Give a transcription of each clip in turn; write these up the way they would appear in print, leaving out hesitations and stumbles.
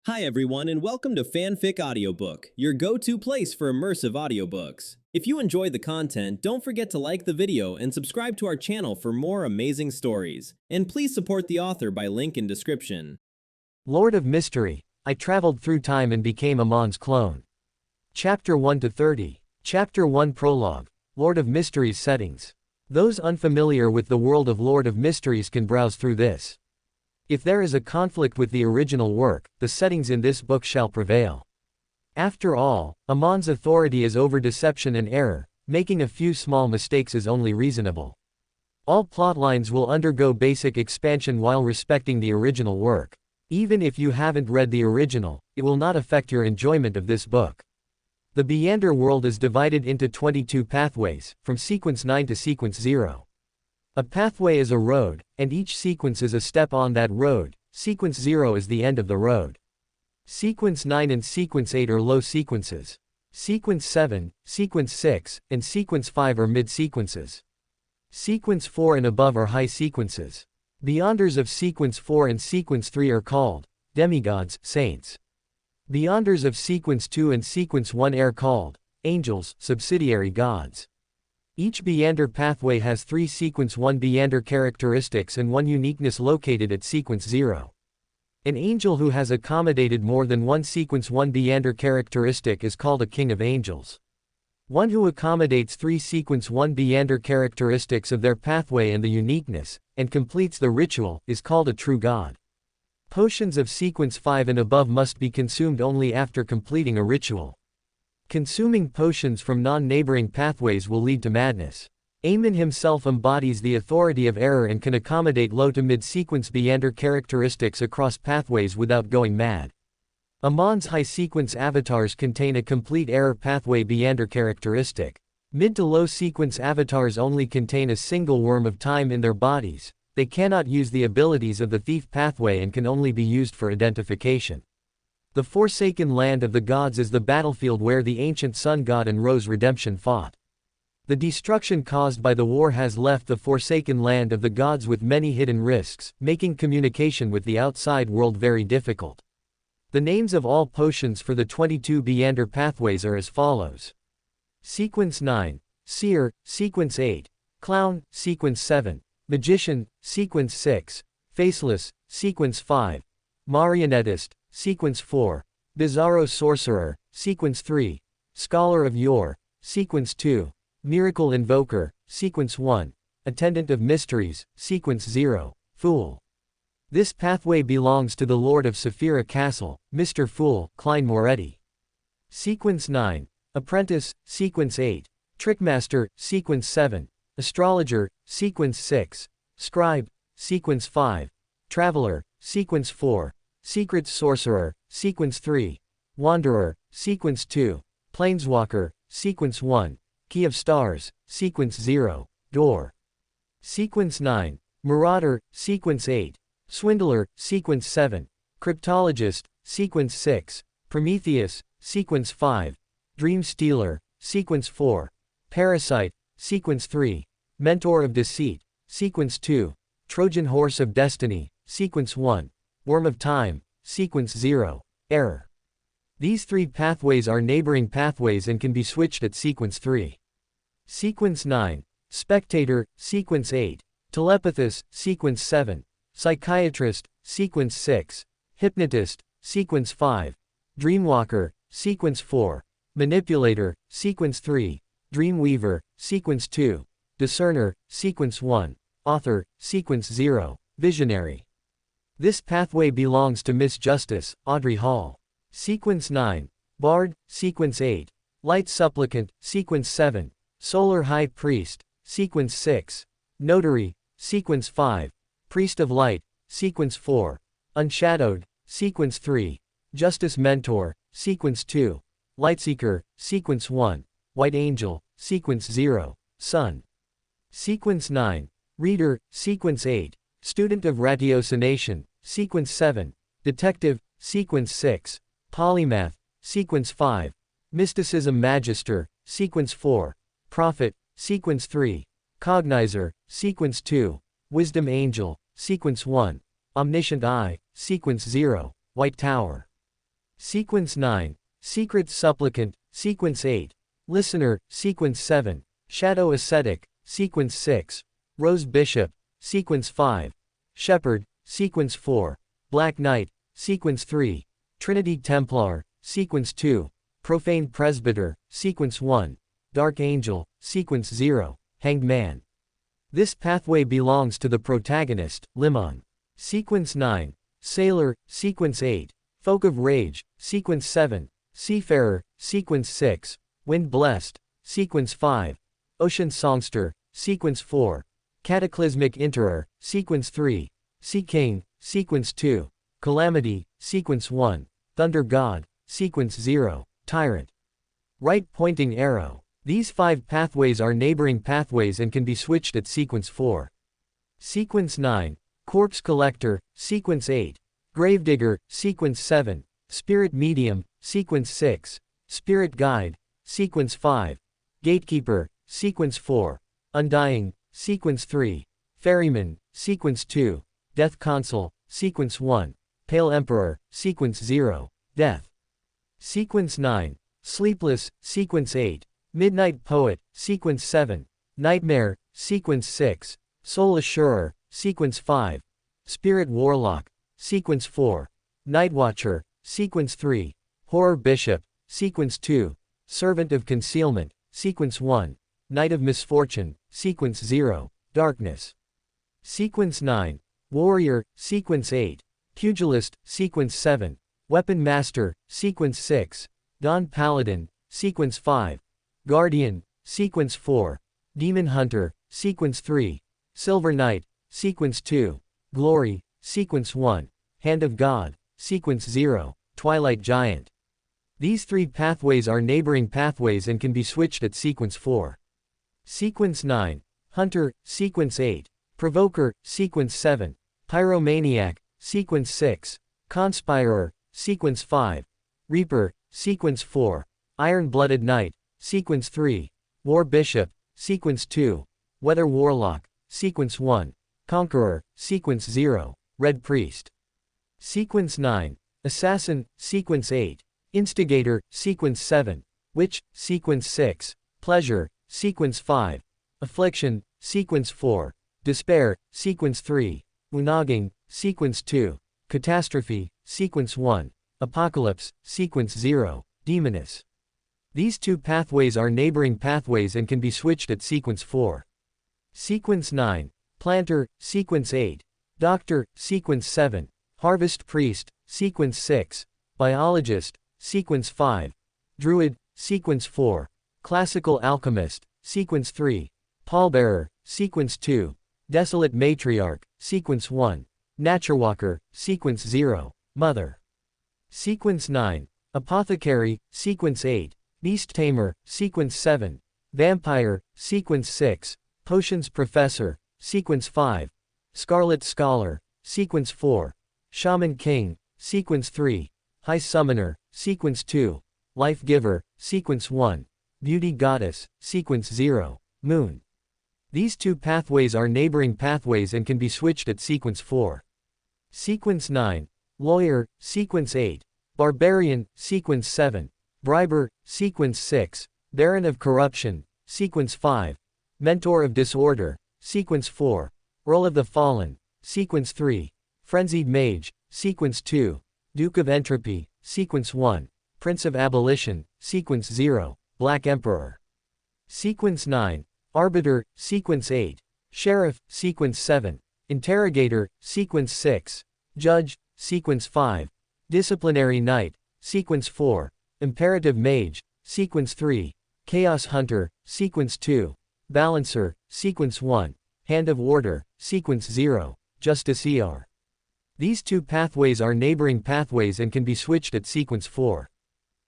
Hi everyone and welcome to Fanfic Audiobook, your go-to place for immersive audiobooks. If you enjoy the content, don't forget to like the video and subscribe to our channel for more amazing stories. And please support the author by link in description. Lord of Mystery, I traveled through time and became Amon's clone. Chapter 1 to 30. Chapter 1 Prologue. Lord of Mysteries Settings. Those unfamiliar with the world of Lord of Mysteries can browse through this. If there is a conflict with the original work, the settings in this book shall prevail. After all, Amon's authority is over deception and error, making a few small mistakes is only reasonable. All plotlines will undergo basic expansion while respecting the original work. Even if you haven't read the original, it will not affect your enjoyment of this book. The Beander world is divided into 22 pathways, from sequence 9 to sequence 0. A pathway is a road, and each sequence is a step on that road. Sequence 0 is the end of the road. Sequence 9 and sequence 8 are low sequences. Sequence 7, sequence 6, and sequence 5 are mid-sequences. Sequence 4 and above are high sequences. Beyonders of sequence 4 and sequence 3 are called demigods, saints. Beyonders of sequence 2 and sequence 1 are called angels, subsidiary gods. Each Beander pathway has 3 sequence 1 Beander characteristics and 1 uniqueness located at sequence 0. An angel who has accommodated more than 1 sequence 1 Beander characteristic is called a king of angels. One who accommodates 3 sequence 1 Beander characteristics of their pathway and the uniqueness, and completes the ritual, is called a true god. Potions of sequence 5 and above must be consumed only after completing a ritual. Consuming potions from non-neighboring pathways will lead to madness. Amon himself embodies the authority of error and can accommodate low to mid-sequence Beander characteristics across pathways without going mad. Amon's high-sequence avatars contain a complete error pathway Beander characteristic. Mid to low-sequence avatars only contain a single worm of time in their bodies. They cannot use the abilities of the thief pathway and can only be used for identification. The Forsaken Land of the Gods is the battlefield where the ancient sun god and Rose Redemption fought. The destruction caused by the war has left the Forsaken Land of the Gods with many hidden risks, making communication with the outside world very difficult. The names of all potions for the 22 Beander pathways are as follows. Sequence 9, Seer, Sequence 8, Clown, Sequence 7, Magician, Sequence 6, Faceless, Sequence 5, Marionettist, Sequence 4, Bizarro Sorcerer, Sequence 3, Scholar of Yore, Sequence 2, Miracle Invoker, Sequence 1, Attendant of Mysteries, Sequence 0, Fool. This pathway belongs to the Lord of Saphira Castle, Mr. Fool, Klein Moretti. Sequence 9, Apprentice, Sequence 8, Trickmaster, Sequence 7, Astrologer, Sequence 6, Scribe, Sequence 5, Traveler, Sequence 4, Secret Sorcerer, Sequence 3, Wanderer, Sequence 2, Planeswalker, Sequence 1, Key of Stars, Sequence 0, Door. Sequence 9, Marauder, Sequence 8, Swindler, Sequence 7, Cryptologist, Sequence 6, Prometheus, Sequence 5, Dream Stealer, Sequence 4, Parasite, Sequence 3, Mentor of Deceit, Sequence 2, Trojan Horse of Destiny, Sequence 1, Worm of Time, Sequence 0, Error. These 3 pathways are neighboring pathways and can be switched at Sequence 3. Sequence 9, Spectator, Sequence 8, Telepathist, Sequence 7, Psychiatrist, Sequence 6, Hypnotist, Sequence 5, Dreamwalker, Sequence 4, Manipulator, Sequence 3, Dreamweaver, Sequence 2, Discerner, Sequence 1, Author, Sequence 0, Visionary. This pathway belongs to Miss Justice, Audrey Hall. Sequence 9, Bard, Sequence 8, Light Supplicant, Sequence 7, Solar High Priest, Sequence 6, Notary, Sequence 5, Priest of Light, Sequence 4, Unshadowed, Sequence 3, Justice Mentor, Sequence 2, Lightseeker, Sequence 1, White Angel, Sequence 0, Sun. Sequence 9, Reader, Sequence 8, Student of Ratiocination, Sequence 7, Detective, Sequence 6, Polymath, Sequence 5, Mysticism Magister, Sequence 4, Prophet, Sequence 3, Cognizer, Sequence 2, Wisdom Angel, Sequence 1, Omniscient Eye, Sequence 0, White Tower. Sequence 9. Secret Supplicant, Sequence 8. Listener, Sequence 7. Shadow Ascetic, Sequence 6. Rose Bishop, Sequence 5. Shepherd, Sequence 4. Black Knight, Sequence 3. Trinity Templar, Sequence 2. Profane Presbyter, Sequence 1. Dark Angel, Sequence 0. Hanged Man. This pathway belongs to the protagonist, Li Meng. Sequence 9. Sailor, Sequence 8. Folk of Rage, Sequence 7. Seafarer, Sequence 6. Wind Blessed, Sequence 5. Ocean Songster, Sequence 4. Cataclysmic Enterer, Sequence 3. Sea King, Sequence 2. Calamity, Sequence 1. Thunder God, Sequence 0. Tyrant. Right Pointing Arrow. These 5 pathways are neighboring pathways and can be switched at Sequence 4. Sequence 9. Corpse Collector, Sequence 8. Gravedigger, Sequence 7. Spirit Medium, Sequence 6. Spirit Guide, Sequence 5. Gatekeeper, Sequence 4. Undying, Sequence 3. Ferryman, Sequence 2. Death Consul, Sequence 1. Pale Emperor, Sequence 0. Death. Sequence 9. Sleepless, Sequence 8. Midnight Poet, Sequence 7. Nightmare, Sequence 6. Soul Assurer, Sequence 5. Spirit Warlock, Sequence 4. Nightwatcher, Sequence 3. Horror Bishop, Sequence 2. Servant of Concealment, Sequence 1. Night of Misfortune, Sequence 0. Darkness. Sequence 9. Warrior, Sequence 8. Pugilist, Sequence 7. Weapon Master, Sequence 6. Dawn Paladin, Sequence 5. Guardian, Sequence 4. Demon Hunter, Sequence 3. Silver Knight, Sequence 2. Glory, Sequence 1. Hand of God, Sequence 0. Twilight Giant. These 3 pathways are neighboring pathways and can be switched at Sequence 4. Sequence 9. Hunter, Sequence 8. Provoker, Sequence 7. Pyromaniac, Sequence 6. Conspirer, Sequence 5. Reaper, Sequence 4. Iron-Blooded Knight, Sequence 3. War Bishop, Sequence 2. Weather Warlock, Sequence 1. Conqueror, Sequence 0. Red Priest. Sequence 9. Assassin, Sequence 8. Instigator, Sequence 7. Witch, Sequence 6. Pleasure, Sequence 5. Affliction, Sequence 4. Despair, Sequence 3. Unaging, Sequence 2. Catastrophe, Sequence 1. Apocalypse, Sequence 0. Demoness. These 2 pathways are neighboring pathways and can be switched at Sequence 4. Sequence 9. Planter, Sequence 8. Doctor, Sequence 7. Harvest Priest, Sequence 6. Biologist, Sequence 5. Druid, Sequence 4. Classical Alchemist, Sequence 3. Pallbearer, Sequence 2. Desolate Matriarch, Sequence 1. Naturewalker, Sequence 0. Mother. Sequence 9. Apothecary, Sequence 8. Beast Tamer, Sequence 7. Vampire, Sequence 6. Potions Professor, Sequence 5. Scarlet Scholar, Sequence 4. Shaman King, Sequence 3. High Summoner, Sequence 2. Life Giver, Sequence 1. Beauty Goddess, Sequence 0. Moon. These 2 pathways are neighboring pathways and can be switched at Sequence 4. Sequence 9. Lawyer, Sequence 8. Barbarian, Sequence 7. Briber, Sequence 6. Baron of Corruption, Sequence 5. Mentor of Disorder, Sequence 4. Earl of the Fallen, Sequence 3. Frenzied Mage, Sequence 2. Duke of Entropy, Sequence 1. Prince of Abolition, Sequence 0. Black Emperor. Sequence 9. Arbiter, Sequence 8. Sheriff, Sequence 7. Interrogator, Sequence 6. Judge, Sequence 5. Disciplinary Knight, Sequence 4. Imperative Mage, Sequence 3. Chaos Hunter, Sequence 2. Balancer, Sequence 1. Hand of Order, Sequence 0. Justiciar. These 2 pathways are neighboring pathways and can be switched at Sequence 4.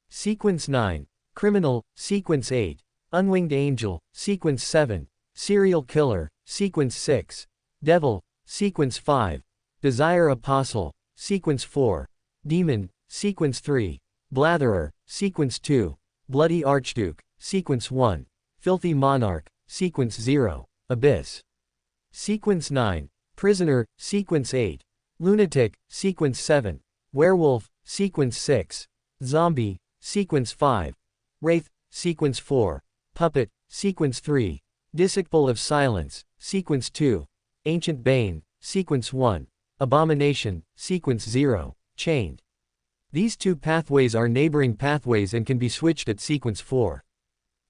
Sequence 9. Criminal, Sequence 8. Unwinged Angel, Sequence 7. Serial Killer, Sequence 6. Devil, Sequence 5. Desire Apostle, Sequence 4. Demon, Sequence 3. Blatherer, Sequence 2. Bloody Archduke, Sequence 1. Filthy Monarch, Sequence 0. Abyss. Sequence 9. Prisoner, Sequence 8. Lunatic, Sequence 7. Werewolf, Sequence 6. Zombie, Sequence 5. Wraith, Sequence 4. Puppet, Sequence 3. Disciple of Silence, Sequence 2. Ancient Bane, Sequence 1. Abomination, Sequence 0. Chained. These two pathways are neighboring pathways and can be switched at Sequence 4.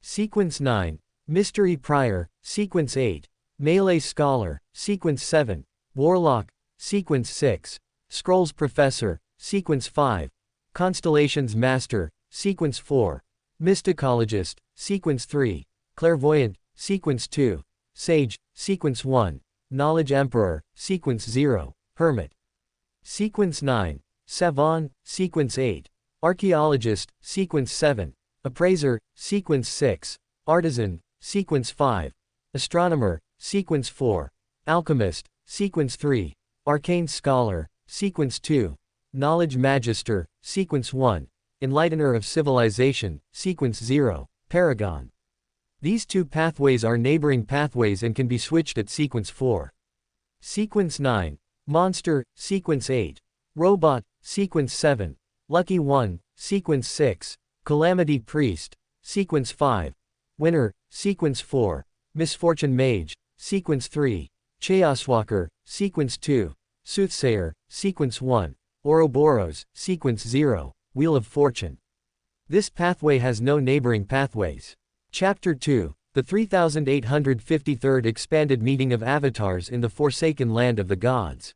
Sequence 9. Mystery Prior, Sequence 8. Melee Scholar, Sequence 7. Warlock, Sequence 6. Scrolls Professor, Sequence 5. Constellations Master, Sequence 4. Mysticologist, Sequence 3. Clairvoyant, Sequence 2. Sage, Sequence 1. Knowledge Emperor, Sequence 0. Hermit. Sequence 9. Savant, Sequence 8. Archaeologist, Sequence 7. Appraiser, Sequence 6. Artisan, Sequence 5. Astronomer, Sequence 4. Alchemist, Sequence 3. Arcane Scholar, Sequence 2. Knowledge Magister, Sequence 1. Enlightener of Civilization, Sequence 0. Paragon. These two pathways are neighboring pathways and can be switched at Sequence 4. Sequence 9. Monster, Sequence 8. Robot, Sequence 7. Lucky 1, Sequence 6. Calamity Priest, Sequence 5. Winner, Sequence 4. Misfortune Mage, Sequence 3. Chaoswalker, Sequence 2. Soothsayer, Sequence 1. Ouroboros, Sequence 0. Wheel of Fortune. This pathway has no neighboring pathways. Chapter 2. The 3853rd Expanded Meeting of Avatars in the Forsaken Land of the Gods.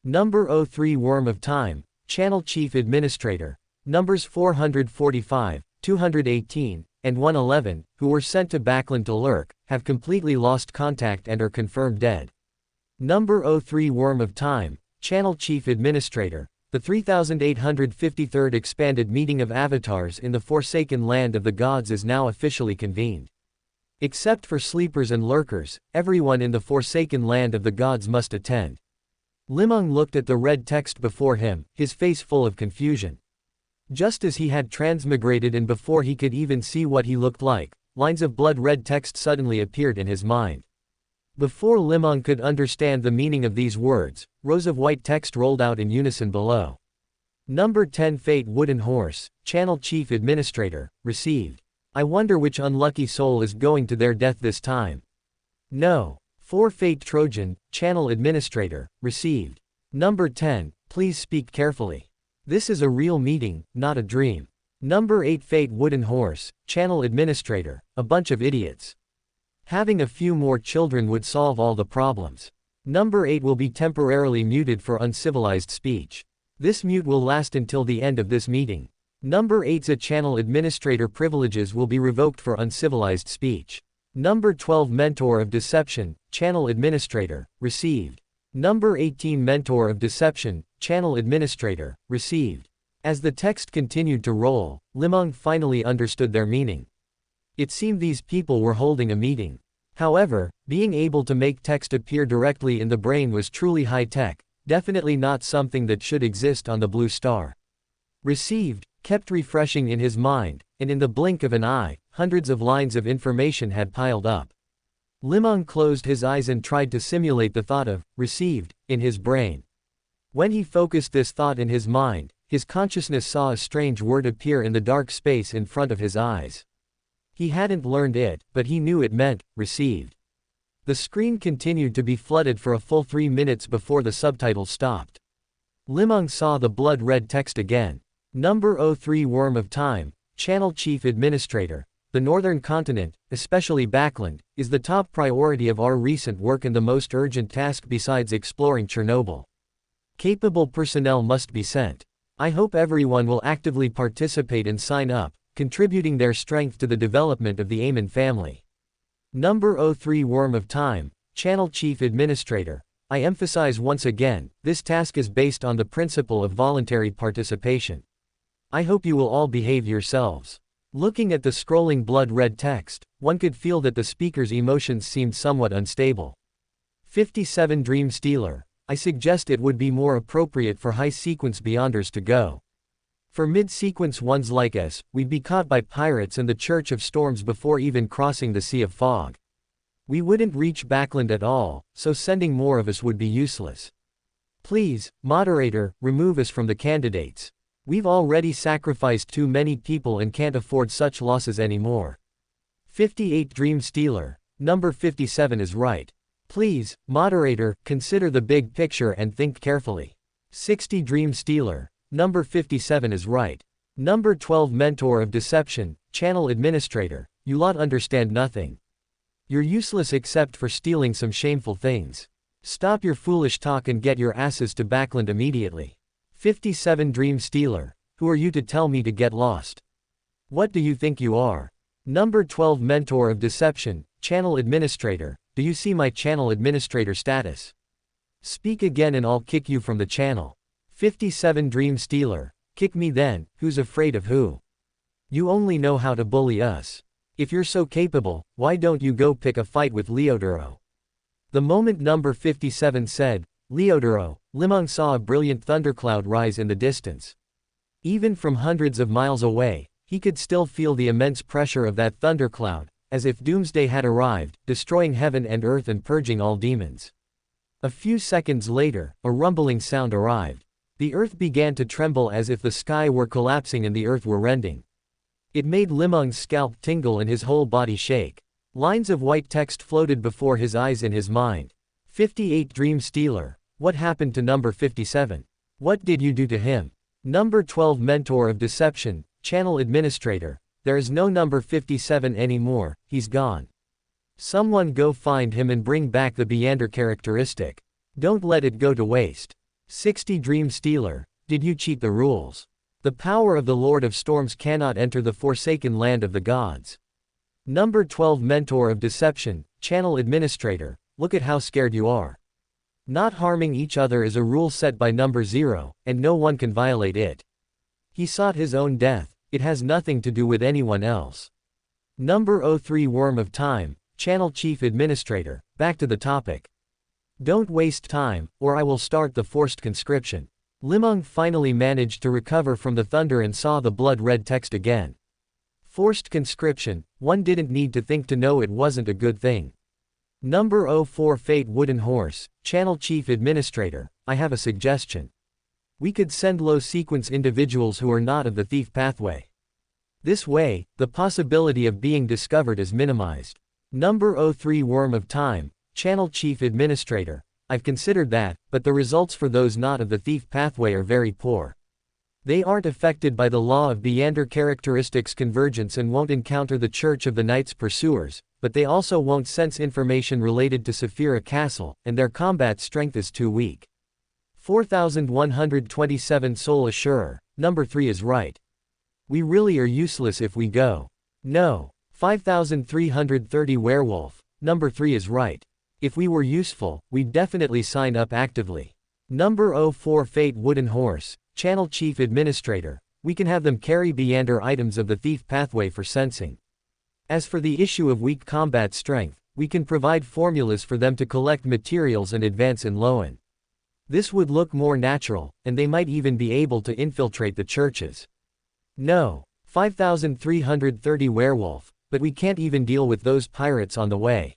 Number 03 Worm of Time, Channel Chief Administrator. Numbers 445, 218, and 111, who were sent to Backland to lurk, have completely lost contact and are confirmed dead. Number 03 Worm of Time, Channel Chief Administrator. The 3853rd Expanded Meeting of Avatars in the Forsaken Land of the Gods is now officially convened. Except for sleepers and lurkers, everyone in the Forsaken Land of the Gods must attend. Li Meng looked at the red text before him, his face full of confusion. Just as he had transmigrated and before he could even see what he looked like, lines of blood-red text suddenly appeared in his mind. Before Li Meng could understand the meaning of these words, rows of white text rolled out in unison below. Number 10 Fate Wooden Horse, Channel Chief Administrator, received. I wonder which unlucky soul is going to their death this time. No. 4 Fate Trojan, Channel Administrator, received. Number 10, please speak carefully. This is a real meeting, not a dream. Number 8 Fate Wooden Horse, Channel Administrator, a bunch of idiots. Having a few more children would solve all the problems. Number 8 will be temporarily muted for uncivilized speech. This mute will last until the end of this meeting. Number 8's channel administrator privileges will be revoked for uncivilized speech. Number 12 Mentor of Deception, Channel Administrator, received. Number 18 Mentor of Deception, Channel Administrator, received. As the text continued to roll, Li Meng finally understood their meaning. It seemed these people were holding a meeting. However, being able to make text appear directly in the brain was truly high-tech, definitely not something that should exist on the Blue Star. Received, kept refreshing in his mind, and in the blink of an eye, hundreds of lines of information had piled up. Li Meng closed his eyes and tried to simulate the thought of received in his brain. When he focused this thought in his mind, his consciousness saw a strange word appear in the dark space in front of his eyes. He hadn't learned it, but he knew it meant received. The screen continued to be flooded for a full 3 minutes before the subtitles stopped. Li Meng saw the blood-red text again. Number 03 Worm of Time, Channel Chief Administrator. The Northern Continent, especially Backland, is the top priority of our recent work and the most urgent task besides exploring Chernobyl. Capable personnel must be sent. I hope everyone will actively participate and sign up, contributing their strength to the development of the Amon family. Number 03 Worm of Time, Channel Chief Administrator. I emphasize once again, this task is based on the principle of voluntary participation. I hope you will all behave yourselves. Looking at the scrolling blood-red text, one could feel that the speaker's emotions seemed somewhat unstable. 57 Dream Stealer. I suggest it would be more appropriate for high-sequence beyonders to go. For mid-sequence ones like us, we'd be caught by pirates and the Church of Storms before even crossing the Sea of Fog. We wouldn't reach Backland at all, so sending more of us would be useless. Please, moderator, remove us from the candidates. We've already sacrificed too many people and can't afford such losses anymore. 58 Dream Stealer. Number 57 is right. Please, moderator, consider the big picture and think carefully. 60 Dream Stealer. Number 57 is right. Number 12 Mentor of Deception, Channel Administrator, you lot understand nothing. You're useless except for stealing some shameful things. Stop your foolish talk and get your asses to Backland immediately. 57 Dream Stealer. Who are you to tell me to get lost? What do you think you are? Number 12 Mentor of Deception, Channel Administrator, do you see my Channel Administrator status? Speak again and I'll kick you from the channel. 57 Dream Stealer. Kick me then, who's afraid of who? You only know how to bully us. If you're so capable, why don't you go pick a fight with Leodoro? The moment number 57 said, Leodoro, Li Meng saw a brilliant thundercloud rise in the distance. Even from hundreds of miles away, he could still feel the immense pressure of that thundercloud, as if doomsday had arrived, destroying heaven and earth and purging all demons. A few seconds later, a rumbling sound arrived. The earth began to tremble as if the sky were collapsing and the earth were rending. It made Li Meng's scalp tingle and his whole body shake. Lines of white text floated before his eyes and his mind. 58 Dream Stealer. What happened to number 57? What did you do to him? Number 12 Mentor of Deception, Channel Administrator. There is no number 57 anymore, he's gone. Someone go find him and bring back the Beander characteristic. Don't let it go to waste. 60 Dream Stealer. Did you cheat the rules? The power of the Lord of Storms cannot enter the forsaken land of the gods. Number 12 Mentor of Deception, Channel Administrator. Look at how scared you are. Not harming each other is a rule set by number 0, and no one can violate it. He sought his own death. It has nothing to do with anyone else. Number 03 Worm of Time, Channel Chief Administrator. Back to the topic. Don't waste time, or I will start the forced conscription. Li Meng finally managed to recover from the thunder and saw the blood-red text again. Forced conscription, one didn't need to think to know it wasn't a good thing. Number 04 Fate Wooden Horse, Channel Chief Administrator. I have a suggestion. We could send low-sequence individuals who are not of the thief pathway. This way, the possibility of being discovered is minimized. Number 03 Worm of Time, Channel Chief Administrator. I've considered that, but the results for those not of the thief pathway are very poor. They aren't affected by the law of Beander characteristics convergence and won't encounter the Church of the Knight's pursuers, but they also won't sense information related to Saphira Castle, and their combat strength is too weak. 4127 Soul Assurer. Number 3 is right. We really are useless if we go. No. 5330 Werewolf. Number 3 is right. If we were useful, we'd definitely sign up actively. Number 04 Fate Wooden Horse, Channel Chief Administrator. We can have them carry Beander items of the thief pathway for sensing. As for the issue of weak combat strength, we can provide formulas for them to collect materials and advance in Loan. This would look more natural, and they might even be able to infiltrate the churches. No. 5330 Werewolf, but we can't even deal with those pirates on the way.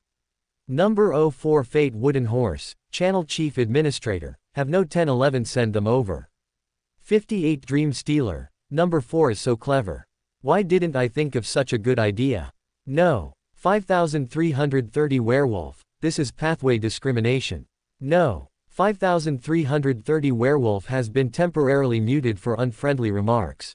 Number 04 Fate Wooden Horse, Channel Chief Administrator. Have no 1011 send them over. 58 Dream Stealer. Number 4 is so clever. Why didn't I think of such a good idea? No. 5330 Werewolf. This is pathway discrimination. No. 5330 Werewolf has been temporarily muted for unfriendly remarks.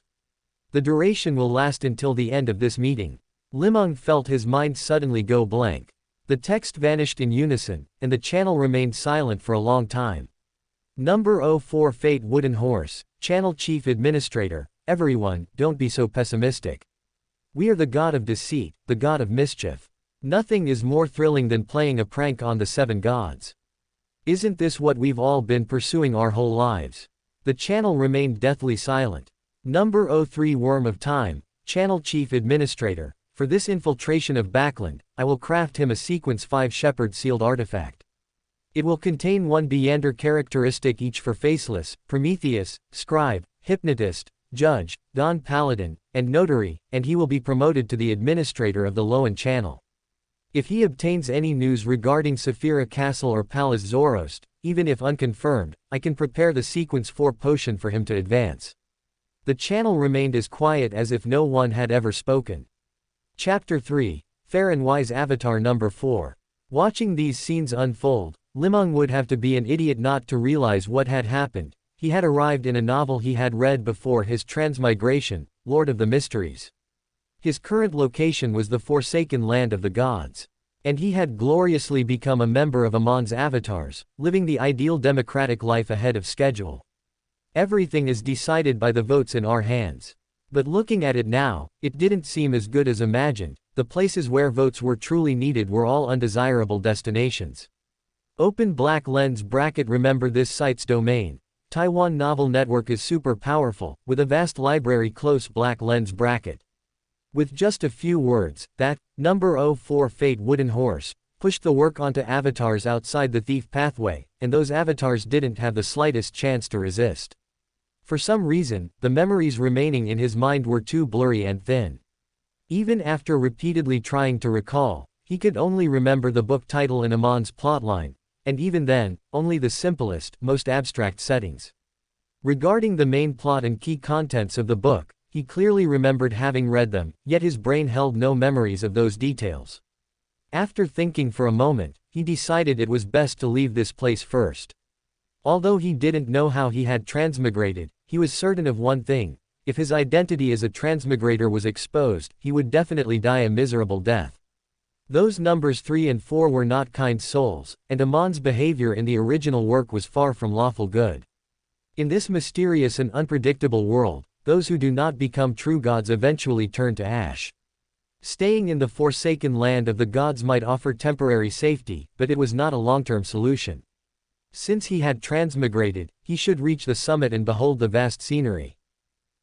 The duration will last until the end of this meeting. Li Meng felt his mind suddenly go blank. The text vanished in unison, and the channel remained silent for a long time. Number 04 Fate Wooden Horse, Channel Chief Administrator. Everyone, don't be so pessimistic. We are the god of deceit, the god of mischief. Nothing is more thrilling than playing a prank on the 7 gods. Isn't this what we've all been pursuing our whole lives? The channel remained deathly silent. Number 03 Worm of Time, Channel Chief Administrator. For this infiltration of Backland, I will craft him a Sequence 5 Shepherd sealed artifact. It will contain 1 Beander characteristic each for Faceless, Prometheus, Scribe, Hypnotist, Judge, Don Paladin, and Notary, and he will be promoted to the administrator of the Loan channel. If he obtains any news regarding Saphira Castle or Palace Zoroast, even if unconfirmed, I can prepare the Sequence 4 potion for him to advance. The channel remained as quiet as if no one had ever spoken. Chapter 3. Fair and Wise Avatar Number 4. Watching these scenes unfold, Li Meng would have to be an idiot not to realize what had happened. He had arrived in a novel he had read before his Transmigration, Lord of the Mysteries. His current location was the Forsaken Land of the Gods. And he had gloriously become a member of Amon's avatars, living the ideal democratic life ahead of schedule. Everything is decided by the votes in our hands. But looking at it now, it didn't seem as good as imagined. The places where votes were truly needed were all undesirable destinations. Open black lens bracket. Remember this site's domain. Taiwan Novel Network is super powerful, with a vast library. Close black lens bracket. With just a few words, that, number 04 Fate Wooden Horse, pushed the work onto avatars outside the thief pathway, and those avatars didn't have the slightest chance to resist. For some reason, the memories remaining in his mind were too blurry and thin. Even after repeatedly trying to recall, he could only remember the book title and Amon's plotline, and even then, only the simplest, most abstract settings. Regarding the main plot and key contents of the book, he clearly remembered having read them, yet his brain held no memories of those details. After thinking for a moment, he decided it was best to leave this place first. Although he didn't know how he had transmigrated, he was certain of one thing: if his identity as a transmigrator was exposed, he would definitely die a miserable death. Those numbers 3 and 4 were not kind souls, and Amon's behavior in the original work was far from lawful good. In this mysterious and unpredictable world, those who do not become true gods eventually turn to ash. Staying in the Forsaken Land of the Gods might offer temporary safety, but it was not a long-term solution. Since he had transmigrated, he should reach the summit and behold the vast scenery.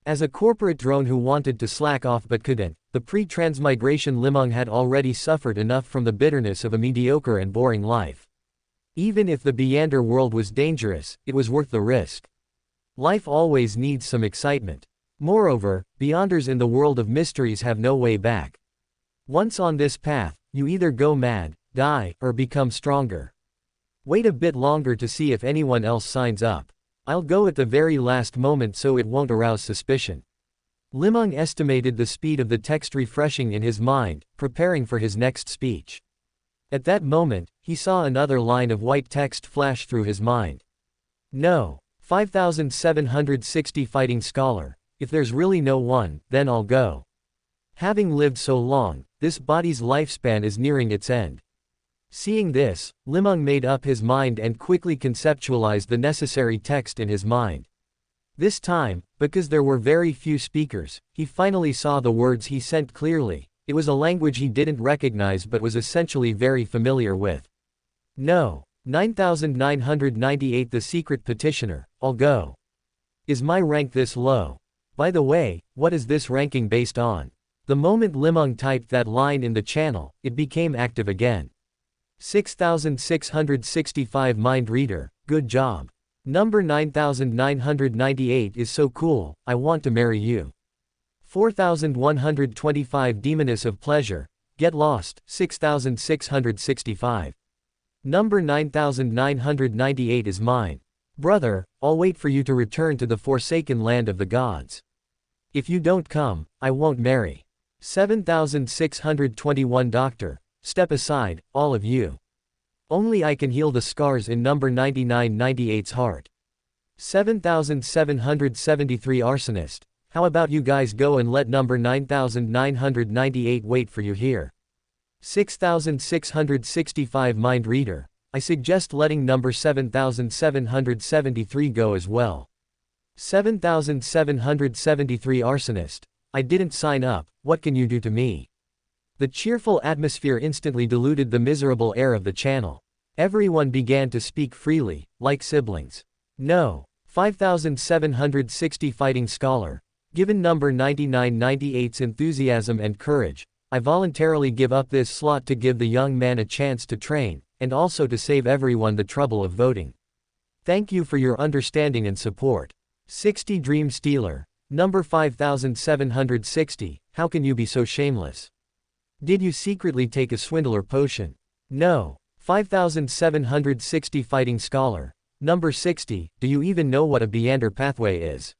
As a corporate drone who wanted to slack off but couldn't, the pre-transmigration Li Meng had already suffered enough from the bitterness of a mediocre and boring life. Even if the Beyonder world was dangerous, it was worth the risk. Life always needs some excitement. Moreover, Beyonders in the world of mysteries have no way back. Once on this path, you either go mad, die, or become stronger. Wait a bit longer to see if anyone else signs up. I'll go at the very last moment so it won't arouse suspicion. Li Meng estimated the speed of the text refreshing in his mind, preparing for his next speech. At that moment, he saw another line of white text flash through his mind. No. 5760 Fighting Scholar. If there's really no one, then I'll go. Having lived so long, this body's lifespan is nearing its end. Seeing this, Li Meng made up his mind and quickly conceptualized the necessary text in his mind. This time, because there were very few speakers, he finally saw the words he sent clearly. It was a language he didn't recognize but was essentially very familiar with. No. 9998 The Secret Petitioner, I'll go. Is my rank this low? By the way, what is this ranking based on? The moment Li Meng typed that line in the channel, it became active again. 6665 Mind Reader, good job. Number 9998 is so cool, I want to marry you. 4125 Demoness of Pleasure, get lost, 6665. Number 9998 is mine. Brother, I'll wait for you to return to the Forsaken Land of the Gods. If you don't come, I won't marry. 7621 Doctor, step aside, all of you. Only I can heal the scars in number 9998's heart. 7773 Arsonist, how about you guys go and let number 9998 wait for you here. 6665 Mind Reader, I suggest letting number 7773 go as well. 7773 Arsonist, I didn't sign up, what can you do to me? The cheerful atmosphere instantly diluted the miserable air of the channel. Everyone began to speak freely, like siblings. No. 5760 Fighting Scholar, given number 9998's enthusiasm and courage, I voluntarily give up this slot to give the young man a chance to train, and also to save everyone the trouble of voting. Thank you for your understanding and support. 60 Dream Stealer, number 5760, how can you be so shameless? Did you secretly take a swindler potion? No. 5760 Fighting Scholar, number 60, do you even know what a Beyonder pathway is?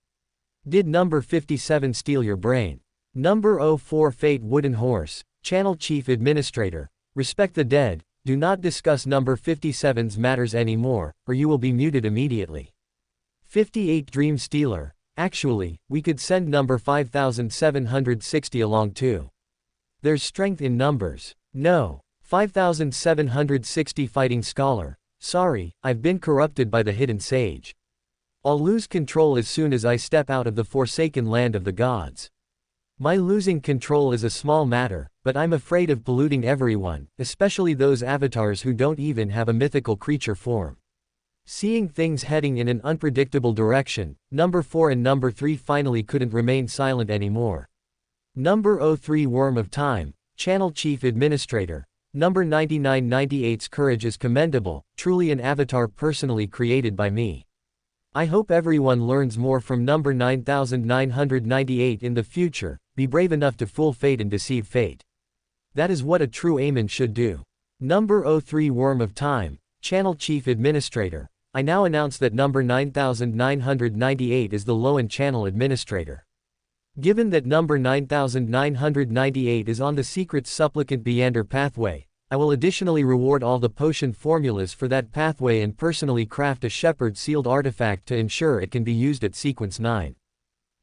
Did number 57 steal your brain? Number 04 Fate Wooden Horse, Channel Chief Administrator. Respect the dead, do not discuss number 57's matters anymore, or you will be muted immediately. 58 Dream Stealer. Actually, we could send number 5760 along too. There's strength in numbers. No. 5760 Fighting Scholar. Sorry, I've been corrupted by the Hidden Sage. I'll lose control as soon as I step out of the forsaken land of the gods. My losing control is a small matter, but I'm afraid of polluting everyone, especially those avatars who don't even have a mythical creature form. Seeing things heading in an unpredictable direction, number 4 and number 3 finally couldn't remain silent anymore. Number 03 Worm of Time, Channel Chief Administrator. Number 9998's courage is commendable, truly an avatar personally created by me. I hope everyone learns more from number 9998 in the future, be brave enough to fool fate and deceive fate. That is what a true Amon should do. Number 03 Worm of Time, Channel Chief Administrator. I now announce that number 9998 is the Loan Channel Administrator. Given that number 9998 is on the secret supplicant Beander pathway, I will additionally reward all the potion formulas for that pathway and personally craft a shepherd sealed artifact to ensure it can be used at sequence 9.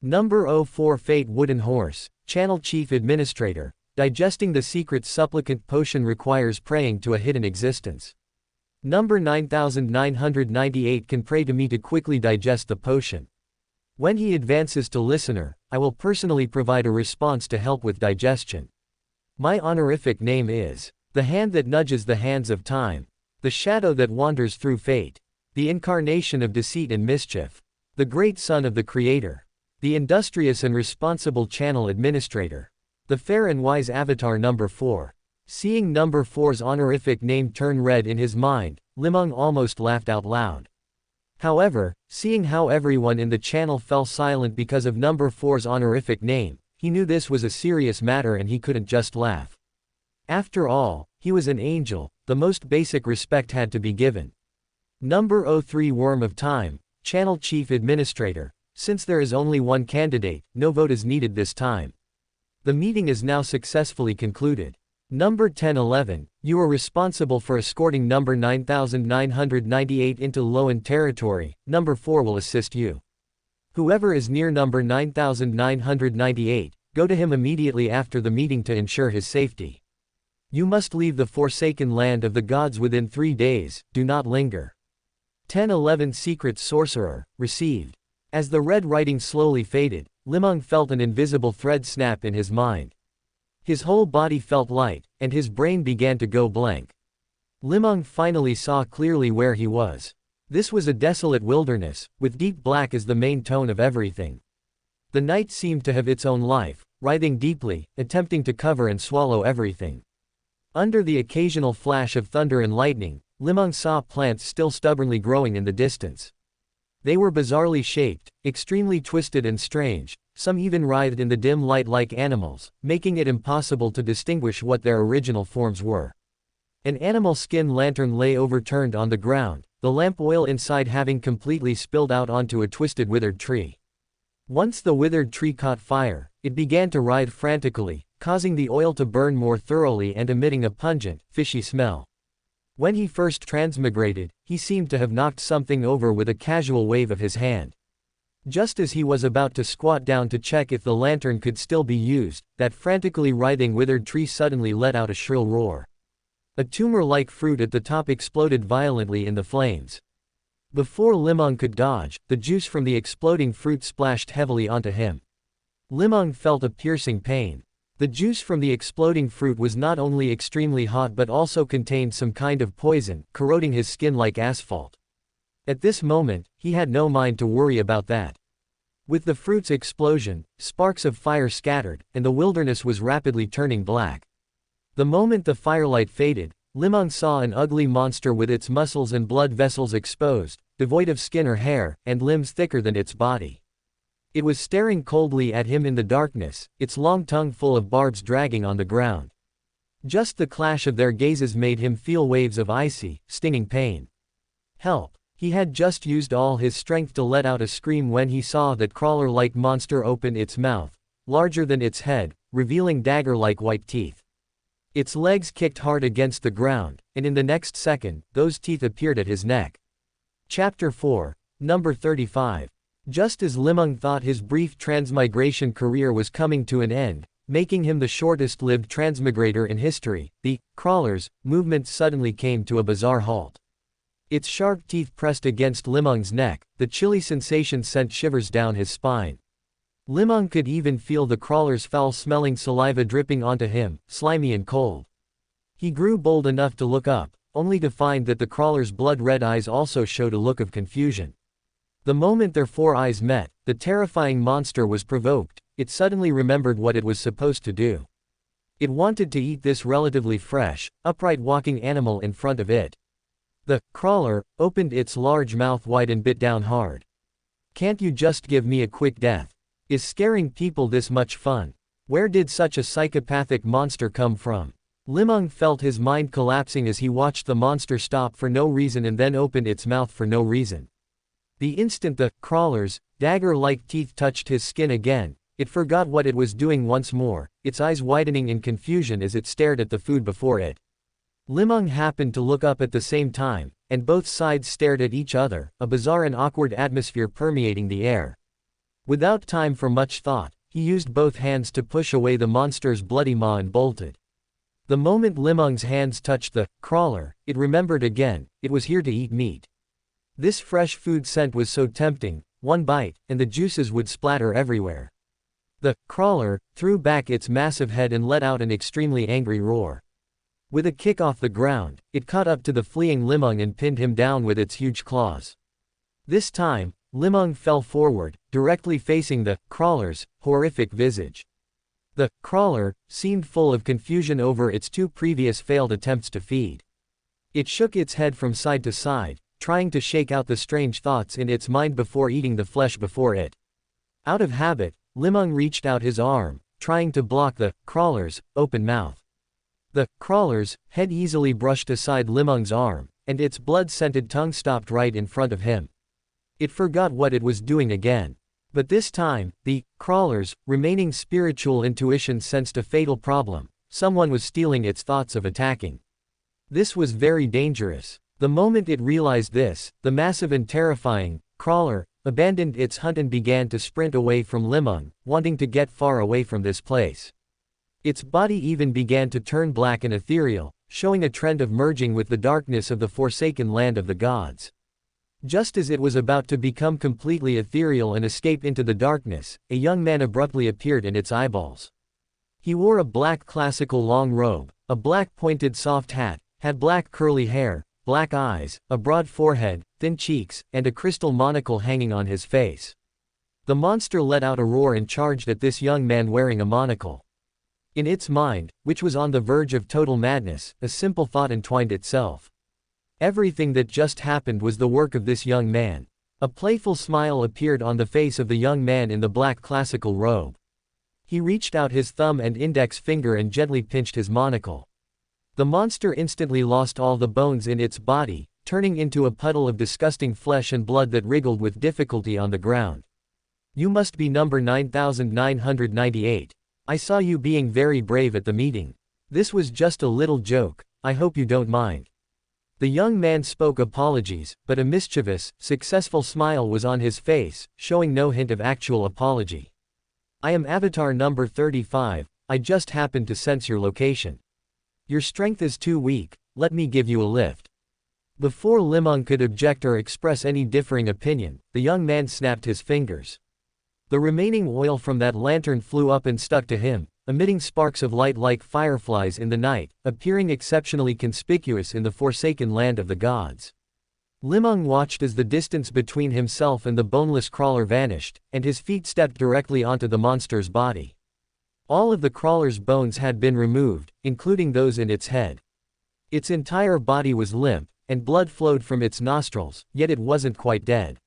Number 04 Fate Wooden Horse, Channel Chief Administrator. Digesting the secret supplicant potion requires praying to a hidden existence. Number 9998 can pray to me to quickly digest the potion. When he advances to listener, I will personally provide a response to help with digestion. My honorific name is the hand that nudges the hands of time, the shadow that wanders through fate, the incarnation of deceit and mischief, the great son of the Creator, the industrious and responsible channel administrator, the fair and wise avatar number 4. Seeing number 4's honorific name turn red in his mind, Li Meng almost laughed out loud. However, seeing how everyone in the channel fell silent because of number 4's honorific name, he knew this was a serious matter and he couldn't just laugh. After all, he was an angel, the most basic respect had to be given. Number 03 Worm of Time, Channel Chief Administrator. Since there is only one candidate, no vote is needed this time. The meeting is now successfully concluded. Number 1011, you are responsible for escorting number 9998 into Loan territory, number 4 will assist you. Whoever is near number 9998, go to him immediately after the meeting to ensure his safety. You must leave the forsaken land of the gods within 3 days, do not linger. 1011 Secret Sorcerer, received. As the red writing slowly faded, Li Meng felt an invisible thread snap in his mind. His whole body felt light, and his brain began to go blank. Li Meng finally saw clearly where he was. This was a desolate wilderness, with deep black as the main tone of everything. The night seemed to have its own life, writhing deeply, attempting to cover and swallow everything. Under the occasional flash of thunder and lightning, Li Meng saw plants still stubbornly growing in the distance. They were bizarrely shaped, extremely twisted and strange, some even writhed in the dim light like animals, making it impossible to distinguish what their original forms were. An animal skin lantern lay overturned on the ground, the lamp oil inside having completely spilled out onto a twisted withered tree. Once the withered tree caught fire, it began to writhe frantically, causing the oil to burn more thoroughly and emitting a pungent, fishy smell. When he first transmigrated, he seemed to have knocked something over with a casual wave of his hand. Just as he was about to squat down to check if the lantern could still be used, that frantically writhing withered tree suddenly let out a shrill roar. A tumor-like fruit at the top exploded violently in the flames. Before Li Meng could dodge, the juice from the exploding fruit splashed heavily onto him. Li Meng felt a piercing pain. The juice from the exploding fruit was not only extremely hot but also contained some kind of poison, corroding his skin like asphalt. At this moment, he had no mind to worry about that. With the fruit's explosion, sparks of fire scattered, and the wilderness was rapidly turning black. The moment the firelight faded, Li Meng saw an ugly monster with its muscles and blood vessels exposed, devoid of skin or hair, and limbs thicker than its body. It was staring coldly at him in the darkness, its long tongue full of barbs dragging on the ground. Just the clash of their gazes made him feel waves of icy, stinging pain. Help! He had just used all his strength to let out a scream when he saw that crawler-like monster open its mouth, larger than its head, revealing dagger-like white teeth. Its legs kicked hard against the ground, and in the next second, those teeth appeared at his neck. Chapter 4, Number 35. Just as Li Meng thought his brief transmigration career was coming to an end, making him the shortest-lived transmigrator in history, the crawler's movement suddenly came to a bizarre halt. Its sharp teeth pressed against Li Meng's neck, the chilly sensation sent shivers down his spine. Li Meng could even feel the crawler's foul-smelling saliva dripping onto him, slimy and cold. He grew bold enough to look up, only to find that the crawler's blood-red eyes also showed a look of confusion. The moment their four eyes met, the terrifying monster was provoked. It suddenly remembered what it was supposed to do. It wanted to eat this relatively fresh, upright walking animal in front of it. The crawler opened its large mouth wide and bit down hard. Can't you just give me a quick death? Is scaring people this much fun? Where did such a psychopathic monster come from? Li Meng felt his mind collapsing as he watched the monster stop for no reason and then open its mouth for no reason. The instant the crawler's dagger-like teeth touched his skin again, it forgot what it was doing once more, its eyes widening in confusion as it stared at the food before it. Li Meng happened to look up at the same time, and both sides stared at each other, a bizarre and awkward atmosphere permeating the air. Without time for much thought, he used both hands to push away the monster's bloody maw and bolted. The moment Li Meng's hands touched the crawler, it remembered again, it was here to eat meat. This fresh food scent was so tempting, one bite, and the juices would splatter everywhere. The crawler threw back its massive head and let out an extremely angry roar. With a kick off the ground, it caught up to the fleeing Li Meng and pinned him down with its huge claws. This time, Li Meng fell forward, directly facing the crawler's horrific visage. The crawler seemed full of confusion over its two previous failed attempts to feed. It shook its head from side to side, trying to shake out the strange thoughts in its mind before eating the flesh before it. Out of habit, Li Meng reached out his arm, trying to block the crawler's open mouth. The crawler's head easily brushed aside Li Meng's arm, and its blood-scented tongue stopped right in front of him. It forgot what it was doing again. But this time, the crawler's remaining spiritual intuition sensed a fatal problem. Someone was stealing its thoughts of attacking. This was very dangerous. The moment it realized this, the massive and terrifying crawler abandoned its hunt and began to sprint away from Li Meng, wanting to get far away from this place. Its body even began to turn black and ethereal, showing a trend of merging with the darkness of the forsaken land of the gods. Just as it was about to become completely ethereal and escape into the darkness, a young man abruptly appeared in its eyeballs. He wore a black classical long robe, a black pointed soft hat, had black curly hair, black eyes, a broad forehead, thin cheeks, and a crystal monocle hanging on his face. The monster let out a roar and charged at this young man wearing a monocle. In its mind, which was on the verge of total madness, a simple thought entwined itself. Everything that just happened was the work of this young man. A playful smile appeared on the face of the young man in the black classical robe. He reached out his thumb and index finger and gently pinched his monocle. The monster instantly lost all the bones in its body, turning into a puddle of disgusting flesh and blood that wriggled with difficulty on the ground. You must be number 9998. I saw you being very brave at the meeting. This was just a little joke, I hope you don't mind. The young man spoke apologies, but a mischievous, successful smile was on his face, showing no hint of actual apology. I am Avatar number 35, I just happened to sense your location. Your strength is too weak, let me give you a lift. Before Li Meng could object or express any differing opinion, the young man snapped his fingers. The remaining oil from that lantern flew up and stuck to him, emitting sparks of light like fireflies in the night, appearing exceptionally conspicuous in the forsaken land of the gods. Li Meng watched as the distance between himself and the boneless crawler vanished, and his feet stepped directly onto the monster's body. All of the crawler's bones had been removed, including those in its head. Its entire body was limp, and blood flowed from its nostrils, yet it wasn't quite dead.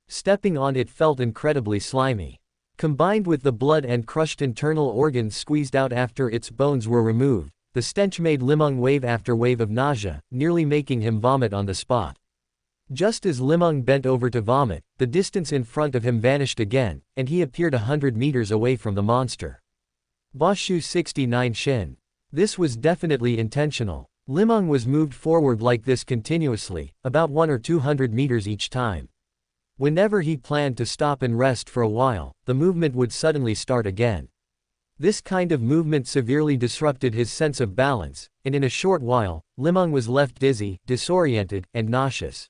Stepping on it felt incredibly slimy. Combined with the blood and crushed internal organs squeezed out after its bones were removed, the stench made Li Meng wave after wave of nausea, nearly making him vomit on the spot. Just as Li Meng bent over to vomit, the distance in front of him vanished again, and he appeared 100 meters away from the monster. Boshu 69 Shin. This was definitely intentional. Li Meng was moved forward like this continuously, about 100 or 200 meters each time. Whenever he planned to stop and rest for a while, the movement would suddenly start again. This kind of movement severely disrupted his sense of balance, and in a short while, Li Meng was left dizzy, disoriented, and nauseous.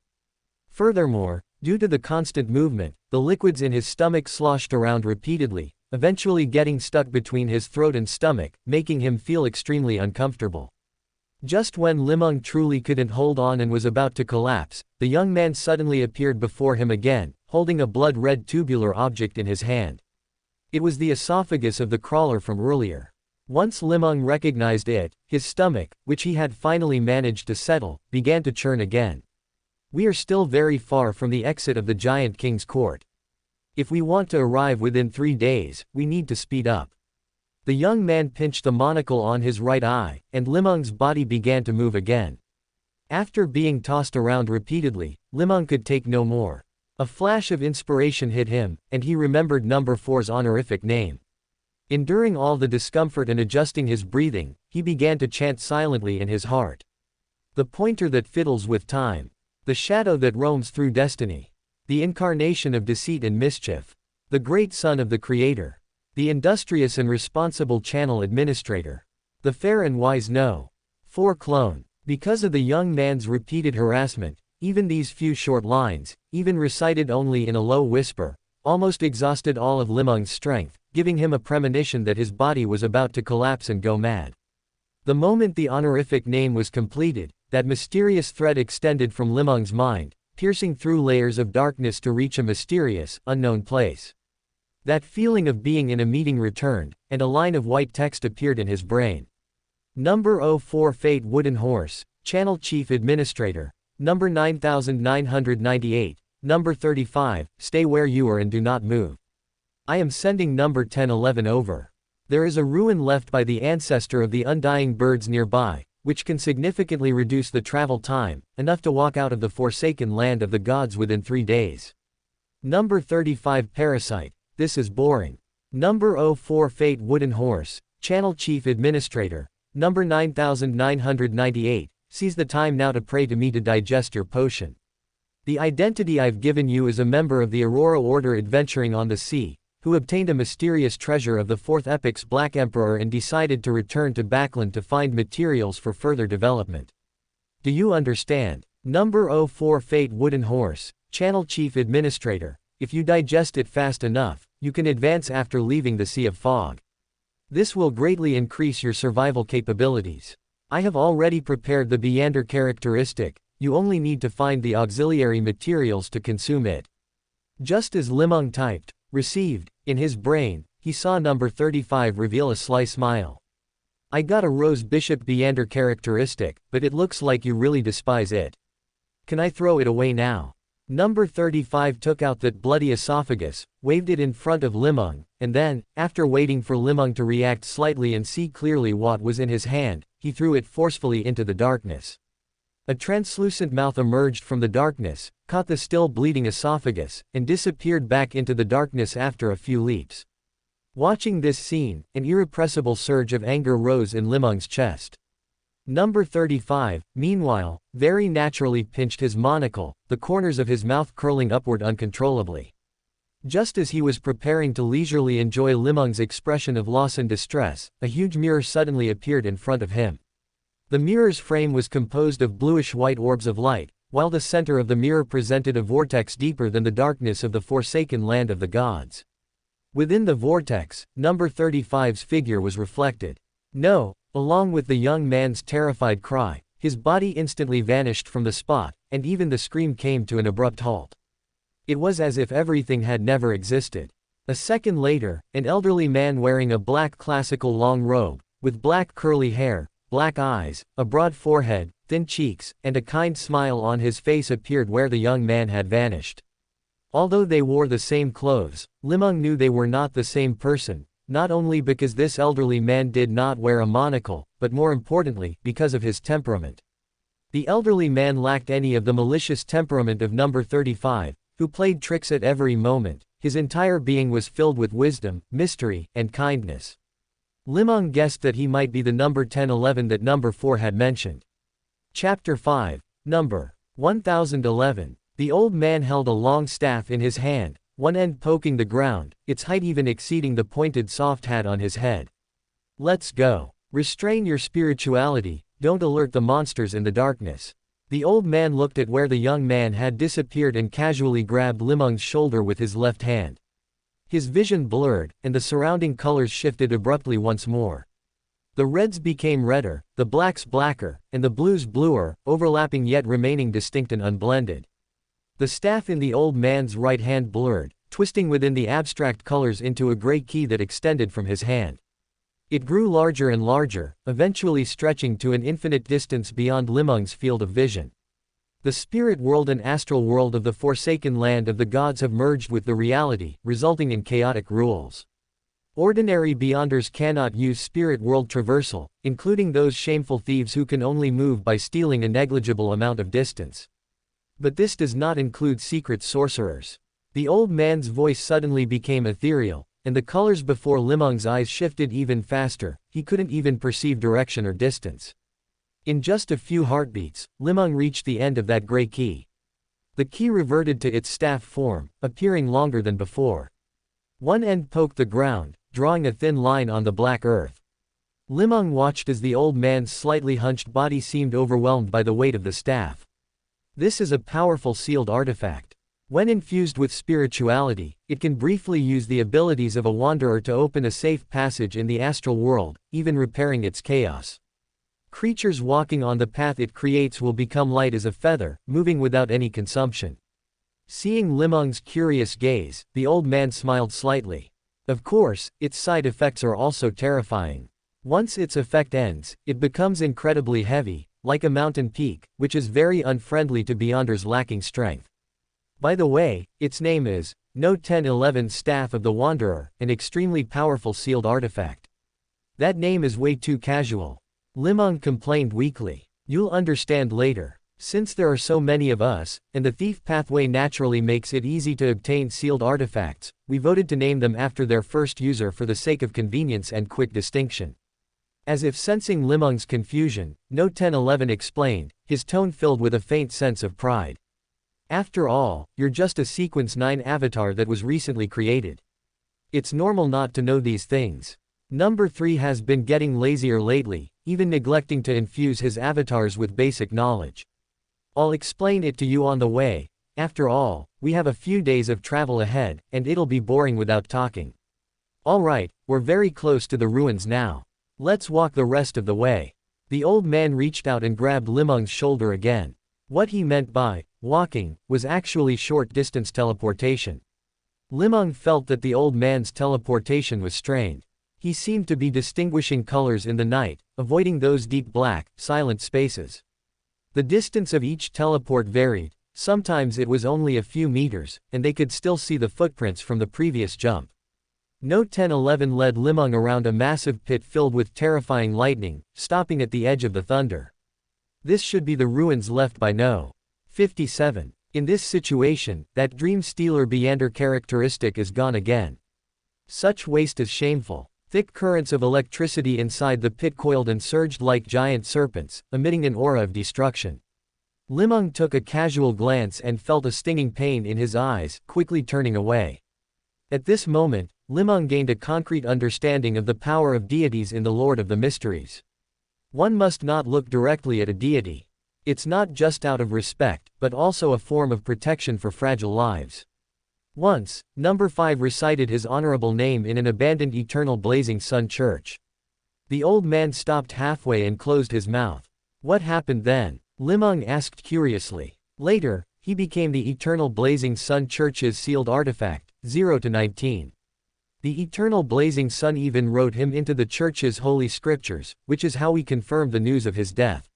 Furthermore, due to the constant movement, the liquids in his stomach sloshed around repeatedly, eventually getting stuck between his throat and stomach, making him feel extremely uncomfortable. Just when Li Meng truly couldn't hold on and was about to collapse, the young man suddenly appeared before him again, holding a blood-red tubular object in his hand. It was the esophagus of the crawler from earlier. Once Li Meng recognized it, his stomach, which he had finally managed to settle, began to churn again. We are still very far from the exit of the Giant King's court. If we want to arrive within 3 days, we need to speed up. The young man pinched the monocle on his right eye, and Li Meng's body began to move again. After being tossed around repeatedly, Li Meng could take no more. A flash of inspiration hit him, and he remembered number 4's honorific name. Enduring all the discomfort and adjusting his breathing, he began to chant silently in his heart. The pointer that fiddles with time. The shadow that roams through destiny. The incarnation of deceit and mischief. The great son of the Creator. The industrious and responsible channel administrator. The fair and wise no. 4 clone. Because of the young man's repeated harassment, even these few short lines, even recited only in a low whisper, almost exhausted all of Li Meng's strength, giving him a premonition that his body was about to collapse and go mad. The moment the honorific name was completed, that mysterious thread extended from Li Meng's mind, piercing through layers of darkness to reach a mysterious, unknown place. That feeling of being in a meeting returned, and a line of white text appeared in his brain. Number 04 Fate Wooden Horse, Channel Chief Administrator. Number 9998, Number 35, stay where you are and do not move. I am sending number 1011 over. There is a ruin left by the ancestor of the undying birds nearby, which can significantly reduce the travel time, enough to walk out of the forsaken land of the gods within 3 days. Number 35 Parasite, this is boring. Number 04 Fate Wooden Horse, Channel Chief Administrator. Number 9998, seize the time now to pray to me to digest your potion. The identity I've given you is a member of the Aurora Order adventuring on the sea, who obtained a mysterious treasure of the 4th Epoch's Black Emperor and decided to return to Backland to find materials for further development. Do you understand? Number 04 Fate Wooden Horse, Channel Chief Administrator. If you digest it fast enough, you can advance after leaving the Sea of Fog. This will greatly increase your survival capabilities. I have already prepared the Beander characteristic, you only need to find the auxiliary materials to consume it. Just as Li Meng typed, received, in his brain, he saw number 35 reveal a sly smile. I got a Rose Bishop Beander characteristic, but it looks like you really despise it. Can I throw it away now? Number 35 took out that bloody esophagus, waved it in front of Li Meng, and then, after waiting for Li Meng to react slightly and see clearly what was in his hand, he threw it forcefully into the darkness. A translucent mouth emerged from the darkness, caught the still bleeding esophagus, and disappeared back into the darkness after a few leaps. Watching this scene, an irrepressible surge of anger rose in Li Meng's chest. Number 35, meanwhile, very naturally pinched his monocle, the corners of his mouth curling upward uncontrollably. Just as he was preparing to leisurely enjoy Li Meng's expression of loss and distress, a huge mirror suddenly appeared in front of him. The mirror's frame was composed of bluish-white orbs of light, while the center of the mirror presented a vortex deeper than the darkness of the forsaken land of the gods. Within the vortex, number 35's figure was reflected. No, along with the young man's terrified cry, his body instantly vanished from the spot, and even the scream came to an abrupt halt. It was as if everything had never existed. A second later, an elderly man wearing a black classical long robe, with black curly hair, black eyes, a broad forehead, thin cheeks, and a kind smile on his face appeared where the young man had vanished. Although they wore the same clothes, Li Meng knew they were not the same person, not only because this elderly man did not wear a monocle, but more importantly, because of his temperament. The elderly man lacked any of the malicious temperament of number 35, who played tricks at every moment. His entire being was filled with wisdom, mystery, and kindness. Li Meng guessed that he might be the number 1011 that number 4 had mentioned. Chapter 5. Number 1011. The old man held a long staff in his hand, one end poking the ground, its height even exceeding the pointed soft hat on his head. Let's go. Restrain your spirituality, don't alert the monsters in the darkness. The old man looked at where the young man had disappeared and casually grabbed Li Meng's shoulder with his left hand. His vision blurred, and the surrounding colors shifted abruptly once more. The reds became redder, the blacks blacker, and the blues bluer, overlapping yet remaining distinct and unblended. The staff in the old man's right hand blurred, twisting within the abstract colors into a gray key that extended from his hand. It grew larger and larger, eventually stretching to an infinite distance beyond Li Meng's field of vision. The spirit world and astral world of the forsaken land of the gods have merged with the reality, resulting in chaotic rules. Ordinary beyonders cannot use spirit world traversal, including those shameful thieves who can only move by stealing a negligible amount of distance. But this does not include secret sorcerers. The old man's voice suddenly became ethereal, and the colors before Li Meng's eyes shifted even faster. He couldn't even perceive direction or distance. In just a few heartbeats, Li Meng reached the end of that gray key. The key reverted to its staff form, appearing longer than before. One end poked the ground, drawing a thin line on the black earth. Li Meng watched as the old man's slightly hunched body seemed overwhelmed by the weight of the staff. This is a powerful sealed artifact. When infused with spirituality, it can briefly use the abilities of a wanderer to open a safe passage in the astral world, even repairing its chaos. Creatures walking on the path it creates will become light as a feather, moving without any consumption. Seeing Li Meng's curious gaze, the old man smiled slightly. Of course, its side effects are also terrifying. Once its effect ends, it becomes incredibly heavy, like a mountain peak, which is very unfriendly to beyonders lacking strength. By the way, its name is No 1011 Staff of the Wanderer, an extremely powerful sealed artifact. That name is way too casual. Li Meng complained weakly. You'll understand later. Since there are so many of us, and the thief pathway naturally makes it easy to obtain sealed artifacts, we voted to name them after their first user for the sake of convenience and quick distinction. As if sensing Li Meng's confusion, No 1011 explained, his tone filled with a faint sense of pride. After all, you're just a Sequence 9 avatar that was recently created. It's normal not to know these things. Number 3 has been getting lazier lately, even neglecting to infuse his avatars with basic knowledge. I'll explain it to you on the way. After all, we have a few days of travel ahead, and it'll be boring without talking. Alright, we're very close to the ruins now. Let's walk the rest of the way. The old man reached out and grabbed Li Meng's shoulder again. What he meant by walking was actually short-distance teleportation. Li Meng felt that the old man's teleportation was strained. He seemed to be distinguishing colors in the night, avoiding those deep black, silent spaces. The distance of each teleport varied. Sometimes it was only a few meters, and they could still see the footprints from the previous jump. No 1011 led Li Meng around a massive pit filled with terrifying lightning, stopping at the edge of the thunder. This should be the ruins left by No. 57. In this situation, that dream stealer Beander characteristic is gone again. Such waste is shameful. Thick currents of electricity inside the pit coiled and surged like giant serpents, emitting an aura of destruction. Li Meng took a casual glance and felt a stinging pain in his eyes, quickly turning away. At this moment, Li Meng gained a concrete understanding of the power of deities in the Lord of the Mysteries. One must not look directly at a deity. It's not just out of respect, but also a form of protection for fragile lives. Once, Number 5 recited his honorable name in an abandoned Eternal Blazing Sun church. The old man stopped halfway and closed his mouth. What happened then? Li Meng asked curiously. Later, he became the Eternal Blazing Sun church's sealed artifact, 0 to 19. The Eternal Blazing Sun even wrote him into the church's holy scriptures, which is how we confirmed the news of his death.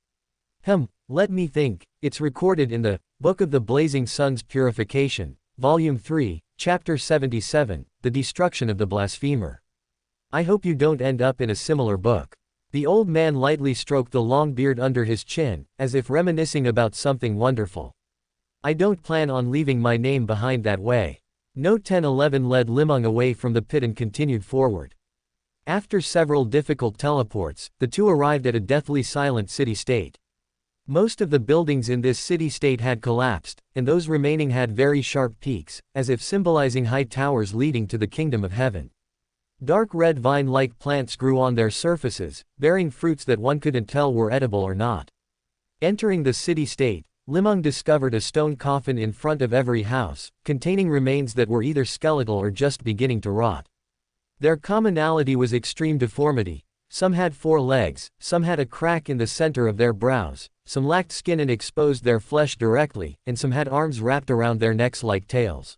Let me think. It's recorded in the Book of the Blazing Sun's Purification, Volume 3, Chapter 77, The Destruction of the Blasphemer. I hope you don't end up in a similar book. The old man lightly stroked the long beard under his chin, as if reminiscing about something wonderful. I don't plan on leaving my name behind that way. Note 1011 led Li Meng away from the pit and continued forward. After several difficult teleports, the two arrived at a deathly silent city-state. Most of the buildings in this city-state had collapsed, and those remaining had very sharp peaks, as if symbolizing high towers leading to the kingdom of heaven. Dark red vine-like plants grew on their surfaces, bearing fruits that one couldn't tell were edible or not. Entering the city-state, Li Meng discovered a stone coffin in front of every house, containing remains that were either skeletal or just beginning to rot. Their commonality was extreme deformity. Some had 4 legs, some had a crack in the center of their brows, some lacked skin and exposed their flesh directly, and some had arms wrapped around their necks like tails.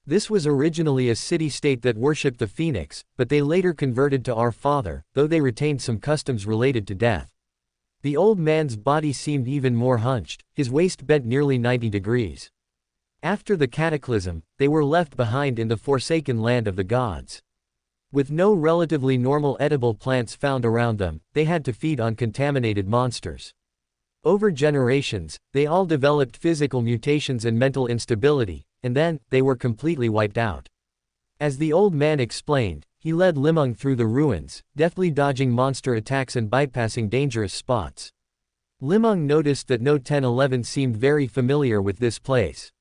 This was originally a city-state that worshipped the phoenix, but they later converted to Our Father, though they retained some customs related to death. The old man's body seemed even more hunched, his waist bent nearly 90 degrees. After the cataclysm, they were left behind in the forsaken land of the gods. With no relatively normal edible plants found around them, they had to feed on contaminated monsters. Over generations, they all developed physical mutations and mental instability, and then, they were completely wiped out. As the old man explained, he led Li Meng through the ruins, deftly dodging monster attacks and bypassing dangerous spots. Li Meng noticed that Note 1011 seemed very familiar with this place.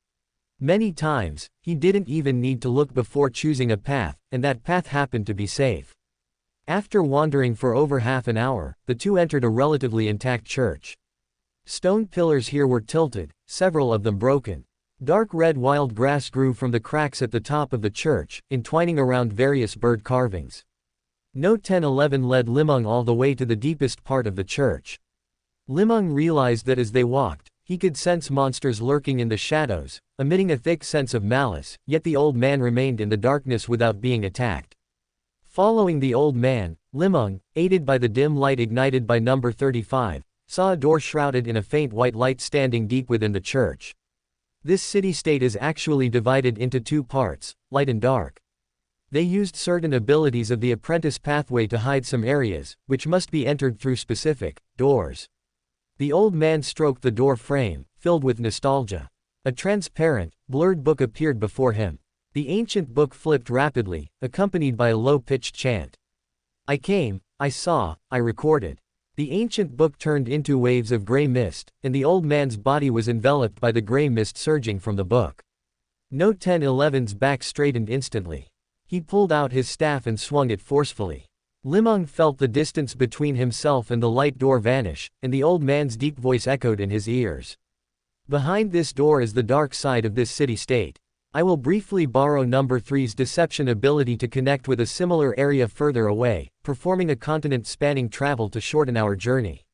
Many times, he didn't even need to look before choosing a path, and that path happened to be safe. After wandering for over half an hour, the two entered a relatively intact church. Stone pillars here were tilted, several of them broken. Dark red wild grass grew from the cracks at the top of the church, entwining around various bird carvings. Note 1011 led Li Meng all the way to the deepest part of the church. Li Meng realized that as they walked, he could sense monsters lurking in the shadows, emitting a thick sense of malice, yet the old man remained in the darkness without being attacked. Following the old man, Li Meng, aided by the dim light ignited by number 35, saw a door shrouded in a faint white light standing deep within the church. This city-state is actually divided into 2 parts, light and dark. They used certain abilities of the apprentice pathway to hide some areas, which must be entered through specific doors. The old man stroked the door frame, filled with nostalgia. A transparent, blurred book appeared before him. The ancient book flipped rapidly, accompanied by a low-pitched chant. I came, I saw, I recorded. The ancient book turned into waves of gray mist, and the old man's body was enveloped by the gray mist surging from the book. Note 1011's back straightened instantly. He pulled out his staff and swung it forcefully. Li Meng felt the distance between himself and the light door vanish, and the old man's deep voice echoed in his ears. Behind this door is the dark side of this city-state. I will briefly borrow number 3's deception ability to connect with a similar area further away, performing a continent-spanning travel to shorten our journey.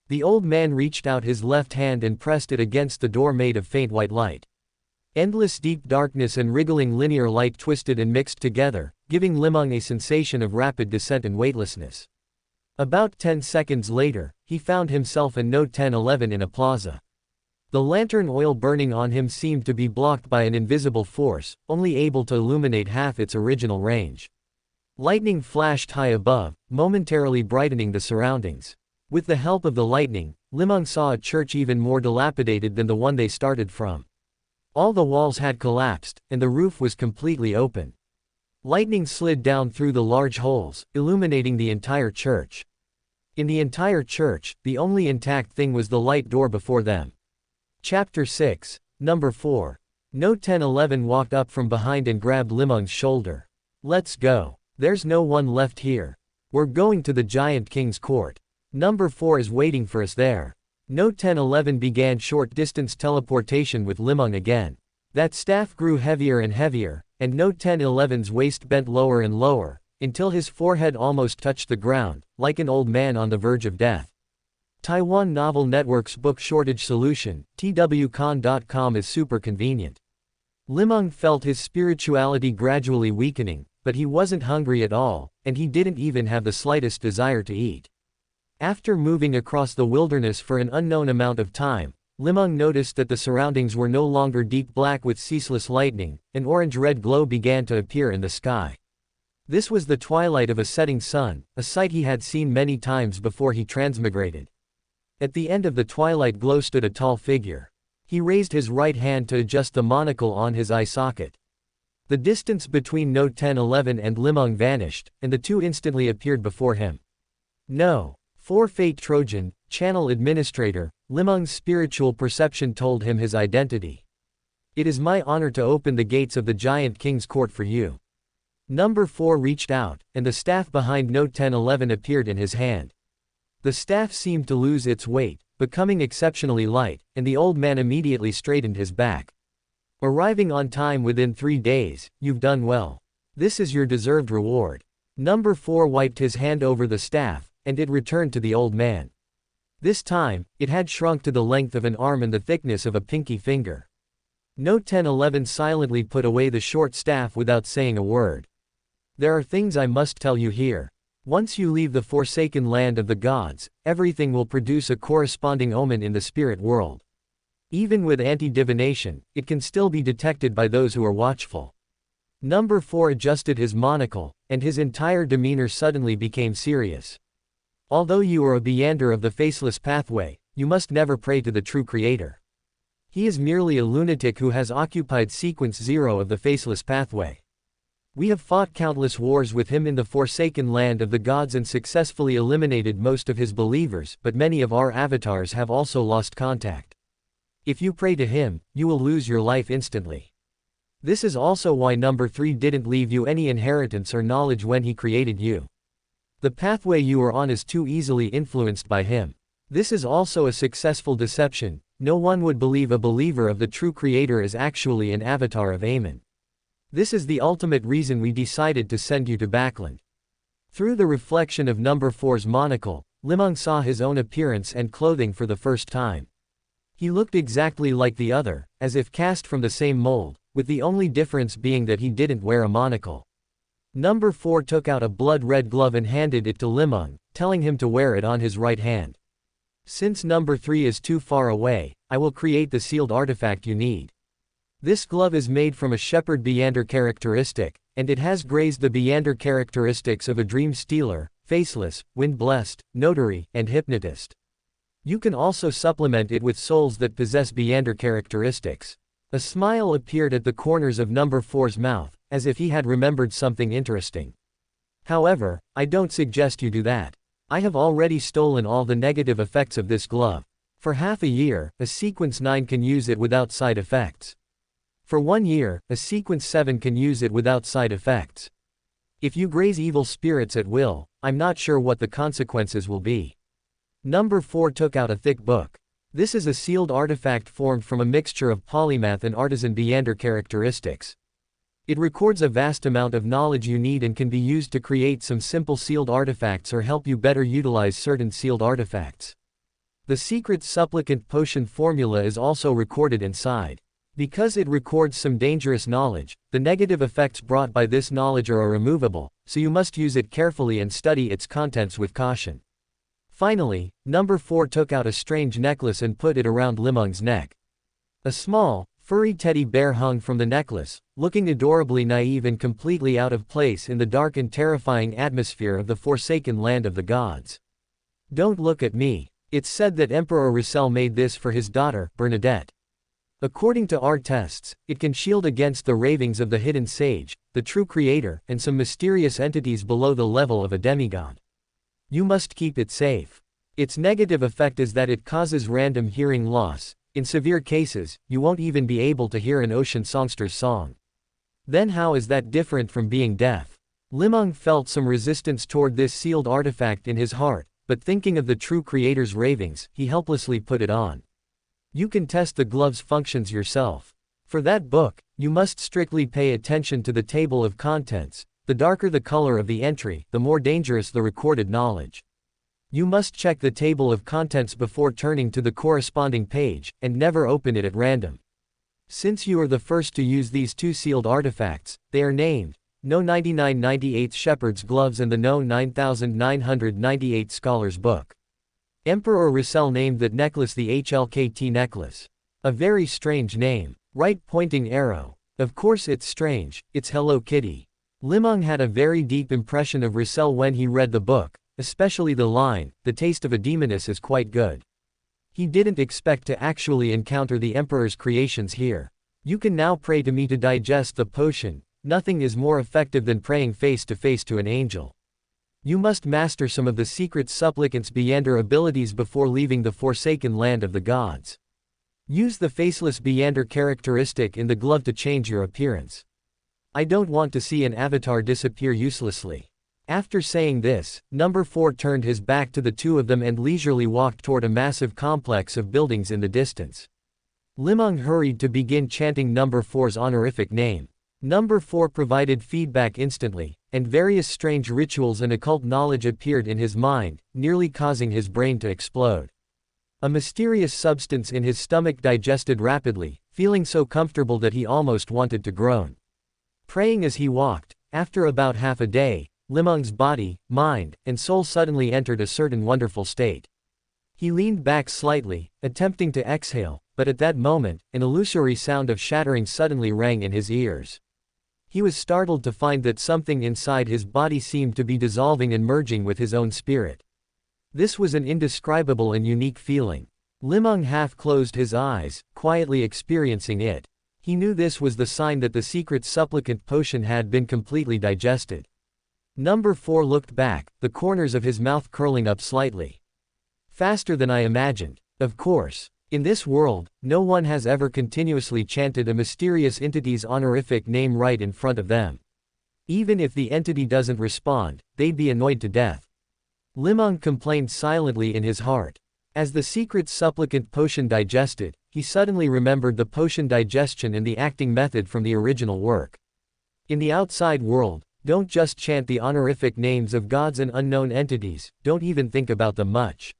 The old man reached out his left hand and pressed it against the door made of faint white light. Endless deep darkness and wriggling linear light twisted and mixed together, giving Li Meng a sensation of rapid descent and weightlessness. About 10 seconds later, he found himself and Note 1011 in a plaza. The lantern oil burning on him seemed to be blocked by an invisible force, only able to illuminate half its original range. Lightning flashed high above, momentarily brightening the surroundings. With the help of the lightning, Li Meng saw a church even more dilapidated than the one they started from. All the walls had collapsed, and the roof was completely open. Lightning slid down through the large holes, illuminating the entire church. In the entire church, the only intact thing was the light door before them. Chapter 6, Number 4. Note 1011 walked up from behind and grabbed Li Meng's shoulder. Let's go. There's no one left here. We're going to the giant king's court. Number 4 is waiting for us there. Note 1011 began short-distance teleportation with Li Meng again. That staff grew heavier and heavier, and Note 1011's waist bent lower and lower, until his forehead almost touched the ground, like an old man on the verge of death. Taiwan Novel Network's book shortage solution, twcon.com, is super convenient. Li Meng felt his spirituality gradually weakening, but he wasn't hungry at all, and he didn't even have the slightest desire to eat. After moving across the wilderness for an unknown amount of time, Li Meng noticed that the surroundings were no longer deep black with ceaseless lightning. An orange-red glow began to appear in the sky. This was the twilight of a setting sun, a sight he had seen many times before he transmigrated. At the end of the twilight glow stood a tall figure. He raised his right hand to adjust the monocle on his eye socket. The distance between Note 1011 and Li Meng vanished, and the two instantly appeared before him. No. For Fate Trojan, channel administrator, Li Meng's spiritual perception told him his identity. It is my honor to open the gates of the Giant King's court for you. Number 4 reached out, and the staff behind Note 1011 appeared in his hand. The staff seemed to lose its weight, becoming exceptionally light, and the old man immediately straightened his back. Arriving on time within 3 days, you've done well. This is your deserved reward. Number 4 wiped his hand over the staff, and it returned to the old man. This time, it had shrunk to the length of an arm and the thickness of a pinky finger. Note 1011 silently put away the short staff without saying a word. There are things I must tell you here. Once you leave the forsaken land of the gods, everything will produce a corresponding omen in the spirit world. Even with anti-divination, it can still be detected by those who are watchful. Number 4 adjusted his monocle, and his entire demeanor suddenly became serious. Although you are a meander of the faceless pathway, you must never pray to the true creator. He is merely a lunatic who has occupied sequence 0 of the faceless pathway. We have fought countless wars with him in the forsaken land of the gods and successfully eliminated most of his believers, but many of our avatars have also lost contact. If you pray to him, you will lose your life instantly. This is also why number 3 didn't leave you any inheritance or knowledge when he created you. The pathway you are on is too easily influenced by him. This is also a successful deception. No one would believe a believer of the true creator is actually an avatar of Amon. This is the ultimate reason we decided to send you to Backland. Through the reflection of number 4's monocle, Li Meng saw his own appearance and clothing for the first time. He looked exactly like the other, as if cast from the same mold, with the only difference being that he didn't wear a monocle. Number 4 took out a blood-red glove and handed it to Li Meng, telling him to wear it on his right hand. Since number 3 is too far away, I will create the sealed artifact you need. This glove is made from a shepherd meander characteristic, and it has grazed the meander characteristics of a dream stealer, faceless, wind-blessed, notary, and hypnotist. You can also supplement it with souls that possess meander characteristics. A smile appeared at the corners of number 4's mouth, as if he had remembered something interesting. However, I don't suggest you do that. I have already stolen all the negative effects of this glove. For half a year, a sequence 9 can use it without side effects. For 1 year, a sequence 7 can use it without side effects. If you graze evil spirits at will, I'm not sure what the consequences will be. Number 4 took out a thick book. This is a sealed artifact formed from a mixture of polymath and artisan meander characteristics. It records a vast amount of knowledge you need and can be used to create some simple sealed artifacts or help you better utilize certain sealed artifacts. The secret supplicant potion formula is also recorded inside. Because it records some dangerous knowledge, the negative effects brought by this knowledge are removable, so you must use it carefully and study its contents with caution. Finally, number 4 took out a strange necklace and put it around Li Meng's neck. A small, furry teddy bear hung from the necklace, looking adorably naive and completely out of place in the dark and terrifying atmosphere of the forsaken land of the gods. Don't look at me. It's said that Emperor Russell made this for his daughter, Bernadette. According to our tests, it can shield against the ravings of the hidden sage, the true creator, and some mysterious entities below the level of a demigod. You must keep it safe. Its negative effect is that it causes random hearing loss. In severe cases, you won't even be able to hear an ocean songster's song. Then how is that different from being deaf? Li Meng felt some resistance toward this sealed artifact in his heart, but thinking of the true creator's ravings, he helplessly put it on. You can test the glove's functions yourself. For that book, you must strictly pay attention to the table of contents. The darker the color of the entry, the more dangerous the recorded knowledge. You must check the table of contents before turning to the corresponding page, and never open it at random. Since you are the first to use these 2 sealed artifacts, they are named No 9998 Shepherd's Gloves and the No 9998 Scholar's Book. Emperor Russell named that necklace the HLKT necklace. A very strange name. Right pointing arrow. Of course it's strange, it's Hello Kitty. Li Meng had a very deep impression of Roussel when he read the book, especially the line, "The taste of a demoness is quite good." He didn't expect to actually encounter the Emperor's creations here. "You can now pray to me to digest the potion. Nothing is more effective than praying face to face to an angel. You must master some of the secret supplicants' Beyander abilities before leaving the forsaken land of the gods. Use the faceless Beyander characteristic in the glove to change your appearance. I don't want to see an avatar disappear uselessly." After saying this, Number 4 turned his back to the two of them and leisurely walked toward a massive complex of buildings in the distance. Li Meng hurried to begin chanting Number 4's honorific name. Number 4 provided feedback instantly, and various strange rituals and occult knowledge appeared in his mind, nearly causing his brain to explode. A mysterious substance in his stomach digested rapidly, feeling so comfortable that he almost wanted to groan. Praying as he walked, after about half a day, Li Meng's body, mind, and soul suddenly entered a certain wonderful state. He leaned back slightly, attempting to exhale, but at that moment, an illusory sound of shattering suddenly rang in his ears. He was startled to find that something inside his body seemed to be dissolving and merging with his own spirit. This was an indescribable and unique feeling. Li Meng half closed his eyes, quietly experiencing it. He knew this was the sign that the secret supplicant potion had been completely digested. Number 4 looked back, the corners of his mouth curling up slightly. Faster than I imagined. Of course. In this world, no one has ever continuously chanted a mysterious entity's honorific name right in front of them. Even if the entity doesn't respond, they'd be annoyed to death. Li Meng complained silently in his heart. As the secret supplicant potion digested, he suddenly remembered the potion digestion and the acting method from the original work. In the outside world, don't just chant the honorific names of gods and unknown entities, don't even think about them much.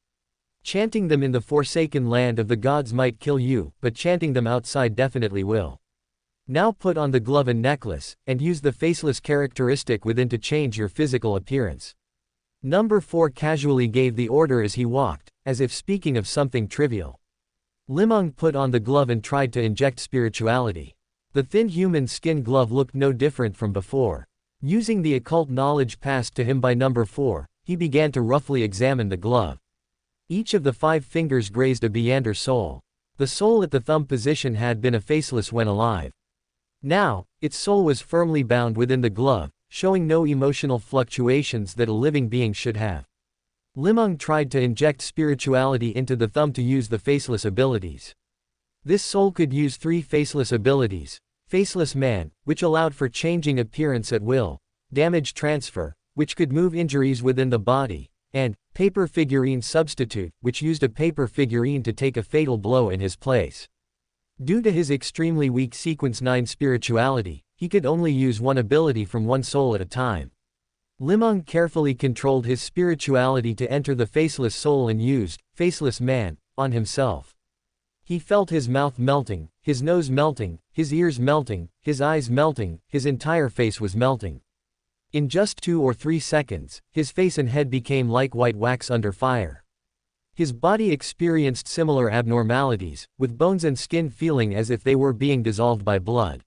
Chanting them in the forsaken land of the gods might kill you, but chanting them outside definitely will. Now put on the glove and necklace, and use the faceless characteristic within to change your physical appearance. Number 4 casually gave the order as he walked, as if speaking of something trivial. Li Meng put on the glove and tried to inject spirituality. The thin human skin glove looked no different from before. Using the occult knowledge passed to him by Number 4, he began to roughly examine the glove. Each of the 5 fingers grazed a Beyander soul. The soul at the thumb position had been a faceless when alive. Now, its soul was firmly bound within the glove, showing no emotional fluctuations that a living being should have. Li Meng tried to inject spirituality into the thumb to use the faceless abilities. This soul could use 3 faceless abilities: Faceless Man, which allowed for changing appearance at will; Damage Transfer, which could move injuries within the body; and Paper Figurine Substitute, which used a paper figurine to take a fatal blow in his place. Due to his extremely weak Sequence 9 spirituality, he could only use one ability from one soul at a time. Li Meng carefully controlled his spirituality to enter the faceless soul and used Faceless Man on himself. He felt his mouth melting, his nose melting, his ears melting, his eyes melting, his entire face was melting. In just 2 or 3 seconds, his face and head became like white wax under fire. His body experienced similar abnormalities, with bones and skin feeling as if they were being dissolved by blood.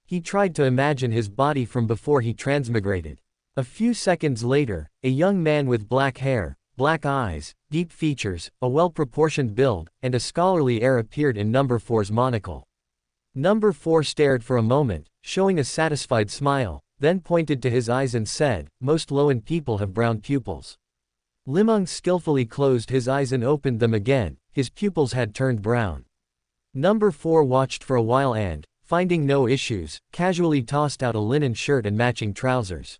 He tried to imagine his body from before he transmigrated. A few seconds later, a young man with black hair, black eyes, deep features, a well-proportioned build, and a scholarly air appeared in Number 4's monocle. Number 4 stared for a moment, showing a satisfied smile, then pointed to his eyes and said, "Most Loan people have brown pupils." Li Meng skillfully closed his eyes and opened them again. His pupils had turned brown. Number 4 watched for a while and, finding no issues, casually tossed out a linen shirt and matching trousers.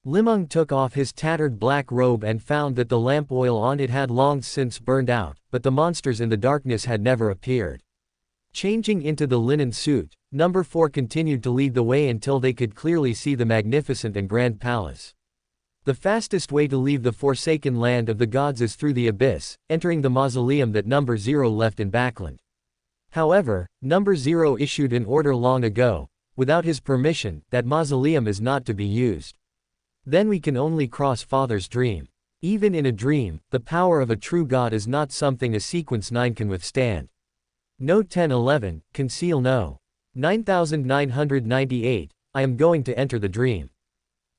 Li Meng took off his tattered black robe and found that the lamp oil on it had long since burned out, but the monsters in the darkness had never appeared. Changing into the linen suit, Number 4 continued to lead the way until they could clearly see the magnificent and grand palace. The fastest way to leave the forsaken land of the gods is through the abyss, entering the mausoleum that Number 0 left in Backland. However, Number 0 issued an order long ago: without his permission, that mausoleum is not to be used. Then we can only cross Father's dream. Even in a dream, the power of a true god is not something a Sequence 9 can withstand. Note 1011, Conceal No. 9998, I am going to enter the dream.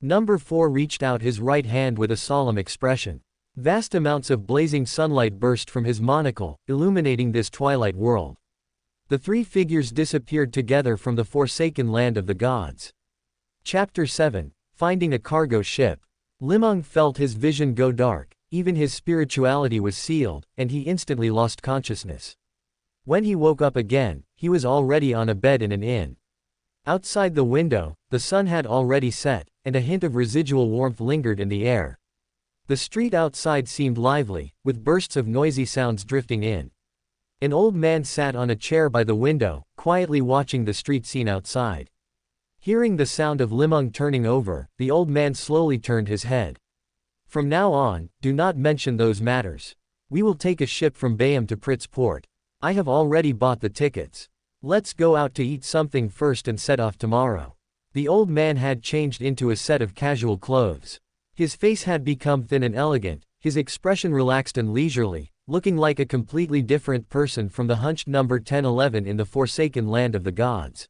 Number 4 reached out his right hand with a solemn expression. Vast amounts of blazing sunlight burst from his monocle, illuminating this twilight world. The three figures disappeared together from the forsaken land of the gods. Chapter 7. Finding a cargo ship. Li Meng felt his vision go dark, even his spirituality was sealed, and he instantly lost consciousness. When he woke up again, he was already on a bed in an inn. Outside the window, the sun had already set, and a hint of residual warmth lingered in the air. The street outside seemed lively, with bursts of noisy sounds drifting in. An old man sat on a chair by the window, quietly watching the street scene outside. Hearing the sound of Li Meng turning over, the old man slowly turned his head. From now on, do not mention those matters. We will take a ship from Bayam to Pritz Port. I have already bought the tickets. Let's go out to eat something first and set off tomorrow. The old man had changed into a set of casual clothes. His face had become thin and elegant, his expression relaxed and leisurely, looking like a completely different person from the hunched number 1011 in the forsaken land of the gods.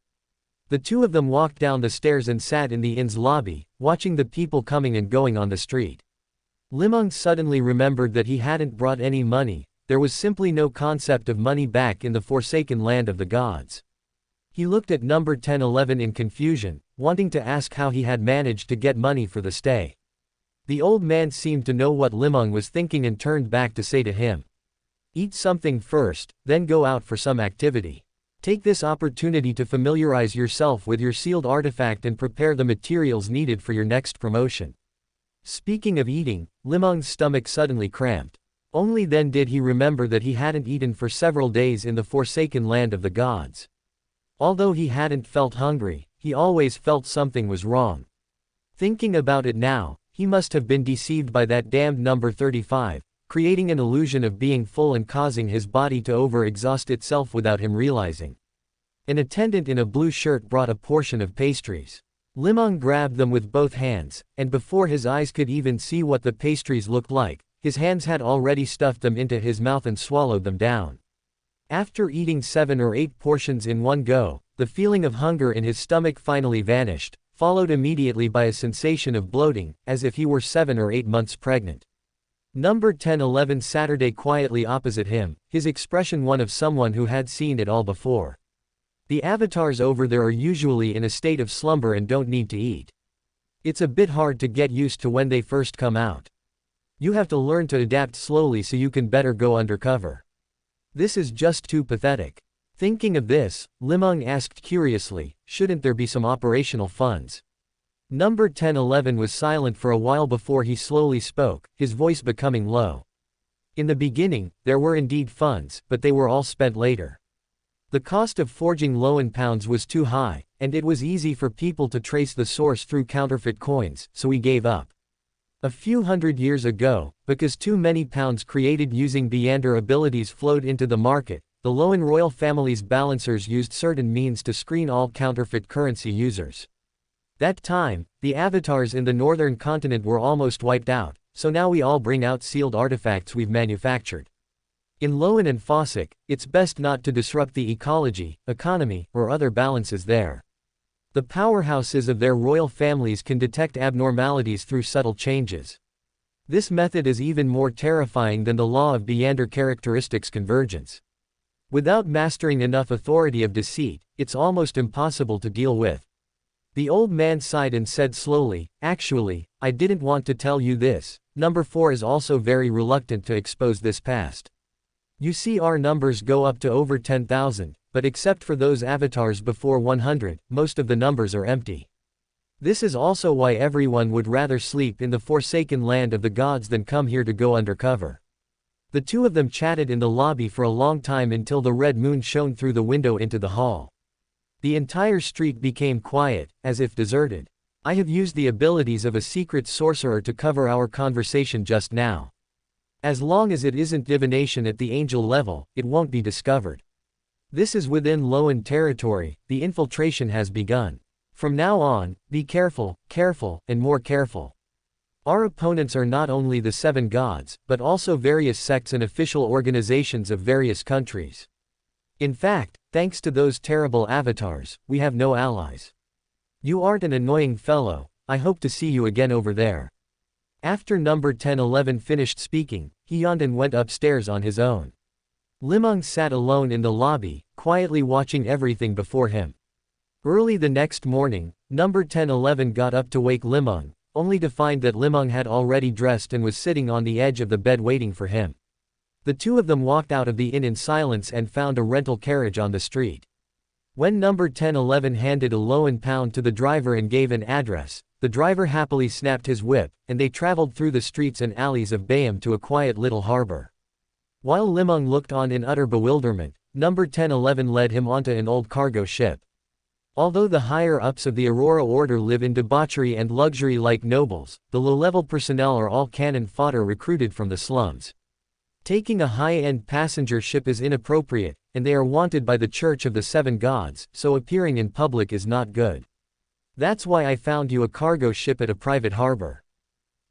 The two of them walked down the stairs and sat in the inn's lobby, watching the people coming and going on the street. Li Meng suddenly remembered that he hadn't brought any money. There was simply no concept of money back in the forsaken land of the gods. He looked at number 1011 in confusion, wanting to ask how he had managed to get money for the stay. The old man seemed to know what Li Meng was thinking and turned back to say to him, "Eat something first, then go out for some activity. Take this opportunity to familiarize yourself with your sealed artifact and prepare the materials needed for your next promotion." Speaking of eating, Li Meng's stomach suddenly cramped. Only then did he remember that he hadn't eaten for several days in the forsaken land of the gods. Although he hadn't felt hungry, he always felt something was wrong. Thinking about it now, he must have been deceived by that damned number 35, creating an illusion of being full and causing his body to overexhaust itself without him realizing. An attendant in a blue shirt brought a portion of pastries. Li Meng grabbed them with both hands, and before his eyes could even see what the pastries looked like, his hands had already stuffed them into his mouth and swallowed them down. After eating 7 or 8 portions in one go, the feeling of hunger in his stomach finally vanished, followed immediately by a sensation of bloating, as if he were 7 or 8 months pregnant. Number 1011 Saturday quietly opposite him, his expression one of someone who had seen it all before. The avatars over there are usually in a state of slumber and don't need to eat. It's a bit hard to get used to when they first come out. You have to learn to adapt slowly so you can better go undercover. This is just too pathetic. Thinking of this, Li Meng asked curiously, shouldn't there be some operational funds? Number 1011 was silent for a while before he slowly spoke, his voice becoming low. In the beginning, there were indeed funds, but they were all spent later. The cost of forging loan pounds was too high, and it was easy for people to trace the source through counterfeit coins, so we gave up. A few hundred years ago, because too many pounds created using Byander abilities flowed into the market, the Loan royal family's balancers used certain means to screen all counterfeit currency users. That time, the avatars in the northern continent were almost wiped out, so now we all bring out sealed artifacts we've manufactured. In Loan and Fossick, it's best not to disrupt the ecology, economy, or other balances there. The powerhouses of their royal families can detect abnormalities through subtle changes. This method is even more terrifying than the law of Byander characteristics convergence. Without mastering enough authority of deceit, it's almost impossible to deal with. The old man sighed and said slowly, "Actually, I didn't want to tell you this. Number 4 is also very reluctant to expose this past. You see our numbers go up to over 10,000, but except for those avatars before 100, most of the numbers are empty. This is also why everyone would rather sleep in the forsaken land of the gods than come here to go undercover." The two of them chatted in the lobby for a long time until the red moon shone through the window into the hall. The entire street became quiet, as if deserted. I have used the abilities of a secret sorcerer to cover our conversation just now. As long as it isn't divination at the angel level, it won't be discovered. This is within Loan territory, the infiltration has begun. From now on, be careful, and more careful. Our opponents are not only the 7 gods, but also various sects and official organizations of various countries. In fact, thanks to those terrible avatars, we have no allies. You aren't an annoying fellow, I hope to see you again over there. After number 1011 finished speaking, he yawned and went upstairs on his own. Li Meng sat alone in the lobby, quietly watching everything before him. Early the next morning, number 1011 got up to wake Li Meng, only to find that Li Meng had already dressed and was sitting on the edge of the bed waiting for him. The two of them walked out of the inn in silence and found a rental carriage on the street. When number 1011 handed a loan pound to the driver and gave an address, the driver happily snapped his whip, and they traveled through the streets and alleys of Bayam to a quiet little harbor. While Li Meng looked on in utter bewilderment, number 1011 led him onto an old cargo ship. Although the higher-ups of the Aurora Order live in debauchery and luxury like nobles, the low-level personnel are all cannon fodder recruited from the slums. Taking a high-end passenger ship is inappropriate, and they are wanted by the Church of the Seven Gods, so appearing in public is not good. That's why I found you a cargo ship at a private harbor.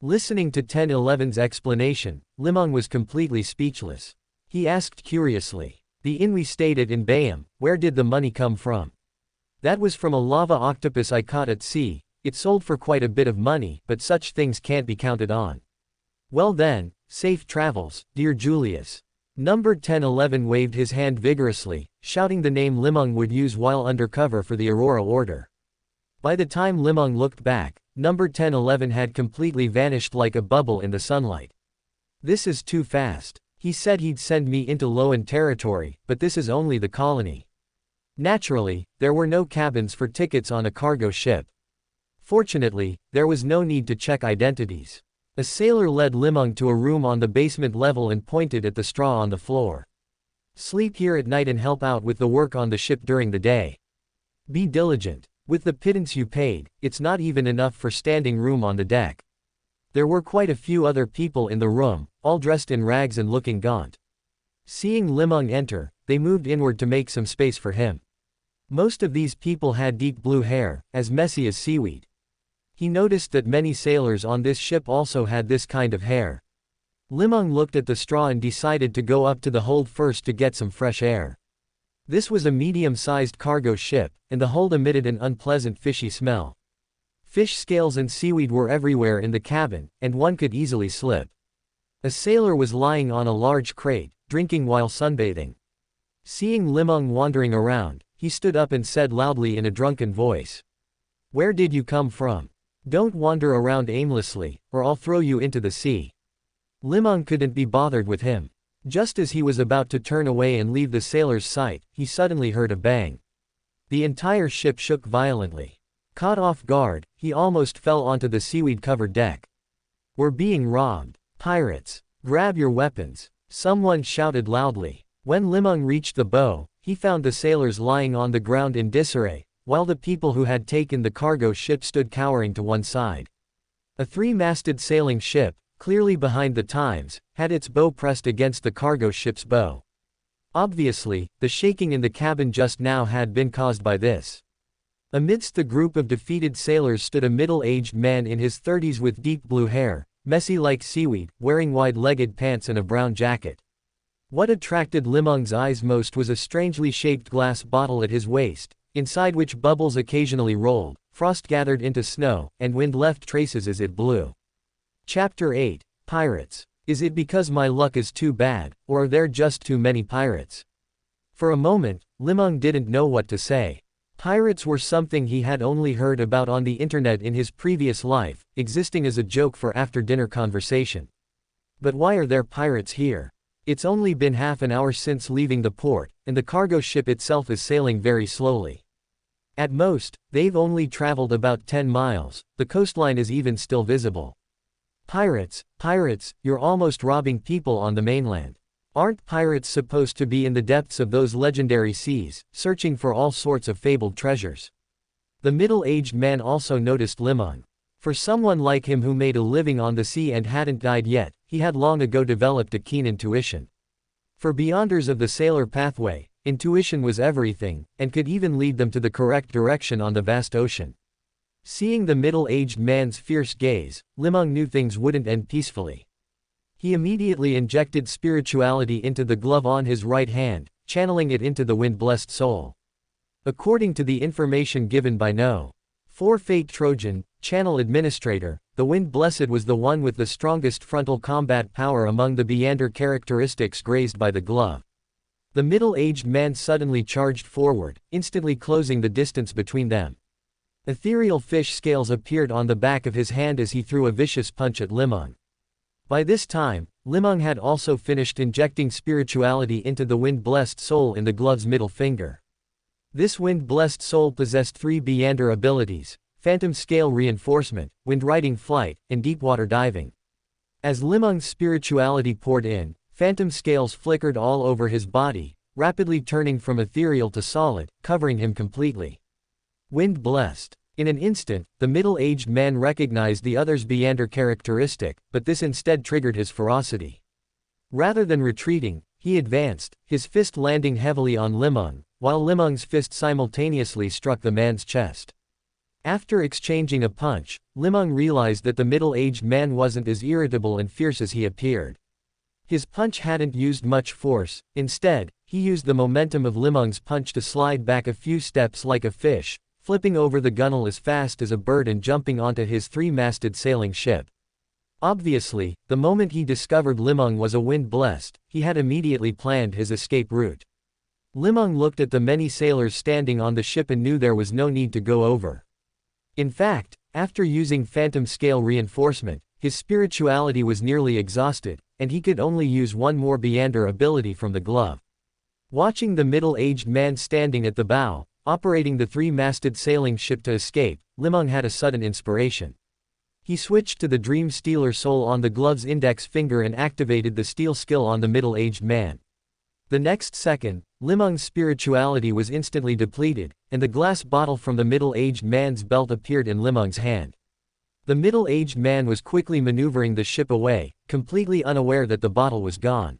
Listening to 1011's explanation, Li Meng was completely speechless. He asked curiously, "The inn we stayed at in Bayam, where did the money come from?" "That was from a lava octopus I caught at sea. It sold for quite a bit of money, but such things can't be counted on." "Well then, safe travels, dear Julius." Number 1011 waved his hand vigorously, shouting the name Li Meng would use while undercover for the Aurora Order. By the time Li Meng looked back, number 1011 had completely vanished like a bubble in the sunlight. "This is too fast. He said he'd send me into Loan territory, but this is only the colony." Naturally, there were no cabins for tickets on a cargo ship. Fortunately, there was no need to check identities. A sailor led Li Meng to a room on the basement level and pointed at the straw on the floor. "Sleep here at night and help out with the work on the ship during the day. Be diligent. With the pittance you paid, it's not even enough for standing room on the deck." There were quite a few other people in the room, all dressed in rags and looking gaunt. Seeing Li Meng enter, they moved inward to make some space for him. Most of these people had deep blue hair, as messy as seaweed. He noticed that many sailors on this ship also had this kind of hair. Li Meng looked at the straw and decided to go up to the hold first to get some fresh air. This was a medium-sized cargo ship, and the hold emitted an unpleasant fishy smell. Fish scales and seaweed were everywhere in the cabin, and one could easily slip. A sailor was lying on a large crate, drinking while sunbathing. Seeing Li Meng wandering around, he stood up and said loudly in a drunken voice, "Where did you come from? Don't wander around aimlessly, or I'll throw you into the sea." Li Meng couldn't be bothered with him. Just as he was about to turn away and leave the sailor's sight, he suddenly heard a bang. The entire ship shook violently. Caught off guard, he almost fell onto the seaweed-covered deck. "We're being robbed. Pirates! Grab your weapons!" someone shouted loudly. When Li Meng reached the bow, he found the sailors lying on the ground in disarray, while the people who had taken the cargo ship stood cowering to one side. A three-masted sailing ship, clearly behind the times, had its bow pressed against the cargo ship's bow. Obviously, the shaking in the cabin just now had been caused by this. Amidst the group of defeated sailors stood a middle-aged man in his 30s with deep blue hair, messy like seaweed, wearing wide-legged pants and a brown jacket. What attracted Li Meng's eyes most was a strangely shaped glass bottle at his waist, inside which bubbles occasionally rolled, frost gathered into snow, and wind left traces as it blew. Chapter 8, Pirates. Is it because my luck is too bad, or are there just too many pirates? For a moment, Li Meng didn't know what to say. Pirates were something he had only heard about on the internet in his previous life, existing as a joke for after-dinner conversation. But why are there pirates here? It's only been half an hour since leaving the port, and the cargo ship itself is sailing very slowly. At most, they've only traveled about 10 miles, the coastline is even still visible. Pirates, pirates, you're almost robbing people on the mainland. Aren't pirates supposed to be in the depths of those legendary seas, searching for all sorts of fabled treasures? The middle-aged man also noticed Li Meng. For someone like him who made a living on the sea and hadn't died yet, he had long ago developed a keen intuition. For beyonders of the sailor pathway, intuition was everything, and could even lead them to the correct direction on the vast ocean. Seeing the middle-aged man's fierce gaze, Li Meng knew things wouldn't end peacefully. He immediately injected spirituality into the glove on his right hand, channeling it into the wind-blessed soul. According to the information given by No. 4 Fate Trojan, Channel Administrator, the Wind Blessed was the one with the strongest frontal combat power among the Beander characteristics grazed by the glove. The middle-aged man suddenly charged forward, instantly closing the distance between them. Ethereal fish scales appeared on the back of his hand as he threw a vicious punch at Li Meng. By this time, Li Meng had also finished injecting spirituality into the wind-blessed soul in the glove's middle finger. This wind-blessed soul possessed 3 Beander abilities: Phantom Scale Reinforcement, Wind Riding Flight, and Deepwater Diving. As Li Meng's spirituality poured in, phantom scales flickered all over his body, rapidly turning from ethereal to solid, covering him completely. Wind blessed. In an instant, the middle-aged man recognized the other's Beander characteristic, but this instead triggered his ferocity. Rather than retreating, he advanced, his fist landing heavily on Li Meng, while Li Meng's fist simultaneously struck the man's chest. After exchanging a punch, Li Meng realized that the middle-aged man wasn't as irritable and fierce as he appeared. His punch hadn't used much force, instead, he used the momentum of Li Meng's punch to slide back a few steps like a fish, flipping over the gunwale as fast as a bird and jumping onto his 3-masted sailing ship. Obviously, the moment he discovered Li Meng was a wind-blessed, he had immediately planned his escape route. Li Meng looked at the many sailors standing on the ship and knew there was no need to go over. In fact, after using Phantom Scale Reinforcement, his spirituality was nearly exhausted, and he could only use one more Beander ability from the glove. Watching the middle-aged man standing at the bow, operating the 3-masted sailing ship to escape, Li Meng had a sudden inspiration. He switched to the Dream Stealer soul on the glove's index finger and activated the steal skill on the middle-aged man. The next second, Li Meng's spirituality was instantly depleted, and the glass bottle from the middle-aged man's belt appeared in Li Meng's hand. The middle-aged man was quickly maneuvering the ship away, completely unaware that the bottle was gone.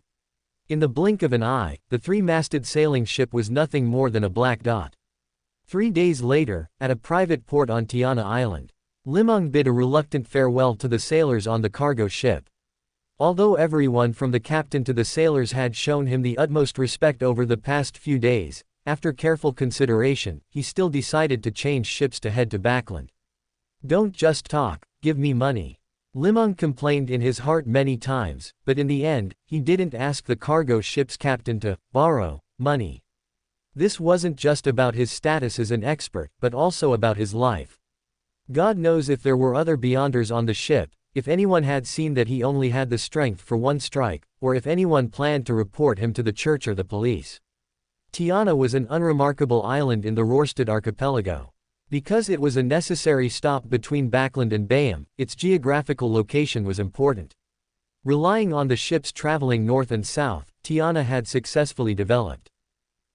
In the blink of an eye, the 3-masted sailing ship was nothing more than a black dot. 3 days later, at a private port on Tiana Island, Li Meng bid a reluctant farewell to the sailors on the cargo ship. Although everyone from the captain to the sailors had shown him the utmost respect over the past few days, after careful consideration, he still decided to change ships to head to Backland. "Don't just talk, give me money." Li Meng complained in his heart many times, but in the end, he didn't ask the cargo ship's captain to borrow money. This wasn't just about his status as an expert, but also about his life. God knows if there were other Beyonders on the ship, if anyone had seen that he only had the strength for one strike, or if anyone planned to report him to the church or the police. Tiana was an unremarkable island in the Rorstad archipelago. Because it was a necessary stop between Backland and Bayam, its geographical location was important. Relying on the ships traveling north and south, Tiana had successfully developed.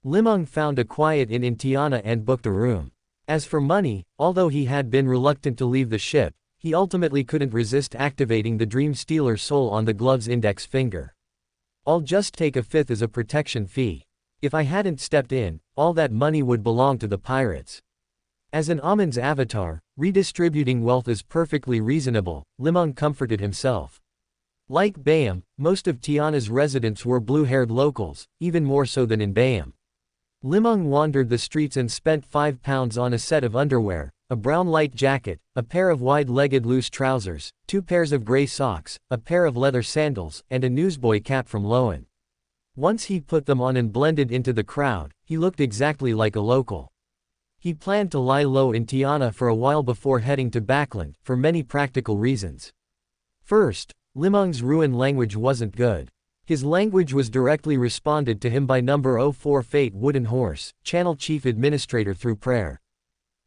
Li Meng found a quiet inn in Tiana and booked a room. As for money, although he had been reluctant to leave the ship, he ultimately couldn't resist activating the Dream Stealer soul on the glove's index finger. "I'll just take a fifth as a protection fee. If I hadn't stepped in, all that money would belong to the pirates." As an Amons avatar, redistributing wealth is perfectly reasonable, Li Meng comforted himself. Like Bayam, most of Tiana's residents were blue-haired locals, even more so than in Bayam. Li Meng wandered the streets and spent £5 on a set of underwear, a brown light jacket, a pair of wide-legged loose trousers, 2 pairs of grey socks, a pair of leather sandals, and a newsboy cap from Loan. Once he put them on and blended into the crowd, he looked exactly like a local. He planned to lie low in Tiana for a while before heading to Backland, for many practical reasons. First, Li Meng's Ruin language wasn't good. His language was directly responded to him by number 04 Fate Wooden Horse, channel chief administrator through prayer.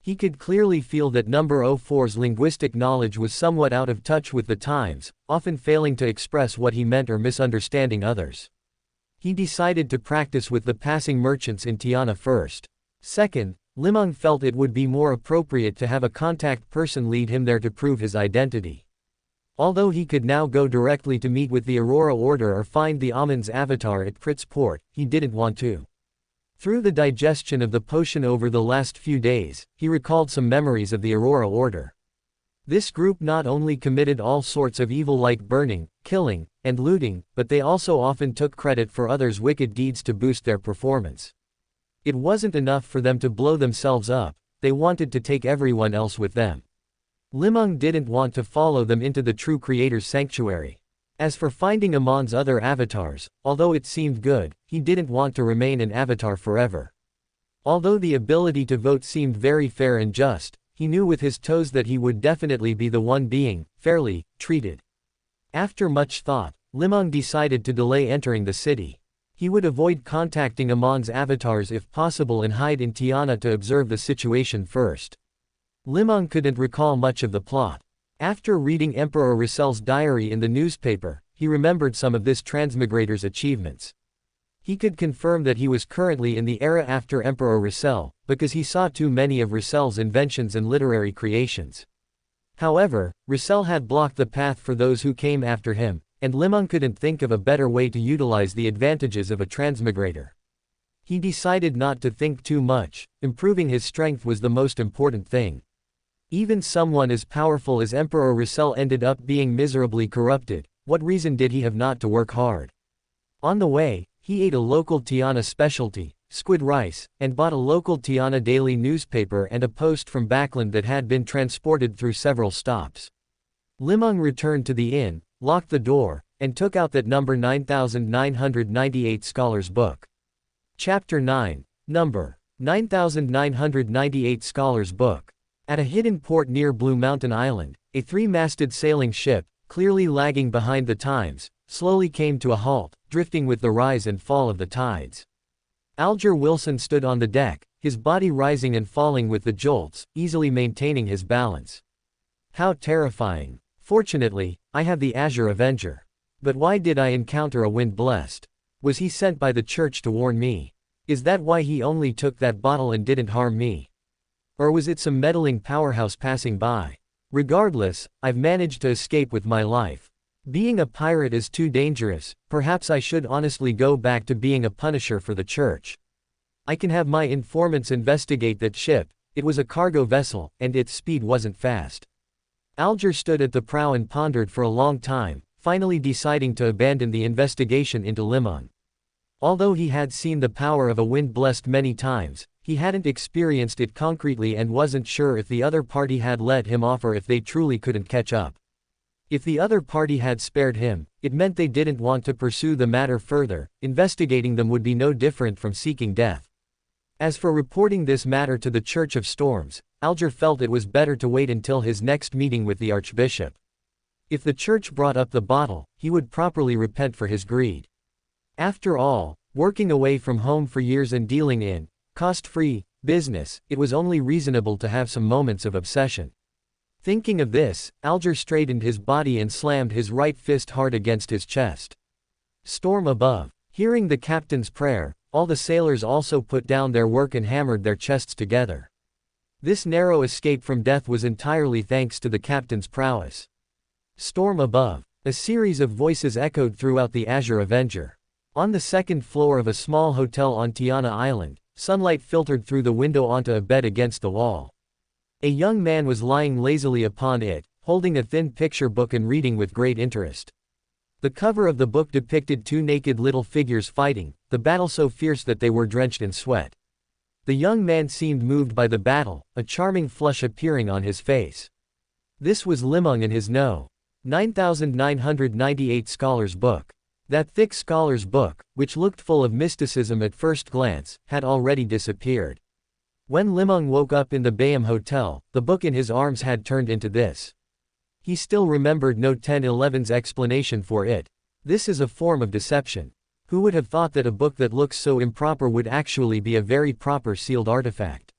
He could clearly feel that number 04's linguistic knowledge was somewhat out of touch with the times, often failing to express what he meant or misunderstanding others. He decided to practice with the passing merchants in Tiana first. Second, Li Meng felt it would be more appropriate to have a contact person lead him there to prove his identity. Although he could now go directly to meet with the Aurora Order or find the Amons avatar at Pritz Port, he didn't want to. Through the digestion of the potion over the last few days, he recalled some memories of the Aurora Order. This group not only committed all sorts of evil like burning, killing, and looting, but they also often took credit for others' wicked deeds to boost their performance. It wasn't enough for them to blow themselves up, they wanted to take everyone else with them. Li Meng didn't want to follow them into the true creator's sanctuary. As for finding Amon's other avatars, although it seemed good, he didn't want to remain an avatar forever. Although the ability to vote seemed very fair and just, he knew with his toes that he would definitely be the one being fairly treated. After much thought, Li Meng decided to delay entering the city. He would avoid contacting Amon's avatars if possible and hide in Tiana to observe the situation first. Li Meng couldn't recall much of the plot. After reading Emperor Russell's diary in the newspaper, he remembered some of this transmigrator's achievements. He could confirm that he was currently in the era after Emperor Russell, because he saw too many of Russell's inventions and literary creations. However, Russell had blocked the path for those who came after him, and Li Meng couldn't think of a better way to utilize the advantages of a transmigrator. He decided not to think too much. Improving his strength was the most important thing. Even someone as powerful as Emperor Russell ended up being miserably corrupted. What reason did he have not to work hard? On the way, he ate a local Tiana specialty, squid rice, and bought a local Tiana daily newspaper and a post from Backland that had been transported through several stops. Li Meng returned to the inn, locked the door, and took out that number 9998 Scholars Book. Chapter 9, Number 9998 Scholars Book. At a hidden port near Blue Mountain Island, a three-masted sailing ship, clearly lagging behind the times, slowly came to a halt, drifting with the rise and fall of the tides. Alger Wilson stood on the deck, his body rising and falling with the jolts, easily maintaining his balance. How terrifying. Fortunately, I have the Azure Avenger. But why did I encounter a wind blessed? Was he sent by the church to warn me? Is that why he only took that bottle and didn't harm me? Or was it some meddling powerhouse passing by? Regardless, I've managed to escape with my life. Being a pirate is too dangerous. Perhaps I should honestly go back to being a punisher for the church. I can have my informants investigate that ship. It was a cargo vessel, and its speed wasn't fast. Alger stood at the prow and pondered for a long time, finally deciding to abandon the investigation into Li Meng. Although he had seen the power of a wind blessed many times, he hadn't experienced it concretely and wasn't sure if the other party had let him off or if they truly couldn't catch up. If the other party had spared him, it meant they didn't want to pursue the matter further. Investigating them would be no different from seeking death. As for reporting this matter to the Church of Storms, Alger felt it was better to wait until his next meeting with the Archbishop. If the church brought up the bottle, he would properly repent for his greed. After all, working away from home for years and dealing in cost-free business, it was only reasonable to have some moments of obsession. Thinking of this, Alger straightened his body and slammed his right fist hard against his chest. Storm above. Hearing the captain's prayer, all the sailors also put down their work and hammered their chests together. This narrow escape from death was entirely thanks to the captain's prowess. Storm above. A series of voices echoed throughout the Azure Avenger. On the second floor of a small hotel on Tiana Island, sunlight filtered through the window onto a bed against the wall. A young man was lying lazily upon it, holding a thin picture book and reading with great interest. The cover of the book depicted two naked little figures fighting, the battle so fierce that they were drenched in sweat. The young man seemed moved by the battle, a charming flush appearing on his face. This was Li Meng in his No. 9998 Scholars Book. That thick scholar's book, which looked full of mysticism at first glance, had already disappeared. When Li Meng woke up in the Bayam Hotel, the book in his arms had turned into this. He still remembered No. 1011's explanation for it. This is a form of deception. Who would have thought that a book that looks so improper would actually be a very proper sealed artifact?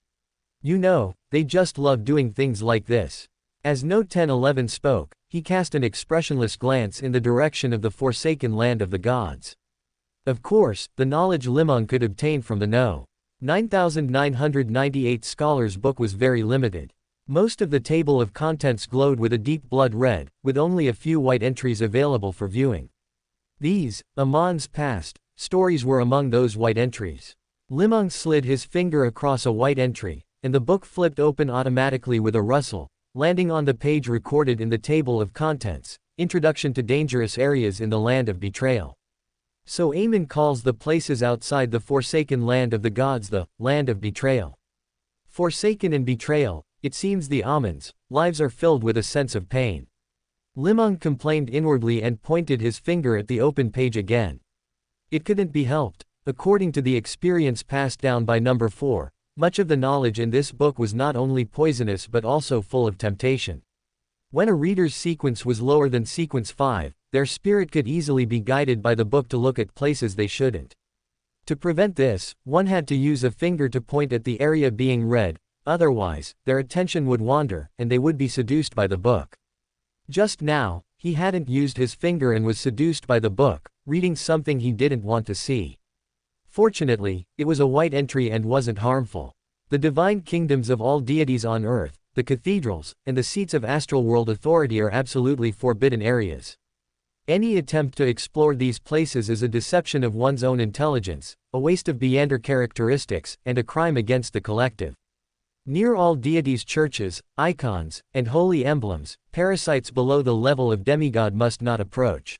You know, they just love doing things like this. As No. 1011 spoke, he cast an expressionless glance in the direction of the forsaken land of the gods. Of course, the knowledge Li Meng could obtain from the No. 9998 Scholars Book was very limited. Most of the table of contents glowed with a deep blood red, with only a few white entries available for viewing. These, Amon's past stories were among those white entries. Li Meng slid his finger across a white entry, and the book flipped open automatically with a rustle, landing on the page recorded in the table of contents, Introduction to Dangerous Areas in the Land of Betrayal. So Amon calls the places outside the forsaken land of the gods the land of betrayal. Forsaken and betrayal, It seems the Amons' lives are filled with a sense of pain. Li Meng complained inwardly and pointed his finger at the open page again. It couldn't be helped. According to the experience passed down by number 4, much of the knowledge in this book was not only poisonous but also full of temptation. When a reader's sequence was lower than sequence 5, their spirit could easily be guided by the book to look at places they shouldn't. To prevent this, one had to use a finger to point at the area being read, otherwise, their attention would wander, and they would be seduced by the book. Just now, he hadn't used his finger and was seduced by the book, reading something he didn't want to see. Fortunately, it was a white entry and wasn't harmful. The divine kingdoms of all deities on earth, the cathedrals, and the seats of astral world authority are absolutely forbidden areas. Any attempt to explore these places is a deception of one's own intelligence, a waste of Beander characteristics, and a crime against the collective. Near all deities' churches, icons, and holy emblems, parasites below the level of demigod must not approach.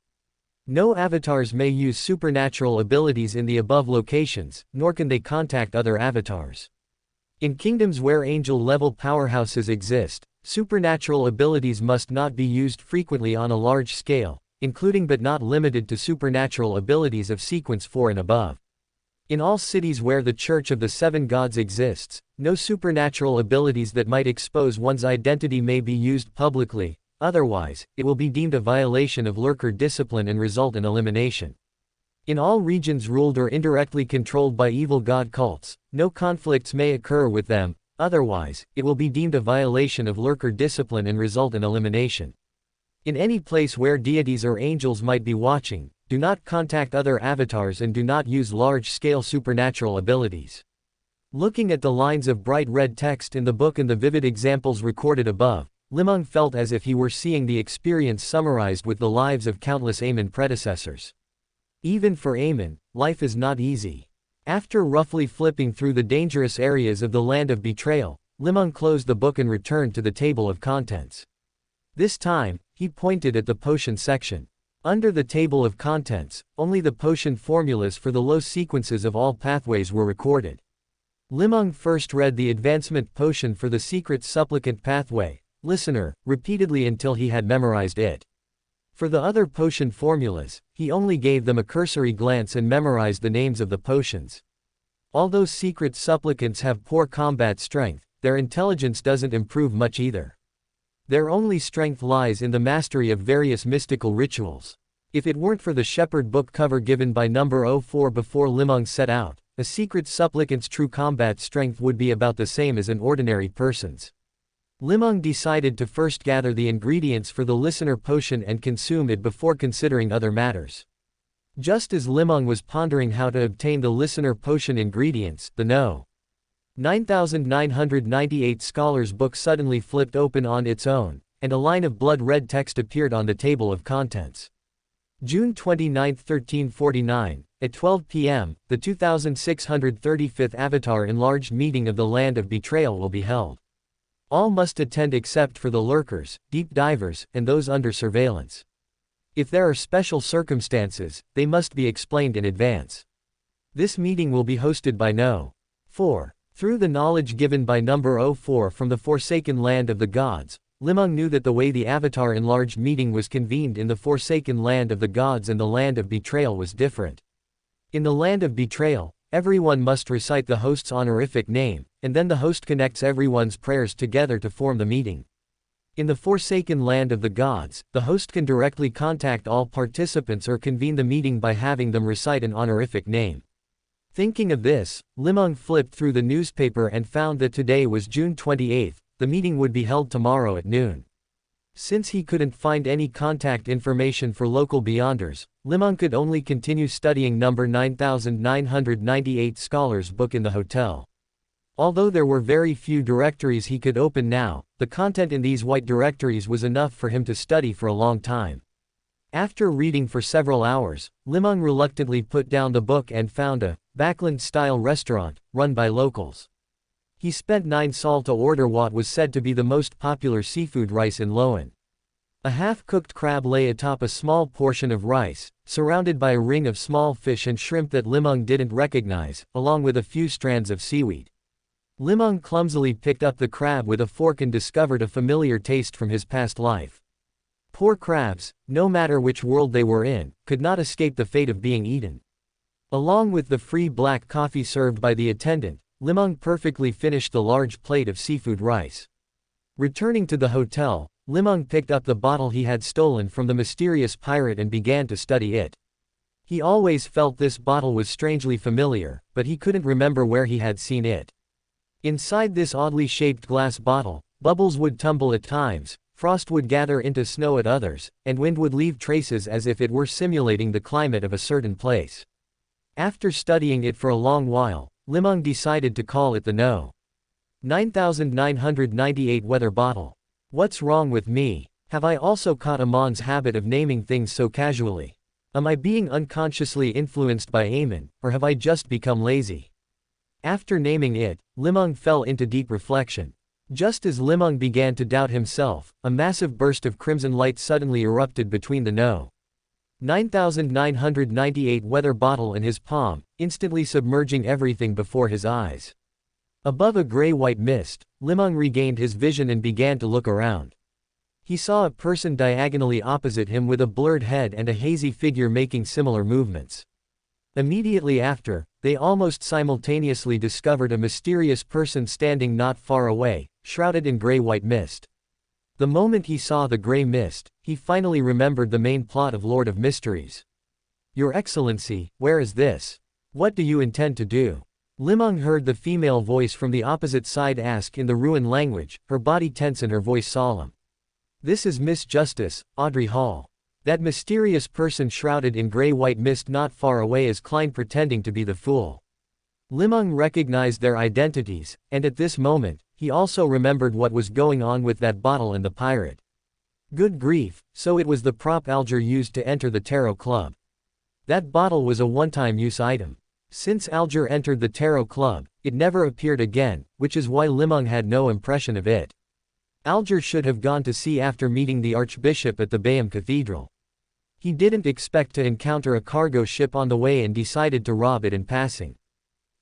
No avatars may use supernatural abilities in the above locations, nor can they contact other avatars. In kingdoms where angel-level powerhouses exist, supernatural abilities must not be used frequently on a large scale, including but not limited to supernatural abilities of sequence 4 and above. In all cities where the Church of the Seven Gods exists, no supernatural abilities that might expose one's identity may be used publicly, otherwise, it will be deemed a violation of lurker discipline and result in elimination. In all regions ruled or indirectly controlled by evil god cults, no conflicts may occur with them, otherwise, it will be deemed a violation of lurker discipline and result in elimination. In any place where deities or angels might be watching, do not contact other avatars and do not use large-scale supernatural abilities. Looking at the lines of bright red text in the book and the vivid examples recorded above, Li Meng felt as if he were seeing the experience summarized with the lives of countless Amon predecessors. Even for Amon, life is not easy. After roughly flipping through the dangerous areas of the land of betrayal, Li Meng closed the book and returned to the table of contents. This time, he pointed at the potion section. Under the table of contents, only the potion formulas for the low sequences of all pathways were recorded. Li Meng first read the advancement potion for the secret supplicant pathway, listener, repeatedly until he had memorized it. For the other potion formulas, he only gave them a cursory glance and memorized the names of the potions. Although secret supplicants have poor combat strength, their intelligence doesn't improve much either. Their only strength lies in the mastery of various mystical rituals. If it weren't for the shepherd book cover given by number 04 before Li Meng set out, a secret supplicant's true combat strength would be about the same as an ordinary person's. Li Meng decided to first gather the ingredients for the listener potion and consume it before considering other matters. Just as Li Meng was pondering how to obtain the listener potion ingredients, the No. 9998 Scholars book suddenly flipped open on its own, and a line of blood-red text appeared on the table of contents. June 29, 1349, at 12 p.m., the 2635th Avatar Enlarged Meeting of the Land of Betrayal will be held. All must attend except for the lurkers, deep divers, and those under surveillance. If there are special circumstances, they must be explained in advance. This meeting will be hosted by No. 4. Through the knowledge given by number 04 from the Forsaken Land of the Gods, Li Meng knew that the way the Avatar Enlarged Meeting was convened in the Forsaken Land of the Gods and the Land of Betrayal was different. In the Land of Betrayal, everyone must recite the host's honorific name, and then the host connects everyone's prayers together to form the meeting. In the Forsaken Land of the Gods, the host can directly contact all participants or convene the meeting by having them recite an honorific name. Thinking of this, Li Meng flipped through the newspaper and found that today was June 28. The meeting would be held tomorrow at noon. Since he couldn't find any contact information for local beyonders, Li Meng could only continue studying number 9998 Scholars book in the hotel. Although there were very few directories he could open now, the content in these white directories was enough for him to study for a long time. After reading for several hours, Li Meng reluctantly put down the book and found a Backland-style restaurant, run by locals. He spent 9 sol to order what was said to be the most popular seafood rice in Loan. A half-cooked crab lay atop a small portion of rice, surrounded by a ring of small fish and shrimp that Li Meng didn't recognize, along with a few strands of seaweed. Li Meng clumsily picked up the crab with a fork and discovered a familiar taste from his past life. Poor crabs, no matter which world they were in, could not escape the fate of being eaten. Along with the free black coffee served by the attendant, Li Meng perfectly finished the large plate of seafood rice. Returning to the hotel, Li Meng picked up the bottle he had stolen from the mysterious pirate and began to study it. He always felt this bottle was strangely familiar, but he couldn't remember where he had seen it. Inside this oddly shaped glass bottle, bubbles would tumble at times, frost would gather into snow at others, and wind would leave traces as if it were simulating the climate of a certain place. After studying it for a long while, Li Meng decided to call it the No. 9998 weather bottle. What's wrong with me? Have I also caught Amon's habit of naming things so casually? Am I being unconsciously influenced by Amon, or have I just become lazy? After naming it, Li Meng fell into deep reflection. Just as Li Meng began to doubt himself, a massive burst of crimson light suddenly erupted between the No. 9998 weather bottle in his palm, instantly submerging everything before his eyes. Above a gray-white mist, Li Meng regained his vision and began to look around. He saw a person diagonally opposite him with a blurred head and a hazy figure making similar movements. Immediately after, they almost simultaneously discovered a mysterious person standing not far away, shrouded in gray-white mist. The moment he saw the gray mist, he finally remembered the main plot of Lord of Mysteries. "Your Excellency, where is this? What do you intend to do?" Li Meng heard the female voice from the opposite side ask in the Ruan language, her body tense and her voice solemn. "This is Miss Justice, Audrey Hall. That mysterious person shrouded in gray-white mist not far away is Klein pretending to be the fool." Li Meng recognized their identities, and at this moment, he also remembered what was going on with that bottle and the pirate. Good grief, so it was the prop Alger used to enter the Tarot Club. That bottle was a one-time use item. Since Alger entered the Tarot Club, it never appeared again, which is why Li Meng had no impression of it. Alger should have gone to sea after meeting the Archbishop at the Bayam Cathedral. He didn't expect to encounter a cargo ship on the way and decided to rob it in passing.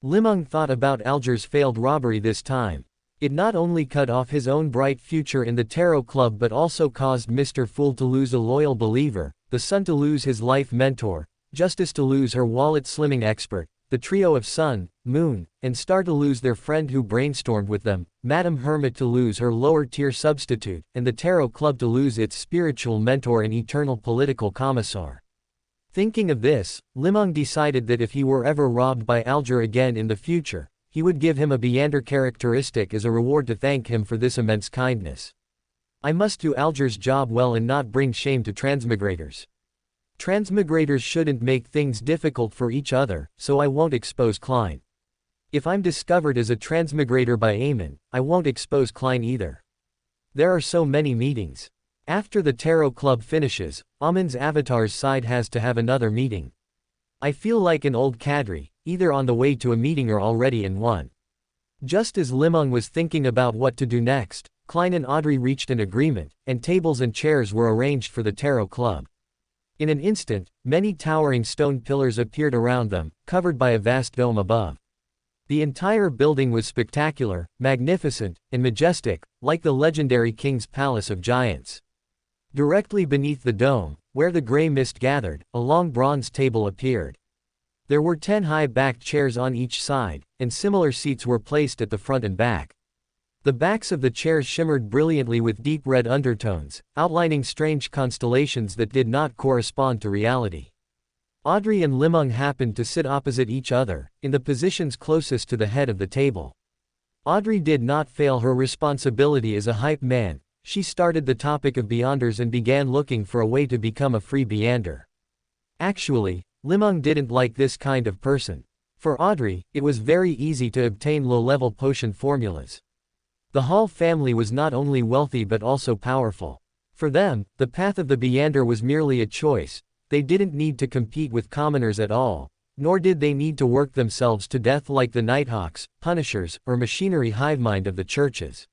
Li Meng thought about Alger's failed robbery this time. It not only cut off his own bright future in the Tarot Club but also caused Mr. Fool to lose a loyal believer, the Sun to lose his life mentor, Justice to lose her wallet slimming expert, the trio of Sun, Moon, and Star to lose their friend who brainstormed with them, Madame Hermit to lose her lower-tier substitute, and the Tarot Club to lose its spiritual mentor and eternal political commissar. Thinking of this, Li Meng decided that if he were ever robbed by Alger again in the future, he would give him a Beander characteristic as a reward to thank him for this immense kindness. I must do Alger's job well and not bring shame to transmigrators. Transmigrators shouldn't make things difficult for each other, so I won't expose Klein. If I'm discovered as a transmigrator by Amon, I won't expose Klein either. There are so many meetings. After the Tarot Club finishes, Amon's avatar's side has to have another meeting. I feel like an old cadre, either on the way to a meeting or already in one. Just as Li Meng was thinking about what to do next, Klein and Audrey reached an agreement, and tables and chairs were arranged for the Tarot Club. In an instant, many towering stone pillars appeared around them, covered by a vast dome above. The entire building was spectacular, magnificent, and majestic, like the legendary King's Palace of Giants. Directly beneath the dome, where the gray mist gathered, a long bronze table appeared. There were 10 high-backed chairs on each side, and similar seats were placed at the front and back. The backs of the chairs shimmered brilliantly with deep red undertones, outlining strange constellations that did not correspond to reality. Audrey and Li Meng happened to sit opposite each other, in the positions closest to the head of the table. Audrey did not fail her responsibility as a hype man. She started the topic of Beyonders and began looking for a way to become a free Beyander. Actually, Li Meng didn't like this kind of person. For Audrey, it was very easy to obtain low-level potion formulas. The Hall family was not only wealthy but also powerful. For them, the path of the Beyander was merely a choice. They didn't need to compete with commoners at all, nor did they need to work themselves to death like the Nighthawks, Punishers, or machinery hivemind of the churches.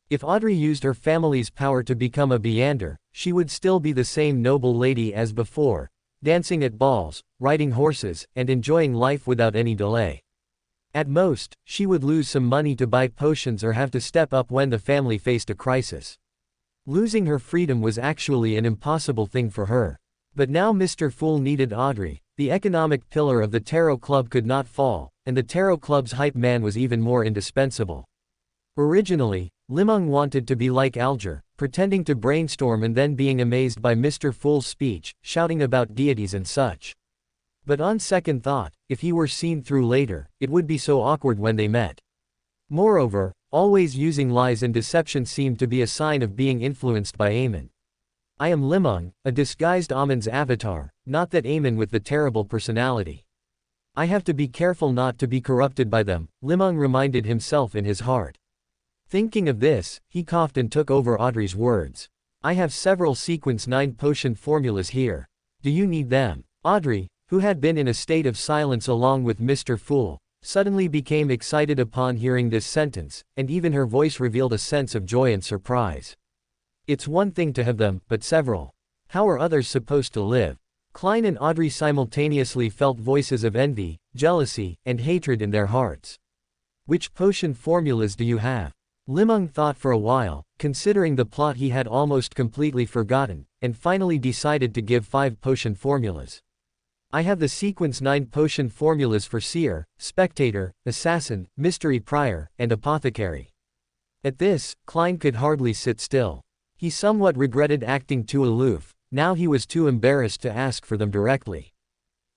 If Audrey used her family's power to become a Beyander, she would still be the same noble lady as before, dancing at balls, riding horses, and enjoying life without any delay. At most, she would lose some money to buy potions or have to step up when the family faced a crisis. Losing her freedom was actually an impossible thing for her. But now Mr. Fool needed Audrey. The economic pillar of the Tarot Club could not fall, and the Tarot Club's hype man was even more indispensable. Originally, Li Meng wanted to be like Alger, pretending to brainstorm and then being amazed by Mr. Fool's speech, shouting about deities and such. But on second thought, if he were seen through later, it would be so awkward when they met. Moreover, always using lies and deception seemed to be a sign of being influenced by Amon. I am Li Meng, a disguised Amon's avatar, not that Amon with the terrible personality. I have to be careful not to be corrupted by them, Li Meng reminded himself in his heart. Thinking of this, he coughed and took over Audrey's words. I have several sequence 9 potion formulas here. Do you need them? Audrey, who had been in a state of silence along with Mr. Fool, suddenly became excited upon hearing this sentence, and even her voice revealed a sense of joy and surprise. It's one thing to have them, but several. How are others supposed to live? Klein and Audrey simultaneously felt voices of envy, jealousy, and hatred in their hearts. Which potion formulas do you have? Li Meng thought for a while, considering the plot he had almost completely forgotten, and finally decided to give 5 potion formulas. I have the sequence 9 potion formulas for Seer, Spectator, Assassin, Mystery Prior, and Apothecary. At this, Klein could hardly sit still. He somewhat regretted acting too aloof, now he was too embarrassed to ask for them directly.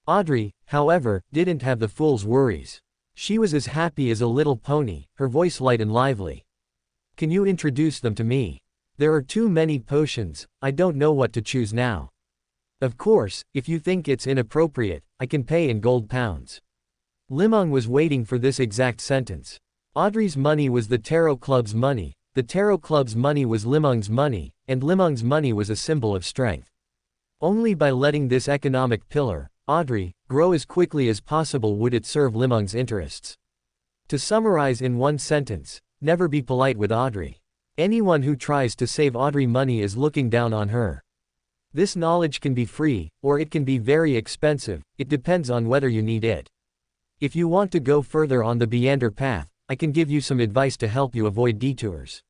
Audrey, however, didn't have the fool's worries. She was as happy as a little pony, her voice light and lively. Can you introduce them to me? There are too many potions, I don't know what to choose now. Of course, if you think it's inappropriate, I can pay in gold pounds. Li Meng was waiting for this exact sentence. Audrey's money was the Tarot Club's money, the Tarot Club's money was Li Meng's money, and Li Meng's money was a symbol of strength. Only by letting this economic pillar, Audrey, grow as quickly as possible would it serve Li Meng's interests. To summarize in one sentence, never be polite with Audrey. Anyone who tries to save Audrey money is looking down on her. This knowledge can be free, or it can be very expensive, it depends on whether you need it. If you want to go further on the Meander path, I can give you some advice to help you avoid detours.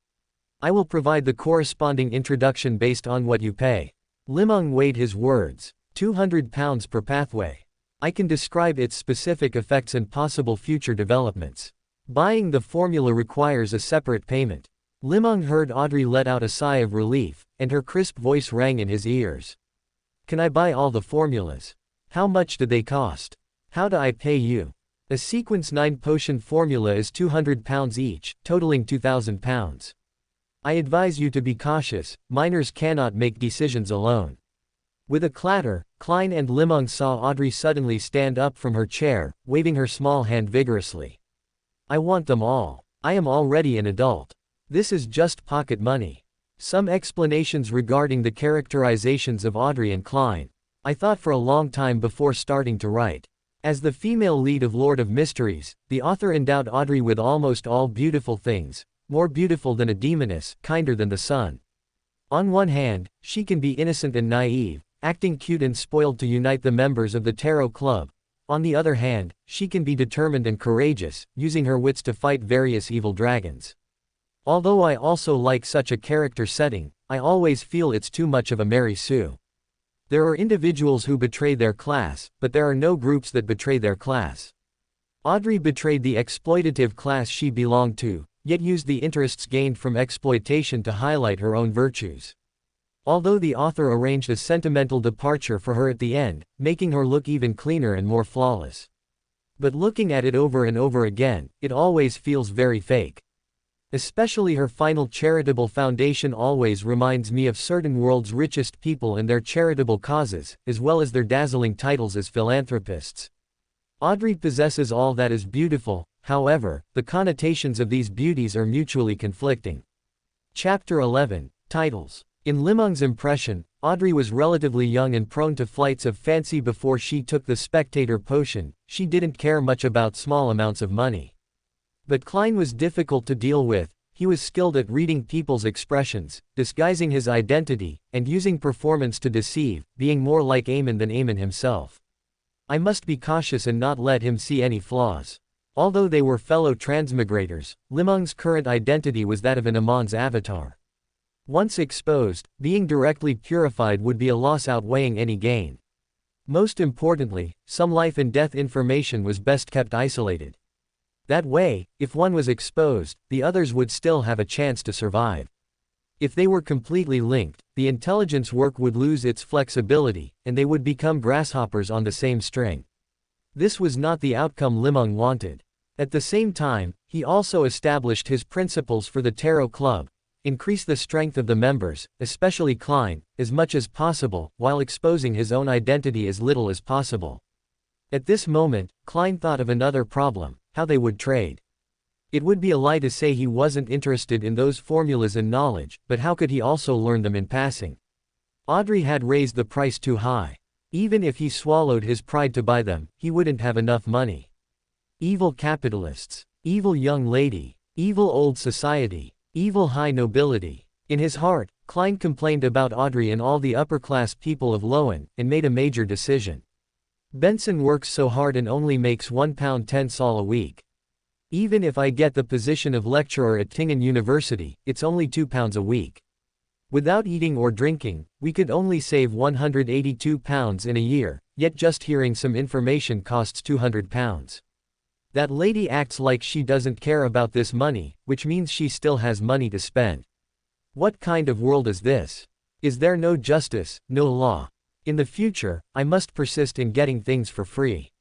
I will provide the corresponding introduction based on what you pay. Li Meng weighed his words. £200 per pathway. I can describe its specific effects and possible future developments. Buying the formula requires a separate payment. Li Meng heard Audrey let out a sigh of relief, and her crisp voice rang in his ears. Can I buy all the formulas? How much do they cost? How do I pay you? A sequence 9 potion formula is £200 each, totaling £2,000. I advise you to be cautious, minors cannot make decisions alone. With a clatter, Klein and Li Meng saw Audrey suddenly stand up from her chair, waving her small hand vigorously. I want them all. I am already an adult. This is just pocket money. Some explanations regarding the characterizations of Audrey and Klein. I thought for a long time before starting to write. As the female lead of Lord of Mysteries, the author endowed Audrey with almost all beautiful things, more beautiful than a demoness, kinder than the sun. On one hand, she can be innocent and naive, acting cute and spoiled to unite the members of the Tarot Club. On the other hand, she can be determined and courageous, using her wits to fight various evil dragons. Although I also like such a character setting, I always feel it's too much of a Mary Sue. There are individuals who betray their class, but there are no groups that betray their class. Audrey betrayed the exploitative class she belonged to, yet used the interests gained from exploitation to highlight her own virtues. Although the author arranged a sentimental departure for her at the end, making her look even cleaner and more flawless. But looking at it over and over again, it always feels very fake. Especially her final charitable foundation always reminds me of certain world's richest people and their charitable causes, as well as their dazzling titles as philanthropists. Audrey possesses all that is beautiful, however, the connotations of these beauties are mutually conflicting. Chapter 11, Titles. In Li Meng's impression, Audrey was relatively young and prone to flights of fancy before she took the Spectator potion. She didn't care much about small amounts of money. But Klein was difficult to deal with. He was skilled at reading people's expressions, disguising his identity, and using performance to deceive, being more like Amon than Amon himself. I must be cautious and not let him see any flaws. Although they were fellow transmigrators, Li Meng's current identity was that of an Amon's avatar. Once exposed, being directly purified would be a loss outweighing any gain. Most importantly, some life and death information was best kept isolated. That way, if one was exposed, the others would still have a chance to survive. If they were completely linked, the intelligence work would lose its flexibility, and they would become grasshoppers on the same string. This was not the outcome Li Meng wanted. At the same time, he also established his principles for the Tarot Club: increase the strength of the members, especially Klein, as much as possible, while exposing his own identity as little as possible. At this moment, Klein thought of another problem: how they would trade. It would be a lie to say he wasn't interested in those formulas and knowledge, but how could he also learn them in passing? Audrey had raised the price too high. Even if he swallowed his pride to buy them, he wouldn't have enough money. Evil capitalists. Evil young lady. Evil old society. Evil high nobility. In his heart, Klein complained about Audrey and all the upper-class people of Loan, and made a major decision. Benson works so hard and only makes £1.10 a week. Even if I get the position of lecturer at Tingen University, it's only £2 a week. Without eating or drinking, we could only save £182 in a year, yet just hearing some information costs £200. That lady acts like she doesn't care about this money, which means she still has money to spend. What kind of world is this? Is there no justice, no law? In the future, I must persist in getting things for free.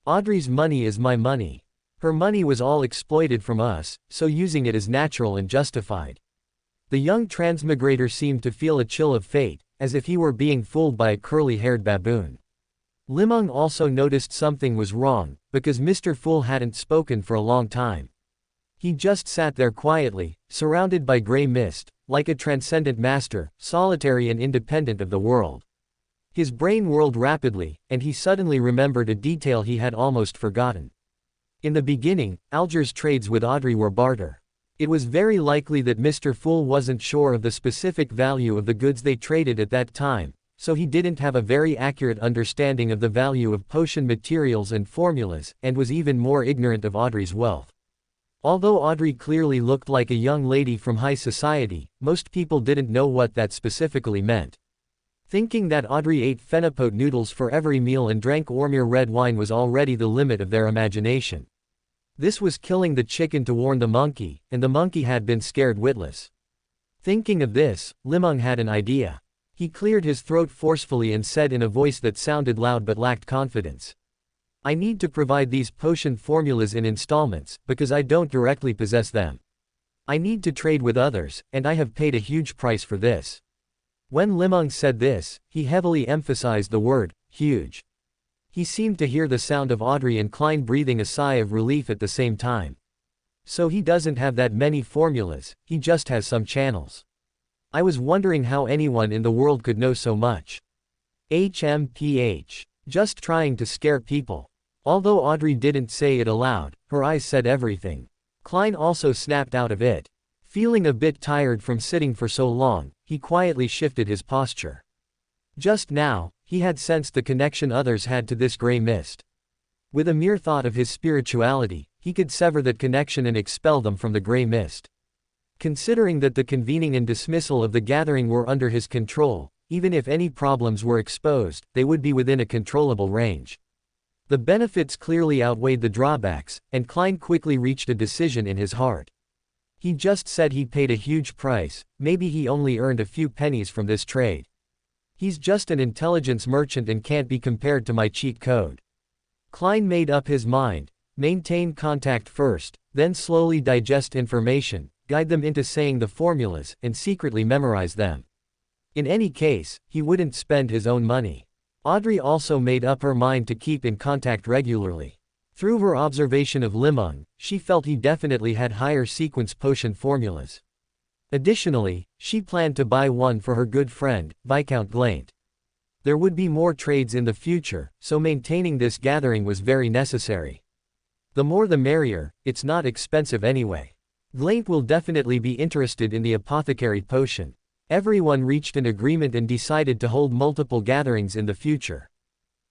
Audrey's money is my money. Her money was all exploited from us, so using it is natural and justified. The young transmigrator seemed to feel a chill of fate, as if he were being fooled by a curly-haired baboon. Li Meng also noticed something was wrong, because Mr. Fool hadn't spoken for a long time. He just sat there quietly, surrounded by gray mist, like a transcendent master, solitary and independent of the world. His brain whirled rapidly, and he suddenly remembered a detail he had almost forgotten. In the beginning, Alger's trades with Audrey were barter. It was very likely that Mr. Fool wasn't sure of the specific value of the goods they traded at that time, so he didn't have a very accurate understanding of the value of potion materials and formulas, and was even more ignorant of Audrey's wealth. Although Audrey clearly looked like a young lady from high society, most people didn't know what that specifically meant. Thinking that Audrey ate Phenopote noodles for every meal and drank Ormir red wine was already the limit of their imagination. This was killing the chicken to warn the monkey, and the monkey had been scared witless. Thinking of this, Li Meng had an idea. He cleared his throat forcefully and said in a voice that sounded loud but lacked confidence: I need to provide these potion formulas in installments, because I don't directly possess them. I need to trade with others, and I have paid a huge price for this. When Li Meng said this, he heavily emphasized the word, huge. He seemed to hear the sound of Audrey and Klein breathing a sigh of relief at the same time. So he doesn't have that many formulas, he just has some channels. I was wondering how anyone in the world could know so much. HMPH. Just trying to scare people. Although Audrey didn't say it aloud, her eyes said everything. Klein also snapped out of it. Feeling a bit tired from sitting for so long, he quietly shifted his posture. Just now, he had sensed the connection others had to this gray mist. With a mere thought of his spirituality, he could sever that connection and expel them from the gray mist. Considering that the convening and dismissal of the gathering were under his control, even if any problems were exposed, they would be within a controllable range. The benefits clearly outweighed the drawbacks, and Klein quickly reached a decision in his heart. He just said he paid a huge price, maybe he only earned a few pennies from this trade. He's just an intelligence merchant and can't be compared to my cheat code. Klein made up his mind: maintain contact first, then slowly digest information, guide them into saying the formulas, and secretly memorize them. In any case, he wouldn't spend his own money. Audrey also made up her mind to keep in contact regularly. Through her observation of Li Meng, she felt he definitely had higher sequence potion formulas. Additionally, she planned to buy one for her good friend, Viscount Glaint. There would be more trades in the future, so maintaining this gathering was very necessary. The more the merrier, it's not expensive anyway. Glaint will definitely be interested in the apothecary potion. Everyone reached an agreement and decided to hold multiple gatherings in the future.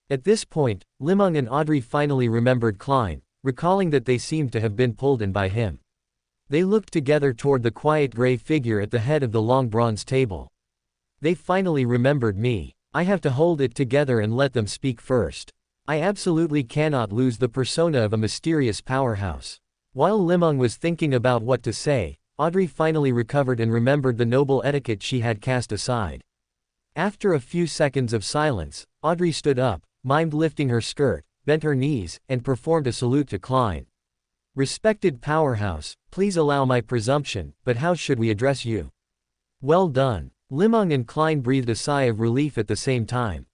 At this point, Li Meng and Audrey finally remembered Klein. recalling that they seemed to have been pulled in by him. They looked together toward the quiet gray figure at the head of the long bronze table. They finally remembered me. I have to hold it together and let them speak first. I absolutely cannot lose the persona of a mysterious powerhouse. While Li Meng was thinking about what to say, Audrey finally recovered and remembered the noble etiquette she had cast aside. After a few seconds of silence, Audrey stood up, mimed lifting her skirt, bent her knees, and performed a salute to Klein. "Respected powerhouse, please allow my presumption, but how should we address you?" "Well done." Li Meng and Klein breathed a sigh of relief at the same time.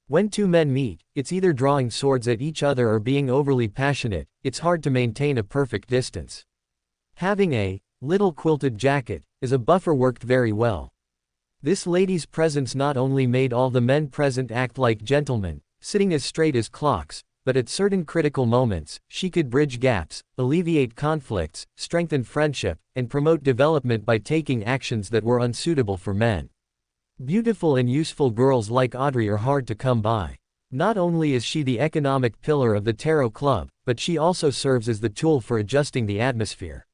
When two men meet, it's either drawing swords at each other or being overly passionate. It's hard to maintain a perfect distance. Having a little quilted jacket as a buffer worked very well. This lady's presence not only made all the men present act like gentlemen, sitting as straight as clocks, but at certain critical moments, she could bridge gaps, alleviate conflicts, strengthen friendship, and promote development by taking actions that were unsuitable for men. Beautiful and useful girls like Audrey are hard to come by. Not only is she the economic pillar of the Tarot Club, but she also serves as the tool for adjusting the atmosphere.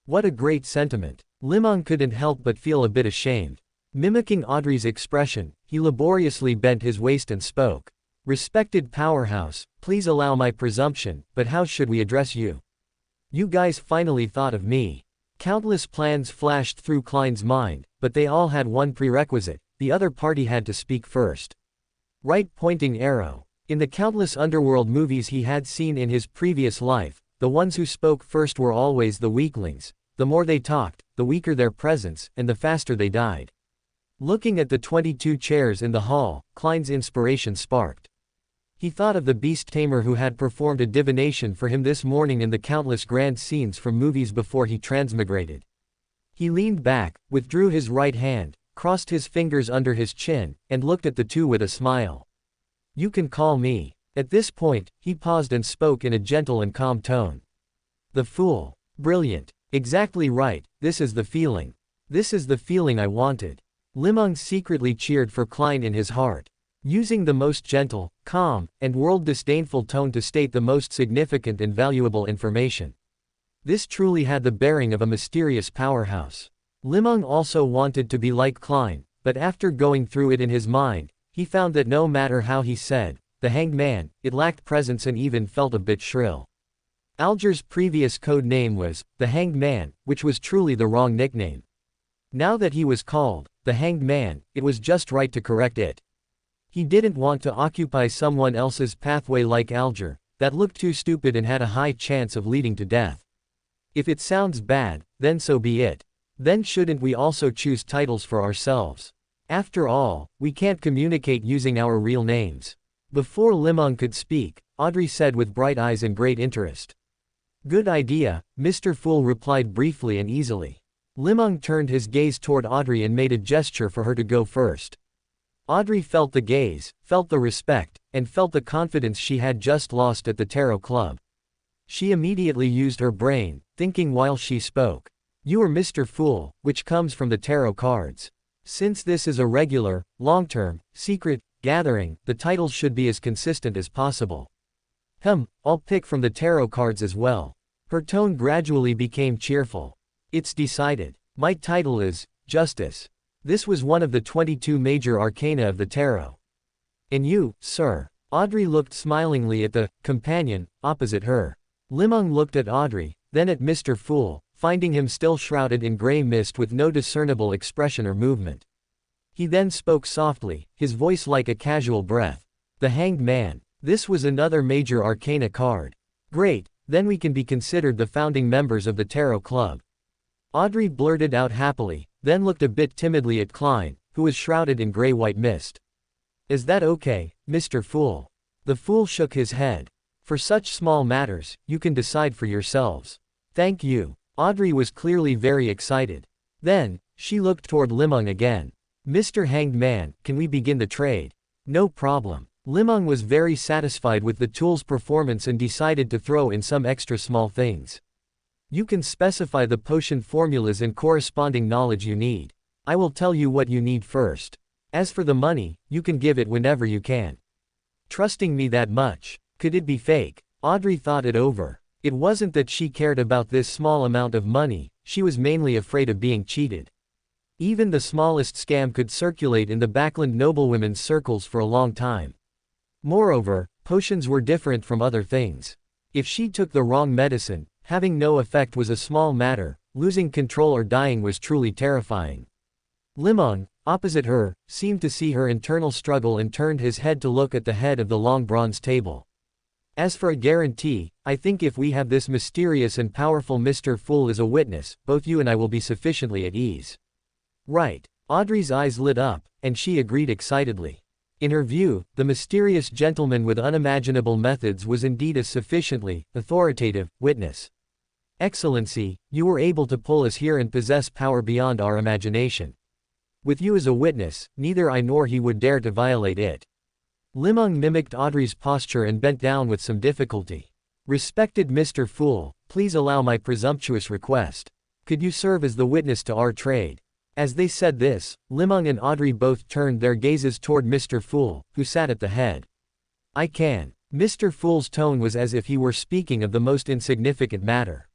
What a great sentiment. Li Meng couldn't help but feel a bit ashamed. Mimicking Audrey's expression, he laboriously bent his waist and spoke. "Respected powerhouse, please allow my presumption, but how should we address you?" "You guys finally thought of me." Countless plans flashed through Klein's mind, but they all had one prerequisite: the other party had to speak first. Right pointing arrow. In the countless underworld movies he had seen in his previous life, the ones who spoke first were always the weaklings. The more they talked, the weaker their presence, and the faster they died. Looking at the 22 chairs in the hall, Klein's inspiration sparked. He thought of the beast tamer who had performed a divination for him this morning in the countless grand scenes from movies before he transmigrated. He leaned back, withdrew his right hand, crossed his fingers under his chin, and looked at the two with a smile. "You can call me." At this point, he paused and spoke in a gentle and calm tone. "The fool. Brilliant. Exactly right, this is the feeling. This is the feeling I wanted." Li Meng secretly cheered for Klein in his heart. Using the most gentle, calm, and world-disdainful tone to state the most significant and valuable information. This truly had the bearing of a mysterious powerhouse. Li Meng also wanted to be like Klein, but after going through it in his mind, he found that no matter how he said, "the hanged man," it lacked presence and even felt a bit shrill. Alger's previous code name was the Hanged Man, which was truly the wrong nickname. Now that he was called the Hanged Man, it was just right to correct it. He didn't want to occupy someone else's pathway like Alger, that looked too stupid and had a high chance of leading to death. If it sounds bad, then so be it. Then shouldn't we also choose titles for ourselves? After all, we can't communicate using our real names. Before Li Meng could speak, Audrey said with bright eyes and great interest. "Good idea," Mr. Fool replied briefly and easily. Li Meng turned his gaze toward Audrey and made a gesture for her to go first. Audrey felt the gaze, felt the respect, and felt the confidence she had just lost at the Tarot Club. She immediately used her brain, thinking while she spoke. "You are Mr. Fool, which comes from the tarot cards. Since this is a regular, long-term, secret gathering, the titles should be as consistent as possible." I'll pick from the tarot cards as well." Her tone gradually became cheerful. "It's decided. My title is Justice." This was one of the 22 major arcana of the tarot. "And you, sir?" Audrey looked smilingly at the companion opposite her. Li Meng looked at Audrey, then at Mr. Fool, finding him still shrouded in gray mist with no discernible expression or movement. He then spoke softly, his voice like a casual breath. "The Hanged Man. This was another major arcana card. Great, then we can be considered the founding members of the Tarot Club." Audrey blurted out happily, then looked a bit timidly at Klein, who was shrouded in gray-white mist. "Is that okay, Mr. Fool?" The Fool shook his head. "For such small matters, you can decide for yourselves." "Thank you." Audrey was clearly very excited. Then, she looked toward Li Meng again. "Mr. Hanged Man, can we begin the trade?" "No problem." Li Meng was very satisfied with the tool's performance and decided to throw in some extra small things. "You can specify the potion formulas and corresponding knowledge you need. I will tell you what you need first. As for the money, you can give it whenever you can." Trusting me that much. Could it be fake? Audrey thought it over. It wasn't that she cared about this small amount of money, she was mainly afraid of being cheated. Even the smallest scam could circulate in the Backland noblewomen's circles for a long time. Moreover, potions were different from other things. If she took the wrong medicine, having no effect was a small matter, losing control or dying was truly terrifying. Li Meng, opposite her, seemed to see her internal struggle and turned his head to look at the head of the long bronze table. As for a guarantee, I think if we have this mysterious and powerful Mr. Fool as a witness, both you and I will be sufficiently at ease. Right. Audrey's eyes lit up, and she agreed excitedly. In her view, the mysterious gentleman with unimaginable methods was indeed a sufficiently authoritative witness. Excellency, you were able to pull us here and possess power beyond our imagination. With you as a witness, neither I nor he would dare to violate it. Li Meng mimicked Audrey's posture and bent down with some difficulty. Respected Mr. Fool, please allow my presumptuous request. Could you serve as the witness to our trade? As they said this, Li Meng and Audrey both turned their gazes toward Mr. Fool, who sat at the head. I can. Mr. Fool's tone was as if he were speaking of the most insignificant matter.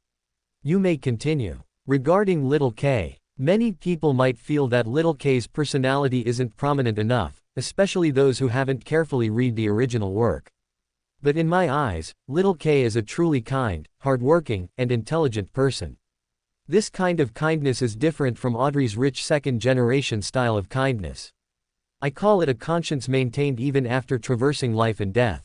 You may continue. Regarding Little K, many people might feel that Little K's personality isn't prominent enough, especially those who haven't carefully read the original work. But in my eyes, Little K is a truly kind, hardworking, and intelligent person. This kind of kindness is different from Audrey's rich second-generation style of kindness. I call it a conscience maintained even after traversing life and death.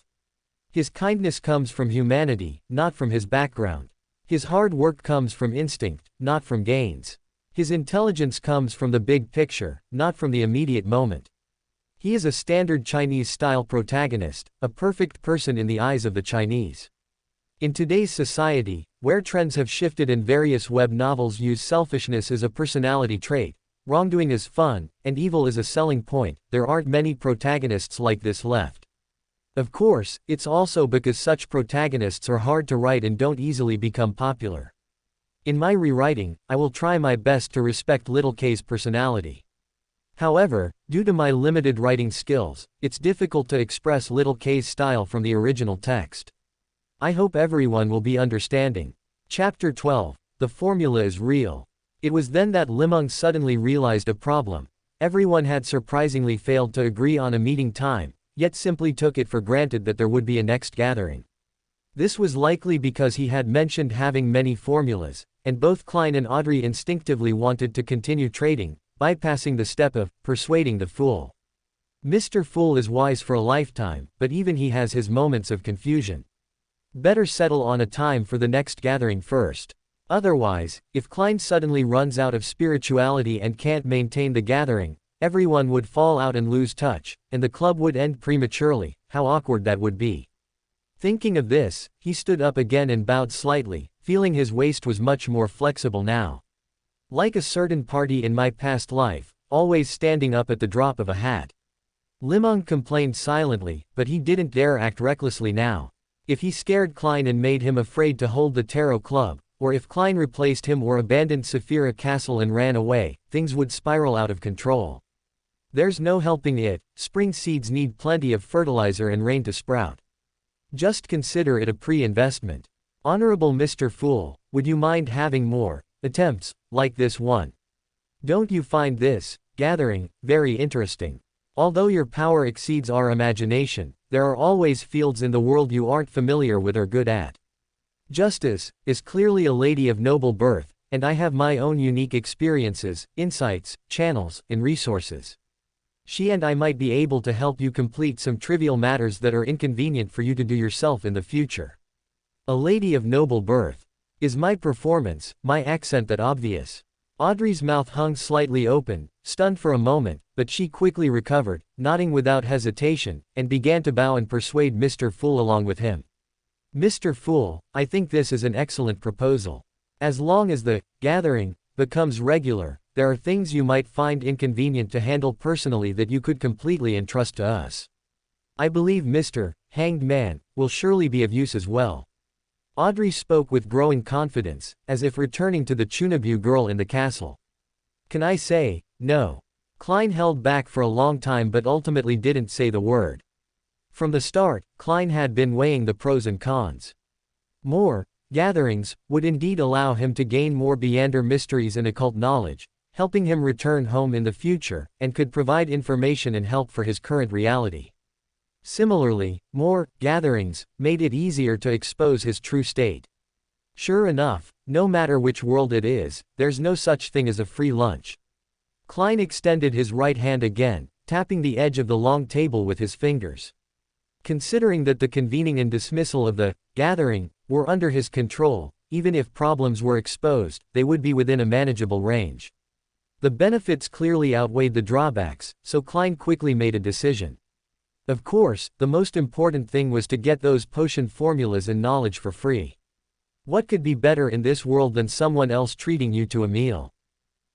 His kindness comes from humanity, not from his background. His hard work comes from instinct, not from gains. His intelligence comes from the big picture, not from the immediate moment. He is a standard Chinese-style protagonist, a perfect person in the eyes of the Chinese. In today's society, where trends have shifted and various web novels use selfishness as a personality trait, wrongdoing is fun, and evil is a selling point, there aren't many protagonists like this left. Of course, it's also because such protagonists are hard to write and don't easily become popular. In my rewriting, I will try my best to respect Little K's personality. However, due to my limited writing skills, it's difficult to express Little K's style from the original text. I hope everyone will be understanding. Chapter 12. The formula is real. It was then that Li Meng suddenly realized a problem. Everyone had surprisingly failed to agree on a meeting time, yet simply took it for granted that there would be a next gathering. This was likely because he had mentioned having many formulas, and both Klein and Audrey instinctively wanted to continue trading, bypassing the step of persuading the fool. Mr. Fool is wise for a lifetime, but even he has his moments of confusion. Better settle on a time for the next gathering first. Otherwise, if Klein suddenly runs out of spirituality and can't maintain the gathering, everyone would fall out and lose touch, and the club would end prematurely. How awkward that would be. Thinking of this, he stood up again and bowed slightly, feeling his waist was much more flexible now. Like a certain party in my past life, always standing up at the drop of a hat. Li Meng complained silently, but he didn't dare act recklessly now. If he scared Klein and made him afraid to hold the tarot club, or if Klein replaced him or abandoned Saphira Castle and ran away, things would spiral out of control. There's no helping it, spring seeds need plenty of fertilizer and rain to sprout. Just consider it a pre-investment. Honorable Mr. Fool, would you mind having more attempts like this one? Don't you find this gathering very interesting? Although your power exceeds our imagination, there are always fields in the world you aren't familiar with or good at. Justice is clearly a lady of noble birth, and I have my own unique experiences, insights, channels, and resources. She and I might be able to help you complete some trivial matters that are inconvenient for you to do yourself in the future. A lady of noble birth. Is my performance, my accent that obvious? Audrey's mouth hung slightly open, stunned for a moment, but she quickly recovered, nodding without hesitation, and began to bow and persuade Mr. Fool along with him. Mr. Fool, I think this is an excellent proposal. As long as the gathering becomes regular, there are things you might find inconvenient to handle personally that you could completely entrust to us. I believe Mr. Hanged Man will surely be of use as well. Audrey spoke with growing confidence, as if returning to the Chunabu girl in the castle. Can I say no? Klein held back for a long time but ultimately didn't say the word. From the start, Klein had been weighing the pros and cons. More gatherings would indeed allow him to gain more Beyonder mysteries and occult knowledge, helping him return home in the future, and could provide information and help for his current reality. Similarly, more gatherings made it easier to expose his true state. Sure enough, no matter which world it is, there's no such thing as a free lunch. Klein extended his right hand again, tapping the edge of the long table with his fingers. Considering that the convening and dismissal of the gathering were under his control, even if problems were exposed, they would be within a manageable range. The benefits clearly outweighed the drawbacks, so Klein quickly made a decision. Of course, the most important thing was to get those potion formulas and knowledge for free. What could be better in this world than someone else treating you to a meal?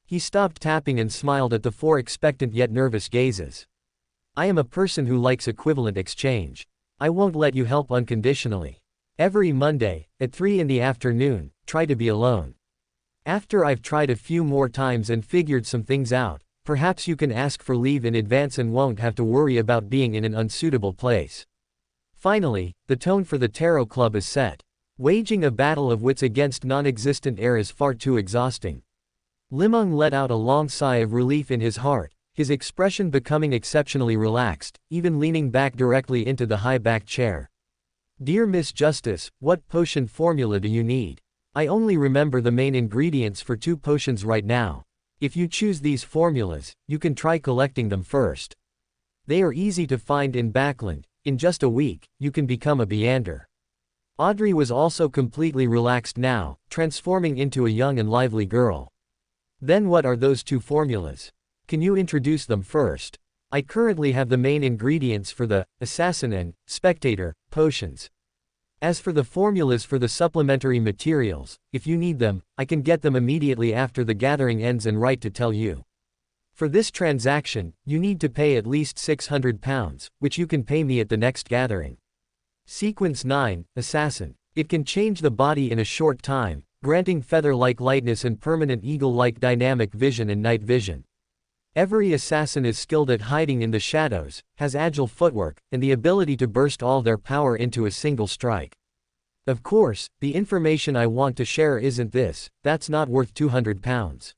He stopped tapping and smiled at the 4 expectant yet nervous gazes. I am a person who likes equivalent exchange. I won't let you help unconditionally. Every Monday, at 3 in the afternoon, try to be alone. After I've tried a few more times and figured some things out, perhaps you can ask for leave in advance and won't have to worry about being in an unsuitable place. Finally, the tone for the Tarot Club is set. Waging a battle of wits against non-existent air is far too exhausting. Li Meng let out a long sigh of relief in his heart, his expression becoming exceptionally relaxed, even leaning back directly into the high-backed chair. Dear Miss Justice, what potion formula do you need? I only remember the main ingredients for 2 potions right now. If you choose these formulas, you can try collecting them first. They are easy to find in Backland. In just a week, you can become a Beyonder. Audrey was also completely relaxed now, transforming into a young and lively girl. Then what are those 2 formulas? Can you introduce them first? I currently have the main ingredients for the Assassin and Spectator potions. As for the formulas for the supplementary materials, if you need them, I can get them immediately after the gathering ends and write to tell you. For this transaction, you need to pay at least £600, which you can pay me at the next gathering. Sequence 9, Assassin. It can change the body in a short time, granting feather-like lightness and permanent eagle-like dynamic vision and night vision. Every assassin is skilled at hiding in the shadows, has agile footwork, and the ability to burst all their power into a single strike. Of course, the information I want to share isn't this, that's not worth £200.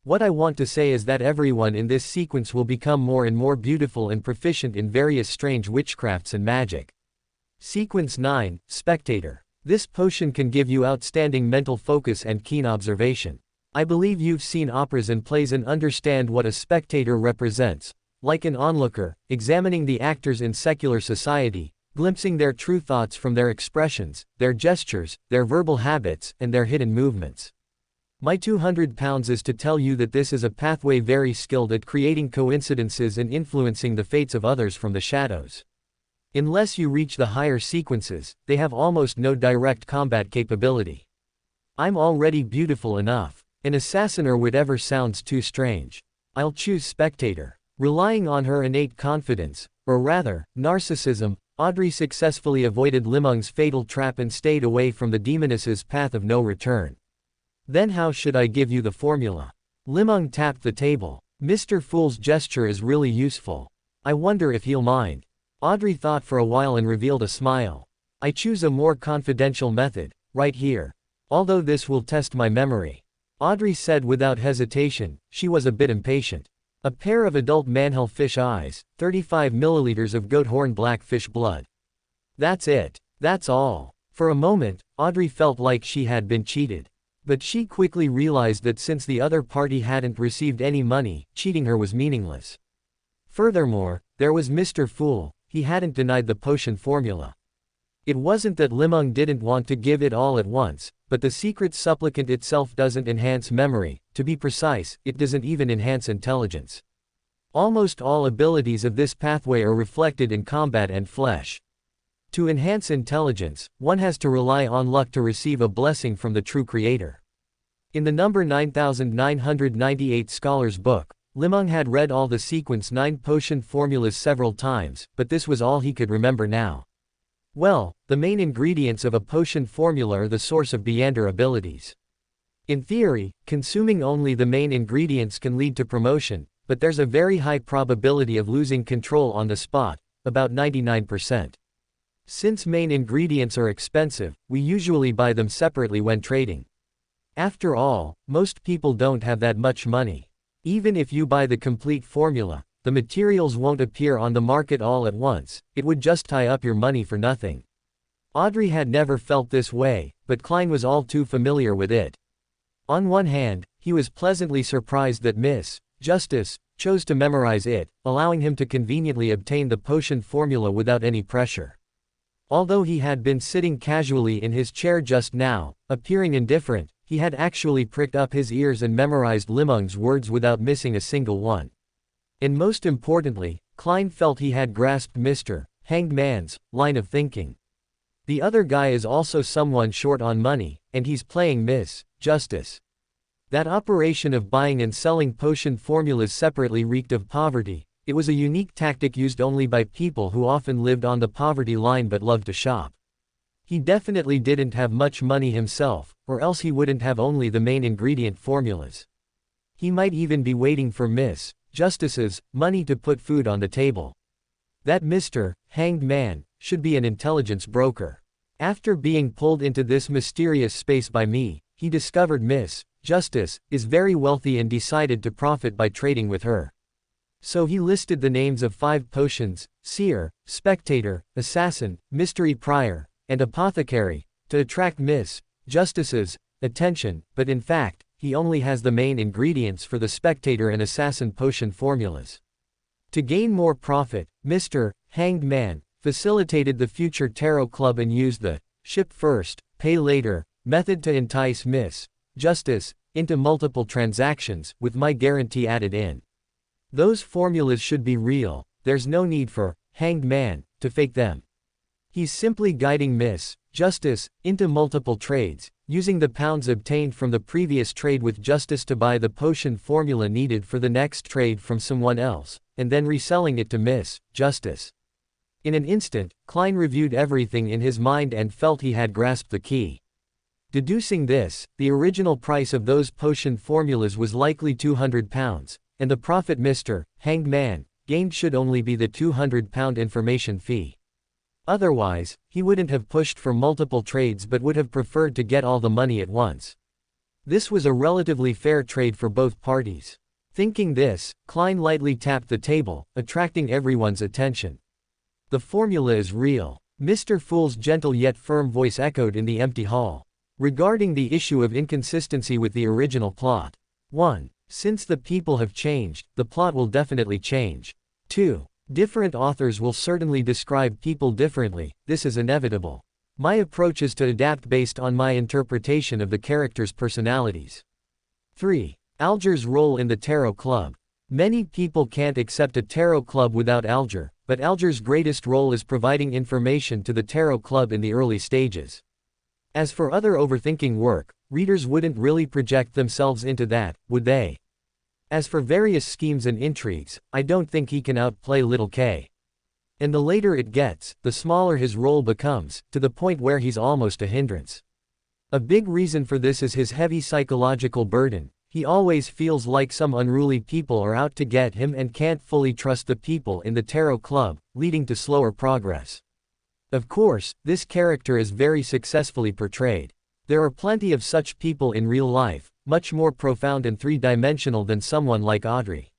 What I want to say is that everyone in this sequence will become more and more beautiful and proficient in various strange witchcrafts and magic. Sequence 9, Spectator. This potion can give you outstanding mental focus and keen observation. I believe you've seen operas and plays and understand what a spectator represents, like an onlooker, examining the actors in secular society, glimpsing their true thoughts from their expressions, their gestures, their verbal habits, and their hidden movements. My £200 is to tell you that this is a pathway very skilled at creating coincidences and influencing the fates of others from the shadows. Unless you reach the higher sequences, they have almost no direct combat capability. I'm already beautiful enough. An assassin or whatever sounds too strange. I'll choose Spectator. Relying on her innate confidence, or rather, narcissism, Audrey successfully avoided Li Meng's fatal trap and stayed away from the demoness's path of no return. Then how should I give you the formula? Li Meng tapped the table. Mr. Fool's gesture is really useful. I wonder if he'll mind. Audrey thought for a while and revealed a smile. I choose a more confidential method, right here. Although this will test my memory. Audrey said without hesitation, she was a bit impatient. A pair of adult manhell fish eyes, 35 milliliters of goat horn black fish blood. That's it. That's all. For a moment, Audrey felt like she had been cheated. But she quickly realized that since the other party hadn't received any money, cheating her was meaningless. Furthermore, there was Mr. Fool, he hadn't denied the potion formula. It wasn't that Li Meng didn't want to give it all at once, but the secret supplicant itself doesn't enhance memory, to be precise, it doesn't even enhance intelligence. Almost all abilities of this pathway are reflected in combat and flesh. To enhance intelligence, one has to rely on luck to receive a blessing from the true creator. In the number 9998 Scholar's book, Li Meng had read all the sequence 9 potion formulas several times, but this was all he could remember now. Well, the main ingredients of a potion formula are the source of Beyonder abilities. In theory, consuming only the main ingredients can lead to promotion, but there's a very high probability of losing control on the spot, about 99%. Since main ingredients are expensive, we usually buy them separately when trading. After all, most people don't have that much money. Even if you buy the complete formula, the materials won't appear on the market all at once, it would just tie up your money for nothing. Audrey had never felt this way, but Klein was all too familiar with it. On one hand, he was pleasantly surprised that Miss Justice chose to memorize it, allowing him to conveniently obtain the potion formula without any pressure. Although he had been sitting casually in his chair just now, appearing indifferent, he had actually pricked up his ears and memorized Li Meng's words without missing a single one. And most importantly, Klein felt he had grasped Mr. Hanged Man's line of thinking. The other guy is also someone short on money, and he's playing Miss Justice. That operation of buying and selling potion formulas separately reeked of poverty. It was a unique tactic used only by people who often lived on the poverty line but loved to shop. He definitely didn't have much money himself, or else he wouldn't have only the main ingredient formulas. He might even be waiting for Miss Justice's money to put food on the table. That Mr. Hanged Man should be an intelligence broker. After being pulled into this mysterious space by me, he discovered Miss Justice is very wealthy and decided to profit by trading with her. So he listed the names of 5 potions: Seer, Spectator, Assassin, Mystery Prior, and Apothecary, to attract Miss Justice's attention, but in fact, he only has the main ingredients for the Spectator and Assassin potion formulas. To gain more profit, Mr. Hanged Man facilitated the future tarot club and used the ship first, pay later method to entice Miss Justice into multiple transactions, with my guarantee added in. Those formulas should be real, there's no need for Hanged Man to fake them. He's simply guiding Miss Justice into multiple trades, using the pounds obtained from the previous trade with Justice to buy the potion formula needed for the next trade from someone else, and then reselling it to Miss Justice. In an instant, Klein reviewed everything in his mind and felt he had grasped the key. Deducing this, the original price of those potion formulas was likely £200, and the profit Mr. Hanged Man gained should only be the £200 information fee. Otherwise, he wouldn't have pushed for multiple trades but would have preferred to get all the money at once. This was a relatively fair trade for both parties. Thinking this, Klein lightly tapped the table, attracting everyone's attention. The formula is real. Mr. Fool's gentle yet firm voice echoed in the empty hall. Regarding the issue of inconsistency with the original plot. 1. Since the people have changed, the plot will definitely change. 2. Different authors will certainly describe people differently, this is inevitable. My approach is to adapt based on my interpretation of the characters' personalities. 3. Alger's role in the tarot club. Many people can't accept a tarot club without Alger, but Alger's greatest role is providing information to the tarot club in the early stages. As for other overthinking work, readers wouldn't really project themselves into that, would they? As for various schemes and intrigues, I don't think he can outplay Little K. And the later it gets, the smaller his role becomes, to the point where he's almost a hindrance. A big reason for this is his heavy psychological burden. He always feels like some unruly people are out to get him and can't fully trust the people in the tarot club, leading to slower progress. Of course, this character is very successfully portrayed. There are plenty of such people in real life, much more profound and three-dimensional than someone like Audrey.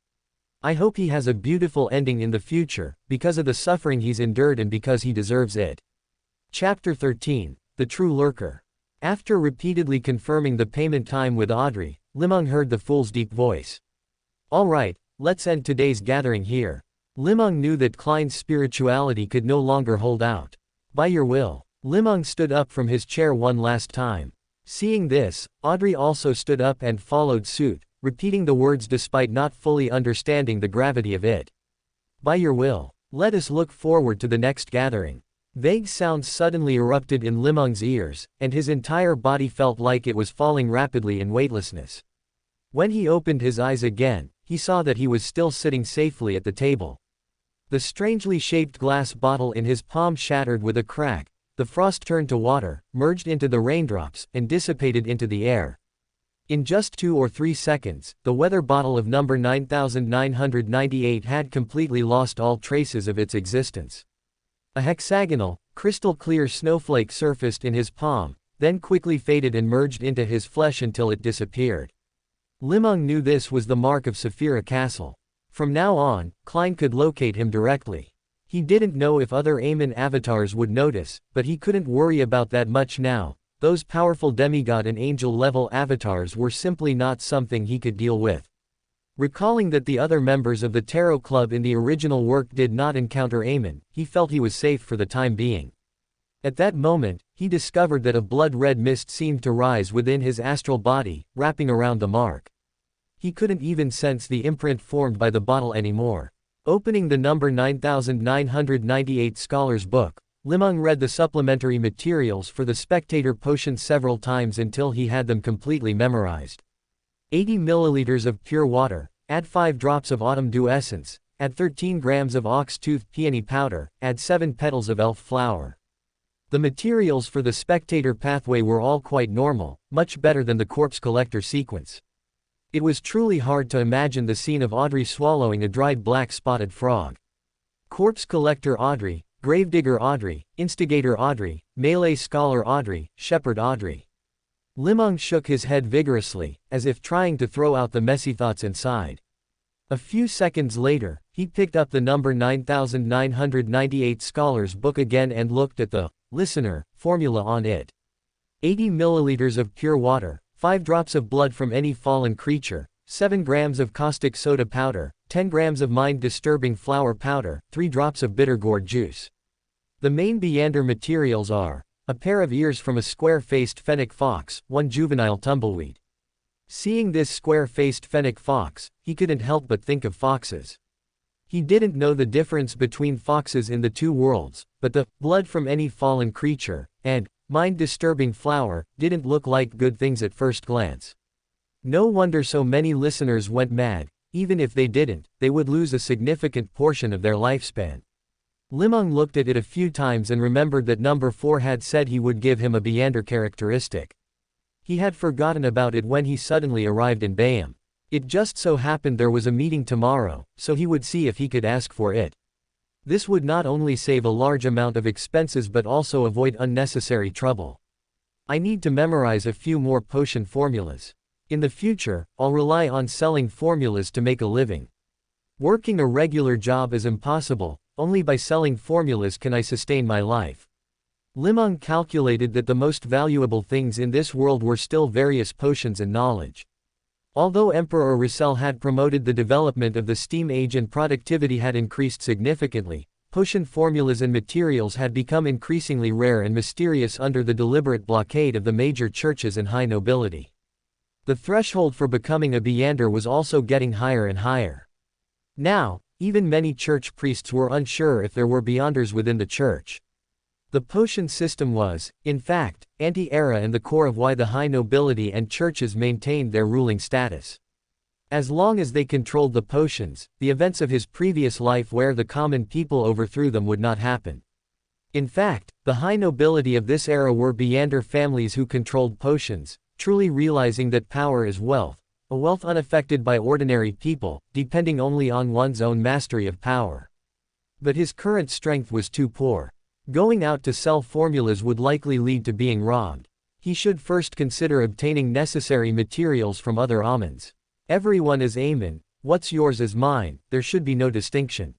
I hope he has a beautiful ending in the future, because of the suffering he's endured and because he deserves it. Chapter 13, The True Lurker. After repeatedly confirming the payment time with Audrey, Li Meng heard the fool's deep voice. All right, let's end today's gathering here. Li Meng knew that Klein's spirituality could no longer hold out. By your will. Li Meng stood up from his chair one last time. Seeing this, Audrey also stood up and followed suit, repeating the words despite not fully understanding the gravity of it. By your will. Let us look forward to the next gathering. Vague sounds suddenly erupted in Li Meng's ears, and his entire body felt like it was falling rapidly in weightlessness. When he opened his eyes again, he saw that he was still sitting safely at the table. The strangely shaped glass bottle in his palm shattered with a crack, the frost turned to water, merged into the raindrops, and dissipated into the air. In just 2 or 3 seconds, the weather bottle of number 9998 had completely lost all traces of its existence. A hexagonal, crystal-clear snowflake surfaced in his palm, then quickly faded and merged into his flesh until it disappeared. Li Meng knew this was the mark of Saphira Castle. From now on, Klein could locate him directly. He didn't know if other Amon avatars would notice, but he couldn't worry about that much now. Those powerful demigod and angel-level avatars were simply not something he could deal with. Recalling that the other members of the Tarot Club in the original work did not encounter Amon, he felt he was safe for the time being. At that moment, he discovered that a blood-red mist seemed to rise within his astral body, wrapping around the mark. He couldn't even sense the imprint formed by the bottle anymore. Opening the number 9998 Scholar's Book, Li Meng read the supplementary materials for the Spectator Potion several times until he had them completely memorized. 80 milliliters of pure water, add 5 drops of autumn dew essence, add 13 grams of ox-tooth peony powder, add 7 petals of elf flower. The materials for the Spectator pathway were all quite normal, much better than the Corpse Collector sequence. It was truly hard to imagine the scene of Audrey swallowing a dried black-spotted frog. Corpse Collector Audrey, Gravedigger Audrey, Instigator Audrey, Melee Scholar Audrey, Shepherd Audrey. Li Meng shook his head vigorously, as if trying to throw out the messy thoughts inside. A few seconds later, he picked up the number 9998 Scholar's Book again and looked at the listener formula on it. 80 milliliters of pure water, 5 drops of blood from any fallen creature, 7 grams of caustic soda powder, 10 grams of mind-disturbing flower powder, 3 drops of bitter gourd juice. The main Beander materials are a pair of ears from a square-faced fennec fox, 1 juvenile tumbleweed. Seeing this square-faced fennec fox, he couldn't help but think of foxes. He didn't know the difference between foxes in the two worlds, but the blood from any fallen creature and mind-disturbing flower didn't look like good things at first glance. No wonder so many listeners went mad. Even if they didn't, they would lose a significant portion of their lifespan. Li Meng looked at it a few times and remembered that number 4 had said he would give him a Beander characteristic. He had forgotten about it when he suddenly arrived in Bayam. It just so happened there was a meeting tomorrow, so he would see if he could ask for it. This would not only save a large amount of expenses but also avoid unnecessary trouble. I need to memorize a few more potion formulas. In the future, I'll rely on selling formulas to make a living. Working a regular job is impossible. Only by selling formulas can I sustain my life. Li Meng calculated that the most valuable things in this world were still various potions and knowledge. Although Emperor Russell had promoted the development of the steam age and productivity had increased significantly, potion formulas and materials had become increasingly rare and mysterious under the deliberate blockade of the major churches and high nobility. The threshold for becoming a Beander was also getting higher and higher. Now, even many church priests were unsure if there were Beanders within the church. The potion system was, in fact, anti-era and the core of why the high nobility and churches maintained their ruling status. As long as they controlled the potions, the events of his previous life where the common people overthrew them would not happen. In fact, the high nobility of this era were Beander families who controlled potions, truly realizing that power is wealth. A wealth unaffected by ordinary people, depending only on one's own mastery of power. But his current strength was too poor. Going out to sell formulas would likely lead to being robbed. He should first consider obtaining necessary materials from other Amons. Everyone is Amon, what's yours is mine, there should be no distinction.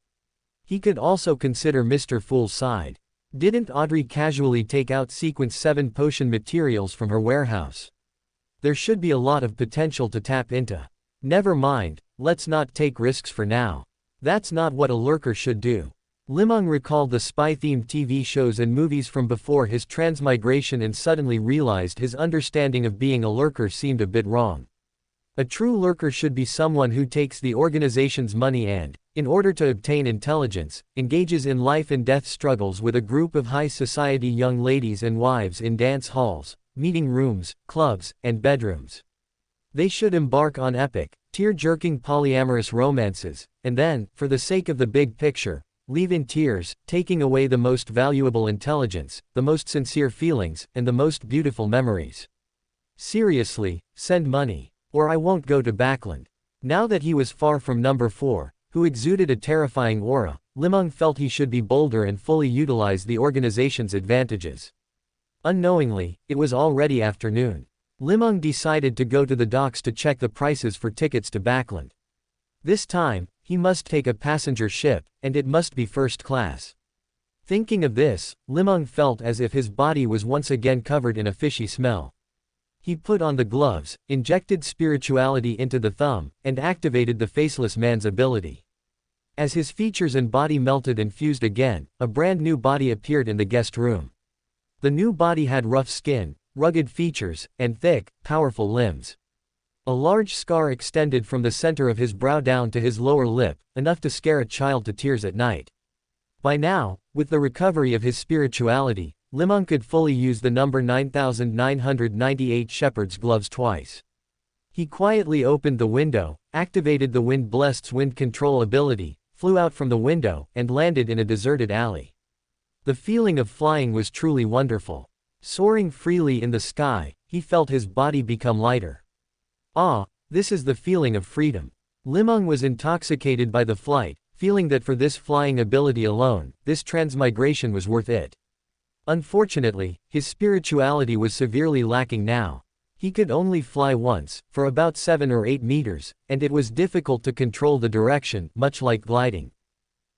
He could also consider Mr. Fool's side. Didn't Audrey casually take out sequence 7 potion materials from her warehouse? There should be a lot of potential to tap into. Never mind, let's not take risks for now. That's not what a lurker should do. Li Meng recalled the spy-themed TV shows and movies from before his transmigration and suddenly realized his understanding of being a lurker seemed a bit wrong. A true lurker should be someone who takes the organization's money and, in order to obtain intelligence, engages in life and death struggles with a group of high society young ladies and wives in dance halls, meeting rooms, clubs, and bedrooms. They should embark on epic, tear-jerking polyamorous romances, and then, for the sake of the big picture, leave in tears, taking away the most valuable intelligence, the most sincere feelings, and the most beautiful memories. Seriously, send money. Or I won't go to Backland. Now that he was far from number 4, who exuded a terrifying aura, Li Meng felt he should be bolder and fully utilize the organization's advantages. Unknowingly, it was already afternoon. Li Meng decided to go to the docks to check the prices for tickets to Backland. This time, he must take a passenger ship, and it must be first class. Thinking of this, Li Meng felt as if his body was once again covered in a fishy smell. He put on the gloves, injected spirituality into the thumb, and activated the faceless man's ability. As his features and body melted and fused again, a brand new body appeared in the guest room. The new body had rough skin, rugged features, and thick, powerful limbs. A large scar extended from the center of his brow down to his lower lip, enough to scare a child to tears at night. By now, with the recovery of his spirituality, Li Meng could fully use the number 9998 shepherd's gloves twice. He quietly opened the window, activated the Wind Blessed's wind control ability, flew out from the window, and landed in a deserted alley. The feeling of flying was truly wonderful. Soaring freely in the sky, he felt his body become lighter. Ah, this is the feeling of freedom. Li Meng was intoxicated by the flight, feeling that for this flying ability alone, this transmigration was worth it. Unfortunately, his spirituality was severely lacking now. He could only fly once, for about 7 or 8 meters, and it was difficult to control the direction, much like gliding.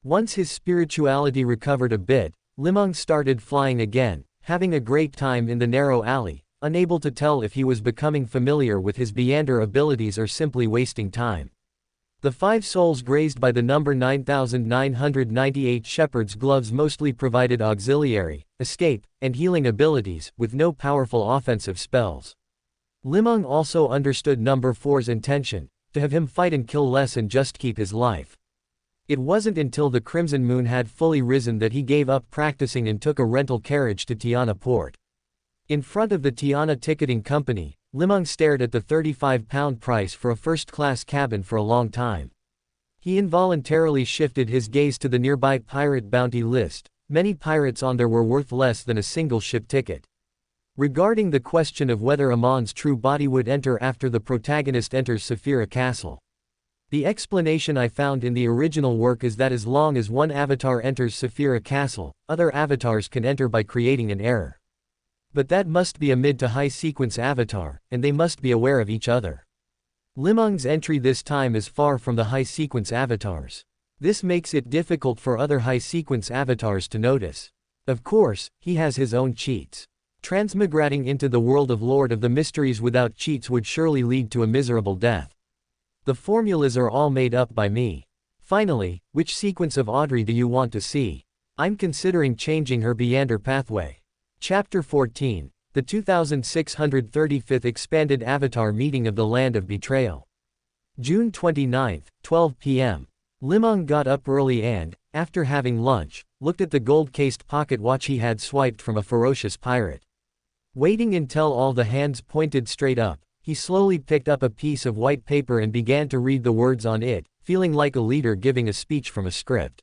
Once his spirituality recovered a bit, Li Meng started flying again, having a great time in the narrow alley, unable to tell if he was becoming familiar with his Beyonder abilities or simply wasting time. The 5 souls grazed by the number 9998 shepherd's gloves mostly provided auxiliary, escape, and healing abilities, with no powerful offensive spells. Li Meng also understood number 4's intention, to have him fight and kill less and just keep his life. It wasn't until the crimson moon had fully risen that he gave up practicing and took a rental carriage to Tiana Port. In front of the Tiana ticketing company, Li Meng stared at the £35 price for a first-class cabin for a long time. He involuntarily shifted his gaze to the nearby pirate bounty list. Many pirates on there were worth less than a single ship ticket. Regarding the question of whether Amon's true body would enter after the protagonist enters Saphira Castle, the explanation I found in the original work is that as long as one avatar enters Saphira Castle, other avatars can enter by creating an error. But that must be a mid to high sequence avatar, and they must be aware of each other. Li Meng's entry this time is far from the high sequence avatars. This makes it difficult for other high sequence avatars to notice. Of course, he has his own cheats. Transmigrating into the world of Lord of the Mysteries without cheats would surely lead to a miserable death. The formulas are all made up by me. Finally, which sequence of Audrey do you want to see? I'm considering changing her Beyonder pathway. Chapter 14, the 2635th Expanded Avatar Meeting of the Land of Betrayal. June 29, 12 p.m. Li Meng got up early and, after having lunch, looked at the gold-cased pocket watch he had swiped from a ferocious pirate. Waiting until all the hands pointed straight up, he slowly picked up a piece of white paper and began to read the words on it, feeling like a leader giving a speech from a script.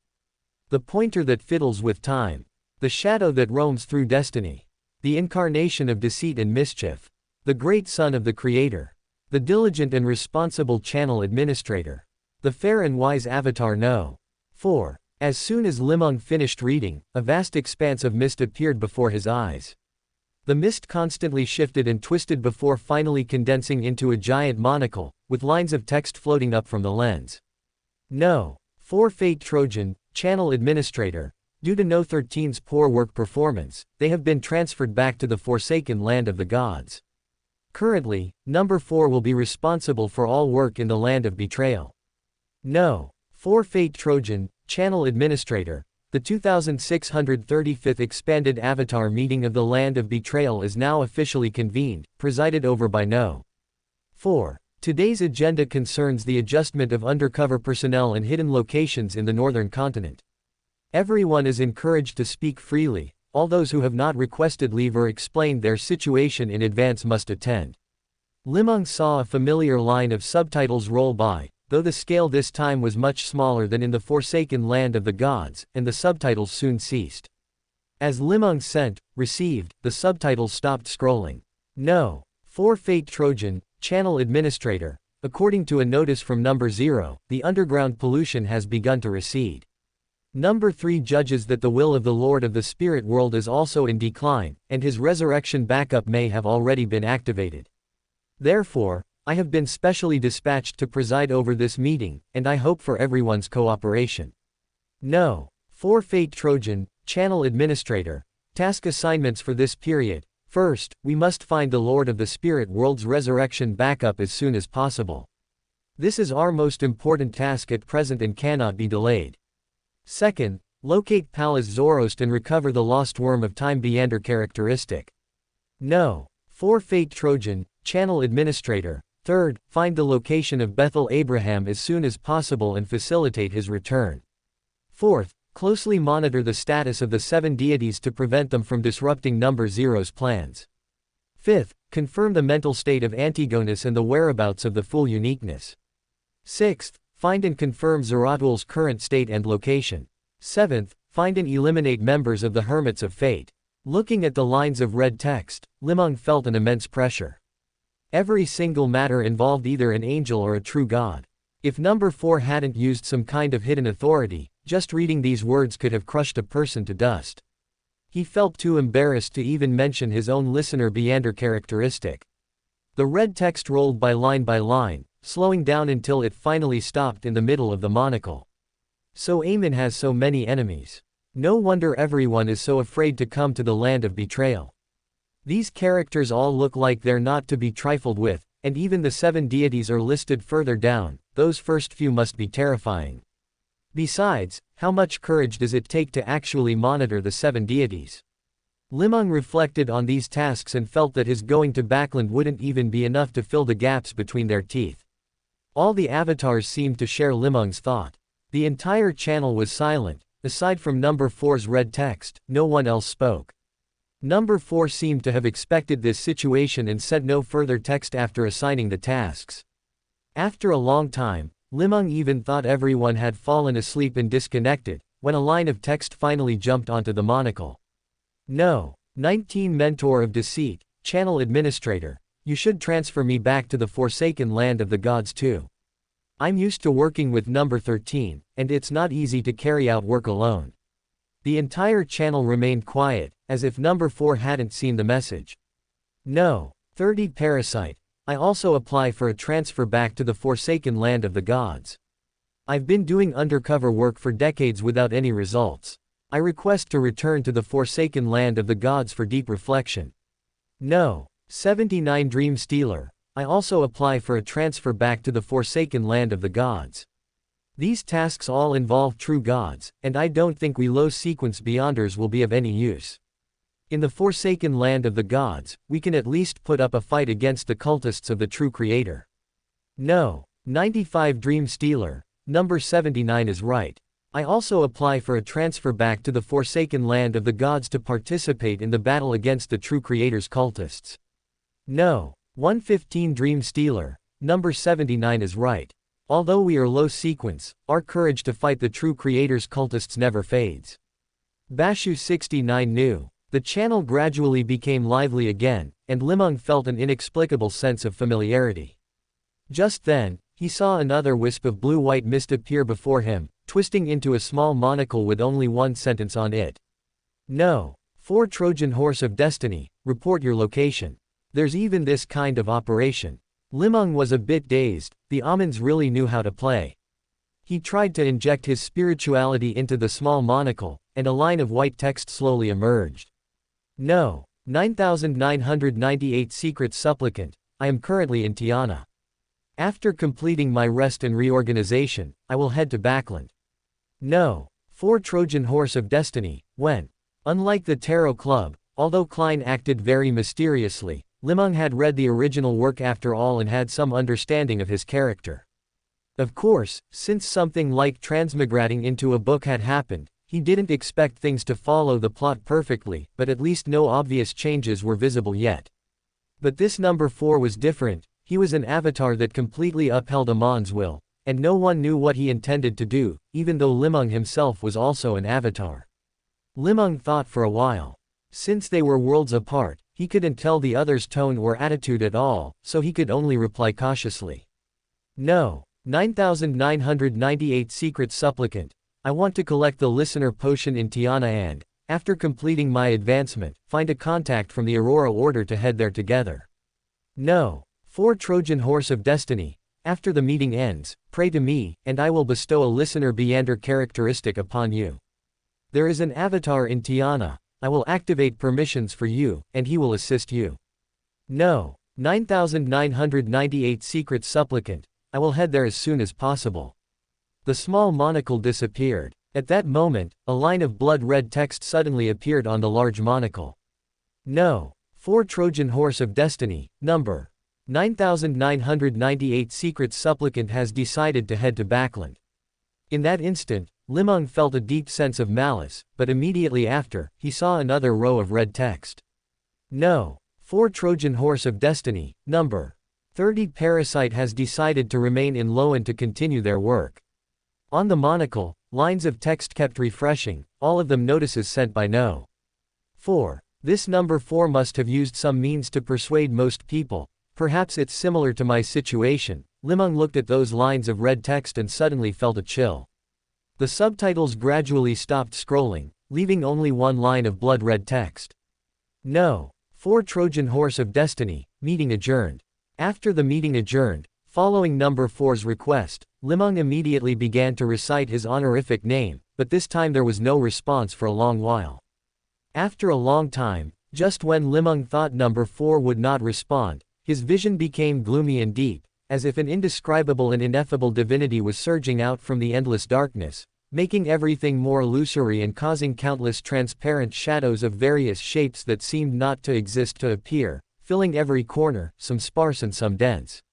The pointer that fiddles with time. The shadow that roams through destiny. The incarnation of deceit and mischief. The great son of the Creator. The diligent and responsible channel administrator. The fair and wise avatar No. 4. As soon as Li Meng finished reading, a vast expanse of mist appeared before his eyes. The mist constantly shifted and twisted before finally condensing into a giant monocle, with lines of text floating up from the lens. No. 4 Fate Trojan, Channel Administrator. Due to No 13's poor work performance, they have been transferred back to the Forsaken Land of the Gods. Currently, number 4 will be responsible for all work in the Land of Betrayal. No. 4 Fate Trojan, Channel Administrator. The 2635th Expanded Avatar Meeting of the Land of Betrayal is now officially convened, presided over by No. 4. Today's agenda concerns the adjustment of undercover personnel in hidden locations in the northern continent. Everyone is encouraged to speak freely. All those who have not requested leave or explained their situation in advance must attend. Li Meng saw a familiar line of subtitles roll by, though the scale this time was much smaller than in the Forsaken Land of the Gods, and the subtitles soon ceased. As Li Meng sent, received, the subtitles stopped scrolling. No. 4 Fate Trojan, Channel Administrator. According to a notice from Number 0, the underground pollution has begun to recede. Number 3 judges that the will of the Lord of the Spirit World is also in decline, and his resurrection backup may have already been activated. Therefore, I have been specially dispatched to preside over this meeting, and I hope for everyone's cooperation. No. 4 Fate Trojan, Channel Administrator. Task assignments for this period. First, we must find the Lord of the Spirit World's resurrection backup as soon as possible. This is our most important task at present and cannot be delayed. Second, locate Palace Zoroast and recover the lost worm of time Beander characteristic. No. 4 Fate Trojan, Channel Administrator. Third, find the location of Bethel Abraham as soon as possible and facilitate his return. Fourth, closely monitor the status of the 7 deities to prevent them from disrupting Number 0's plans. Fifth, confirm the mental state of Antigonus and the whereabouts of the full uniqueness. Sixth, find and confirm Zeratl's current state and location. Seventh, find and eliminate members of the Hermits of Fate. Looking at the lines of red text, Li Meng felt an immense pressure. Every single matter involved either an angel or a true god. If Number 4 hadn't used some kind of hidden authority, just reading these words could have crushed a person to dust. He felt too embarrassed to even mention his own listener Beander characteristic. The red text rolled by line, slowing down until it finally stopped in the middle of the monocle. So Amon has so many enemies. No wonder everyone is so afraid to come to the land of betrayal. These characters all look like they're not to be trifled with, and even the 7 deities are listed further down. Those first few must be terrifying. Besides, how much courage does it take to actually monitor the 7 deities? Li Meng reflected on these tasks and felt that his going to Backland wouldn't even be enough to fill the gaps between their teeth. All the avatars seemed to share Li Meng's thought. The entire channel was silent. Aside from Number 4's red text, no one else spoke. Number 4 seemed to have expected this situation and said no further text after assigning the tasks. After a long time, Li Meng even thought everyone had fallen asleep and disconnected, when a line of text finally jumped onto the monocle. No. 19 Mentor of Deceit, Channel Administrator, you should transfer me back to the Forsaken Land of the Gods too. I'm used to working with Number 13, and it's not easy to carry out work alone. The entire channel remained quiet, as if Number 4 hadn't seen the message. No. 30 Parasite, I also apply for a transfer back to the Forsaken Land of the Gods. I've been doing undercover work for decades without any results. I request to return to the Forsaken Land of the Gods for deep reflection. No. 79 Dream Stealer, I also apply for a transfer back to the Forsaken Land of the Gods. These tasks all involve true gods, and I don't think we low sequence Beyonders will be of any use. In the Forsaken Land of the Gods, we can at least put up a fight against the cultists of the true Creator. No. 95 Dream Stealer, Number 79 is right. I also apply for a transfer back to the Forsaken Land of the Gods to participate in the battle against the true Creator's cultists. No. 115 Dream Stealer, Number 79 is right. Although we are low sequence, our courage to fight the true Creator's cultists never fades. Bashu 69 knew. The channel gradually became lively again, and Li Meng felt an inexplicable sense of familiarity. Just then, he saw another wisp of blue-white mist appear before him, twisting into a small monocle with only one sentence on it. No. 4 Trojan Horse of Destiny, report your location. There's even this kind of operation. Li Meng was a bit dazed. The Amons really knew how to play. He tried to inject his spirituality into the small monocle, and a line of white text slowly emerged. No. 9998 Secret Supplicant, I am currently in Tiana. After completing my rest and reorganization, I will head to Backland. No. 4 Trojan Horse of Destiny, when? Unlike the Tarot Club, although Klein acted very mysteriously, Li Meng had read the original work after all and had some understanding of his character. Of course, since something like transmigrating into a book had happened, he didn't expect things to follow the plot perfectly, but at least no obvious changes were visible yet. But this Number 4 was different. He was an avatar that completely upheld Amon's will, and no one knew what he intended to do, even though Li Meng himself was also an avatar. Li Meng thought for a while. Since they were worlds apart, he couldn't tell the other's tone or attitude at all, so he could only reply cautiously. No. 9998 Secret Supplicant. I want to collect the listener potion in Tiana and, after completing my advancement, find a contact from the Aurora Order to head there together. No. 4 Trojan Horse of Destiny. After the meeting ends, pray to me, and I will bestow a listener Beander characteristic upon you. There is an avatar in Tiana. I will activate permissions for you, and he will assist you. No. 9998 Secret Supplicant. I will head there as soon as possible. The small monocle disappeared. At that moment, a line of blood-red text suddenly appeared on the large monocle. No. 4 Trojan Horse of Destiny, number 9998 Secret Supplicant has decided to head to Backland. In that instant, Li Meng felt a deep sense of malice, but immediately after, he saw another row of red text. No. 4 Trojan Horse of Destiny, number 30 Parasite has decided to remain in Loan to continue their work. On the monocle, lines of text kept refreshing, all of them notices sent by No. 4. This number 4 must have used some means to persuade most people. Perhaps it's similar to my situation. Li Meng looked at those lines of red text and suddenly felt a chill. The subtitles gradually stopped scrolling, leaving only one line of blood-red text. No. 4 Trojan Horse of Destiny, meeting adjourned. After the meeting adjourned, following number 4's request, Li Meng immediately began to recite his honorific name, but this time there was no response for a long while. After a long time, just when Li Meng thought number 4 would not respond, his vision became gloomy and deep, as if an indescribable and ineffable divinity was surging out from the endless darkness, making everything more illusory and causing countless transparent shadows of various shapes that seemed not to exist to appear, filling every corner, some sparse and some dense.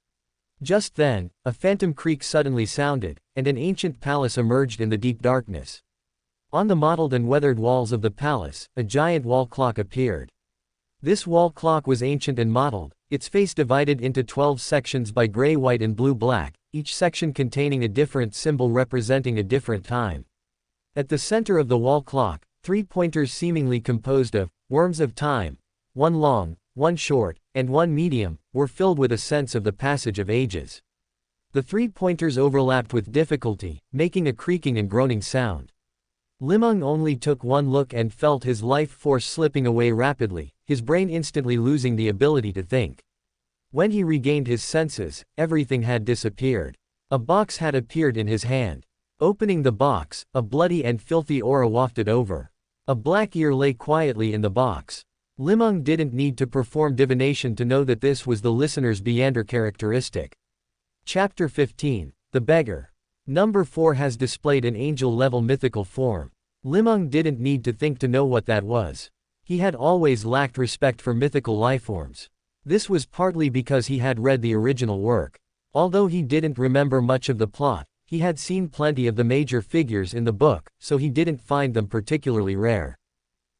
Just then, a phantom creak suddenly sounded, and an ancient palace emerged in the deep darkness. On the mottled and weathered walls of the palace, a giant wall clock appeared. This wall clock was ancient and mottled, its face divided into 12 sections by gray, white and blue-black, each section containing a different symbol representing a different time. At the center of the wall clock, 3 pointers seemingly composed of worms of time, one long, one short, and one medium, were filled with a sense of the passage of ages. The 3 pointers overlapped with difficulty, making a creaking and groaning sound. Li Meng only took one look and felt his life force slipping away rapidly, his brain instantly losing the ability to think. When he regained his senses, everything had disappeared. A box had appeared in his hand. Opening the box, a bloody and filthy aura wafted over. A black ear lay quietly in the box. Li Meng didn't need to perform divination to know that this was the listener's Beander characteristic. Chapter 15. The Beggar. Number 4 has displayed an angel-level mythical form. Li Meng didn't need to think to know what that was. He had always lacked respect for mythical lifeforms. This was partly because he had read the original work. Although he didn't remember much of the plot, he had seen plenty of the major figures in the book, so he didn't find them particularly rare.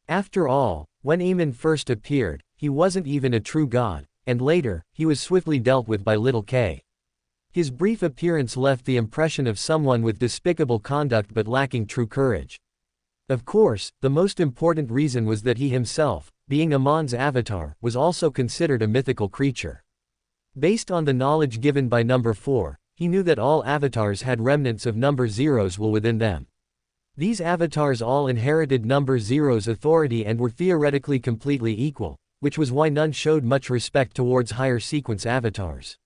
After all, when Amon first appeared, he wasn't even a true god, and later, he was swiftly dealt with by Little K. His brief appearance left the impression of someone with despicable conduct but lacking true courage. Of course, the most important reason was that he himself, being Amon's avatar, was also considered a mythical creature. Based on the knowledge given by number 4, he knew that all avatars had remnants of number 0's will within them. These avatars all inherited number 0's authority and were theoretically completely equal, which was why none showed much respect towards higher sequence avatars.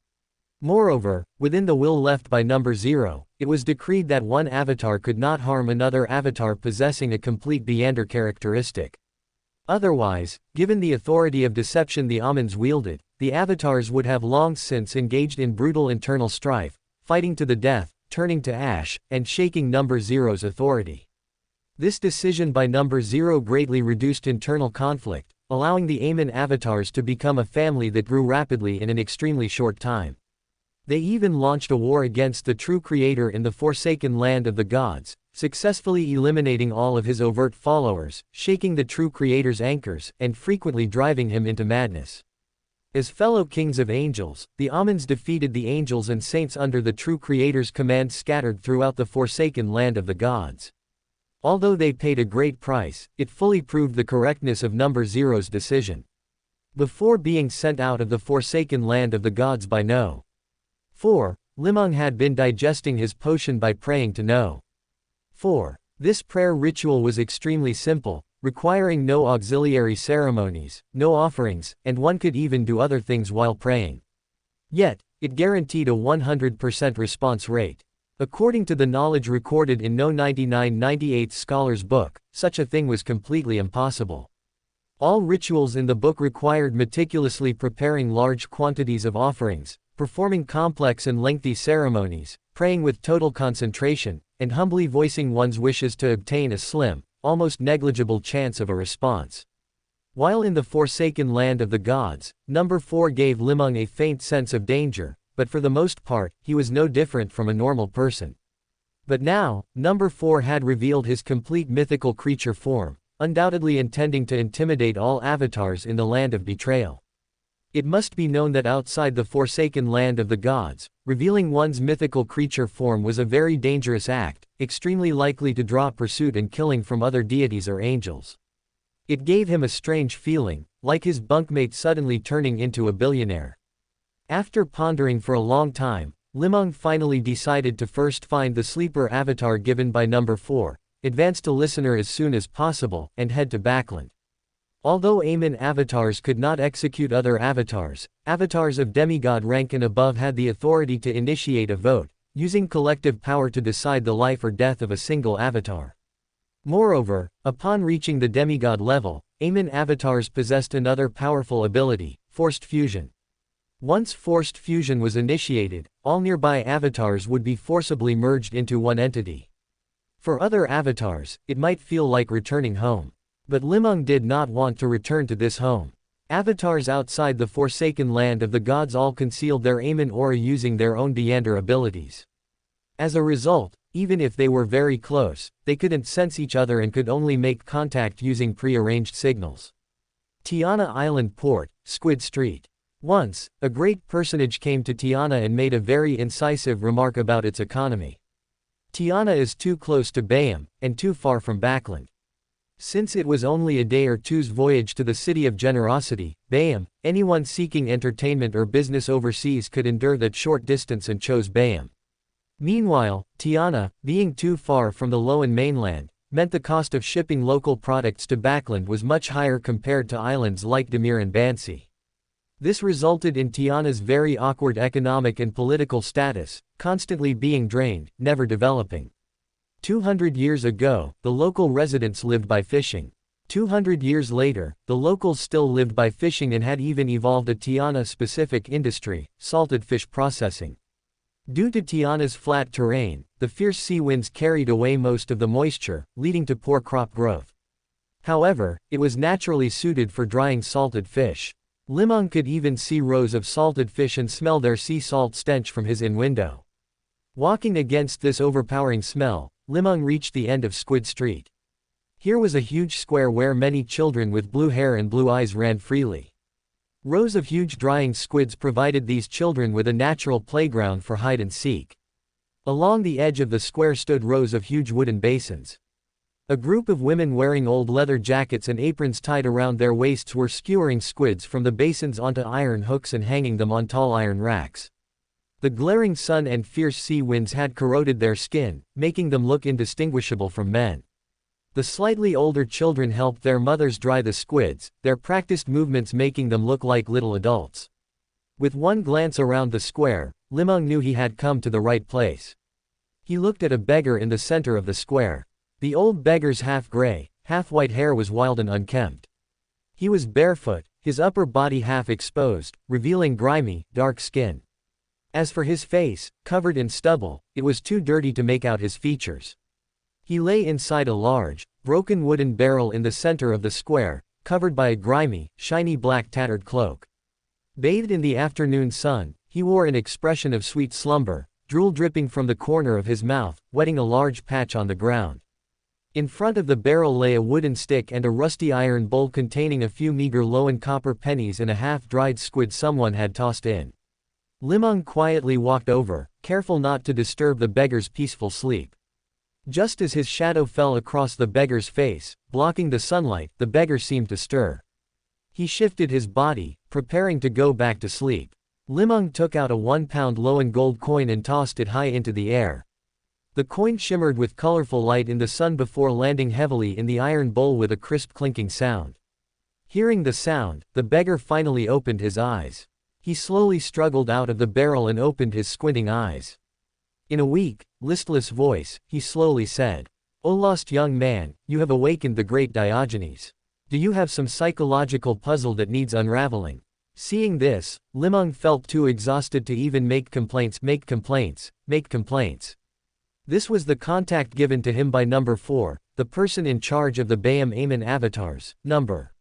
Moreover, within the will left by number 0, it was decreed that one avatar could not harm another avatar possessing a complete Beander characteristic. Otherwise, given the authority of deception the Amons wielded, the avatars would have long since engaged in brutal internal strife, fighting to the death, turning to ash, and shaking number 0's authority. This decision by number 0 greatly reduced internal conflict, allowing the Amon avatars to become a family that grew rapidly in an extremely short time. They even launched a war against the true creator in the forsaken land of the gods, successfully eliminating all of his overt followers, shaking the true creator's anchors, and frequently driving him into madness. As fellow kings of angels, the Amons defeated the angels and saints under the true creator's command scattered throughout the forsaken land of the gods. Although they paid a great price, it fully proved the correctness of number 0's decision. before being sent out of the forsaken land of the gods by No. 4. Li Meng had been digesting his potion by praying to No. 4. This prayer ritual was extremely simple, requiring no auxiliary ceremonies, no offerings, and one could even do other things while praying. Yet, it guaranteed a 100% response rate. According to the knowledge recorded in No 9998 Scholar's book, such a thing was completely impossible. All rituals in the book required meticulously preparing large quantities of offerings, performing complex and lengthy ceremonies, praying with total concentration, and humbly voicing one's wishes to obtain a slim, almost negligible chance of a response. While in the forsaken land of the gods, number 4 gave Li Meng a faint sense of danger, but for the most part, he was no different from a normal person. But now, number 4 had revealed his complete mythical creature form, undoubtedly intending to intimidate all avatars in the land of betrayal. It must be known that outside the forsaken land of the gods, revealing one's mythical creature form was a very dangerous act, extremely likely to draw pursuit and killing from other deities or angels. It gave him a strange feeling, like his bunkmate suddenly turning into a billionaire. After pondering for a long time, Li Meng finally decided to first find the sleeper avatar given by number 4, advance to listener as soon as possible, and head to Backland. Although Amon avatars could not execute other avatars, avatars of demigod rank and above had the authority to initiate a vote, using collective power to decide the life or death of a single avatar. Moreover, upon reaching the demigod level, Amon avatars possessed another powerful ability, forced fusion. Once forced fusion was initiated, all nearby avatars would be forcibly merged into one entity. For other avatars, it might feel like returning home. But Li Meng did not want to return to this home. Avatars outside the forsaken land of the gods all concealed their Amon aura using their own Deander abilities. As a result, even if they were very close, they couldn't sense each other and could only make contact using pre-arranged signals. Tiana Island Port, Squid Street. Once, a great personage came to Tiana and made a very incisive remark about its economy. Tiana is too close to Bayam, and too far from Backland. Since it was only a day or two's voyage to the city of generosity, Bayam, anyone seeking entertainment or business overseas could endure that short distance and chose Bayam. Meanwhile, Tiana, being too far from the Loan mainland, meant the cost of shipping local products to Backland was much higher compared to islands like Demir and Bansi. This resulted in Tiana's very awkward economic and political status, constantly being drained, never developing. 200 years ago, the local residents lived by fishing. 200 years later, the locals still lived by fishing and had even evolved a Tiana-specific industry, salted fish processing. Due to Tiana's flat terrain, the fierce sea winds carried away most of the moisture, leading to poor crop growth. However, it was naturally suited for drying salted fish. Li Meng could even see rows of salted fish and smell their sea salt stench from his inn-window. Walking against this overpowering smell, Li Meng reached the end of Squid Street. Here was a huge square where many children with blue hair and blue eyes ran freely. Rows of huge drying squids provided these children with a natural playground for hide and seek. Along the edge of the square stood rows of huge wooden basins. A group of women wearing old leather jackets and aprons tied around their waists were skewering squids from the basins onto iron hooks and hanging them on tall iron racks. The glaring sun and fierce sea winds had corroded their skin, making them look indistinguishable from men. The slightly older children helped their mothers dry the squids, their practiced movements making them look like little adults. With one glance around the square, Li Meng knew he had come to the right place. He looked at a beggar in the center of the square. The old beggar's half-gray, half-white hair was wild and unkempt. He was barefoot, his upper body half exposed, revealing grimy, dark skin. As for his face, covered in stubble, it was too dirty to make out his features. He lay inside a large, broken wooden barrel in the center of the square, covered by a grimy, shiny black tattered cloak. Bathed in the afternoon sun, he wore an expression of sweet slumber, drool dripping from the corner of his mouth, wetting a large patch on the ground. In front of the barrel lay a wooden stick and a rusty iron bowl containing a few meager Loan copper pennies and a half-dried squid someone had tossed in. Li Meng quietly walked over, careful not to disturb the beggar's peaceful sleep. Just as his shadow fell across the beggar's face, blocking the sunlight, the beggar seemed to stir. He shifted his body, preparing to go back to sleep. Li Meng took out a 1-pound Loan gold coin and tossed it high into the air. The coin shimmered with colorful light in the sun before landing heavily in the iron bowl with a crisp clinking sound. Hearing the sound, the beggar finally opened his eyes. He slowly struggled out of the barrel and opened his squinting eyes. In a weak, listless voice, he slowly said, "O lost young man, you have awakened the great Diogenes. Do you have some psychological puzzle that needs unraveling?" Seeing this, Li Meng felt too exhausted to even make complaints. This was the contact given to him by number 4, the person in charge of the Bayam Amon avatars, number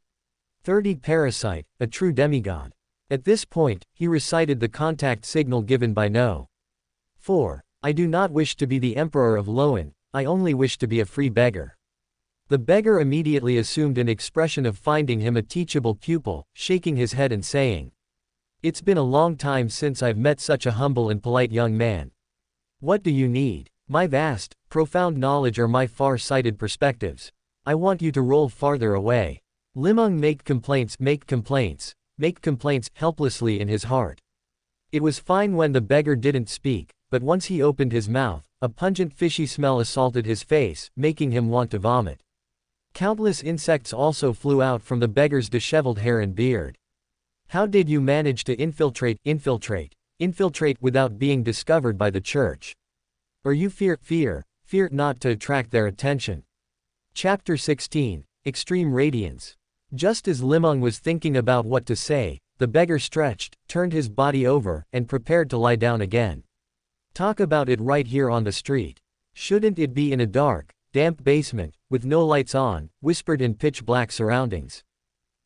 30 Parasite, a true demigod. At this point, he recited the contact signal given by No. 4. "I do not wish to be the emperor of Loan, I only wish to be a free beggar." The beggar immediately assumed an expression of finding him a teachable pupil, shaking his head and saying, "It's been a long time since I've met such a humble and polite young man. What do you need? My vast, profound knowledge or my far-sighted perspectives? I want you to roll farther away." Li Meng make complaints helplessly in his heart. It was fine when the beggar didn't speak, but once he opened his mouth, a pungent fishy smell assaulted his face, making him want to vomit. Countless insects also flew out from the beggar's disheveled hair and beard. "How did you manage to infiltrate without being discovered by the church? Or you fear not to attract their attention?" Chapter 16, Extreme Radiance. Just as Li Meng was thinking about what to say, the beggar stretched, turned his body over, and prepared to lie down again. "Talk about it right here on the street. Shouldn't it be in a dark, damp basement, with no lights on, whispered in pitch-black surroundings?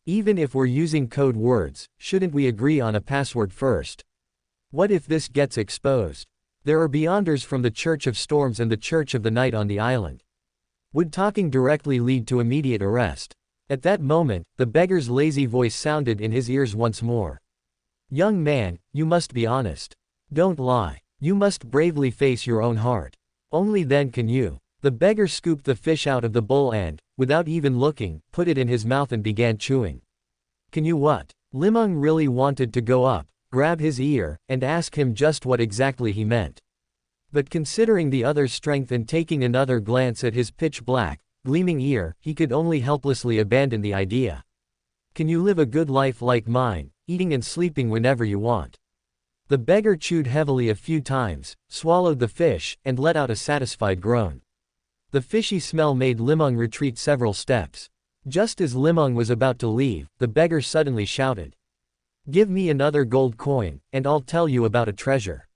Even if we're using code words, shouldn't we agree on a password first? What if this gets exposed? There are beyonders from the Church of Storms and the Church of the Night on the island. Would talking directly lead to immediate arrest?" At that moment, the beggar's lazy voice sounded in his ears once more. "Young man, you must be honest. Don't lie. You must bravely face your own heart. Only then can you." The beggar scooped the fish out of the bowl and, without even looking, put it in his mouth and began chewing. "Can you what?" Li Meng really wanted to go up, grab his ear, and ask him just what exactly he meant. But considering the other's strength and taking another glance at his pitch-black, gleaming ear, he could only helplessly abandon the idea. "Can you live a good life like mine, eating and sleeping whenever you want?" The beggar chewed heavily a few times, swallowed the fish, and let out a satisfied groan. The fishy smell made Li Meng retreat several steps. Just as Li Meng was about to leave, the beggar suddenly shouted, "Give me another gold coin, and I'll tell you about a treasure."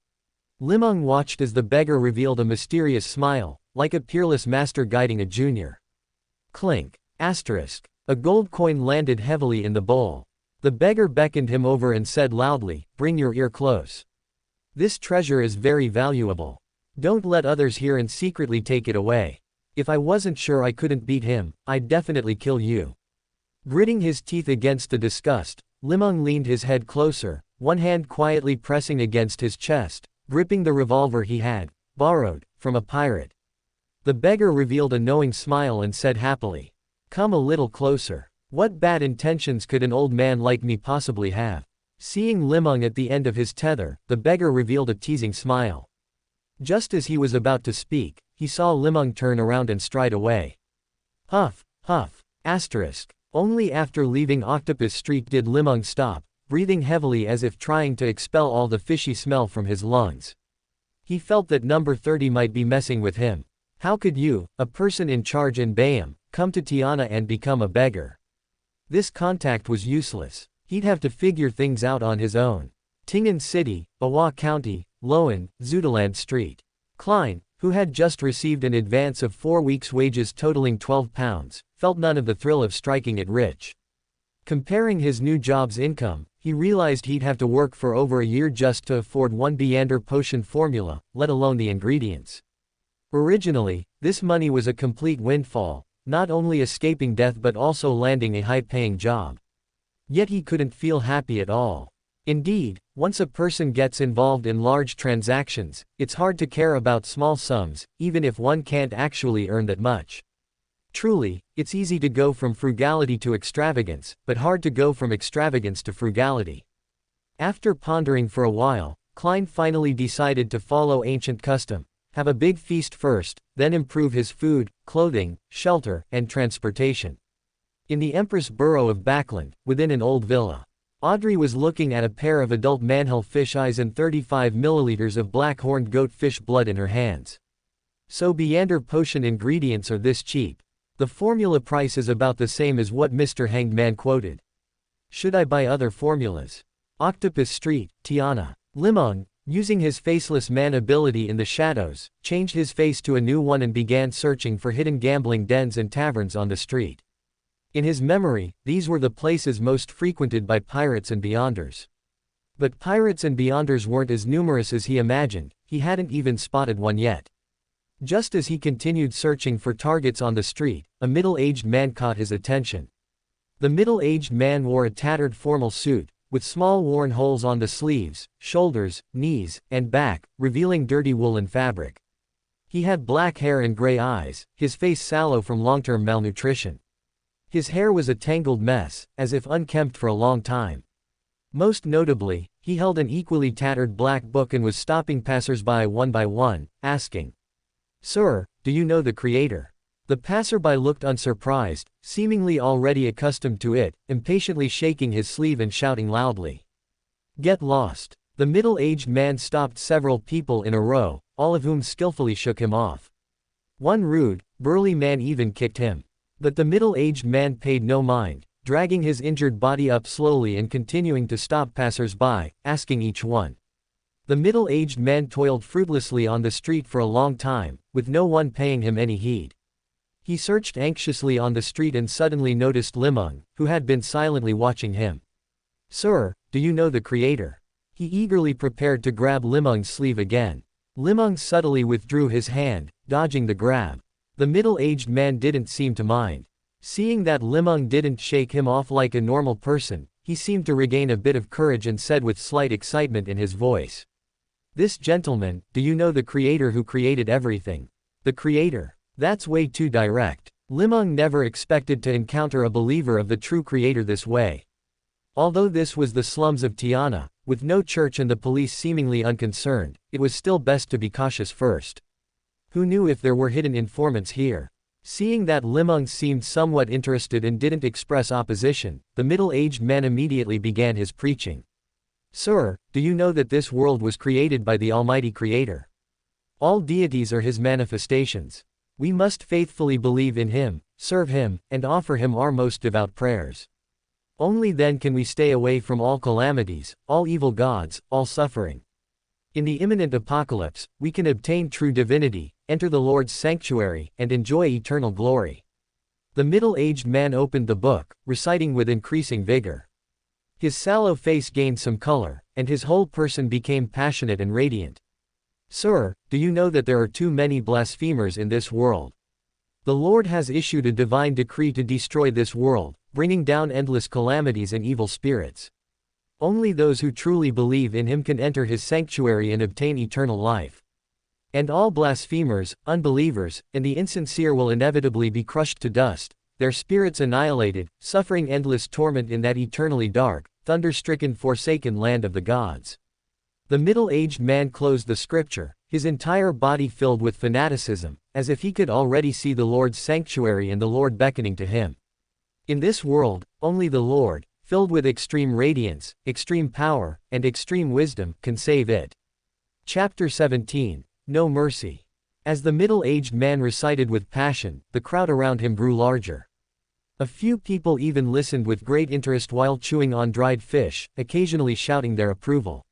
Li Meng watched as the beggar revealed a mysterious smile, like a peerless master guiding a junior. Clink. Asterisk. A gold coin landed heavily in the bowl. The beggar beckoned him over and said loudly, "Bring your ear close. This treasure is very valuable. Don't let others hear and secretly take it away. If I wasn't sure I couldn't beat him, I'd definitely kill you." Gritting his teeth against the disgust, Li Meng leaned his head closer, one hand quietly pressing against his chest, gripping the revolver he had borrowed from a pirate. The beggar revealed a knowing smile and said happily, "Come a little closer. What bad intentions could an old man like me possibly have?" Seeing Li Meng at the end of his tether, the beggar revealed a teasing smile. Just as he was about to speak, he saw Li Meng turn around and stride away. Huff, huff. Asterisk. Only after leaving Octopus Street did Li Meng stop, breathing heavily as if trying to expel all the fishy smell from his lungs. He felt that number 30 might be messing with him. How could you, a person in charge in Bayam, come to Tiana and become a beggar? This contact was useless. He'd have to figure things out on his own. Ting'an City, Awa County, Loan, Zudaland Street. Klein, who had just received an advance of 4 weeks' wages totaling 12 pounds, felt none of the thrill of striking it rich. Comparing his new job's income, he realized he'd have to work for over a year just to afford one Beander potion formula, let alone the ingredients. Originally, this money was a complete windfall, not only escaping death but also landing a high-paying job. Yet he couldn't feel happy at all. Indeed, once a person gets involved in large transactions, it's hard to care about small sums, even if one can't actually earn that much. Truly, it's easy to go from frugality to extravagance, but hard to go from extravagance to frugality. After pondering for a while, Klein finally decided to follow ancient custom, have a big feast first, then improve his food, clothing, shelter, and transportation. In the Empress borough of Backland, within an old villa, Audrey was looking at a pair of adult manhill fish eyes and 35 milliliters of black-horned goat fish blood in her hands. So Beander potion ingredients are this cheap. The formula price is about the same as what Mr. Hanged Man quoted. Should I buy other formulas? Octopus Street, Tiana. Li Meng, using his faceless man ability in the shadows, changed his face to a new one and began searching for hidden gambling dens and taverns on the street. In his memory, these were the places most frequented by pirates and beyonders. But pirates and beyonders weren't as numerous as he imagined, he hadn't even spotted one yet. Just as he continued searching for targets on the street, a middle-aged man caught his attention. The middle-aged man wore a tattered formal suit, with small worn holes on the sleeves, shoulders, knees, and back, revealing dirty woolen fabric. He had black hair and gray eyes, his face sallow from long-term malnutrition. His hair was a tangled mess, as if unkempt for a long time. Most notably, he held an equally tattered black book and was stopping passers-by one by one, asking, "Sir, do you know the creator?" The passerby looked unsurprised, seemingly already accustomed to it, impatiently shaking his sleeve and shouting loudly, "Get lost!" The middle-aged man stopped several people in a row, all of whom skillfully shook him off. One rude, burly man even kicked him. But the middle-aged man paid no mind, dragging his injured body up slowly and continuing to stop passers-by, asking each one. The middle-aged man toiled fruitlessly on the street for a long time, with no one paying him any heed. He searched anxiously on the street and suddenly noticed Li Meng, who had been silently watching him. "Sir, do you know the creator?" He eagerly prepared to grab Li Meng's sleeve again. Li Meng subtly withdrew his hand, dodging the grab. The middle-aged man didn't seem to mind. Seeing that Li Meng didn't shake him off like a normal person, he seemed to regain a bit of courage and said with slight excitement in his voice, "This gentleman, do you know the creator who created everything?" The creator? That's way too direct. Li Meng never expected to encounter a believer of the true creator this way. Although this was the slums of Tiana, with no church and the police seemingly unconcerned, it was still best to be cautious first. Who knew if there were hidden informants here? Seeing that Li Meng seemed somewhat interested and didn't express opposition, the middle-aged man immediately began his preaching. "Sir, do you know that this world was created by the Almighty Creator? All deities are His manifestations. We must faithfully believe in Him, serve Him, and offer Him our most devout prayers. Only then can we stay away from all calamities, all evil gods, all suffering. In the imminent apocalypse, we can obtain true divinity, enter the Lord's sanctuary, and enjoy eternal glory." The middle-aged man opened the book, reciting with increasing vigor. His sallow face gained some color, and his whole person became passionate and radiant. "Sir, do you know that there are too many blasphemers in this world? The Lord has issued a divine decree to destroy this world, bringing down endless calamities and evil spirits. Only those who truly believe in Him can enter His sanctuary and obtain eternal life. And all blasphemers, unbelievers, and the insincere will inevitably be crushed to dust, their spirits annihilated, suffering endless torment in that eternally dark, thunder-stricken forsaken land of the gods." The middle-aged man closed the scripture, his entire body filled with fanaticism, as if he could already see the Lord's sanctuary and the Lord beckoning to him. In this world, only the Lord, filled with extreme radiance, extreme power, and extreme wisdom, can save it. Chapter 17. No Mercy. As the middle-aged man recited with passion, the crowd around him grew larger. A few people even listened with great interest while chewing on dried fish, occasionally shouting their approval.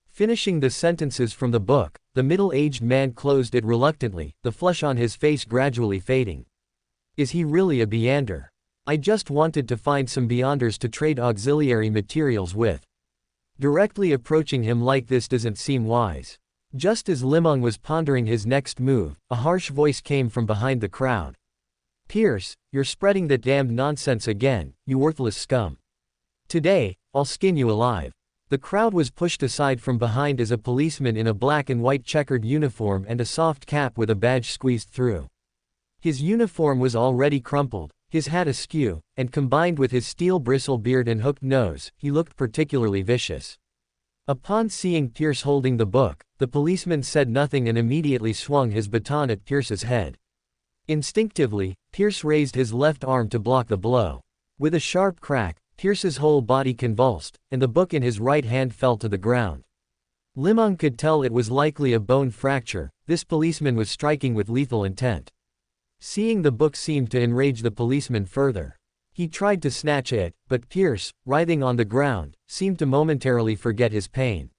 Finishing the sentences from the book, the middle-aged man closed it reluctantly, the flush on his face gradually fading. Is he really a Beander? I just wanted to find some Beyonders to trade auxiliary materials with. Directly approaching him like this doesn't seem wise. Just as Li Meng was pondering his next move, a harsh voice came from behind the crowd. "Pierce, you're spreading that damned nonsense again, you worthless scum. Today, I'll skin you alive." The crowd was pushed aside from behind as a policeman in a black and white checkered uniform and a soft cap with a badge squeezed through. His uniform was already crumpled, his hat askew, and combined with his steel bristle beard and hooked nose, he looked particularly vicious. Upon seeing Pierce holding the book, the policeman said nothing and immediately swung his baton at Pierce's head. Instinctively, Pierce raised his left arm to block the blow. With a sharp crack, Pierce's whole body convulsed, and the book in his right hand fell to the ground. Li Meng could tell it was likely a bone fracture. This policeman was striking with lethal intent. Seeing the book seemed to enrage the policeman further. He tried to snatch it, but Pierce, writhing on the ground, seemed to momentarily forget his pain.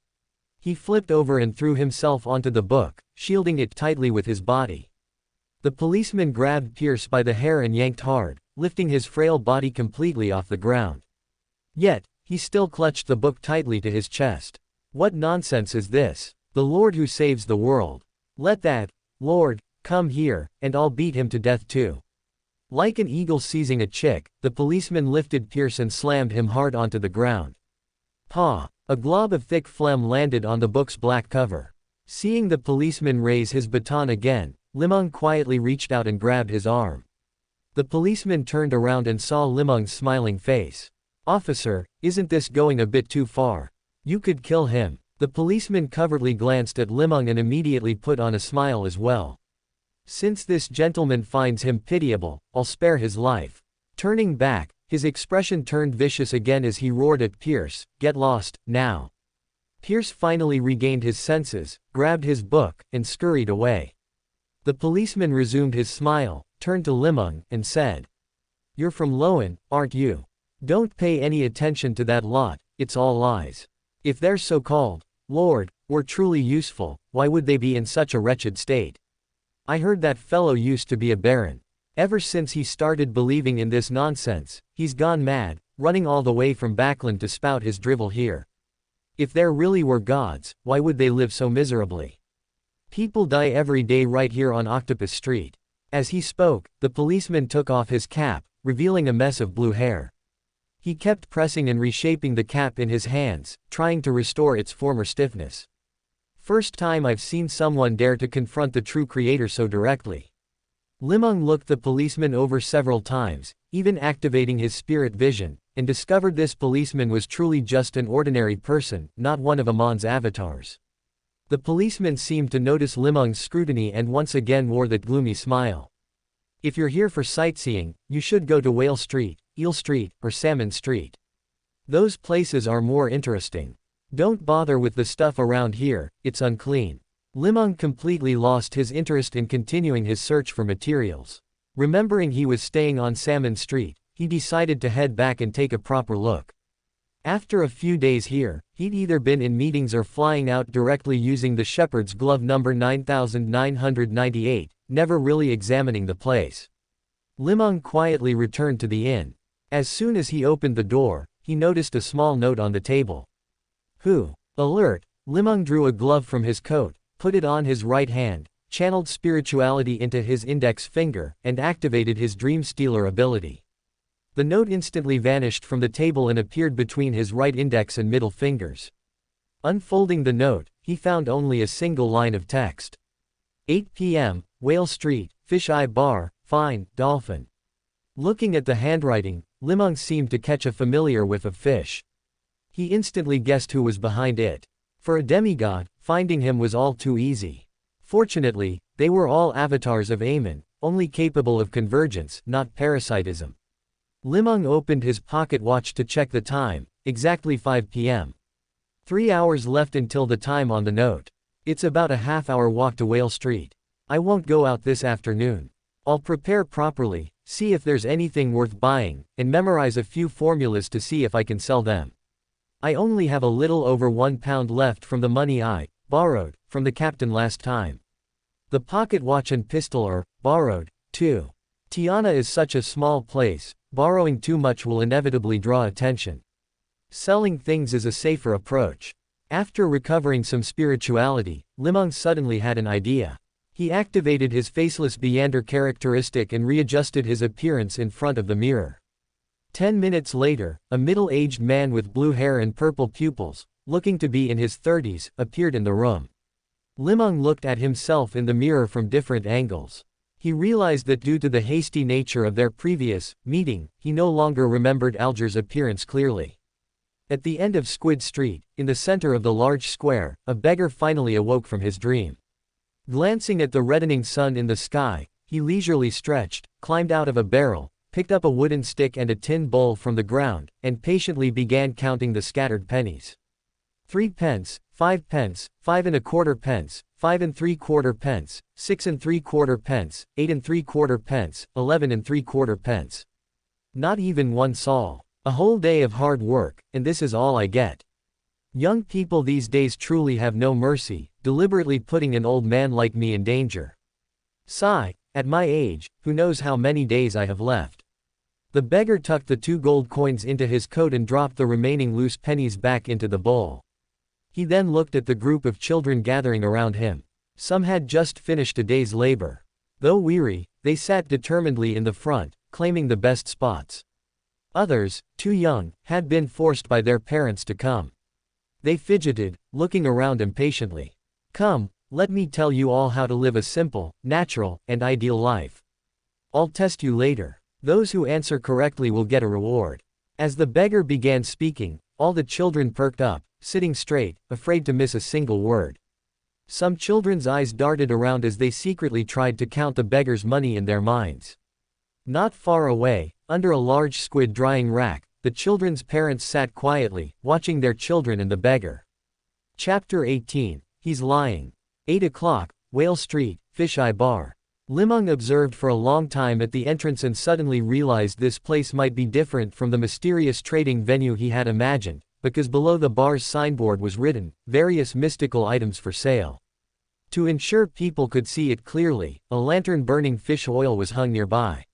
He flipped over and threw himself onto the book, shielding it tightly with his body. The policeman grabbed Pierce by the hair and yanked hard, lifting his frail body completely off the ground. Yet, he still clutched the book tightly to his chest. What nonsense is this? The Lord who saves the world. Let that Lord come here, and I'll beat him to death too. Like an eagle seizing a chick, the policeman lifted Pierce and slammed him hard onto the ground. Paw! A glob of thick phlegm landed on the book's black cover. Seeing the policeman raise his baton again, Li Meng quietly reached out and grabbed his arm. The policeman turned around and saw Li Meng's smiling face. Officer, isn't this going a bit too far? You could kill him. The policeman covertly glanced at Li Meng and immediately put on a smile as well. Since this gentleman finds him pitiable, I'll spare his life. Turning back, his expression turned vicious again as he roared at Pierce, "Get lost, now." Pierce finally regained his senses, grabbed his book, and scurried away. The policeman resumed his smile, turned to Li Meng, and said, "You're from Loan, aren't you? Don't pay any attention to that lot, it's all lies. If their so-called Lord were truly useful, why would they be in such a wretched state? I heard that fellow used to be a baron. Ever since he started believing in this nonsense, he's gone mad, running all the way from Backland to spout his drivel here. If there really were gods, why would they live so miserably? People die every day right here on Octopus Street." As he spoke, the policeman took off his cap, revealing a mess of blue hair. He kept pressing and reshaping the cap in his hands, trying to restore its former stiffness. First time I've seen someone dare to confront the true creator so directly. Li Meng looked the policeman over several times, even activating his spirit vision, and discovered this policeman was truly just an ordinary person, not one of Amon's avatars. The policeman seemed to notice Li Meng's scrutiny and once again wore that gloomy smile. "If you're here for sightseeing, you should go to Whale Street, Eel Street, or Salmon Street. Those places are more interesting. Don't bother with the stuff around here, it's unclean." Li Meng completely lost his interest in continuing his search for materials. Remembering he was staying on Salmon Street, he decided to head back and take a proper look. After a few days here, he'd either been in meetings or flying out directly using the shepherd's glove number 9998, never really examining the place. Li Meng quietly returned to the inn. As soon as he opened the door, he noticed a small note on the table. Who? Alert! Li Meng drew a glove from his coat, put it on his right hand, channeled spirituality into his index finger, and activated his Dream Stealer ability. The note instantly vanished from the table and appeared between his right index and middle fingers. Unfolding the note, he found only a single line of text. 8 p.m., Whale Street, Fish Eye Bar, Fine, Dolphin. Looking at the handwriting, Li Meng seemed to catch a familiar whiff of fish. He instantly guessed who was behind it. For a demigod, finding him was all too easy. Fortunately, they were all avatars of Amon, only capable of convergence, not parasitism. Li Meng opened his pocket watch to check the time, exactly 5 p.m. 3 hours left until the time on the note. It's about a half-hour walk to Whale Street. I won't go out this afternoon. I'll prepare properly, see if there's anything worth buying, and memorize a few formulas to see if I can sell them. I only have a little over £1 left from the money I borrowed from the captain last time. The pocket watch and pistol are borrowed, too. Tiana is such a small place, borrowing too much will inevitably draw attention. Selling things is a safer approach. After recovering some spirituality, Li Meng suddenly had an idea. He activated his faceless Beander characteristic and readjusted his appearance in front of the mirror. 10 minutes later, a middle-aged man with blue hair and purple pupils, looking to be in his 30s, appeared in the room. Li Meng looked at himself in the mirror from different angles. He realized that due to the hasty nature of their previous meeting, he no longer remembered Alger's appearance clearly. At the end of Squid Street, in the center of the large square, a beggar finally awoke from his dream. Glancing at the reddening sun in the sky, he leisurely stretched, climbed out of a barrel, picked up a wooden stick and a tin bowl from the ground, and patiently began counting the scattered pennies. 3 pence, 5 pence, 5 and a quarter pence, 5 and 3/4 pence, 6 and 3/4 pence, 8 and 3/4 pence, 11 and 3/4 pence. Not even one sol. A whole day of hard work, and this is all I get. Young people these days truly have no mercy, deliberately putting an old man like me in danger. Sigh, at my age, who knows how many days I have left. The beggar tucked the 2 gold coins into his coat and dropped the remaining loose pennies back into the bowl. He then looked at the group of children gathering around him. Some had just finished a day's labor. Though weary, they sat determinedly in the front, claiming the best spots. Others, too young, had been forced by their parents to come. They fidgeted, looking around impatiently. Come, let me tell you all how to live a simple, natural, and ideal life. I'll test you later. Those who answer correctly will get a reward. As the beggar began speaking, all the children perked up, sitting straight, afraid to miss a single word. Some children's eyes darted around as they secretly tried to count the beggar's money in their minds. Not far away, under a large squid drying rack, the children's parents sat quietly, watching their children and the beggar. Chapter 18. He's lying. 8 o'clock, Whale Street, Fisheye Bar. Li Meng observed for a long time at the entrance and suddenly realized this place might be different from the mysterious trading venue he had imagined, because below the bar's signboard was written, various mystical items for sale. To ensure people could see it clearly, a lantern burning fish oil was hung nearby.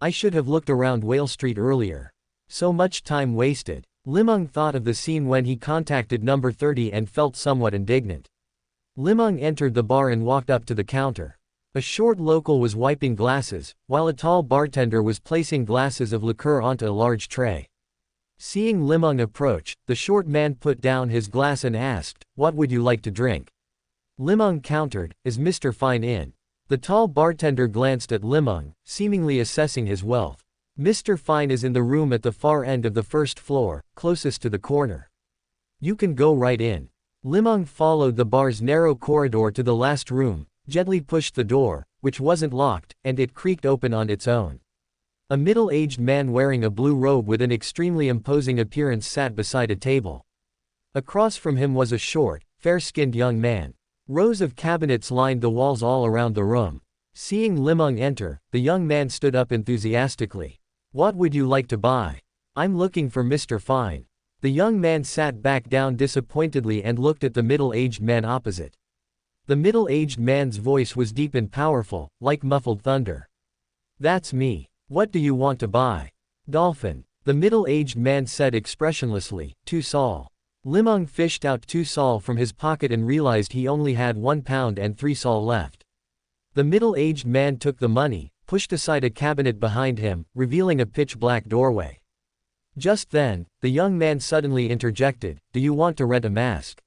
I should have looked around Whale Street earlier. So much time wasted. Li Meng thought of the scene when he contacted number 30 and felt somewhat indignant. Li Meng entered the bar and walked up to the counter. A short local was wiping glasses, while a tall bartender was placing glasses of liqueur onto a large tray. Seeing Li Meng approach, the short man put down his glass and asked, "What would you like to drink?" Li Meng countered, "Is Mr. Fine in?" The tall bartender glanced at Li Meng, seemingly assessing his wealth. "Mr. Fine is in the room at the far end of the first floor, closest to the corner. You can go right in." Li Meng followed the bar's narrow corridor to the last room, gently pushed the door, which wasn't locked, and it creaked open on its own. A middle-aged man wearing a blue robe with an extremely imposing appearance sat beside a table. Across from him was a short, fair-skinned young man. Rows of cabinets lined the walls all around the room. Seeing Li Meng enter, the young man stood up enthusiastically. "What would you like to buy?" "I'm looking for Mr. Fine." The young man sat back down disappointedly and looked at the middle-aged man opposite. The middle-aged man's voice was deep and powerful, like muffled thunder. "That's me. What do you want to buy?" "Dolphin." The middle-aged man said expressionlessly, "2 sol." Li Meng fished out 2 sol from his pocket and realized he only had 1 pound and 3 sol left. The middle-aged man took the money, pushed aside a cabinet behind him, revealing a pitch-black doorway. Just then, the young man suddenly interjected, "Do you want to rent a mask?"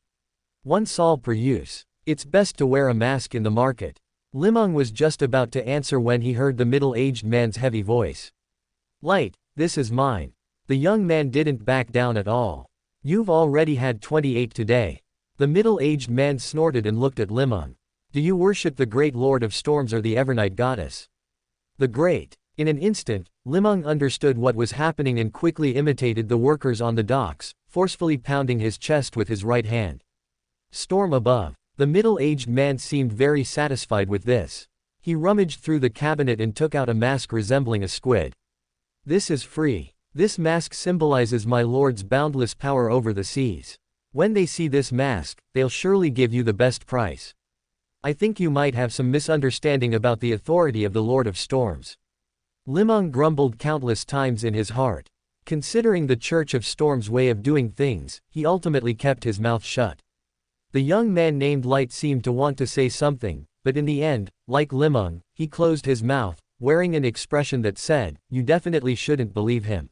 1 sol per use. It's best to wear a mask in the market. Li Meng was just about to answer when he heard the middle-aged man's heavy voice. "Light, this is mine." The young man didn't back down at all. "You've already had 28 today." The middle-aged man snorted and looked at Li Meng. "Do you worship the great Lord of Storms or the Evernight Goddess?" "The great." In an instant, Li Meng understood what was happening and quickly imitated the workers on the docks, forcefully pounding his chest with his right hand. "Storm above." The middle-aged man seemed very satisfied with this. He rummaged through the cabinet and took out a mask resembling a squid. "This is free. This mask symbolizes my lord's boundless power over the seas. When they see this mask, they'll surely give you the best price. I think you might have some misunderstanding about the authority of the Lord of Storms." Li Meng grumbled countless times in his heart. Considering the Church of Storm's way of doing things, he ultimately kept his mouth shut. The young man named Light seemed to want to say something, but in the end, like Li Meng, he closed his mouth, wearing an expression that said, "You definitely shouldn't believe him."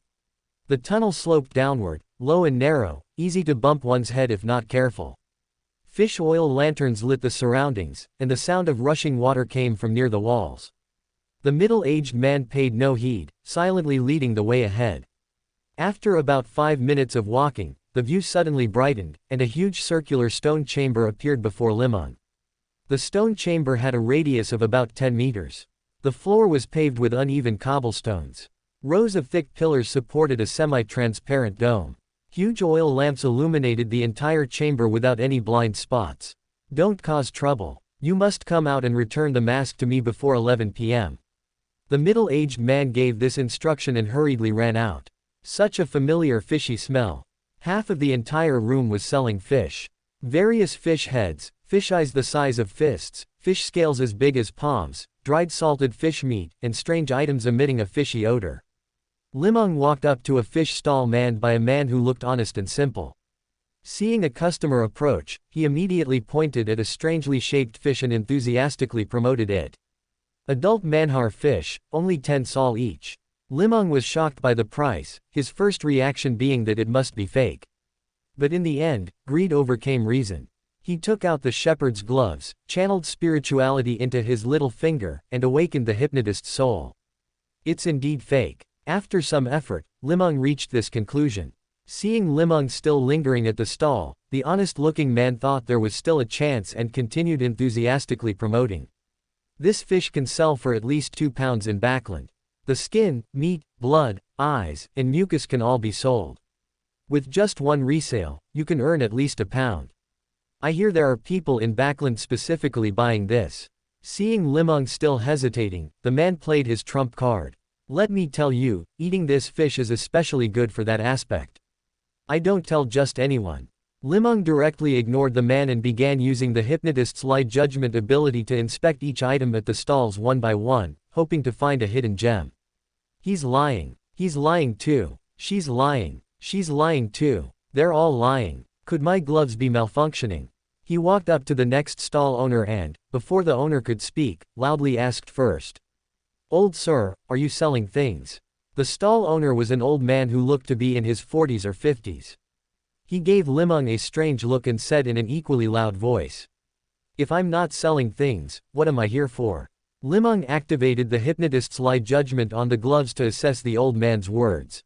The tunnel sloped downward, low and narrow, easy to bump one's head if not careful. Fish oil lanterns lit the surroundings, and the sound of rushing water came from near the walls. The middle-aged man paid no heed, silently leading the way ahead. After about 5 minutes of walking, the view suddenly brightened, and a huge circular stone chamber appeared before Li Meng. The stone chamber had a radius of about 10 meters. The floor was paved with uneven cobblestones. Rows of thick pillars supported a semi-transparent dome. Huge oil lamps illuminated the entire chamber without any blind spots. Don't cause trouble. You must come out and return the mask to me before 11 p.m. The middle-aged man gave this instruction and hurriedly ran out. Such a familiar fishy smell. Half of the entire room was selling fish. Various fish heads, fish eyes the size of fists, fish scales as big as palms, dried salted fish meat, and strange items emitting a fishy odor. Li Meng walked up to a fish stall manned by a man who looked honest and simple. Seeing a customer approach, he immediately pointed at a strangely shaped fish and enthusiastically promoted it. Adult manhar fish, only 10 sol each. Li Meng was shocked by the price, his first reaction being that it must be fake. But in the end, greed overcame reason. He took out the shepherd's gloves, channeled spirituality into his little finger, and awakened the hypnotist's soul. It's indeed fake. After some effort, Li Meng reached this conclusion. Seeing Li Meng still lingering at the stall, the honest-looking man thought there was still a chance and continued enthusiastically promoting. This fish can sell for at least 2 pounds in Backland. The skin, meat, blood, eyes, and mucus can all be sold. With just one resale, you can earn at least £1. I hear there are people in Backland specifically buying this. Seeing Li Meng still hesitating, the man played his trump card. Let me tell you, eating this fish is especially good for that aspect. I don't tell just anyone. Li Meng directly ignored the man and began using the hypnotist's light judgment ability to inspect each item at the stalls one by one, hoping to find a hidden gem. He's lying. He's lying too. She's lying. She's lying too. They're all lying. Could my gloves be malfunctioning? He walked up to the next stall owner and, before the owner could speak, loudly asked first. Old sir, are you selling things? The stall owner was an old man who looked to be in his 40s or 50s. He gave Li Meng a strange look and said in an equally loud voice. If I'm not selling things, what am I here for? Li Meng activated the hypnotist's light judgment on the gloves to assess the old man's words.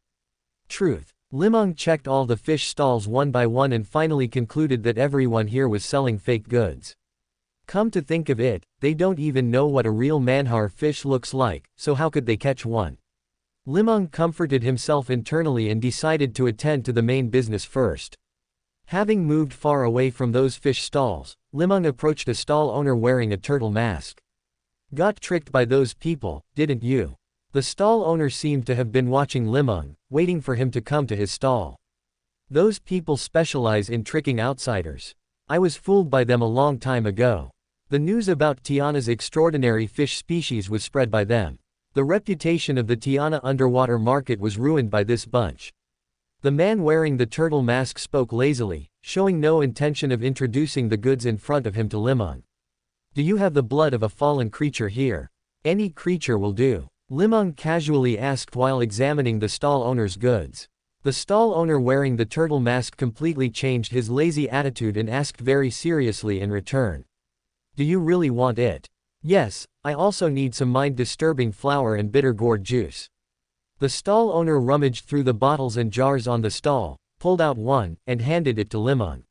Truth. Li Meng checked all the fish stalls one by one and finally concluded that everyone here was selling fake goods. Come to think of it, they don't even know what a real manhar fish looks like, so how could they catch one? Li Meng comforted himself internally and decided to attend to the main business first. Having moved far away from those fish stalls, Li Meng approached a stall owner wearing a turtle mask. Got tricked by those people, didn't you? The stall owner seemed to have been watching Li Meng, waiting for him to come to his stall. Those people specialize in tricking outsiders. I was fooled by them a long time ago. The news about Tiana's extraordinary fish species was spread by them. The reputation of the Tiana underwater market was ruined by this bunch. The man wearing the turtle mask spoke lazily, showing no intention of introducing the goods in front of him to Li Meng. Do you have the blood of a fallen creature here? Any creature will do. Li Meng casually asked while examining the stall owner's goods. The stall owner wearing the turtle mask completely changed his lazy attitude and asked very seriously in return. Do you really want it? Yes, I also need some mind-disturbing flour and bitter gourd juice. The stall owner rummaged through the bottles and jars on the stall, pulled out one, and handed it to Li Meng.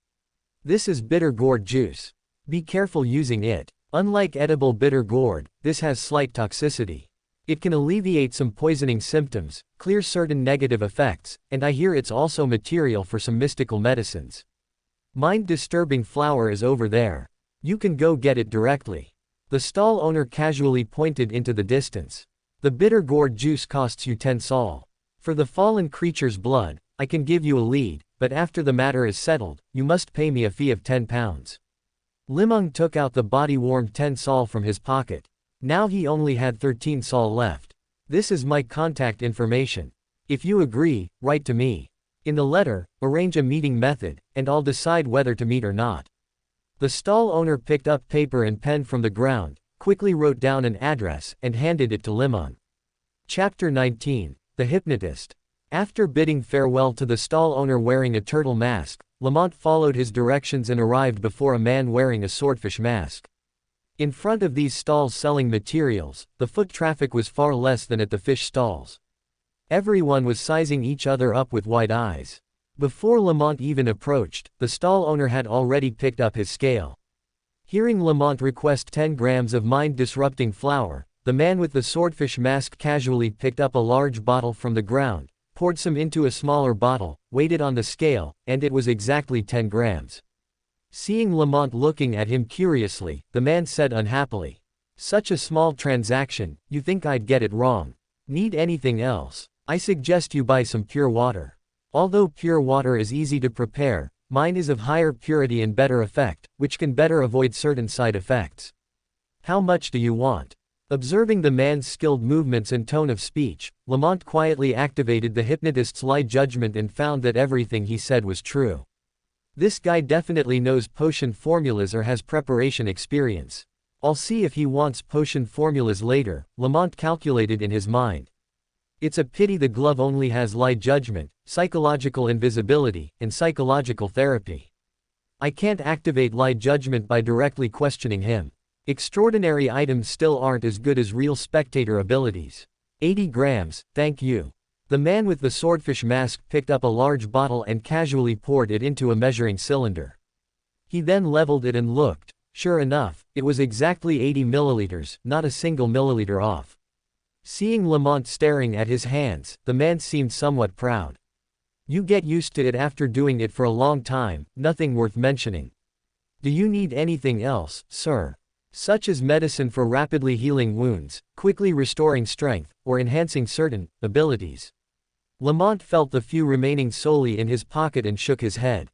This is bitter gourd juice. Be careful using it. Unlike edible bitter gourd, this has slight toxicity. It can alleviate some poisoning symptoms, clear certain negative effects, and I hear it's also material for some mystical medicines. Mind-disturbing flour is over there. You can go get it directly. The stall owner casually pointed into the distance. The bitter gourd juice costs you 10 sol. For the fallen creature's blood, I can give you a lead, but after the matter is settled, you must pay me a fee of 10 pounds. Li Meng took out the body-warmed 10 sol from his pocket. Now he only had 13 sol left. This is my contact information. If you agree, write to me. In the letter, arrange a meeting method, and I'll decide whether to meet or not. The stall owner picked up paper and pen from the ground, quickly wrote down an address, and handed it to Li Meng. Chapter 19. The Hypnotist. After bidding farewell to the stall owner wearing a turtle mask, Lamont followed his directions and arrived before a man wearing a swordfish mask. In front of these stalls selling materials, the foot traffic was far less than at the fish stalls. Everyone was sizing each other up with wide eyes. Before Lamont even approached, the stall owner had already picked up his scale. Hearing Lamont request 10 grams of mind-disrupting flour, the man with the swordfish mask casually picked up a large bottle from the ground, poured some into a smaller bottle, weighed it on the scale, and it was exactly 10 grams. Seeing Lamont looking at him curiously, the man said unhappily, "Such a small transaction, you think I'd get it wrong? Need anything else? I suggest you buy some pure water. Although pure water is easy to prepare, mine is of higher purity and better effect, which can better avoid certain side effects. How much do you want?" Observing the man's skilled movements and tone of speech, Lamont quietly activated the hypnotist's lie judgment and found that everything he said was true. This guy definitely knows potion formulas or has preparation experience. I'll see if he wants potion formulas later, Lamont calculated in his mind. It's a pity the glove only has lie judgment, psychological invisibility, and psychological therapy. I can't activate lie judgment by directly questioning him. Extraordinary items still aren't as good as real spectator abilities. 80 grams, thank you. The man with the swordfish mask picked up a large bottle and casually poured it into a measuring cylinder. He then leveled it and looked. Sure enough, it was exactly 80 milliliters, not a single milliliter off. Seeing Lamont staring at his hands, the man seemed somewhat proud. You get used to it after doing it for a long time, nothing worth mentioning. Do you need anything else, sir? Such as medicine for rapidly healing wounds, quickly restoring strength, or enhancing certain abilities. Lamont felt the few remaining solely in his pocket and shook his head.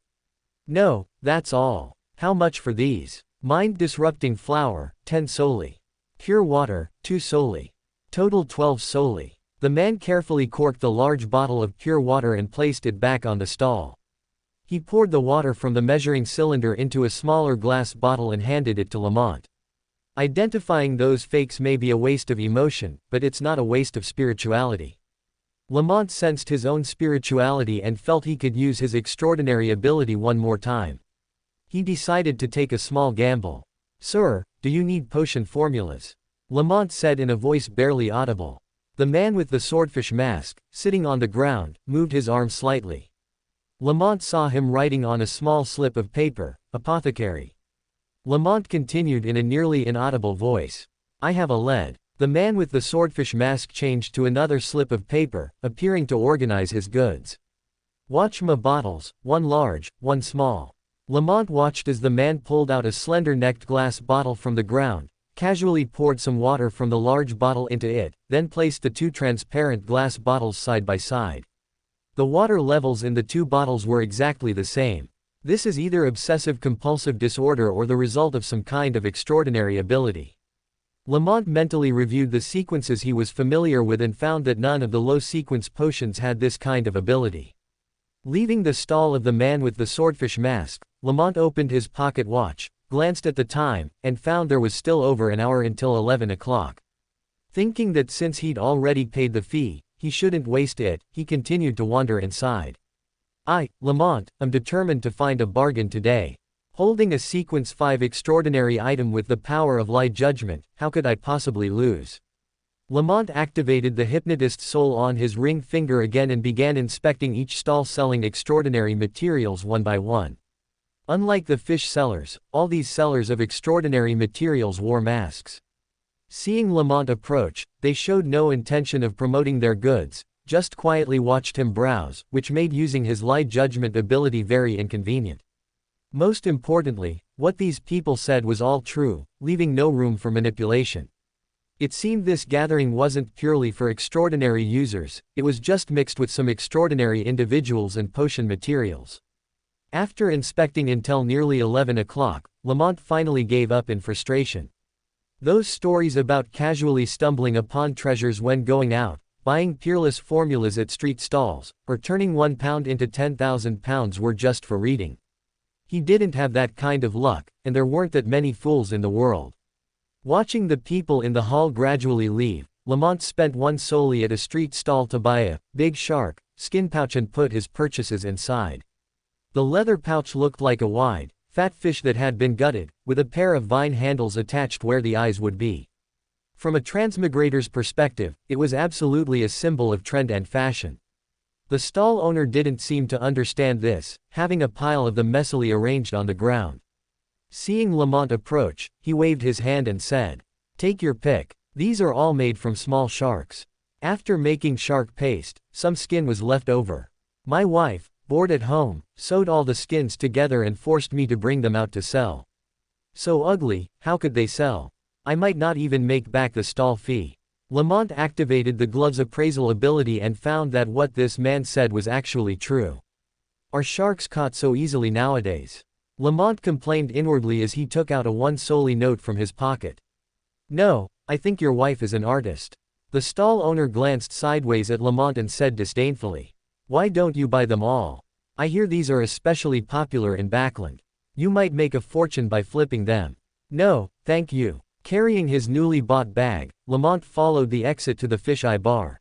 No, that's all. How much for these? Mind-disrupting flour, 10 solely. Pure water, 2 solely. Total 12 solely. The man carefully corked the large bottle of pure water and placed it back on the stall. He poured the water from the measuring cylinder into a smaller glass bottle and handed it to Lamont. Identifying those fakes may be a waste of emotion, but it's not a waste of spirituality. Lamont sensed his own spirituality and felt he could use his extraordinary ability one more time. He decided to take a small gamble. Sir, do you need potion formulas? Lamont said in a voice barely audible. The man with the swordfish mask, sitting on the ground, moved his arm slightly. Lamont saw him writing on a small slip of paper, "Apothecary." Lamont continued in a nearly inaudible voice. I have a lead. The man with the swordfish mask changed to another slip of paper, appearing to organize his goods. Watch my bottles, one large, one small. Lamont watched as the man pulled out a slender-necked glass bottle from the ground, casually poured some water from the large bottle into it, then placed the two transparent glass bottles side by side. The water levels in the two bottles were exactly the same. This is either obsessive-compulsive disorder or the result of some kind of extraordinary ability. Lamont mentally reviewed the sequences he was familiar with and found that none of the low-sequence potions had this kind of ability. Leaving the stall of the man with the swordfish mask, Lamont opened his pocket watch, glanced at the time, and found there was still over an hour until 11 o'clock. Thinking that since he'd already paid the fee, he shouldn't waste it, he continued to wander inside. Lamont, I'm determined to find a bargain today. Holding a Sequence 5 extraordinary item with the power of lie judgment, how could I possibly lose? Lamont activated the hypnotist's soul on his ring finger again and began inspecting each stall selling extraordinary materials one by one. Unlike the fish sellers, all these sellers of extraordinary materials wore masks. Seeing Lamont approach, they showed no intention of promoting their goods, just quietly watched him browse, which made using his lie judgment ability very inconvenient. Most importantly, what these people said was all true, leaving no room for manipulation. It seemed this gathering wasn't purely for extraordinary users, it was just mixed with some extraordinary individuals and potion materials. After inspecting until nearly 11 o'clock, Lamont finally gave up in frustration. Those stories about casually stumbling upon treasures when going out, buying peerless formulas at street stalls, or turning £1 into £10,000 were just for reading. He didn't have that kind of luck, and there weren't that many fools in the world. Watching the people in the hall gradually leave, Lamont spent one solely at a street stall to buy a big shark skin pouch and put his purchases inside. The leather pouch looked like a wide, fat fish that had been gutted, with a pair of vine handles attached where the eyes would be. From a transmigrator's perspective, it was absolutely a symbol of trend and fashion. The stall owner didn't seem to understand this, having a pile of them messily arranged on the ground. Seeing Lamont approach, he waved his hand and said, "Take your pick. These are all made from small sharks. After making shark paste, some skin was left over. My wife, bored at home, sewed all the skins together and forced me to bring them out to sell. So ugly, how could they sell? I might not even make back the stall fee." Lamont activated the glove's appraisal ability and found that what this man said was actually true. Are sharks caught so easily nowadays? Lamont complained inwardly as he took out a one-solely note from his pocket. "No, I think your wife is an artist." The stall owner glanced sideways at Lamont and said disdainfully, "Why don't you buy them all? I hear these are especially popular in Backland. You might make a fortune by flipping them." "No, thank you." Carrying his newly bought bag, Lamont followed the exit to the fisheye bar.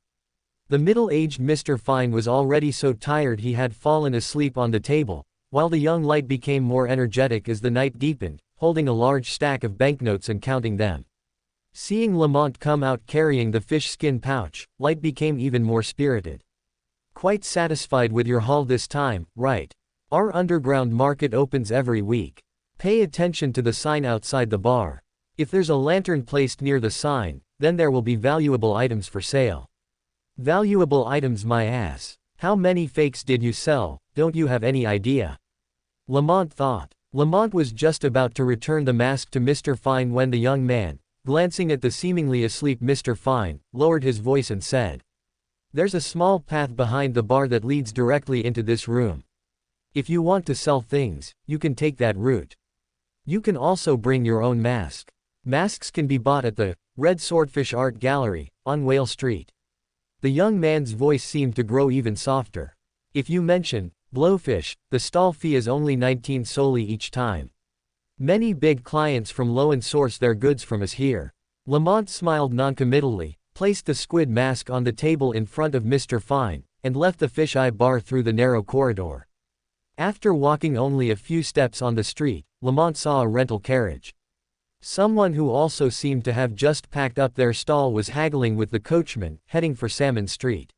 The middle-aged Mr. Fine was already so tired he had fallen asleep on the table, while the young light became more energetic as the night deepened, holding a large stack of banknotes and counting them. Seeing Lamont come out carrying the fish skin pouch, Light became even more spirited. "Quite satisfied with your haul this time, right? Our underground market opens every week. Pay attention to the sign outside the bar. If there's a lantern placed near the sign, then there will be valuable items for sale." "Valuable items my ass. How many fakes did you sell, don't you have any idea?" Lamont thought. Lamont was just about to return the mask to Mr. Fine when the young man, glancing at the seemingly asleep Mr. Fine, lowered his voice and said, "There's a small path behind the bar that leads directly into this room. If you want to sell things, you can take that route. You can also bring your own mask. Masks can be bought at the Red Swordfish Art Gallery, on Whale Street." The young man's voice seemed to grow even softer. "If you mention Blowfish, the stall fee is only 19 solely each time. Many big clients from Lowen source their goods from us here." Lamont smiled noncommittally, placed the squid mask on the table in front of Mr. Fine, and left the fisheye bar through the narrow corridor. After walking only a few steps on the street, Lamont saw a rental carriage. Someone who also seemed to have just packed up their stall was haggling with the coachman, heading for Salmon Street.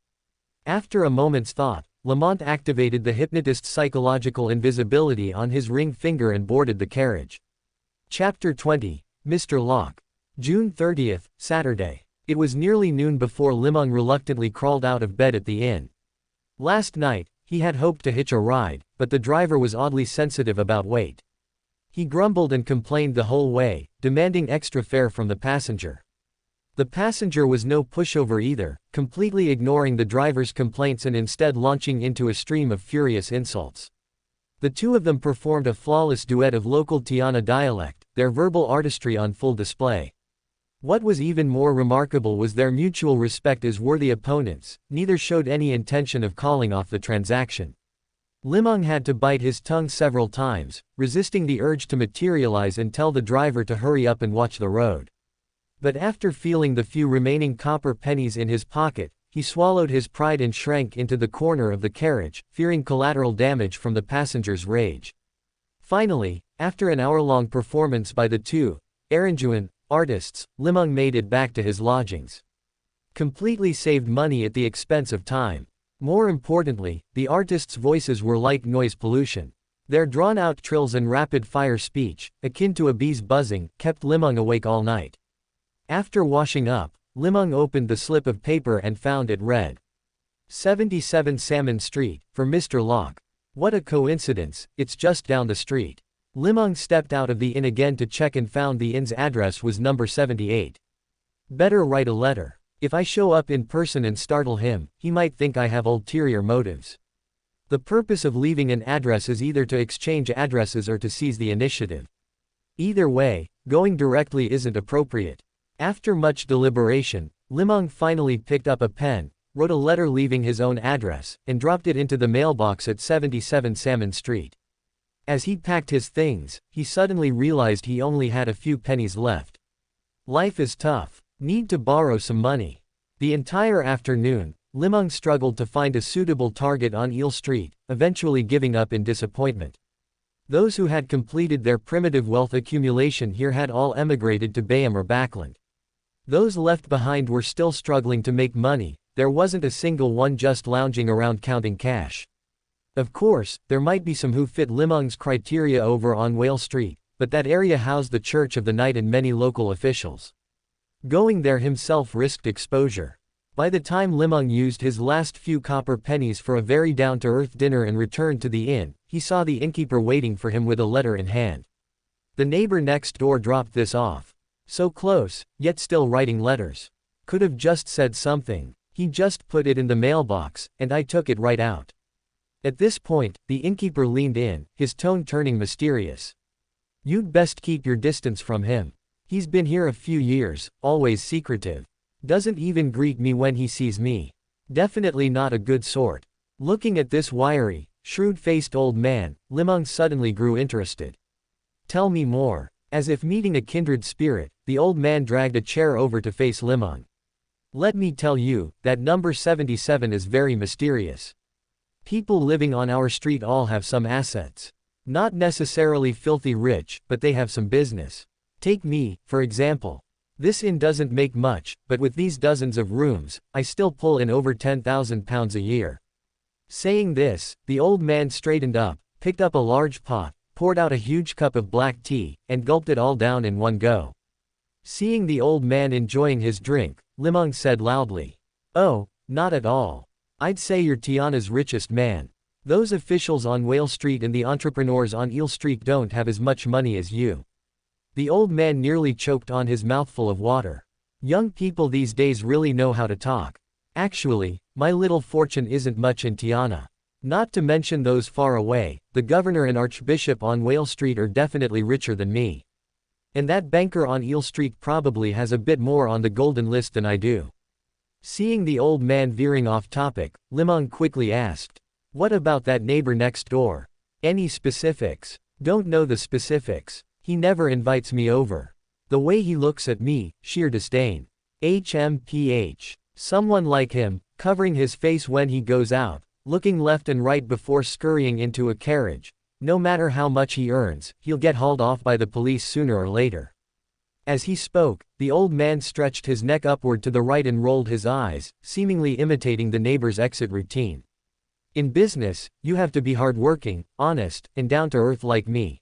After a moment's thought, Lamont activated the hypnotist's psychological invisibility on his ring finger and boarded the carriage. Chapter 20, Mr. Locke. June 30th, Saturday. It was nearly noon before Li Meng reluctantly crawled out of bed at the inn. Last night, he had hoped to hitch a ride, but the driver was oddly sensitive about weight. He grumbled and complained the whole way, demanding extra fare from the passenger. The passenger was no pushover either, completely ignoring the driver's complaints and instead launching into a stream of furious insults. The two of them performed a flawless duet of local Tiana dialect, their verbal artistry on full display. What was even more remarkable was their mutual respect as worthy opponents. Neither showed any intention of calling off the transaction. Li Meng had to bite his tongue several times, resisting the urge to materialize and tell the driver to hurry up and watch the road. But after feeling the few remaining copper pennies in his pocket, he swallowed his pride and shrank into the corner of the carriage, fearing collateral damage from the passenger's rage. Finally, after an hour-long performance by the two Eranjuan artists, Li Meng made it back to his lodgings. Completely saved money at the expense of time. More importantly, the artists' voices were like noise pollution. Their drawn-out trills and rapid-fire speech, akin to a bee's buzzing, kept Li Meng awake all night. After washing up, Li Meng opened the slip of paper and found it read, 77 Salmon Street, for Mr. Locke. What a coincidence, it's just down the street. Li Meng stepped out of the inn again to check and found the inn's address was number 78. Better write a letter. If I show up in person and startle him, he might think I have ulterior motives. The purpose of leaving an address is either to exchange addresses or to seize the initiative. Either way, going directly isn't appropriate. After much deliberation, Li Meng finally picked up a pen, wrote a letter leaving his own address, and dropped it into the mailbox at 77 Salmon Street. As he packed his things, he suddenly realized he only had a few pennies left. Life is tough. Need to borrow some money. The entire afternoon, Li Meng struggled to find a suitable target on Eel Street, eventually giving up in disappointment. Those who had completed their primitive wealth accumulation here had all emigrated to Bayam or Backland. Those left behind were still struggling to make money, there wasn't a single one just lounging around counting cash. Of course, there might be some who fit Li Meng's criteria over on Whale Street, but that area housed the Church of the Night and many local officials. Going there himself risked exposure. By the time Li Meng used his last few copper pennies for a very down-to-earth dinner and returned to the inn, he saw the innkeeper waiting for him with a letter in hand. The neighbor next door dropped this off. So close, yet still writing letters. Could have just said something. He just put it in the mailbox, and I took it right out. At this point, the innkeeper leaned in, his tone turning mysterious. You'd best keep your distance from him. He's been here a few years, always secretive. Doesn't even greet me when he sees me. Definitely not a good sort. Looking at this wiry, shrewd-faced old man, Li Meng suddenly grew interested. Tell me more. As if meeting a kindred spirit, the old man dragged a chair over to face Li Meng. Let me tell you, that number 77 is very mysterious. People living on our street all have some assets. Not necessarily filthy rich, but they have some business. Take me, for example. This inn doesn't make much, but with these dozens of rooms, I still pull in over £10,000 a year. Saying this, the old man straightened up, picked up a large pot, poured out a huge cup of black tea, and gulped it all down in one go. Seeing the old man enjoying his drink, Li Meng said loudly. Oh, not at all. I'd say you're Tiana's richest man. Those officials on Whale Street and the entrepreneurs on Eel Street don't have as much money as you. The old man nearly choked on his mouthful of water. Young people these days really know how to talk. Actually, my little fortune isn't much in Tiana. Not to mention those far away, the governor and archbishop on Whale Street are definitely richer than me. And that banker on Eel Street probably has a bit more on the golden list than I do. Seeing the old man veering off topic, Li Meng quickly asked. What about that neighbor next door? Any specifics? Don't know the specifics. He never invites me over. The way he looks at me, sheer disdain. HMPH. Someone like him, covering his face when he goes out, looking left and right before scurrying into a carriage. No matter how much he earns, he'll get hauled off by the police sooner or later. As he spoke, the old man stretched his neck upward to the right and rolled his eyes, seemingly imitating the neighbor's exit routine. In business, you have to be hardworking, honest, and down-to-earth like me.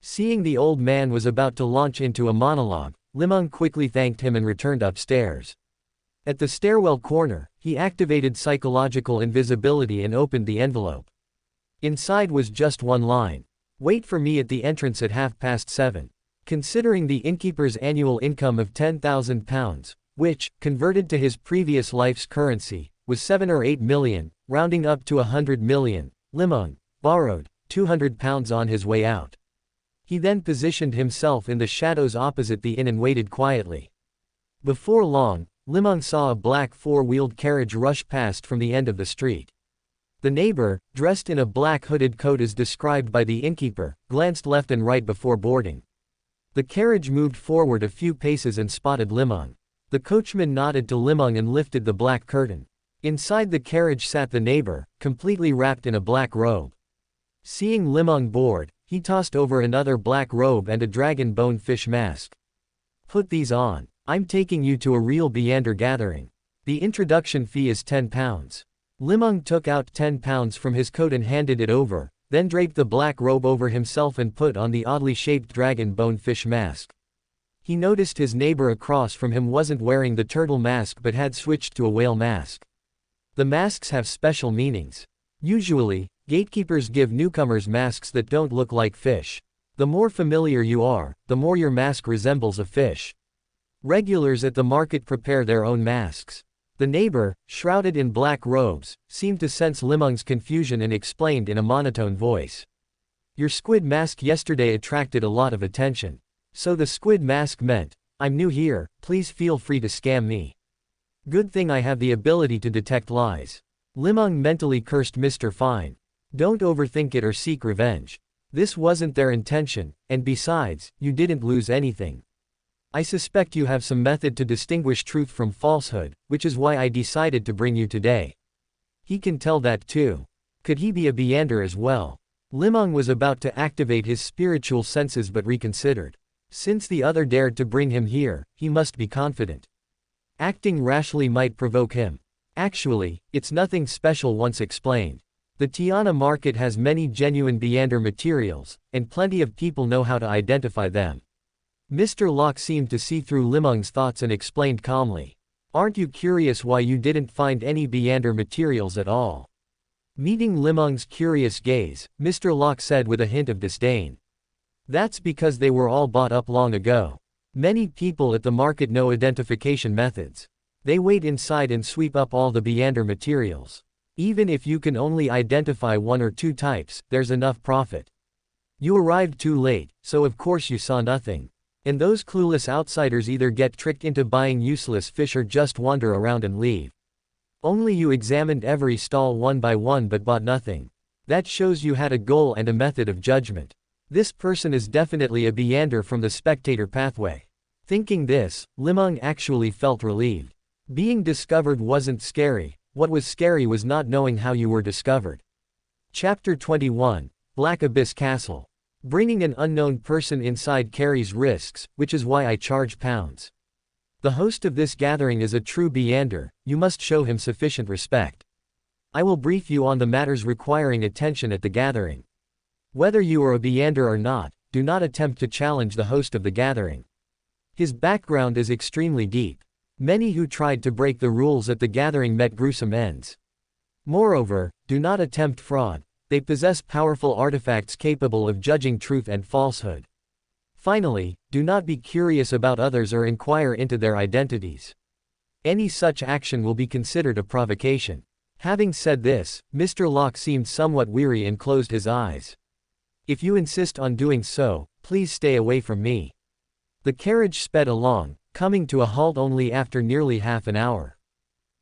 Seeing the old man was about to launch into a monologue, Li Meng quickly thanked him and returned upstairs. At the stairwell corner, he activated psychological invisibility and opened the envelope. Inside was just one line. Wait for me at the entrance at 7:30. Considering the innkeeper's annual income of £10,000, which, converted to his previous life's currency, was 7 or 8 million, rounding up to 100 million, Li Meng borrowed £200 on his way out. He then positioned himself in the shadows opposite the inn and waited quietly. Before long, Li Meng saw a black four-wheeled carriage rush past from the end of the street. The neighbor, dressed in a black hooded coat as described by the innkeeper, glanced left and right before boarding. The carriage moved forward a few paces and spotted Li Meng. The coachman nodded to Li Meng and lifted the black curtain. Inside the carriage sat the neighbor, completely wrapped in a black robe. Seeing Li Meng board, he tossed over another black robe and a dragon bone fish mask. Put these on. I'm taking you to a real Beander gathering. The introduction fee is £10. Li Meng took out £10 from his coat and handed it over, then draped the black robe over himself and put on the oddly shaped dragon bone fish mask. He noticed his neighbor across from him wasn't wearing the turtle mask but had switched to a whale mask. The masks have special meanings. Usually, gatekeepers give newcomers masks that don't look like fish. The more familiar you are, the more your mask resembles a fish. Regulars at the market prepare their own masks. The neighbor, shrouded in black robes, seemed to sense Li Meng's confusion and explained in a monotone voice. Your squid mask yesterday attracted a lot of attention. So the squid mask meant, I'm new here, please feel free to scam me. Good thing I have the ability to detect lies. Li Meng mentally cursed Mr. Fine. Don't overthink it or seek revenge. This wasn't their intention, and besides, you didn't lose anything. I suspect you have some method to distinguish truth from falsehood, which is why I decided to bring you today. He can tell that too. Could he be a Beander as well? Li Meng was about to activate his spiritual senses but reconsidered. Since the other dared to bring him here, he must be confident. Acting rashly might provoke him. Actually, it's nothing special once explained. The Tiana market has many genuine Biander materials, and plenty of people know how to identify them. Mr. Locke seemed to see through Li Meng's thoughts and explained calmly. Aren't you curious why you didn't find any Biander materials at all? Meeting Li Meng's curious gaze, Mr. Locke said with a hint of disdain. That's because they were all bought up long ago. Many people at the market know identification methods. They wait inside and sweep up all the Biander materials. Even if you can only identify one or two types, there's enough profit. You arrived too late, so of course you saw nothing. And those clueless outsiders either get tricked into buying useless fish or just wander around and leave. Only you examined every stall one by one but bought nothing. That shows you had a goal and a method of judgment. This person is definitely a Biander from the spectator pathway. Thinking this, Li Meng actually felt relieved. Being discovered wasn't scary, what was scary was not knowing how you were discovered. Chapter 21, Black Abyss Castle. Bringing an unknown person inside carries risks, which is why I charge pounds. The host of this gathering is a true Biander, you must show him sufficient respect. I will brief you on the matters requiring attention at the gathering. Whether you are a Biander or not, do not attempt to challenge the host of the gathering. His background is extremely deep. Many who tried to break the rules at the gathering met gruesome ends. Moreover, do not attempt fraud, they possess powerful artifacts capable of judging truth and falsehood. Finally, do not be curious about others or inquire into their identities. Any such action will be considered a provocation. Having said this, Mr. Locke seemed somewhat weary and closed his eyes. If you insist on doing so, please stay away from me. The carriage sped along, coming to a halt only after nearly half an hour.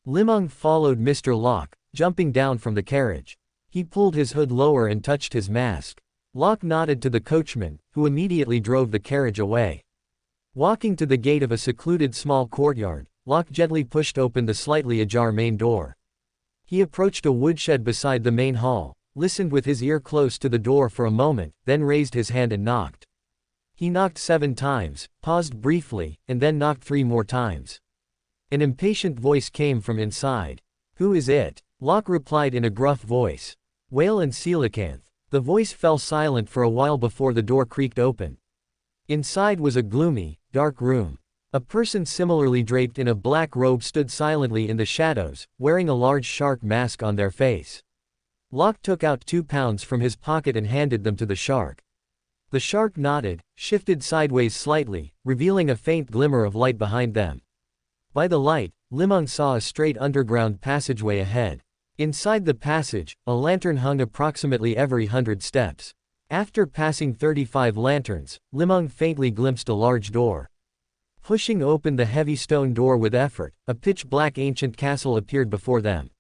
Li Meng followed Mr. Locke, jumping down from the carriage. He pulled his hood lower and touched his mask. Locke nodded to the coachman, who immediately drove the carriage away. Walking to the gate of a secluded small courtyard, Locke gently pushed open the slightly ajar main door. He approached a woodshed beside the main hall, listened with his ear close to the door for a moment, then raised his hand and knocked. He knocked 7 times, paused briefly, and then knocked 3 more times. An impatient voice came from inside. Who is it? Locke replied in a gruff voice. Whale and Coelacanth. The voice fell silent for a while before the door creaked open. Inside was a gloomy, dark room. A person similarly draped in a black robe stood silently in the shadows, wearing a large shark mask on their face. Locke took out 2 pounds from his pocket and handed them to the shark. The shark nodded, shifted sideways slightly, revealing a faint glimmer of light behind them. By the light, Li Meng saw a straight underground passageway ahead. Inside the passage, a lantern hung approximately every 100 steps. After passing 35 lanterns, Li Meng faintly glimpsed a large door. Pushing open the heavy stone door with effort, a pitch-black ancient castle appeared before them.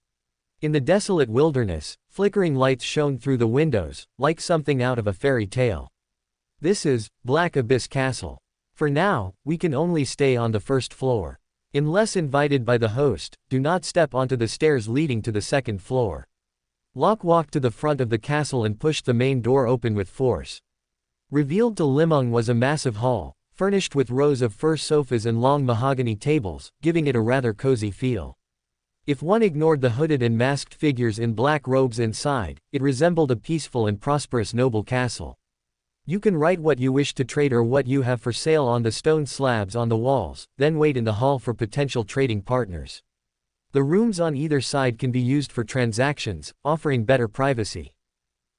In the desolate wilderness, flickering lights shone through the windows, like something out of a fairy tale. This is Black Abyss Castle. For now, we can only stay on the first floor. Unless invited by the host, do not step onto the stairs leading to the second floor. Locke walked to the front of the castle and pushed the main door open with force. Revealed to Li Meng was a massive hall, furnished with rows of fur sofas and long mahogany tables, giving it a rather cozy feel. If one ignored the hooded and masked figures in black robes inside, it resembled a peaceful and prosperous noble castle. You can write what you wish to trade or what you have for sale on the stone slabs on the walls, then wait in the hall for potential trading partners. The rooms on either side can be used for transactions, offering better privacy.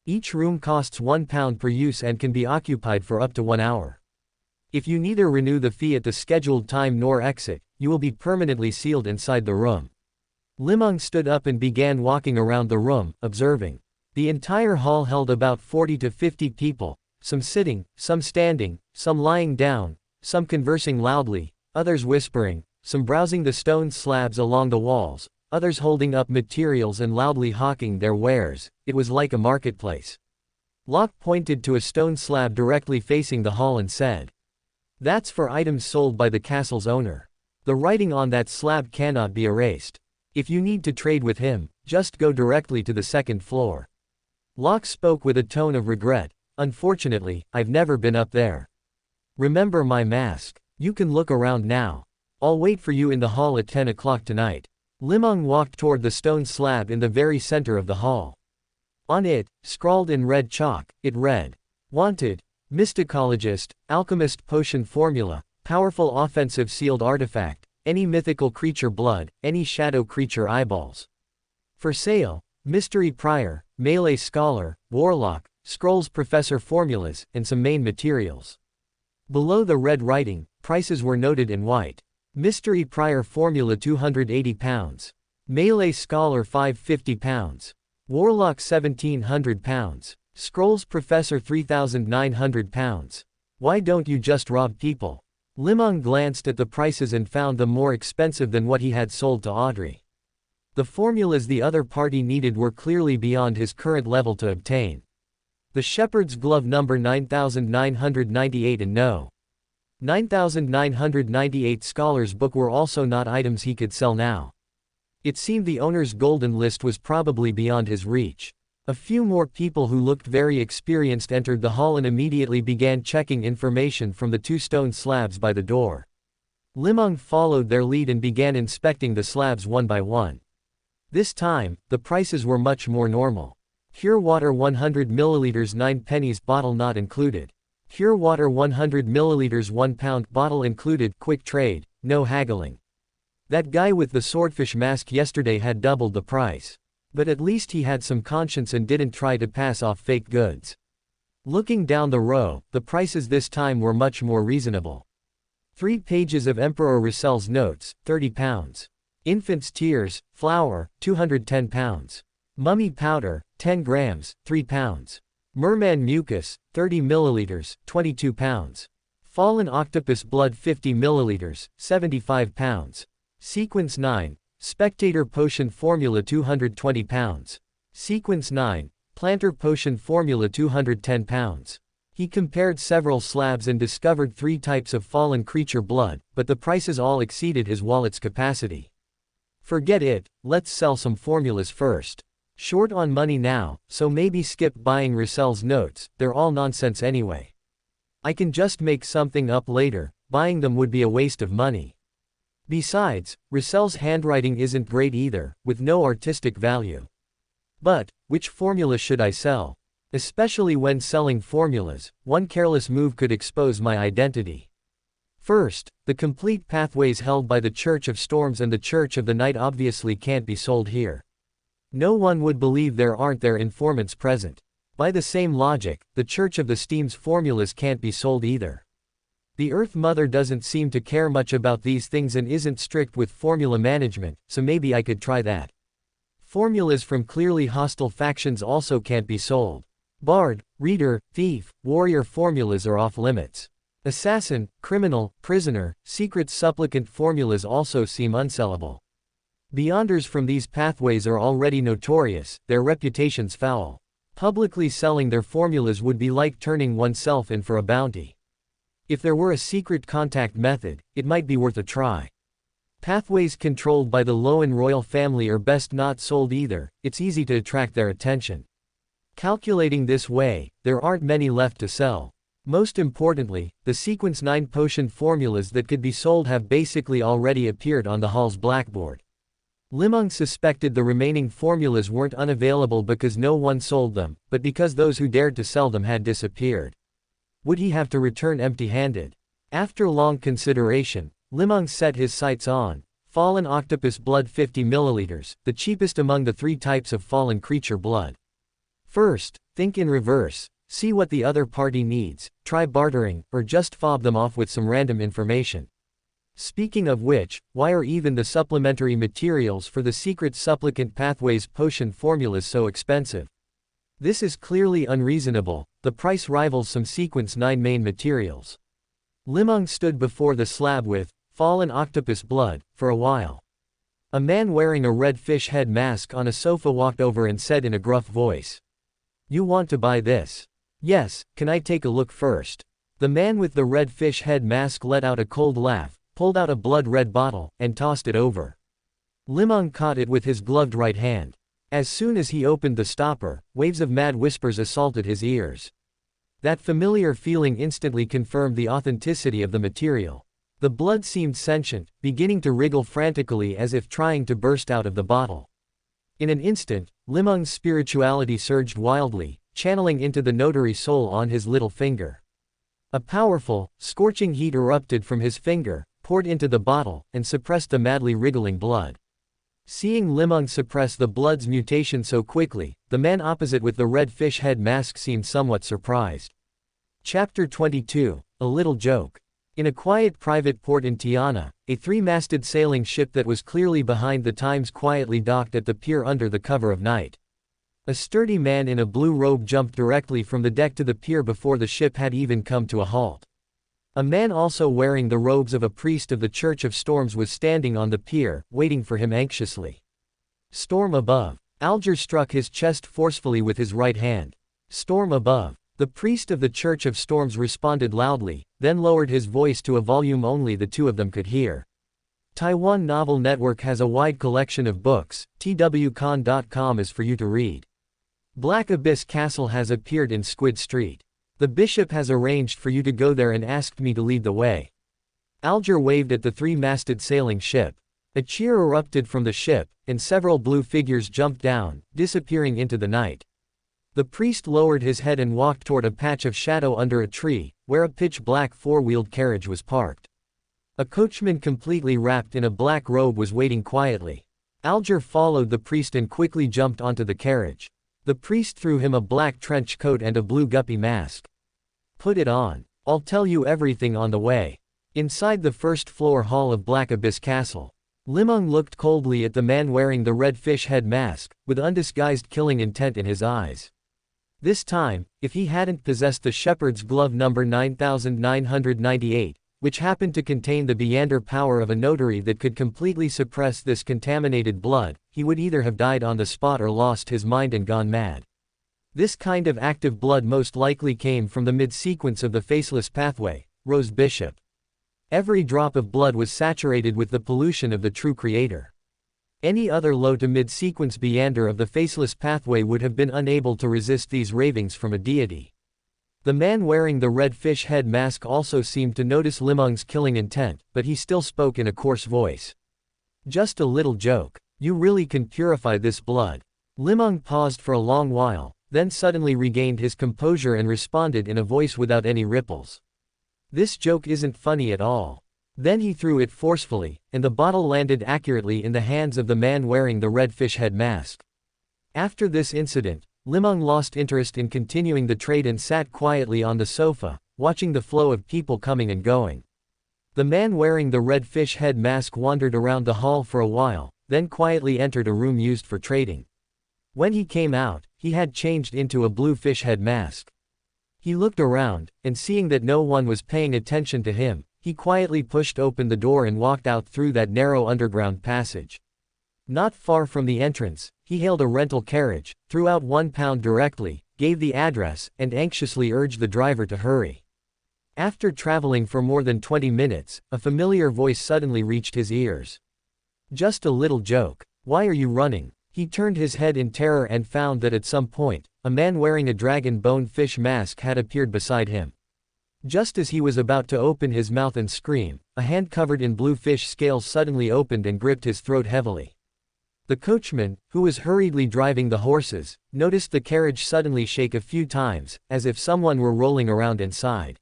Each room costs £1 per use and can be occupied for up to 1 hour. If you neither renew the fee at the scheduled time nor exit, you will be permanently sealed inside the room. Li Meng stood up and began walking around the room, observing. The entire hall held about 40 to 50 people, some sitting, some standing, some lying down, some conversing loudly, others whispering, some browsing the stone slabs along the walls, others holding up materials and loudly hawking their wares. It was like a marketplace. Locke pointed to a stone slab directly facing the hall and said, "That's for items sold by the castle's owner. The writing on that slab cannot be erased. If you need to trade with him, just go directly to the second floor." Locke spoke with a tone of regret. Unfortunately, I've never been up there. Remember my mask. You can look around now. I'll wait for you in the hall at 10 o'clock tonight. Li Meng walked toward the stone slab in the very center of the hall. On it, scrawled in red chalk, it read, "Wanted, Mysticologist, Alchemist Potion Formula, Powerful Offensive Sealed Artifact, any mythical creature blood, any shadow creature eyeballs. For sale, Mystery Prior, Melee Scholar, Warlock, Scrolls Professor Formulas, and some main materials." Below the red writing, prices were noted in white. Mystery Prior Formula £280. Melee Scholar £550. Warlock £1,700. Scrolls Professor £3,900. Why don't you just rob people? Li Meng glanced at the prices and found them more expensive than what he had sold to Audrey. The formulas the other party needed were clearly beyond his current level to obtain. The Shepherd's Glove number 9998 and No. 9998 Scholar's Book were also not items he could sell now. It seemed the owner's golden list was probably beyond his reach. A few more people who looked very experienced entered the hall and immediately began checking information from the 2 stone slabs by the door. Li Meng followed their lead and began inspecting the slabs one by one. This time, the prices were much more normal. Pure water 100 ml 9 pennies bottle not included. Pure water 100 ml 1 pound bottle included, quick trade, no haggling. That guy with the swordfish mask yesterday had doubled the price. But at least he had some conscience and didn't try to pass off fake goods. Looking down the row, the prices this time were much more reasonable. 3 pages of Emperor Russell's notes, £30. Infant's tears, flour, £210. Mummy powder, 10 grams, £3. Merman mucus, 30 milliliters, £22. Fallen octopus blood 50 milliliters, £75. Sequence 9, Spectator Potion Formula £220. Sequence 9, Planter Potion Formula £210. He compared several slabs and discovered 3 types of fallen creature blood, but the prices all exceeded his wallet's capacity. Forget it, let's sell some formulas first. Short on money now, so maybe skip buying Russell's notes, they're all nonsense anyway. I can just make something up later, buying them would be a waste of money. Besides, Russell's handwriting isn't great either, with no artistic value. But, which formula should I sell? Especially when selling formulas, one careless move could expose my identity. First, the complete pathways held by the Church of Storms and the Church of the Night obviously can't be sold here. No one would believe there aren't their informants present. By the same logic, the Church of the Steam's formulas can't be sold either. The Earth Mother doesn't seem to care much about these things and isn't strict with formula management, so maybe I could try that. Formulas from clearly hostile factions also can't be sold. Bard, Reader, Thief, Warrior formulas are off limits. Assassin, Criminal, Prisoner, Secret Supplicant formulas also seem unsellable. Beyonders from these pathways are already notorious, their reputations foul. Publicly selling their formulas would be like turning oneself in for a bounty. If there were a secret contact method, it might be worth a try. Pathways controlled by the Lowen royal family are best not sold either, it's easy to attract their attention. Calculating this way, there aren't many left to sell. Most importantly, the Sequence 9 potion formulas that could be sold have basically already appeared on the hall's blackboard. Li Meng suspected the remaining formulas weren't unavailable because no one sold them, but because those who dared to sell them had disappeared. Would he have to return empty-handed? After long consideration, Li Meng set his sights on Fallen Octopus Blood 50 ml, the cheapest among the 3 types of fallen creature blood. First, think in reverse, see what the other party needs, try bartering, or just fob them off with some random information. Speaking of which, why are even the supplementary materials for the Secret Supplicant Pathways potion formulas so expensive? This is clearly unreasonable, the price rivals some Sequence 9 main materials. Li Meng stood before the slab with Fallen Octopus Blood for a while. A man wearing a red fish head mask on a sofa walked over and said in a gruff voice, "You want to buy this?" "Yes, can I take a look first?" The man with the red fish head mask let out a cold laugh, pulled out a blood-red bottle, and tossed it over. Li Meng caught it with his gloved right hand. As soon as he opened the stopper, waves of mad whispers assaulted his ears. That familiar feeling instantly confirmed the authenticity of the material. The blood seemed sentient, beginning to wriggle frantically as if trying to burst out of the bottle. In an instant, Li Meng's spirituality surged wildly, channeling into the notary soul on his little finger. A powerful, scorching heat erupted from his finger, poured into the bottle, and suppressed the madly wriggling blood. Seeing Li Meng suppress the blood's mutation so quickly, the man opposite with the red fish head mask seemed somewhat surprised. Chapter 22, A Little Joke. In a quiet private port in Tiana, a three-masted sailing ship that was clearly behind the times quietly docked at the pier under the cover of night. A sturdy man in a blue robe jumped directly from the deck to the pier before the ship had even come to a halt. A man also wearing the robes of a priest of the Church of Storms was standing on the pier, waiting for him anxiously. Storm above. Alger struck his chest forcefully with his right hand. Storm above. The priest of the Church of Storms responded loudly, then lowered his voice to a volume only the two of them could hear. Taiwan Novel Network has a wide collection of books. twcon.com is for you to read. Black Abyss Castle has appeared in Squid Street. The bishop has arranged for you to go there and asked me to lead the way. Alger waved at the three-masted sailing ship. A cheer erupted from the ship, and several blue figures jumped down, disappearing into the night. The priest lowered his head and walked toward a patch of shadow under a tree, where a pitch-black four-wheeled carriage was parked. A coachman completely wrapped in a black robe was waiting quietly. Alger followed the priest and quickly jumped onto the carriage. The priest threw him a black trench coat and a blue guppy mask. Put it on. I'll tell you everything on the way. Inside the first-floor hall of Black Abyss Castle, Li Meng looked coldly at the man wearing the red fish head mask, with undisguised killing intent in his eyes. This time, if he hadn't possessed the shepherd's glove number 9998, which happened to contain the beyonder power of a notary that could completely suppress this contaminated blood, he would either have died on the spot or lost his mind and gone mad. This kind of active blood most likely came from the mid-sequence of the faceless pathway, Rose Bishop. Every drop of blood was saturated with the pollution of the true creator. Any other low to mid-sequence beyonder of the faceless pathway would have been unable to resist these ravings from a deity. The man wearing the red fish head mask also seemed to notice Li Meng's killing intent, but he still spoke in a coarse voice. Just a little joke. You really can purify this blood. Li Meng paused for a long while, then suddenly regained his composure and responded in a voice without any ripples. This joke isn't funny at all. Then he threw it forcefully, and the bottle landed accurately in the hands of the man wearing the red fish head mask. After this incident, Li Meng lost interest in continuing the trade and sat quietly on the sofa, watching the flow of people coming and going. The man wearing the red fish head mask wandered around the hall for a while, then quietly entered a room used for trading. When he came out, he had changed into a blue fish head mask. He looked around, and seeing that no one was paying attention to him, he quietly pushed open the door and walked out through that narrow underground passage. Not far from the entrance, he hailed a rental carriage, threw out £1 directly, gave the address, and anxiously urged the driver to hurry. After traveling for more than 20 minutes, a familiar voice suddenly reached his ears. Just a little joke. Why are you running? He turned his head in terror and found that at some point, a man wearing a dragon bone fish mask had appeared beside him. Just as he was about to open his mouth and scream, a hand covered in blue fish scales suddenly opened and gripped his throat heavily. The coachman, who was hurriedly driving the horses, noticed the carriage suddenly shake a few times, as if someone were rolling around inside.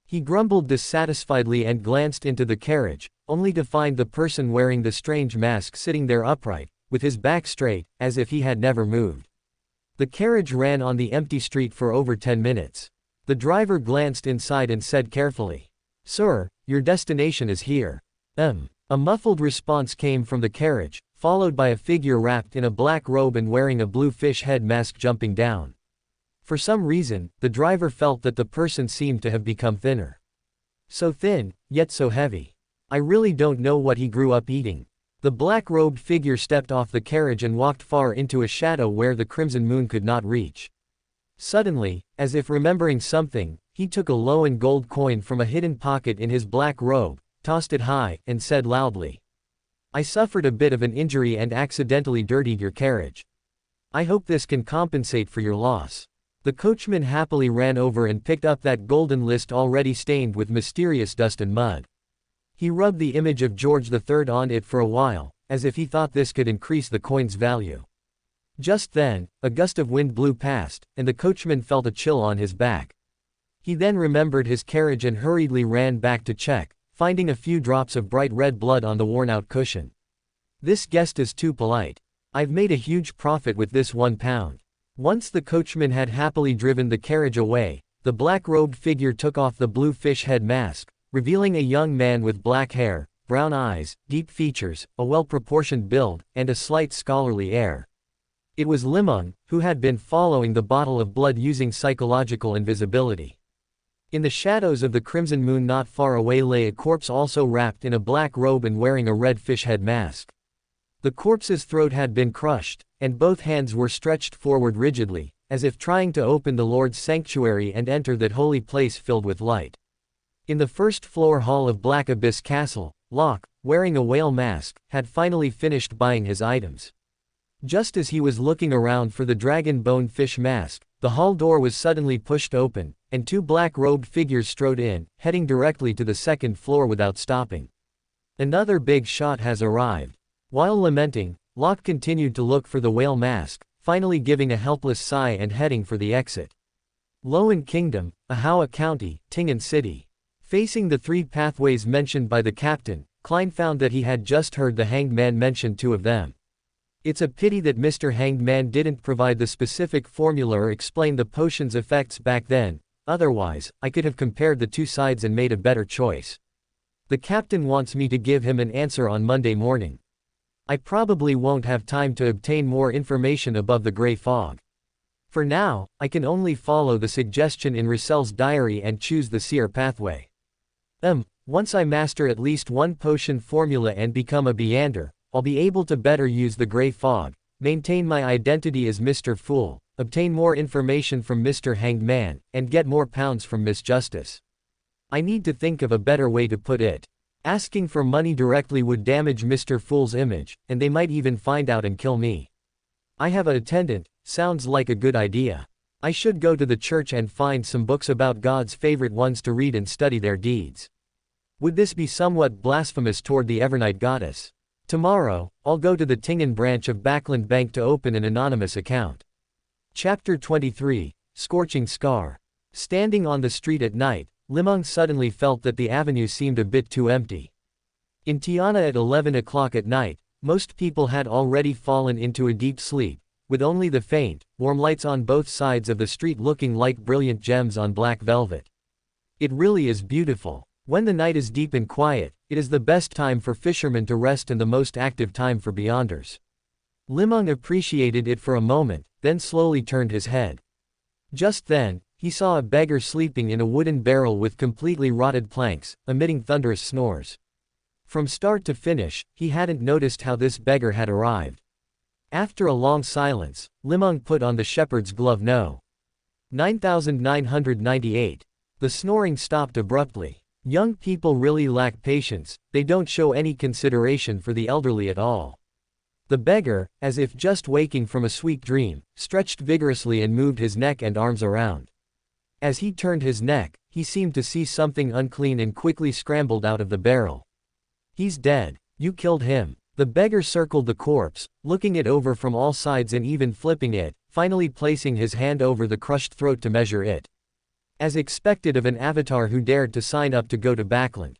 He grumbled dissatisfiedly and glanced into the carriage, only to find the person wearing the strange mask sitting there upright, with his back straight, as if he had never moved. The carriage ran on the empty street for over 10 minutes. The driver glanced inside and said carefully, "Sir, your destination is here." A muffled response came from the carriage, followed by a figure wrapped in a black robe and wearing a blue fish head mask jumping down. For some reason, the driver felt that the person seemed to have become thinner. So thin, yet so heavy. I really don't know what he grew up eating. The black-robed figure stepped off the carriage and walked far into a shadow where the crimson moon could not reach. Suddenly, as if remembering something, he took a low and gold coin from a hidden pocket in his black robe, tossed it high, and said loudly, "I suffered a bit of an injury and accidentally dirtied your carriage. I hope this can compensate for your loss. The coachman happily ran over and picked up that golden list already stained with mysterious dust and mud. He rubbed the image of George III on it for a while, as if he thought this could increase the coin's value. Just then, a gust of wind blew past, and the coachman felt a chill on his back. He then remembered his carriage and hurriedly ran back to check, finding a few drops of bright red blood on the worn-out cushion. This guest is too polite. I've made a huge profit with this £1. Once the coachman had happily driven the carriage away, the black-robed figure took off the blue fish head mask, revealing a young man with black hair, brown eyes, deep features, a well-proportioned build, and a slight scholarly air. It was Li Meng, who had been following the bottle of blood using psychological invisibility. In the shadows of the crimson moon not far away lay a corpse also wrapped in a black robe and wearing a red fish head mask. The corpse's throat had been crushed, and both hands were stretched forward rigidly, as if trying to open the Lord's sanctuary and enter that holy place filled with light. In the first-floor hall of Black Abyss Castle, Locke, wearing a whale mask, had finally finished buying his items. Just as he was looking around for the dragon bone fish mask, the hall door was suddenly pushed open, and two black-robed figures strode in, heading directly to the second floor without stopping. Another big shot has arrived. While lamenting, Locke continued to look for the whale mask, finally giving a helpless sigh and heading for the exit. Lowen Kingdom, Ahawa County, Tingen City. Facing the three pathways mentioned by the captain, Klein found that he had just heard the Hanged Man mention two of them. It's a pity that Mr. Hanged Man didn't provide the specific formula or explain the potion's effects back then, otherwise, I could have compared the two sides and made a better choice. The captain wants me to give him an answer on Monday morning. I probably won't have time to obtain more information above the gray fog. For now, I can only follow the suggestion in Russell's diary and choose the seer pathway. Once I master at least one potion formula and become a Beander, I'll be able to better use the gray fog, maintain my identity as Mr. Fool, obtain more information from Mr. Hanged Man, and get more pounds from Miss Justice. I need to think of a better way to put it. Asking for money directly would damage Mr. Fool's image, and they might even find out and kill me. I have an attendant, sounds like a good idea. I should go to the church and find some books about God's favorite ones to read and study their deeds. Would this be somewhat blasphemous toward the Evernight goddess? Tomorrow, I'll go to the Tingen branch of Backland Bank to open an anonymous account. Chapter 23, Scorching Scar. Standing on the street at night, Li Meng suddenly felt that the avenue seemed a bit too empty. In Tiana at 11 o'clock at night, most people had already fallen into a deep sleep, with only the faint, warm lights on both sides of the street looking like brilliant gems on black velvet. It really is beautiful. When the night is deep and quiet, it is the best time for fishermen to rest and the most active time for Beyonders. Li Meng appreciated it for a moment, then slowly turned his head. Just then, he saw a beggar sleeping in a wooden barrel with completely rotted planks, emitting thunderous snores. From start to finish, he hadn't noticed how this beggar had arrived. After a long silence, Li Meng put on the shepherd's glove No. 9998. The snoring stopped abruptly. Young people really lack patience, they don't show any consideration for the elderly at all. The beggar, as if just waking from a sweet dream, stretched vigorously and moved his neck and arms around. As he turned his neck, he seemed to see something unclean and quickly scrambled out of the barrel. He's dead. You killed him. The beggar circled the corpse, looking it over from all sides and even flipping it, finally placing his hand over the crushed throat to measure it. As expected of an avatar who dared to sign up to go to Backland.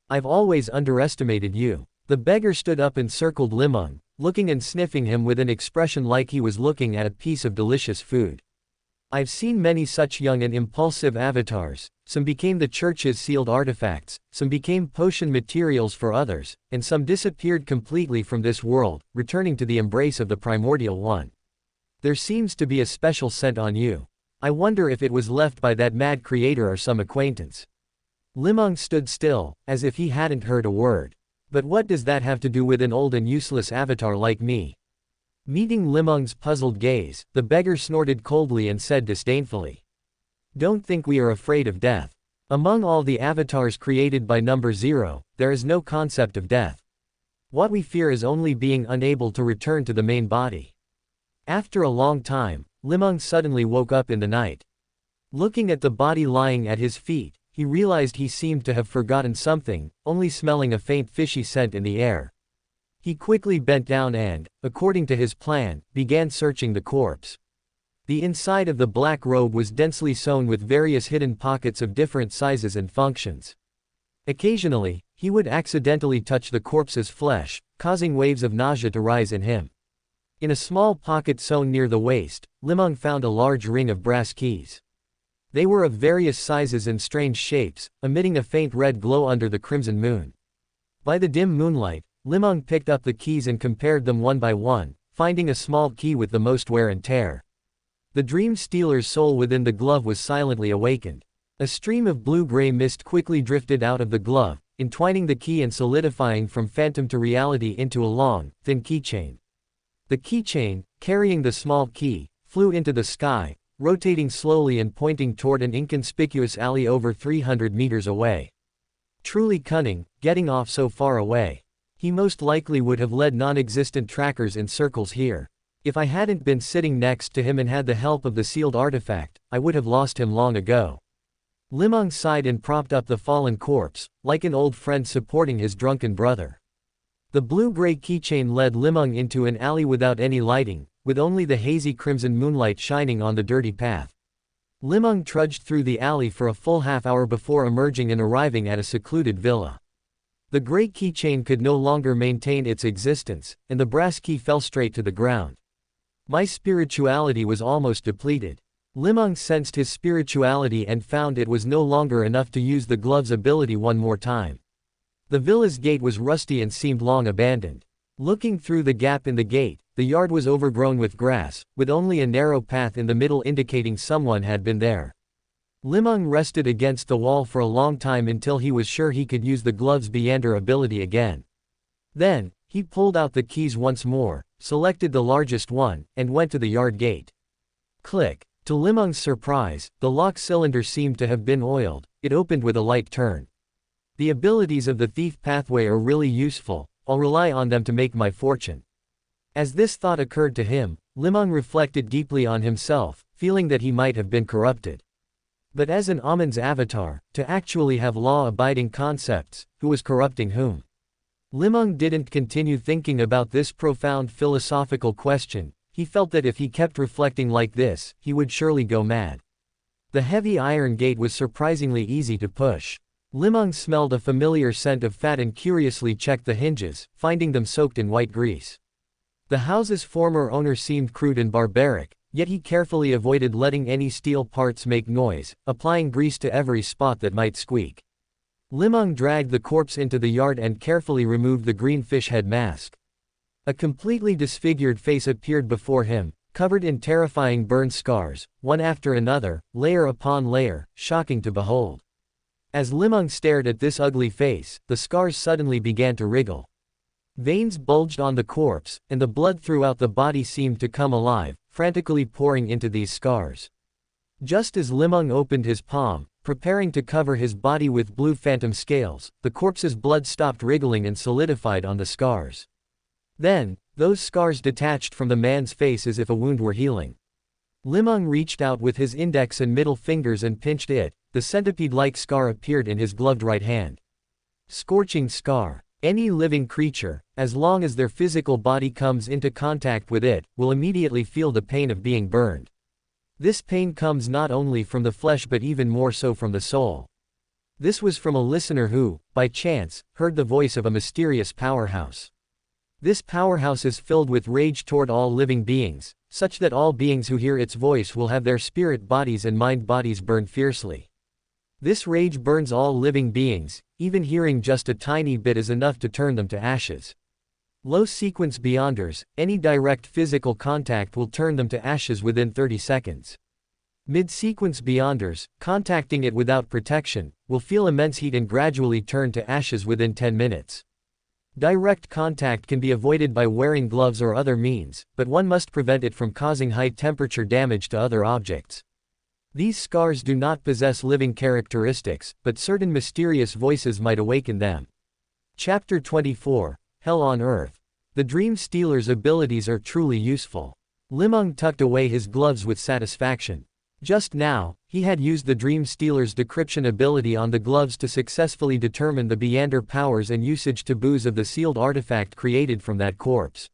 I've always underestimated you. The beggar stood up and circled Li Meng, looking and sniffing him with an expression like he was looking at a piece of delicious food. I've seen many such young and impulsive avatars. Some became the church's sealed artifacts, some became potion materials for others, and some disappeared completely from this world, returning to the embrace of the primordial one. There seems to be a special scent on you. I wonder if it was left by that mad creator or some acquaintance. Li Meng stood still, as if he hadn't heard a word. But what does that have to do with an old and useless avatar like me? Meeting Li Meng's puzzled gaze, the beggar snorted coldly and said disdainfully. Don't think we are afraid of death. Among all the avatars created by number 0, there is no concept of death. What we fear is only being unable to return to the main body. After a long time, Li Meng suddenly woke up in the night. Looking at the body lying at his feet, he realized he seemed to have forgotten something, only smelling a faint fishy scent in the air. He quickly bent down and, according to his plan, began searching the corpse. The inside of the black robe was densely sewn with various hidden pockets of different sizes and functions. Occasionally, he would accidentally touch the corpse's flesh, causing waves of nausea to rise in him. In a small pocket sewn near the waist, Li Meng found a large ring of brass keys. They were of various sizes and strange shapes, emitting a faint red glow under the crimson moon. By the dim moonlight, Li Meng picked up the keys and compared them one by one, finding a small key with the most wear and tear. The dream stealer's soul within the glove was silently awakened. A stream of blue-gray mist quickly drifted out of the glove, entwining the key and solidifying from phantom to reality into a long, thin keychain. The keychain, carrying the small key, flew into the sky, rotating slowly and pointing toward an inconspicuous alley over 300 meters away. Truly cunning, getting off so far away. He most likely would have led non-existent trackers in circles here. If I hadn't been sitting next to him and had the help of the sealed artifact, I would have lost him long ago. Li Meng sighed and propped up the fallen corpse, like an old friend supporting his drunken brother. The blue-gray keychain led Li Meng into an alley without any lighting, with only the hazy crimson moonlight shining on the dirty path. Li Meng trudged through the alley for a full half-hour before emerging and arriving at a secluded villa. The gray keychain could no longer maintain its existence, and the brass key fell straight to the ground. My spirituality was almost depleted. Li Meng sensed his spirituality and found it was no longer enough to use the glove's ability one more time. The villa's gate was rusty and seemed long abandoned. Looking through the gap in the gate, the yard was overgrown with grass, with only a narrow path in the middle indicating someone had been there. Li Meng rested against the wall for a long time until he was sure he could use the glove's Beyander ability again. Then, he pulled out the keys once more, selected the largest one, and went to the yard gate. Click. To Li Meng's surprise, the lock cylinder seemed to have been oiled. It opened with a light turn. The abilities of the thief pathway are really useful. I'll rely on them to make my fortune. As this thought occurred to him, Li Meng reflected deeply on himself, feeling that he might have been corrupted. But as an Amon's avatar, to actually have law-abiding concepts, who was corrupting whom? Li Meng didn't continue thinking about this profound philosophical question. He felt that if he kept reflecting like this, he would surely go mad. The heavy iron gate was surprisingly easy to push. Li Meng smelled a familiar scent of fat and curiously checked the hinges, finding them soaked in white grease. The house's former owner seemed crude and barbaric, yet he carefully avoided letting any steel parts make noise, applying grease to every spot that might squeak. Li Meng dragged the corpse into the yard and carefully removed the green fish head mask. A completely disfigured face appeared before him, covered in terrifying burn scars, one after another, layer upon layer, shocking to behold. As Li Meng stared at this ugly face, the scars suddenly began to wriggle. Veins bulged on the corpse, and the blood throughout the body seemed to come alive, frantically pouring into these scars. Just as Li Meng opened his palm, preparing to cover his body with blue phantom scales, the corpse's blood stopped wriggling and solidified on the scars. Then, those scars detached from the man's face as if a wound were healing. Li Meng reached out with his index and middle fingers and pinched it. The centipede-like scar appeared in his gloved right hand. Scorching scar. Any living creature, as long as their physical body comes into contact with it, will immediately feel the pain of being burned. This pain comes not only from the flesh but even more so from the soul. This was from a listener who, by chance, heard the voice of a mysterious powerhouse. This powerhouse is filled with rage toward all living beings, such that all beings who hear its voice will have their spirit bodies and mind bodies burned fiercely. This rage burns all living beings, even hearing just a tiny bit is enough to turn them to ashes. Low sequence beyonders, any direct physical contact will turn them to ashes within 30 seconds. Mid-sequence beyonders, contacting it without protection, will feel immense heat and gradually turn to ashes within 10 minutes. Direct contact can be avoided by wearing gloves or other means, but one must prevent it from causing high-temperature damage to other objects. These scars do not possess living characteristics, but certain mysterious voices might awaken them. Chapter 24, Hell on Earth. The Dream Stealer's abilities are truly useful. Li Meng tucked away his gloves with satisfaction. Just now, he had used the Dream Stealer's decryption ability on the gloves to successfully determine the beyonder powers and usage taboos of the sealed artifact created from that corpse.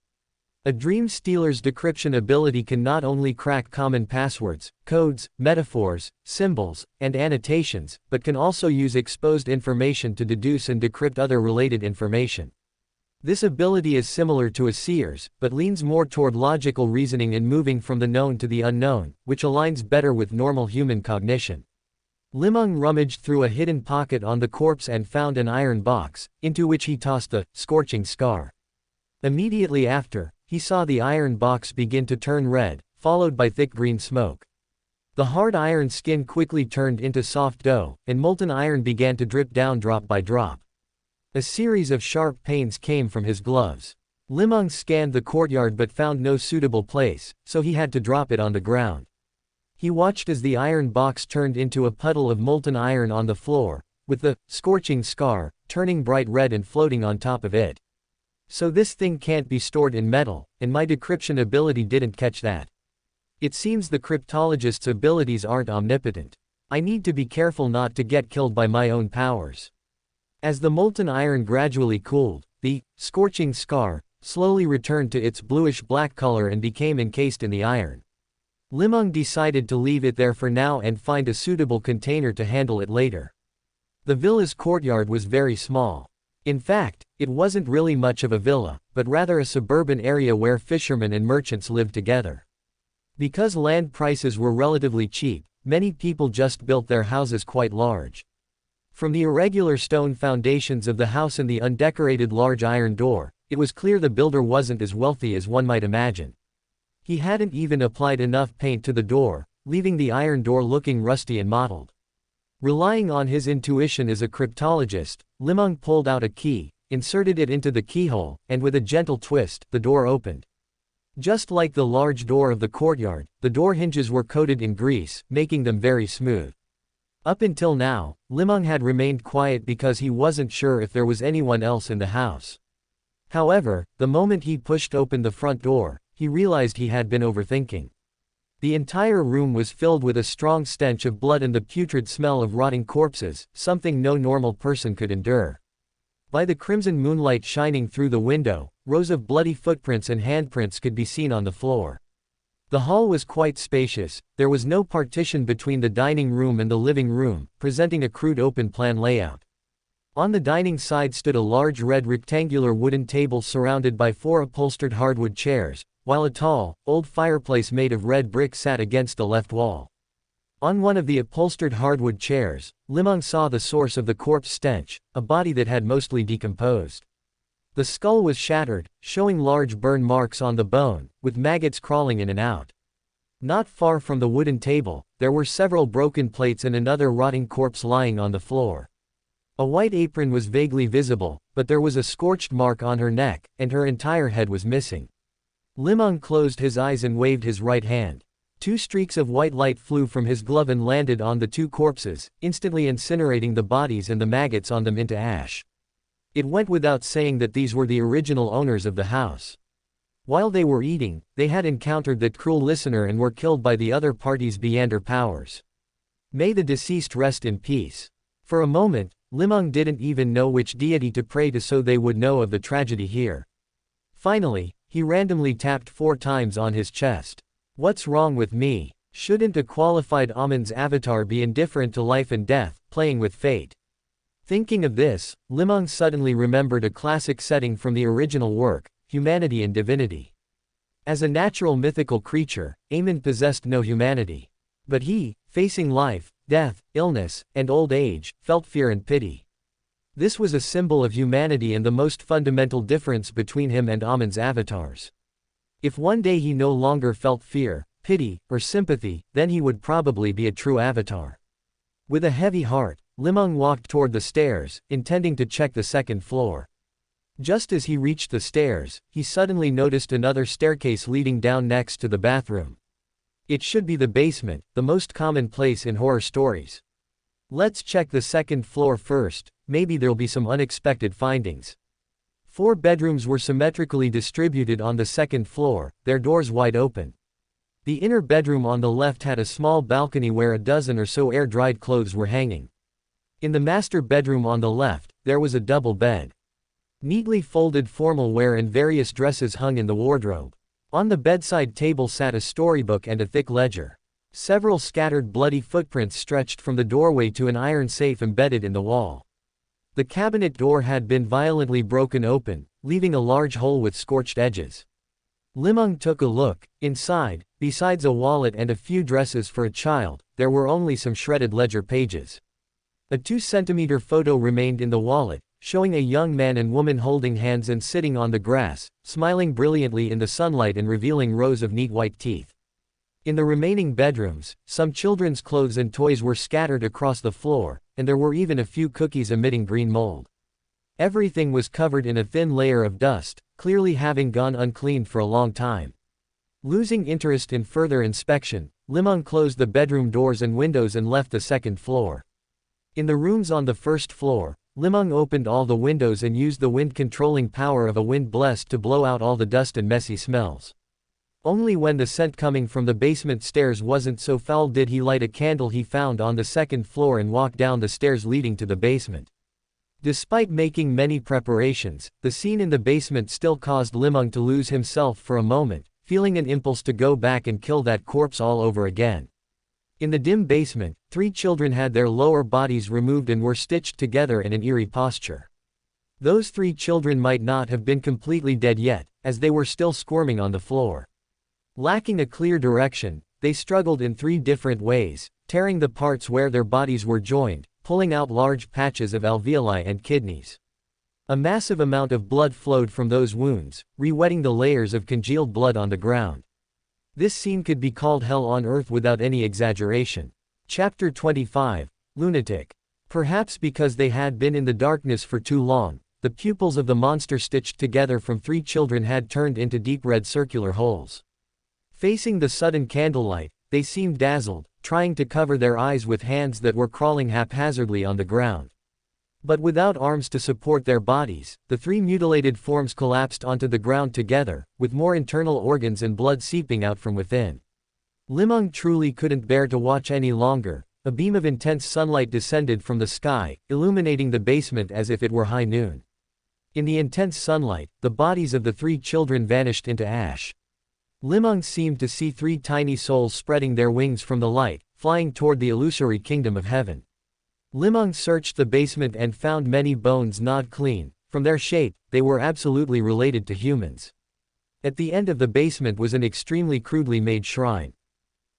A Dream Stealer's decryption ability can not only crack common passwords, codes, metaphors, symbols, and annotations, but can also use exposed information to deduce and decrypt other related information. This ability is similar to a seer's, but leans more toward logical reasoning and moving from the known to the unknown, which aligns better with normal human cognition. Li Meng rummaged through a hidden pocket on the corpse and found an iron box, into which he tossed the scorching scar. Immediately after, he saw the iron box begin to turn red, followed by thick green smoke. The hard iron skin quickly turned into soft dough, and molten iron began to drip down drop by drop. A series of sharp pains came from his gloves. Li Meng scanned the courtyard but found no suitable place, so he had to drop it on the ground. He watched as the iron box turned into a puddle of molten iron on the floor, with the scorching scar turning bright red and floating on top of it. So this thing can't be stored in metal, and my decryption ability didn't catch that. It seems the cryptologist's abilities aren't omnipotent. I need to be careful not to get killed by my own powers. As the molten iron gradually cooled, the scorching scar slowly returned to its bluish-black color and became encased in the iron. Li Meng decided to leave it there for now and find a suitable container to handle it later. The villa's courtyard was very small. In fact, it wasn't really much of a villa, but rather a suburban area where fishermen and merchants lived together. Because land prices were relatively cheap, many people just built their houses quite large. From the irregular stone foundations of the house and the undecorated large iron door, it was clear the builder wasn't as wealthy as one might imagine. He hadn't even applied enough paint to the door, leaving the iron door looking rusty and mottled. Relying on his intuition as a cryptologist, Li Meng pulled out a key, inserted it into the keyhole, and with a gentle twist, the door opened. Just like the large door of the courtyard, the door hinges were coated in grease, making them very smooth. Up until now, Li Meng had remained quiet because he wasn't sure if there was anyone else in the house. However, the moment he pushed open the front door, he realized he had been overthinking. The entire room was filled with a strong stench of blood and the putrid smell of rotting corpses, something no normal person could endure. By the crimson moonlight shining through the window, rows of bloody footprints and handprints could be seen on the floor. The hall was quite spacious. There was no partition between the dining room and the living room, presenting a crude open-plan layout. On the dining side stood a large red rectangular wooden table surrounded by 4 upholstered hardwood chairs, while a tall, old fireplace made of red brick sat against the left wall. On one of the upholstered hardwood chairs, Li Meng saw the source of the corpse stench, a body that had mostly decomposed. The skull was shattered, showing large burn marks on the bone, with maggots crawling in and out. Not far from the wooden table, there were several broken plates and another rotting corpse lying on the floor. A white apron was vaguely visible, but there was a scorched mark on her neck, and her entire head was missing. Li Meng closed his eyes and waved his right hand. 2 streaks of white light flew from his glove and landed on the 2 corpses, instantly incinerating the bodies and the maggots on them into ash. It went without saying that these were the original owners of the house. While they were eating, they had encountered that cruel listener and were killed by the other party's beyonder powers. May the deceased rest in peace. For a moment, Li Meng didn't even know which deity to pray to so they would know of the tragedy here. Finally, he randomly tapped 4 times on his chest. What's wrong with me? Shouldn't a qualified Amon's avatar be indifferent to life and death, playing with fate? Thinking of this, Li Meng suddenly remembered a classic setting from the original work, humanity and divinity. As a natural mythical creature, Amon possessed no humanity. But he, facing life, death, illness, and old age, felt fear and pity. This was a symbol of humanity and the most fundamental difference between him and Amon's avatars. If one day he no longer felt fear, pity, or sympathy, then he would probably be a true avatar. With a heavy heart, Li Meng walked toward the stairs, intending to check the 2nd floor. Just as he reached the stairs, he suddenly noticed another staircase leading down next to the bathroom. It should be the basement, the most common place in horror stories. Let's check the 2nd floor first, maybe there'll be some unexpected findings. 4 bedrooms were symmetrically distributed on the 2nd floor, their doors wide open. The inner bedroom on the left had a small balcony where a dozen or so air-dried clothes were hanging. In the master bedroom on the left, there was a double bed. Neatly folded formal wear and various dresses hung in the wardrobe. On the bedside table sat a storybook and a thick ledger. Several scattered bloody footprints stretched from the doorway to an iron safe embedded in the wall. The cabinet door had been violently broken open, leaving a large hole with scorched edges. Li Meng took a look. Inside, besides a wallet and a few dresses for a child, there were only some shredded ledger pages. A 2-centimeter photo remained in the wallet, showing a young man and woman holding hands and sitting on the grass, smiling brilliantly in the sunlight and revealing rows of neat white teeth. In the remaining bedrooms, some children's clothes and toys were scattered across the floor, and there were even a few cookies emitting green mold. Everything was covered in a thin layer of dust, clearly having gone uncleaned for a long time. Losing interest in further inspection, Li Meng closed the bedroom doors and windows and left the second floor. In the rooms on the first floor, Li Meng opened all the windows and used the wind-controlling power of a wind blast to blow out all the dust and messy smells. Only when the scent coming from the basement stairs wasn't so foul did he light a candle he found on the second floor and walk down the stairs leading to the basement. Despite making many preparations, the scene in the basement still caused Li Meng to lose himself for a moment, feeling an impulse to go back and kill that corpse all over again. In the dim basement, 3 children had their lower bodies removed and were stitched together in an eerie posture. Those 3 children might not have been completely dead yet, as they were still squirming on the floor. Lacking a clear direction, they struggled in 3 different ways, tearing the parts where their bodies were joined, pulling out large patches of alveoli and kidneys. A massive amount of blood flowed from those wounds, re-wetting the layers of congealed blood on the ground. This scene could be called hell on earth without any exaggeration. Chapter 25, Lunatic. Perhaps because they had been in the darkness for too long, the pupils of the monster stitched together from 3 children had turned into deep red circular holes. Facing the sudden candlelight, they seemed dazzled, trying to cover their eyes with hands that were crawling haphazardly on the ground. But without arms to support their bodies, the 3 mutilated forms collapsed onto the ground together, with more internal organs and blood seeping out from within. Li Meng truly couldn't bear to watch any longer. A beam of intense sunlight descended from the sky, illuminating the basement as if it were high noon. In the intense sunlight, the bodies of the 3 children vanished into ash. Li Meng seemed to see 3 tiny souls spreading their wings from the light, flying toward the illusory kingdom of heaven. Li Meng searched the basement and found many bones gnawed clean. From their shape, they were absolutely related to humans. At the end of the basement was an extremely crudely made shrine.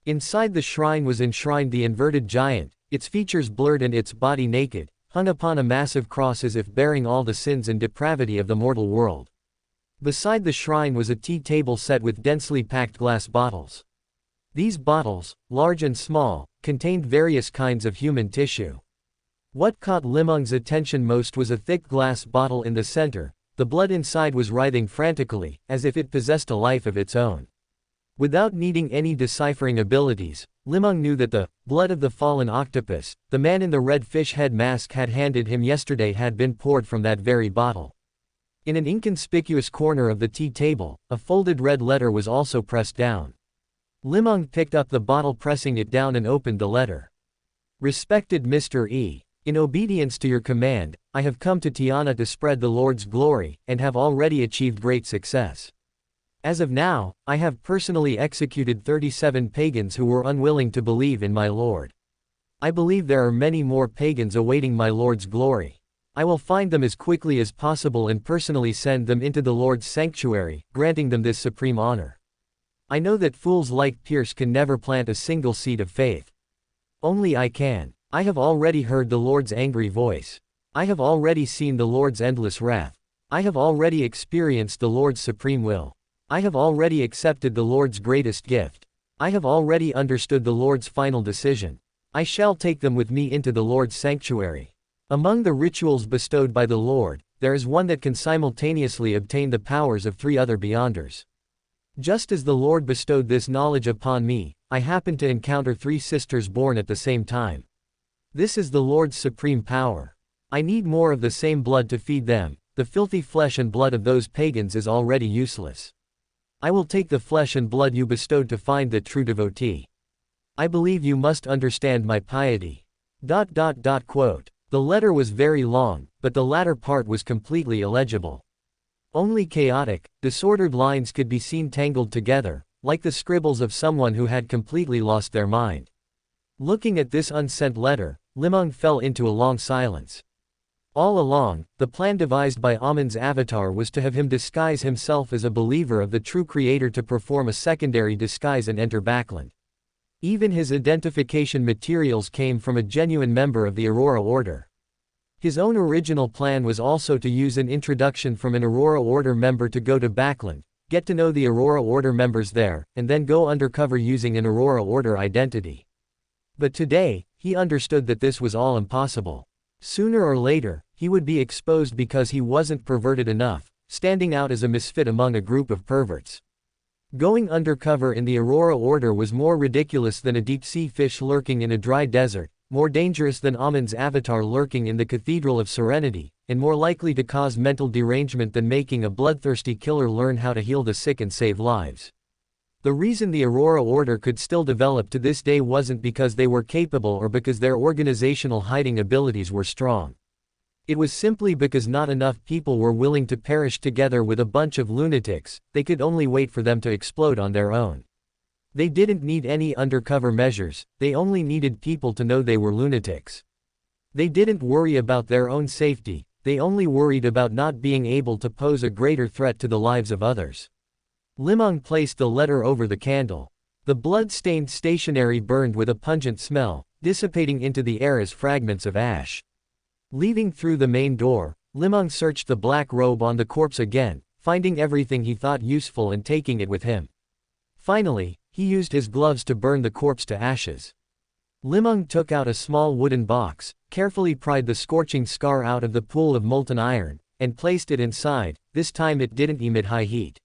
Inside the shrine was enshrined the inverted giant, its features blurred and its body naked, hung upon a massive cross as if bearing all the sins and depravity of the mortal world. Beside the shrine was a tea table set with densely packed glass bottles. These bottles, large and small, contained various kinds of human tissue. What caught Li Meng's attention most was a thick glass bottle in the center. The blood inside was writhing frantically, as if it possessed a life of its own. Without needing any deciphering abilities, Li Meng knew that the blood of the fallen octopus, the man in the red fish head mask had handed him yesterday, had been poured from that very bottle. In an inconspicuous corner of the tea table, a folded red letter was also pressed down. Li Meng picked up the bottle, pressing it down, and opened the letter. Respected Mr. E. In obedience to your command, I have come to Tiana to spread the Lord's glory, and have already achieved great success. As of now, I have personally executed 37 pagans who were unwilling to believe in my Lord. I believe there are many more pagans awaiting my Lord's glory. I will find them as quickly as possible and personally send them into the Lord's sanctuary, granting them this supreme honor. I know that fools like Pierce can never plant a single seed of faith. Only I can. I have already heard the Lord's angry voice. I have already seen the Lord's endless wrath. I have already experienced the Lord's supreme will. I have already accepted the Lord's greatest gift. I have already understood the Lord's final decision. I shall take them with me into the Lord's sanctuary. Among the rituals bestowed by the Lord, there is one that can simultaneously obtain the powers of 3 other beyonders. Just as the Lord bestowed this knowledge upon me, I happened to encounter 3 sisters born at the same time. This is the Lord's supreme power. I need more of the same blood to feed them. The filthy flesh and blood of those pagans is already useless. I will take the flesh and blood you bestowed to find the true devotee. I believe you must understand my piety. Quote. The letter was very long, but the latter part was completely illegible. Only chaotic, disordered lines could be seen tangled together, like the scribbles of someone who had completely lost their mind. Looking at this unsent letter, Li Meng fell into a long silence. All along, the plan devised by Amon's avatar was to have him disguise himself as a believer of the true creator to perform a secondary disguise and enter Backland. Even his identification materials came from a genuine member of the Aurora Order. His own original plan was also to use an introduction from an Aurora Order member to go to Backland, get to know the Aurora Order members there, and then go undercover using an Aurora Order identity. But today, he understood that this was all impossible. Sooner or later, he would be exposed because he wasn't perverted enough, standing out as a misfit among a group of perverts. Going undercover in the Aurora Order was more ridiculous than a deep-sea fish lurking in a dry desert, more dangerous than Amon's avatar lurking in the Cathedral of Serenity, and more likely to cause mental derangement than making a bloodthirsty killer learn how to heal the sick and save lives. The reason the Aurora Order could still develop to this day wasn't because they were capable or because their organizational hiding abilities were strong. It was simply because not enough people were willing to perish together with a bunch of lunatics. They could only wait for them to explode on their own. They didn't need any undercover measures, they only needed people to know they were lunatics. They didn't worry about their own safety, they only worried about not being able to pose a greater threat to the lives of others. Li Meng placed the letter over the candle. The blood-stained stationery burned with a pungent smell, dissipating into the air as fragments of ash. Leaving through the main door, Li Meng searched the black robe on the corpse again, finding everything he thought useful and taking it with him. Finally, he used his gloves to burn the corpse to ashes. Li Meng took out a small wooden box, carefully pried the scorching scar out of the pool of molten iron, and placed it inside. This time it didn't emit high heat.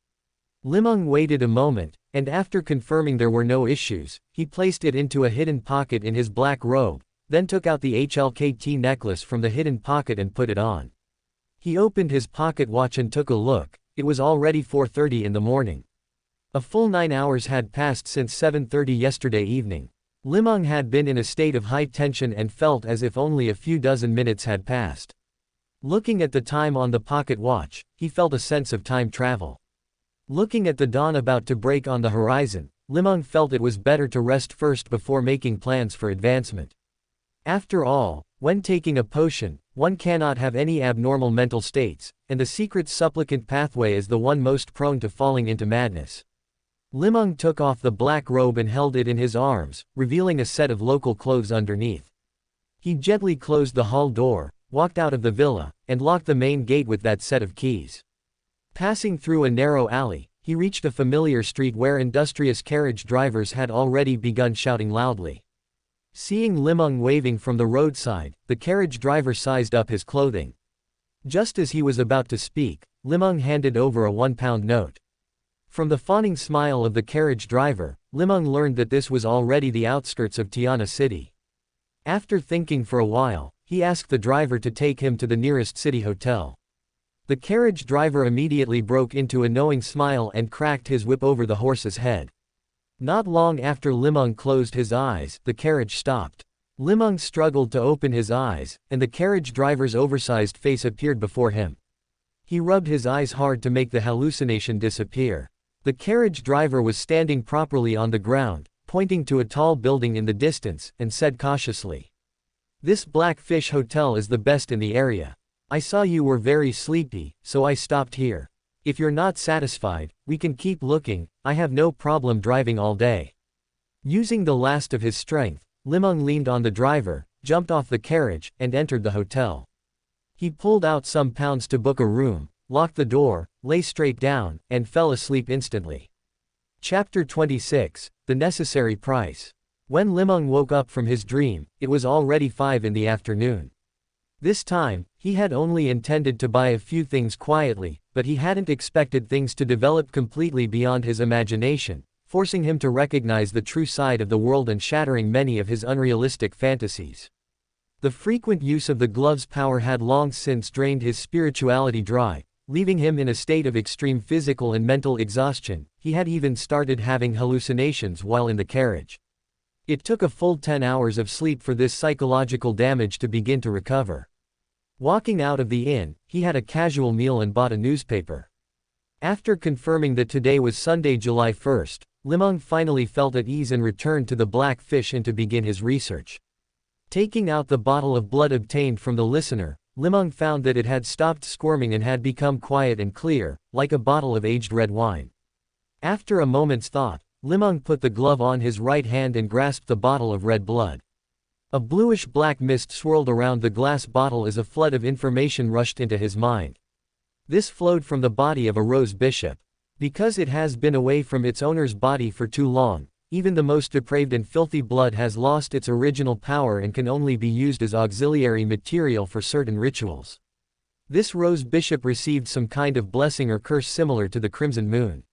Li Meng waited a moment, and after confirming there were no issues, he placed it into a hidden pocket in his black robe, then took out the HLKT necklace from the hidden pocket and put it on. He opened his pocket watch and took a look. It was already 4:30 in the morning. A full 9 hours had passed since 7:30 yesterday evening. Li Meng had been in a state of high tension and felt as if only a few dozen minutes had passed. Looking at the time on the pocket watch, he felt a sense of time travel. Looking at the dawn about to break on the horizon, Li Meng felt it was better to rest first before making plans for advancement. After all, when taking a potion, one cannot have any abnormal mental states, and the secret supplicant pathway is the one most prone to falling into madness. Li Meng took off the black robe and held it in his arms, revealing a set of local clothes underneath. He gently closed the hall door, walked out of the villa, and locked the main gate with that set of keys. Passing through a narrow alley, he reached a familiar street where industrious carriage drivers had already begun shouting loudly. Seeing Li Meng waving from the roadside, the carriage driver sized up his clothing. Just as he was about to speak, Li Meng handed over a £1 note. From the fawning smile of the carriage driver, Li Meng learned that this was already the outskirts of Tiana City. After thinking for a while, he asked the driver to take him to the nearest city hotel. The carriage driver immediately broke into a knowing smile and cracked his whip over the horse's head. Not long after Li Meng closed his eyes, the carriage stopped. Li Meng struggled to open his eyes, and the carriage driver's oversized face appeared before him. He rubbed his eyes hard to make the hallucination disappear. The carriage driver was standing properly on the ground, pointing to a tall building in the distance, and said cautiously, "This Blackfish Hotel is the best in the area. I saw you were very sleepy, so I stopped here. If you're not satisfied, we can keep looking, I have no problem driving all day." Using the last of his strength, Li Meng leaned on the driver, jumped off the carriage, and entered the hotel. He pulled out some pounds to book a room, locked the door, lay straight down, and fell asleep instantly. Chapter 26, The Necessary Price. When Li Meng woke up from his dream, it was already 5 in the afternoon. This time, he had only intended to buy a few things quietly, but he hadn't expected things to develop completely beyond his imagination, forcing him to recognize the true side of the world and shattering many of his unrealistic fantasies. The frequent use of the glove's power had long since drained his spirituality dry, leaving him in a state of extreme physical and mental exhaustion. he had even started having hallucinations while in the carriage. It took a full 10 hours of sleep for this psychological damage to begin to recover. Walking out of the inn, he had a casual meal and bought a newspaper. After confirming that today was Sunday, July 1st, Li Meng finally felt at ease and returned to the Black Fish Inn to begin his research. Taking out the bottle of blood obtained from the listener, Li Meng found that it had stopped squirming and had become quiet and clear, like a bottle of aged red wine. After a moment's thought, Li Meng put the glove on his right hand and grasped the bottle of red blood. A bluish-black mist swirled around the glass bottle as a flood of information rushed into his mind. This flowed from the body of a rose bishop. Because it has been away from its owner's body for too long, even the most depraved and filthy blood has lost its original power and can only be used as auxiliary material for certain rituals. This rose bishop received some kind of blessing or curse similar to the crimson moon.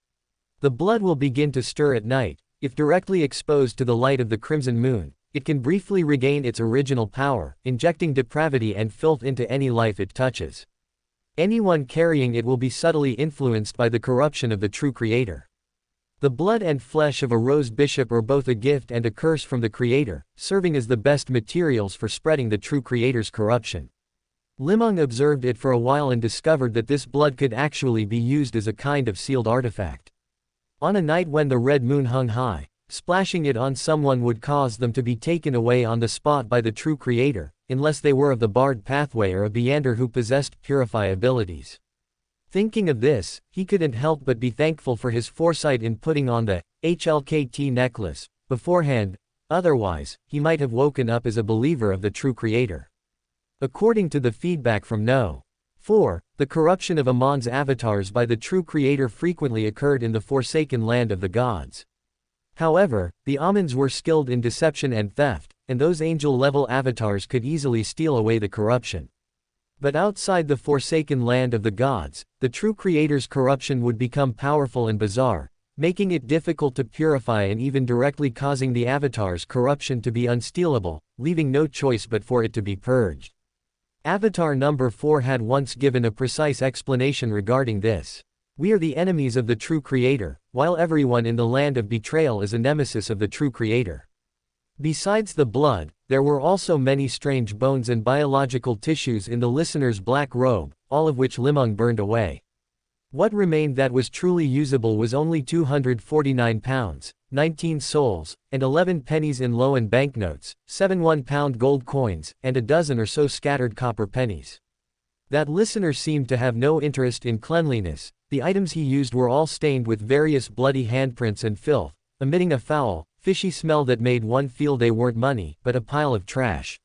The blood will begin to stir at night. If directly exposed to the light of the crimson moon, it can briefly regain its original power, injecting depravity and filth into any life it touches. Anyone carrying it will be subtly influenced by the corruption of the true Creator. The blood and flesh of a rose bishop are both a gift and a curse from the Creator, serving as the best materials for spreading the true Creator's corruption. Li Meng observed it for a while and discovered that this blood could actually be used as a kind of sealed artifact. On a night when the red moon hung high, splashing it on someone would cause them to be taken away on the spot by the true Creator, unless they were of the barred pathway or a Beander who possessed purify abilities. Thinking of this, he couldn't help but be thankful for his foresight in putting on the HLKT necklace beforehand, otherwise, he might have woken up as a believer of the true Creator. According to the feedback from No. 4, the corruption of Amon's avatars by the true Creator frequently occurred in the forsaken land of the gods. However, the Amons were skilled in deception and theft, and those angel-level avatars could easily steal away the corruption. But outside the forsaken land of the gods, the true Creator's corruption would become powerful and bizarre, making it difficult to purify and even directly causing the avatar's corruption to be unstealable, leaving no choice but for it to be purged. Avatar number 4 had once given a precise explanation regarding this. We are the enemies of the true Creator, while everyone in the land of betrayal is a nemesis of the true Creator. Besides the blood, there were also many strange bones and biological tissues in the listener's black robe, all of which Li Meng burned away. What remained that was truly usable was only 249 pounds, 19 sols, and 11 pennies in loan banknotes, 7 one-pound gold coins, and a dozen or so scattered copper pennies. That listener seemed to have no interest in cleanliness. The items he used were all stained with various bloody handprints and filth, emitting a foul, fishy smell that made one feel they weren't money, but a pile of trash.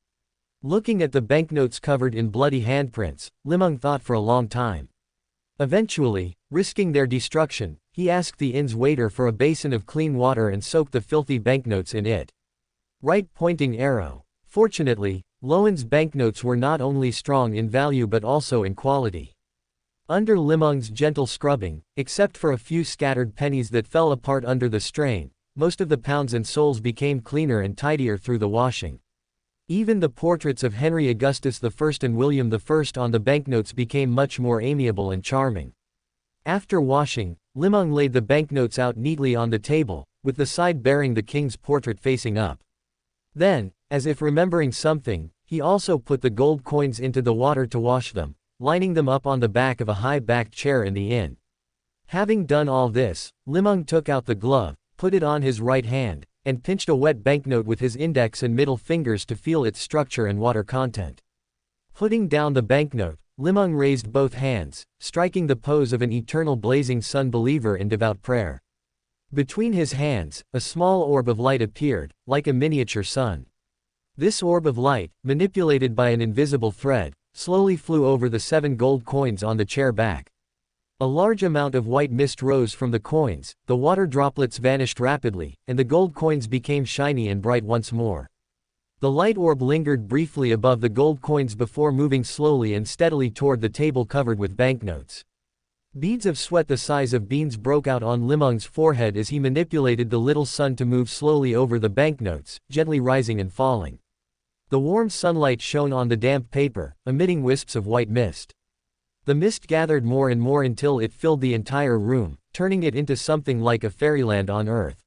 Looking at the banknotes covered in bloody handprints, Li Meng thought for a long time. Eventually, risking their destruction, he asked the inn's waiter for a basin of clean water and soaked the filthy banknotes in it. Right pointing arrow. Fortunately, Lowen's banknotes were not only strong in value but also in quality. Under Li Meng's gentle scrubbing, except for a few scattered pennies that fell apart under the strain, most of the pounds and soles became cleaner and tidier through the washing. Even the portraits of Henry Augustus I and William I on the banknotes became much more amiable and charming. After washing, Li Meng laid the banknotes out neatly on the table, with the side bearing the king's portrait facing up. Then, as if remembering something, he also put the gold coins into the water to wash them, lining them up on the back of a high-backed chair in the inn. Having done all this, Li Meng took out the glove, put it on his right hand, and pinched a wet banknote with his index and middle fingers to feel its structure and water content. Putting down the banknote, Li Meng raised both hands, striking the pose of an eternal blazing sun believer in devout prayer. Between his hands, a small orb of light appeared, like a miniature sun. This orb of light, manipulated by an invisible thread, slowly flew over the 7 gold coins on the chair back. A large amount of white mist rose from the coins, the water droplets vanished rapidly, and the gold coins became shiny and bright once more. The light orb lingered briefly above the gold coins before moving slowly and steadily toward the table covered with banknotes. Beads of sweat the size of beans broke out on Li Meng's forehead as he manipulated the little sun to move slowly over the banknotes, gently rising and falling. The warm sunlight shone on the damp paper, emitting wisps of white mist. The mist gathered more and more until it filled the entire room, turning it into something like a fairyland on Earth.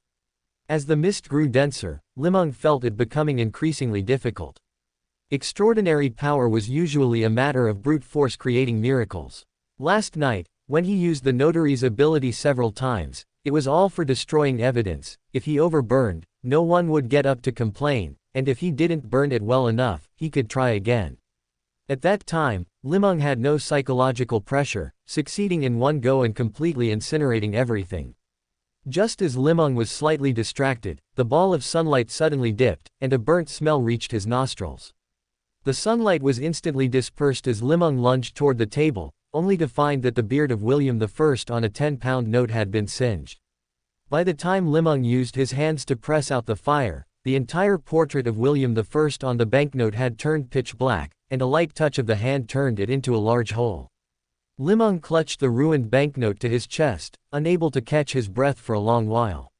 As the mist grew denser, Li Meng felt it becoming increasingly difficult. Extraordinary power was usually a matter of brute force creating miracles. Last night, when he used the notary's ability several times, it was all for destroying evidence. If he overburned, no one would get up to complain, and if he didn't burn it well enough, he could try again. At that time, Li Meng had no psychological pressure, succeeding in one go and completely incinerating everything. Just as Li Meng was slightly distracted, the ball of sunlight suddenly dipped, and a burnt smell reached his nostrils. The sunlight was instantly dispersed as Li Meng lunged toward the table, only to find that the beard of William I on a 10-pound note had been singed. By the time Li Meng used his hands to press out the fire, the entire portrait of William I on the banknote had turned pitch black, and a light touch of the hand turned it into a large hole. Li Meng clutched the ruined banknote to his chest, unable to catch his breath for a long while.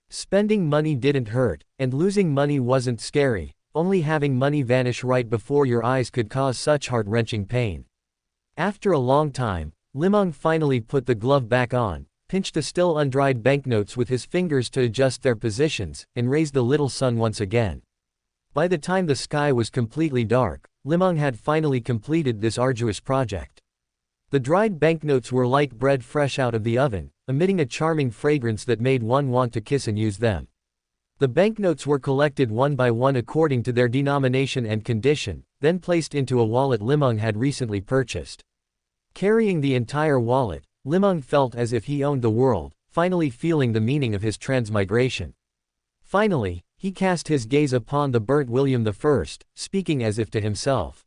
Spending money didn't hurt, and losing money wasn't scary, only having money vanish right before your eyes could cause such heart-wrenching pain. After a long time, Li Meng finally put the glove back on, pinched the still undried banknotes with his fingers to adjust their positions, and raised the little sun once again. By the time the sky was completely dark, Li Meng had finally completed this arduous project. The dried banknotes were like bread fresh out of the oven, emitting a charming fragrance that made one want to kiss and use them. The banknotes were collected one by one according to their denomination and condition, then placed into a wallet Li Meng had recently purchased. Carrying the entire wallet, Li Meng felt as if he owned the world, finally feeling the meaning of his transmigration. Finally, he cast his gaze upon the burnt William I, speaking as if to himself.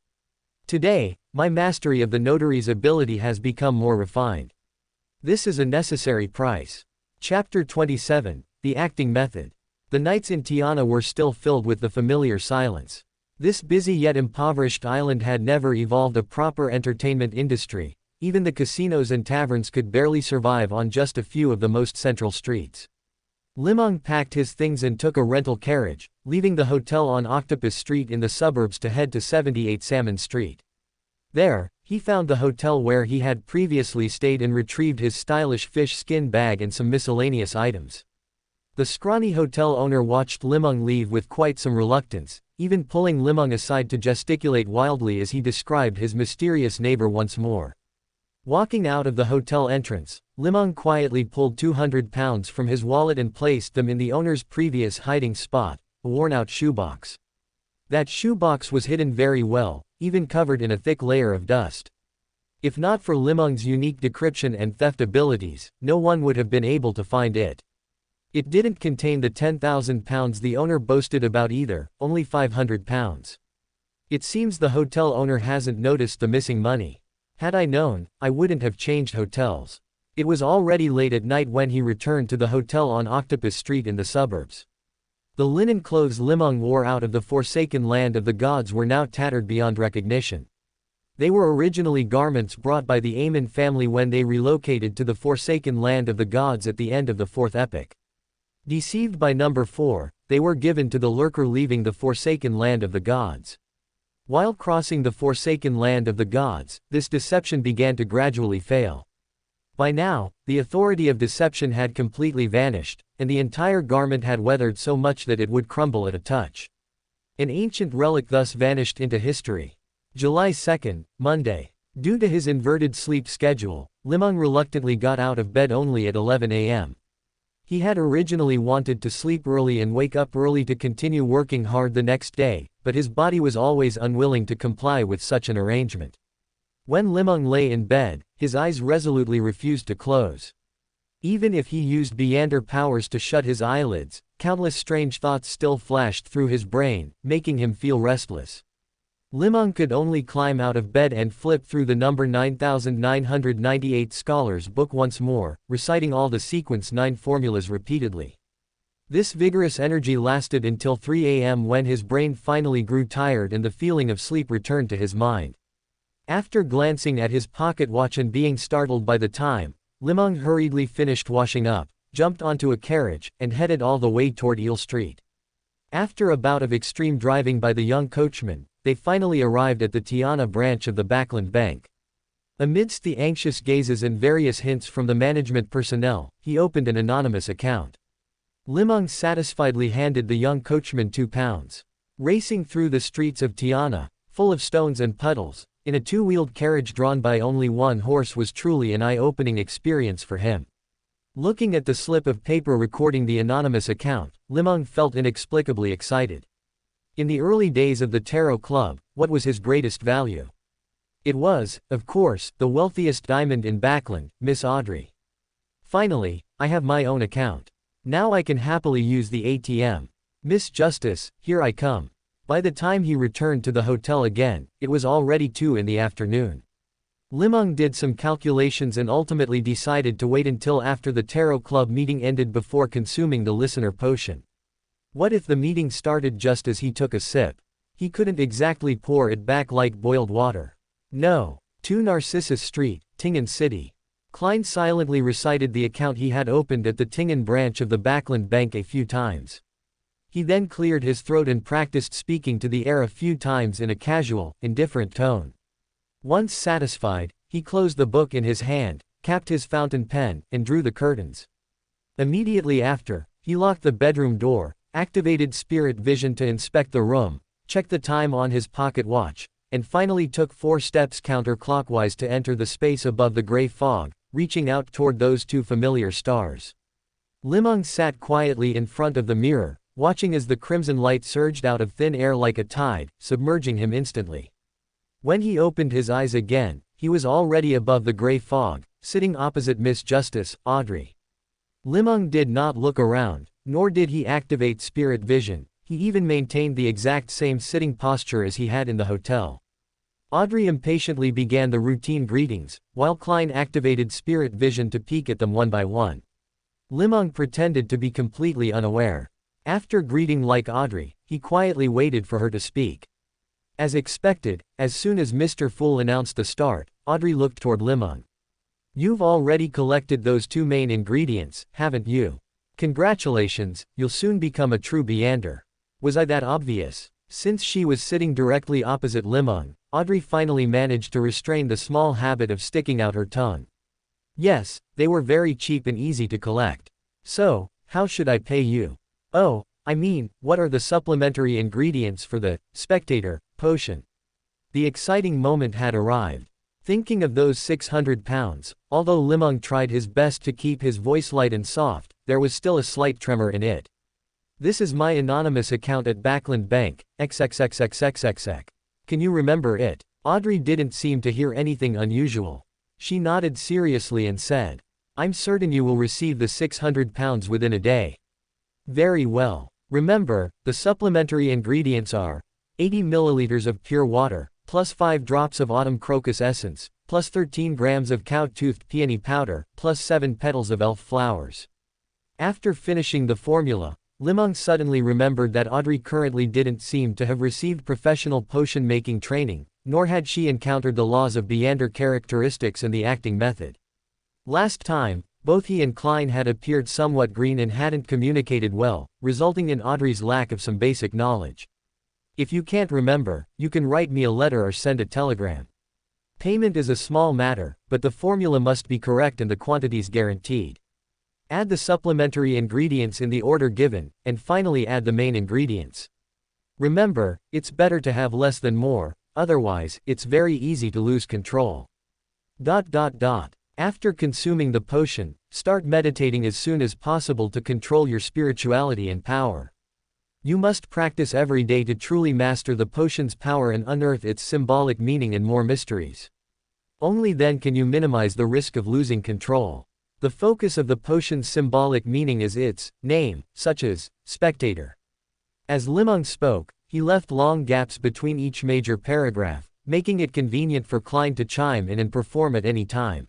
Today, my mastery of the notary's ability has become more refined. This is a necessary price. Chapter 27, The Acting Method. The nights in Tiana were still filled with the familiar silence. This busy yet impoverished island had never evolved a proper entertainment industry. Even the casinos and taverns could barely survive on just a few of the most central streets. Li Meng packed his things and took a rental carriage, leaving the hotel on Octopus Street in the suburbs to head to 78 Salmon Street. There, he found the hotel where he had previously stayed and retrieved his stylish fish skin bag and some miscellaneous items. The scrawny hotel owner watched Li Meng leave with quite some reluctance, even pulling Li Meng aside to gesticulate wildly as he described his mysterious neighbor once more. Walking out of the hotel entrance, Li Meng quietly pulled £200 from his wallet and placed them in the owner's previous hiding spot, a worn-out shoebox. That shoebox was hidden very well, even covered in a thick layer of dust. If not for Li Meng's unique decryption and theft abilities, no one would have been able to find it. It didn't contain the £10,000 the owner boasted about either, only £500. It seems the hotel owner hasn't noticed the missing money. Had I known, I wouldn't have changed hotels. It was already late at night when he returned to the hotel on Octopus Street in the suburbs. The linen clothes Li Meng wore out of the forsaken land of the gods were now tattered beyond recognition. They were originally garments brought by the Amon family when they relocated to the forsaken land of the gods at the end of the fourth epoch. Deceived by number 4, they were given to the lurker leaving the forsaken land of the gods. While crossing the forsaken land of the gods, this deception began to gradually fail. By now, the authority of deception had completely vanished, and the entire garment had weathered so much that it would crumble at a touch. An ancient relic thus vanished into history. July 2, Monday. Due to his inverted sleep schedule, Li Meng reluctantly got out of bed only at 11 a.m. He had originally wanted to sleep early and wake up early to continue working hard the next day, but his body was always unwilling to comply with such an arrangement. When Li Meng lay in bed, his eyes resolutely refused to close. Even if he used Beyonder powers to shut his eyelids, countless strange thoughts still flashed through his brain, making him feel restless. Li Meng could only climb out of bed and flip through the number 9998 Scholars book once more, reciting all the sequence 9 formulas repeatedly. This vigorous energy lasted until 3 a.m. when his brain finally grew tired and the feeling of sleep returned to his mind. After glancing at his pocket watch and being startled by the time, Li Meng hurriedly finished washing up, jumped onto a carriage, and headed all the way toward Eel Street. After a bout of extreme driving by the young coachman, they finally arrived at the Tiana branch of the Backland Bank. Amidst the anxious gazes and various hints from the management personnel, he opened an anonymous account. Li Meng satisfiedly handed the young coachman £2. Racing through the streets of Tiana, full of stones and puddles, in a two-wheeled carriage drawn by only one horse was truly an eye-opening experience for him. Looking at the slip of paper recording the anonymous account, Li Meng felt inexplicably excited. In the early days of the Tarot Club, what was his greatest value? It was, of course, the wealthiest diamond in Backland, Miss Audrey. Finally, I have my own account. Now I can happily use the ATM. Miss Justice, here I come. By the time he returned to the hotel again, it was already 2 in the afternoon. Li Meng did some calculations and ultimately decided to wait until after the Tarot Club meeting ended before consuming the listener potion. What if the meeting started just as he took a sip? He couldn't exactly pour it back like boiled water. No. 2 Narcissus Street, Tingen City. Klein silently recited the account he had opened at the Tingen branch of the Backland Bank a few times. He then cleared his throat and practiced speaking to the air a few times in a casual, indifferent tone. Once satisfied, he closed the book in his hand, capped his fountain pen, and drew the curtains. Immediately after, he locked the bedroom door, activated spirit vision to inspect the room, checked the time on his pocket watch, and finally took 4 steps counterclockwise to enter the space above the gray fog, reaching out toward those 2 familiar stars. Li Meng sat quietly in front of the mirror, watching as the crimson light surged out of thin air like a tide, submerging him instantly. When he opened his eyes again, he was already above the gray fog, sitting opposite Miss Justice, Audrey. Li Meng did not look around, nor did he activate spirit vision. He even maintained the exact same sitting posture as he had in the hotel. Audrey impatiently began the routine greetings, while Klein activated spirit vision to peek at them one by one. Li Meng pretended to be completely unaware. After greeting like Audrey, he quietly waited for her to speak. As expected, as soon as Mr. Fool announced the start, Audrey looked toward Li Meng. You've already collected those 2 main ingredients, haven't you? Congratulations, you'll soon become a true Beander. Was I that obvious? Since she was sitting directly opposite Li Meng, Audrey finally managed to restrain the small habit of sticking out her tongue. Yes, they were very cheap and easy to collect. So, how should I pay you? Oh, I mean, what are the supplementary ingredients for the spectator potion? The exciting moment had arrived. Thinking of those £600, although Li Meng tried his best to keep his voice light and soft, there was still a slight tremor in it. This is my anonymous account at Backland Bank, XXXXXXX. Can you remember it? Audrey didn't seem to hear anything unusual. She nodded seriously and said, I'm certain you will receive the £600 within a day. Very well. Remember, the supplementary ingredients are 80 milliliters of pure water, plus 5 drops of autumn crocus essence, plus 13 grams of cow-toothed peony powder, plus 7 petals of elf flowers. After finishing the formula, Li Meng suddenly remembered that Audrey currently didn't seem to have received professional potion-making training, nor had she encountered the laws of Beander characteristics and the acting method. Last time, both he and Klein had appeared somewhat green and hadn't communicated well, resulting in Audrey's lack of some basic knowledge. If you can't remember, you can write me a letter or send a telegram. Payment is a small matter, but the formula must be correct and the quantities guaranteed. Add the supplementary ingredients in the order given, and finally add the main ingredients. Remember, it's better to have less than more, otherwise, it's very easy to lose control. After consuming the potion, start meditating as soon as possible to control your spirituality and power. You must practice every day to truly master the potion's power and unearth its symbolic meaning and more mysteries. Only then can you minimize the risk of losing control. The focus of the potion's symbolic meaning is its name, such as spectator. As Li Meng spoke, he left long gaps between each major paragraph, making it convenient for Klein to chime in and perform at any time.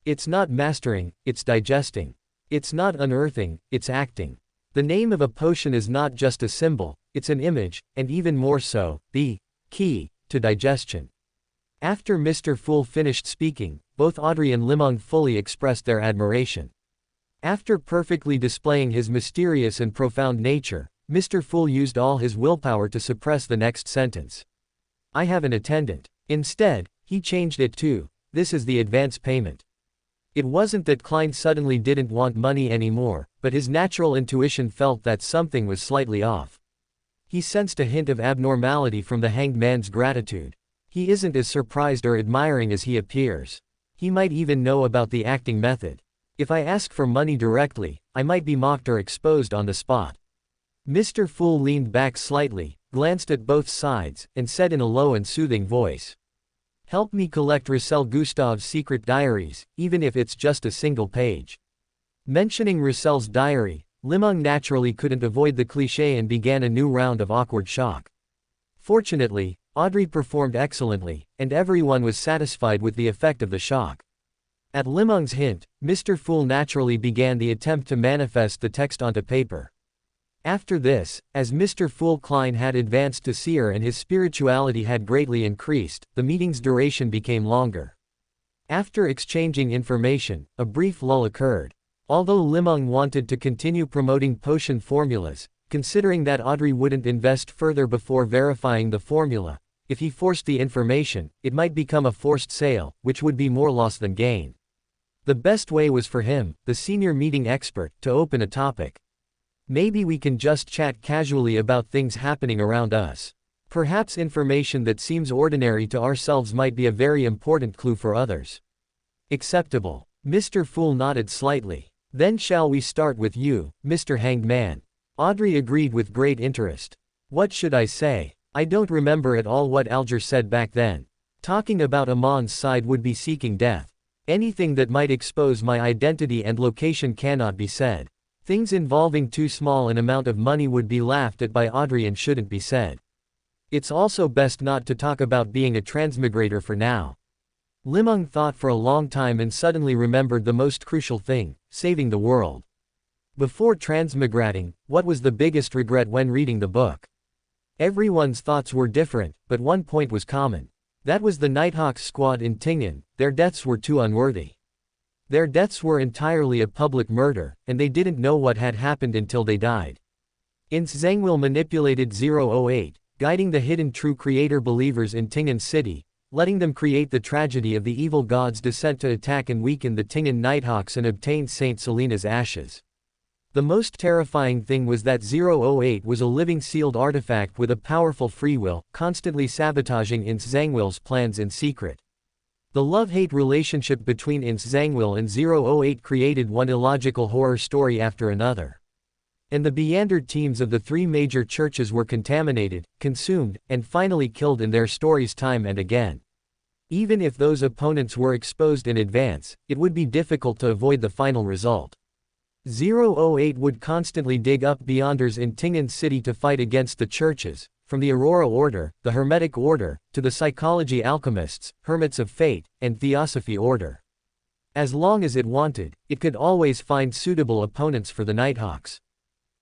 It's not mastering, it's digesting. It's not unearthing, it's acting. The name of a potion is not just a symbol, it's an image, and even more so, the key to digestion. After Mr. Fool finished speaking, both Audrey and Li Meng fully expressed their admiration. After perfectly displaying his mysterious and profound nature, Mr. Fool used all his willpower to suppress the next sentence. I have an attendant. Instead, he changed it to, This is the advance payment. It wasn't that Klein suddenly didn't want money anymore, but his natural intuition felt that something was slightly off. He sensed a hint of abnormality from the hanged man's gratitude. He isn't as surprised or admiring as he appears. He might even know about the acting method. If I ask for money directly, I might be mocked or exposed on the spot. Mr. Fool leaned back slightly, glanced at both sides, and said in a low and soothing voice, "Help me collect Roussel Gustave's secret diaries, even if it's just a single page." Mentioning Roussel's diary, Li Meng naturally couldn't avoid the cliché and began a new round of awkward shock. Fortunately, Audrey performed excellently, and everyone was satisfied with the effect of the shock. At Li Meng's hint, Mr. Fool naturally began the attempt to manifest the text onto paper. After this, as Mr. Fool Klein had advanced to seer and his spirituality had greatly increased, the meeting's duration became longer. After exchanging information, a brief lull occurred. Although Li Meng wanted to continue promoting potion formulas, considering that Audrey wouldn't invest further before verifying the formula, if he forced the information, it might become a forced sale, which would be more loss than gain. The best way was for him, the senior meeting expert, to open a topic. Maybe we can just chat casually about things happening around us. Perhaps information that seems ordinary to ourselves might be a very important clue for others. Acceptable. Mr. Fool nodded slightly. Then shall we start with you, Mr. Hanged Man? Audrey agreed with great interest. What should I say? I don't remember at all what Alger said back then. Talking about Amon's side would be seeking death. Anything that might expose my identity and location cannot be said. Things involving too small an amount of money would be laughed at by Audrey and shouldn't be said. It's also best not to talk about being a transmigrator for now. Li Meng thought for a long time and suddenly remembered the most crucial thing, saving the world. Before transmigrating, what was the biggest regret when reading the book? Everyone's thoughts were different, but one point was common. That was the Nighthawks squad in Tingen. Their deaths were too unworthy. Their deaths were entirely a public murder, and they didn't know what had happened until they died. Ins Zhangwil manipulated 008, guiding the hidden true creator believers in Tingen City, letting them create the tragedy of the evil god's descent to attack and weaken the Tingen Nighthawks and obtain Saint Selena's ashes. The most terrifying thing was that 008 was a living sealed artifact with a powerful free will, constantly sabotaging Ins Zhangwil's plans in secret. The love-hate relationship between Ins Zhangwil and 008 created one illogical horror story after another. And the Beander teams of the three major churches were contaminated, consumed, and finally killed in their stories time and again. Even if those opponents were exposed in advance, it would be difficult to avoid the final result. 008 would constantly dig up Beanders in Tingen City to fight against the churches, from the Aurora Order, the Hermetic Order, to the Psychology Alchemists, Hermits of Fate, and Theosophy Order. As long as it wanted, it could always find suitable opponents for the Nighthawks.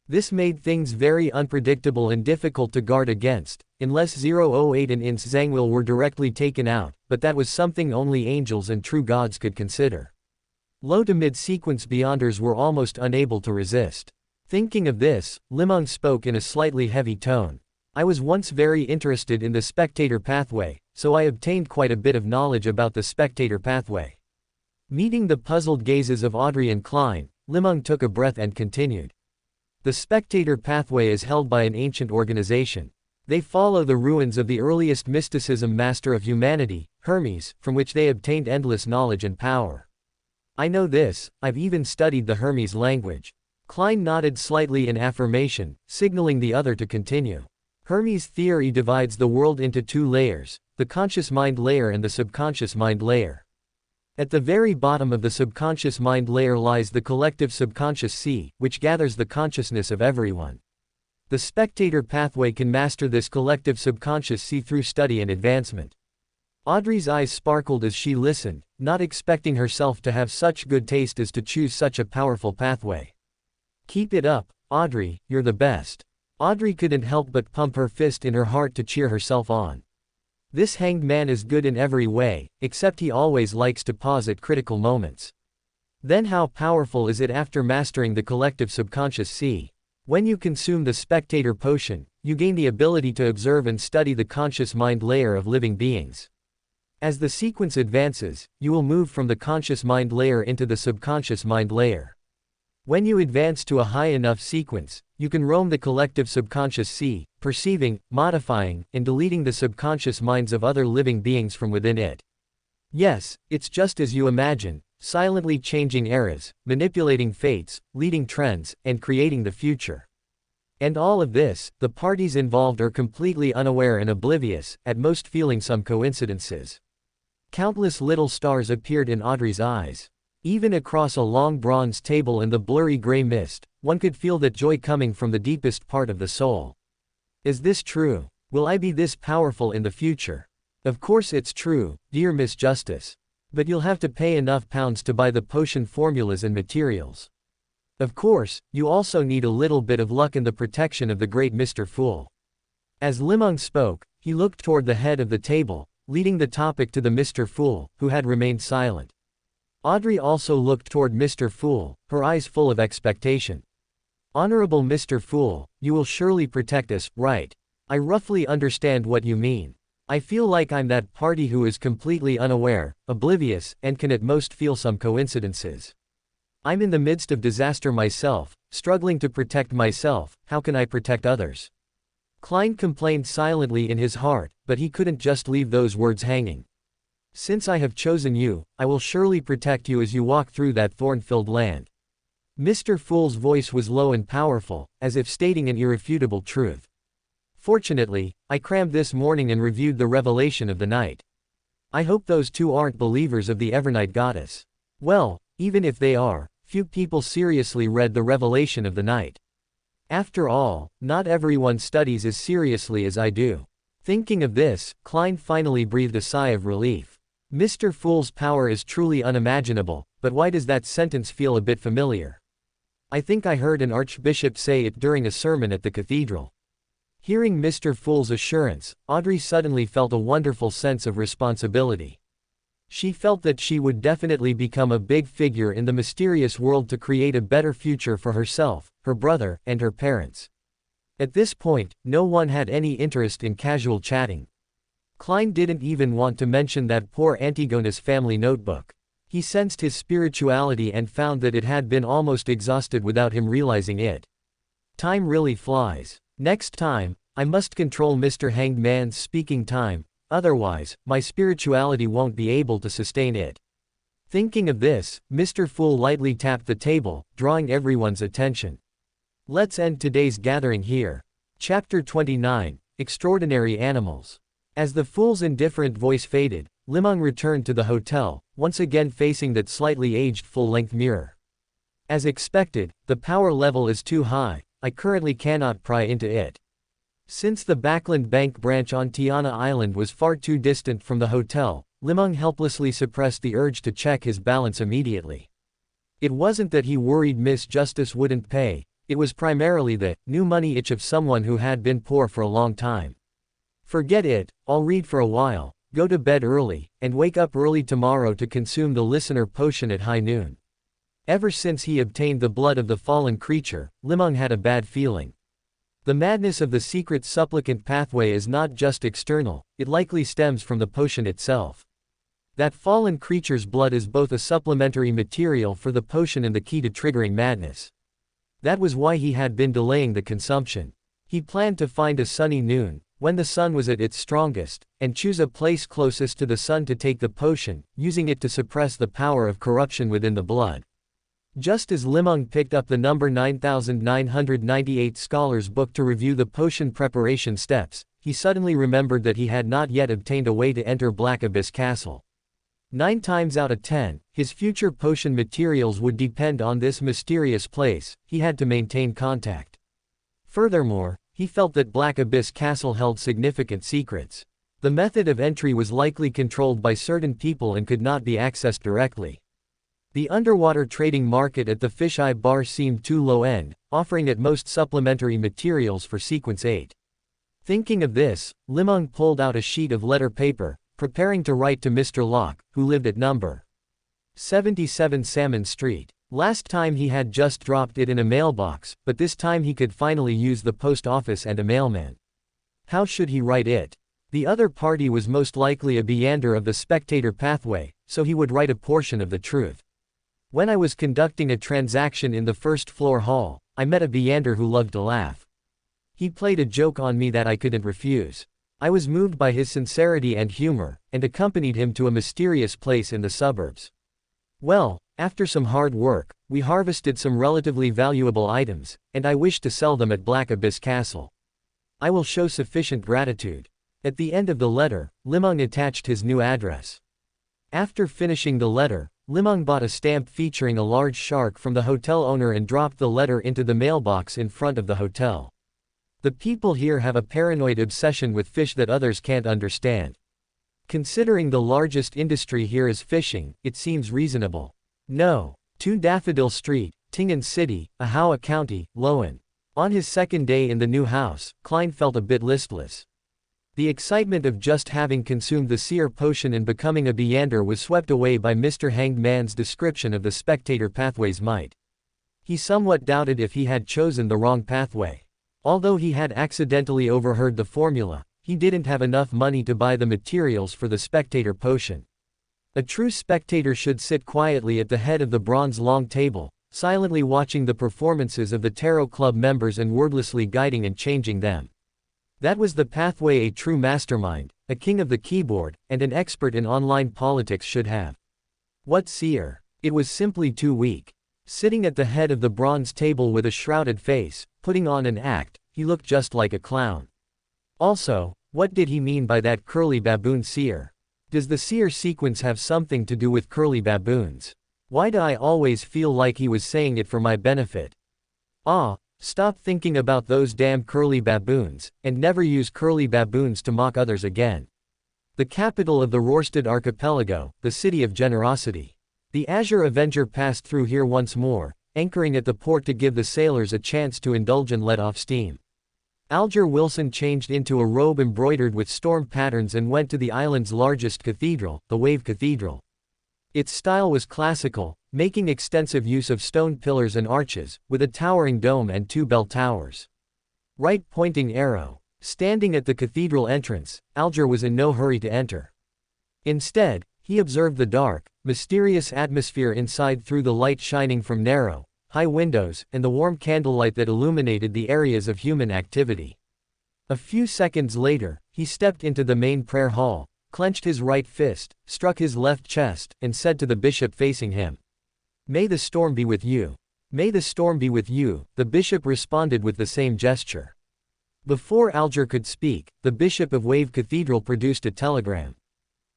This made things very unpredictable and difficult to guard against, unless 008 and Ins Zhangwil were directly taken out, but that was something only angels and true gods could consider. Low to mid-sequence Beanders were almost unable to resist. Thinking of this, Li Meng spoke in a slightly heavy tone. I was once very interested in the spectator pathway, so I obtained quite a bit of knowledge about the spectator pathway. Meeting the puzzled gazes of Audrey and Klein, Li Meng took a breath and continued. The spectator pathway is held by an ancient organization. They follow the ruins of the earliest mysticism master of humanity, Hermes, from which they obtained endless knowledge and power. I know this, I've even studied the Hermes language. Klein nodded slightly in affirmation, signaling the other to continue. Hermes' theory divides the world into two layers, the conscious mind layer and the subconscious mind layer. At the very bottom of the subconscious mind layer lies the collective subconscious sea, which gathers the consciousness of everyone. The spectator pathway can master this collective subconscious sea through study and advancement. Audrey's eyes sparkled as she listened, not expecting herself to have such good taste as to choose such a powerful pathway. Keep it up, Audrey, you're the best. Audrey couldn't help but pump her fist in her heart to cheer herself on. This hanged man is good in every way, except he always likes to pause at critical moments. Then how powerful is it after mastering the collective subconscious sea? When you consume the spectator potion, you gain the ability to observe and study the conscious mind layer of living beings. As the sequence advances, you will move from the conscious mind layer into the subconscious mind layer. When you advance to a high enough sequence, you can roam the collective subconscious sea, perceiving, modifying, and deleting the subconscious minds of other living beings from within it. Yes, it's just as you imagine, silently changing eras, manipulating fates, leading trends, and creating the future. And all of this, the parties involved are completely unaware and oblivious, at most feeling some coincidences. Countless little stars appeared in Audrey's eyes. Even across a long bronze table in the blurry gray mist, one could feel that joy coming from the deepest part of the soul. Is this true? Will I be this powerful in the future? Of course it's true, dear Miss Justice. But you'll have to pay enough pounds to buy the potion formulas and materials. Of course, you also need a little bit of luck and the protection of the great Mr. Fool. As Li Meng spoke, he looked toward the head of the table, leading the topic to the Mr. Fool, who had remained silent. Audrey also looked toward Mr. Fool, her eyes full of expectation. Honorable Mr. Fool, you will surely protect us, right? I roughly understand what you mean. I feel like I'm that party who is completely unaware, oblivious, and can at most feel some coincidences. I'm in the midst of disaster myself, struggling to protect myself, how can I protect others? Klein complained silently in his heart, but he couldn't just leave those words hanging. Since I have chosen you, I will surely protect you as you walk through that thorn-filled land. Mr. Fool's voice was low and powerful, as if stating an irrefutable truth. Fortunately, I crammed this morning and reviewed the revelation of the night. I hope those two aren't believers of the Evernight goddess. Well, even if they are, few people seriously read the revelation of the night. After all, not everyone studies as seriously as I do. Thinking of this, Klein finally breathed a sigh of relief. Mr. Fool's power is truly unimaginable, but why does that sentence feel a bit familiar? I think I heard an archbishop say it during a sermon at the cathedral. Hearing Mr. Fool's assurance, Audrey suddenly felt a wonderful sense of responsibility. She felt that she would definitely become a big figure in the mysterious world to create a better future for herself, her brother, and her parents. At this point, no one had any interest in casual chatting. Klein didn't even want to mention that poor Antigona's family notebook. He sensed his spirituality and found that it had been almost exhausted without him realizing it. Time really flies. Next time, I must control Mr. Hanged Man's speaking time, otherwise, my spirituality won't be able to sustain it. Thinking of this, Mr. Fool lightly tapped the table, drawing everyone's attention. Let's end today's gathering here. Chapter 29, Extraordinary Animals. As the Fool's indifferent voice faded, Li Meng returned to the hotel, once again facing that slightly aged full-length mirror. As expected, the power level is too high, I currently cannot pry into it. Since the Backland Bank branch on Tiana Island was far too distant from the hotel, Li Meng helplessly suppressed the urge to check his balance immediately. It wasn't that he worried Miss Justice wouldn't pay, it was primarily the new money itch of someone who had been poor for a long time. Forget it, I'll read for a while, go to bed early, and wake up early tomorrow to consume the listener potion at high noon. Ever since he obtained the blood of the fallen creature, Li Meng had a bad feeling. The madness of the secret supplicant pathway is not just external, it likely stems from the potion itself. That fallen creature's blood is both a supplementary material for the potion and the key to triggering madness. That was why he had been delaying the consumption. He planned to find a sunny noon, when the sun was at its strongest, and choose a place closest to the sun to take the potion, using it to suppress the power of corruption within the blood. Just as Li Meng picked up the number 9998 Scholars Book to review the potion preparation steps, he suddenly remembered that he had not yet obtained a way to enter Black Abyss Castle. 9 times out of 10, his future potion materials would depend on this mysterious place, he had to maintain contact. Furthermore, he felt that Black Abyss Castle held significant secrets. The method of entry was likely controlled by certain people and could not be accessed directly. The underwater trading market at the Fisheye Bar seemed too low-end, offering at most supplementary materials for Sequence 8. Thinking of this, Li Meng pulled out a sheet of letter paper, preparing to write to Mr. Locke, who lived at number 77 Salmon Street. Last time he had just dropped it in a mailbox, but this time he could finally use the post office and a mailman. How should he write it? The other party was most likely a Beander of the spectator pathway, so he would write a portion of the truth. When I was conducting a transaction in the first-floor hall, I met a Beander who loved to laugh. He played a joke on me that I couldn't refuse. I was moved by his sincerity and humor, and accompanied him to a mysterious place in the suburbs. Well, after some hard work, we harvested some relatively valuable items, and I wish to sell them at Black Abyss Castle. I will show sufficient gratitude. At the end of the letter, Li Meng attached his new address. After finishing the letter, Li Meng bought a stamp featuring a large shark from the hotel owner and dropped the letter into the mailbox in front of the hotel. The people here have a paranoid obsession with fish that others can't understand. Considering the largest industry here is fishing, it seems reasonable. No. 2 Daffodil Street, Tingen City, Ahua County, Loan. On his second day in the new house, Klein felt a bit listless. The excitement of just having consumed the seer potion and becoming a Beander was swept away by Mr. Hanged Man's description of the spectator pathway's might. He somewhat doubted if he had chosen the wrong pathway. Although he had accidentally overheard the formula, he didn't have enough money to buy the materials for the spectator potion. A true spectator should sit quietly at the head of the bronze long table, silently watching the performances of the Tarot Club members and wordlessly guiding and changing them. That was the pathway a true mastermind, a king of the keyboard, and an expert in online politics should have. What seer? It was simply too weak. Sitting at the head of the bronze table with a shrouded face, putting on an act, he looked just like a clown. Also, what did he mean by that curly baboon seer? Does the seer sequence have something to do with curly baboons? Why do I always feel like he was saying it for my benefit? Stop thinking about those damn curly baboons, and never use curly baboons to mock others again. The capital of the Rorstad archipelago, the city of generosity. The Azure Avenger passed through here once more, anchoring at the port to give the sailors a chance to indulge and let off steam. Alger Wilson changed into a robe embroidered with storm patterns and went to the island's largest cathedral, the Wave Cathedral. Its style was classical, making extensive use of stone pillars and arches, with a towering dome and 2 bell towers. Right pointing arrow. Standing at the cathedral entrance, Alger was in no hurry to enter. Instead, he observed the dark, mysterious atmosphere inside through the light shining from narrow, high windows, and the warm candlelight that illuminated the areas of human activity. A few seconds later, he stepped into the main prayer hall, clenched his right fist, struck his left chest, and said to the bishop facing him, "May the storm be with you. May the storm be with you." The bishop responded with the same gesture. Before Alger could speak, the bishop of Wave Cathedral produced a telegram.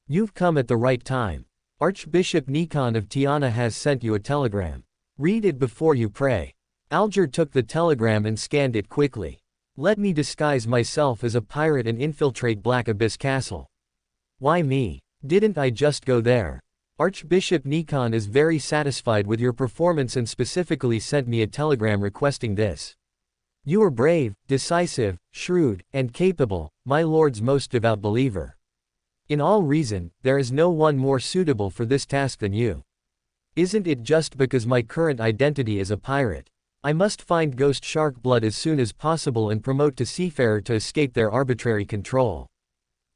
"You've come at the right time. Archbishop Nikon of Tiana has sent you a telegram. Read it before you pray." Alger took the telegram and scanned it quickly. "Let me disguise myself as a pirate and infiltrate Black Abyss Castle." "Why me? Didn't I just go there? Archbishop Nikon is very satisfied with your performance and specifically sent me a telegram requesting this. You are brave, decisive, shrewd, and capable, my lord's most devout believer. In all reason, there is no one more suitable for this task than you. Isn't it just because my current identity is a pirate? I must find Ghost Shark blood as soon as possible and promote to seafarer to escape their arbitrary control."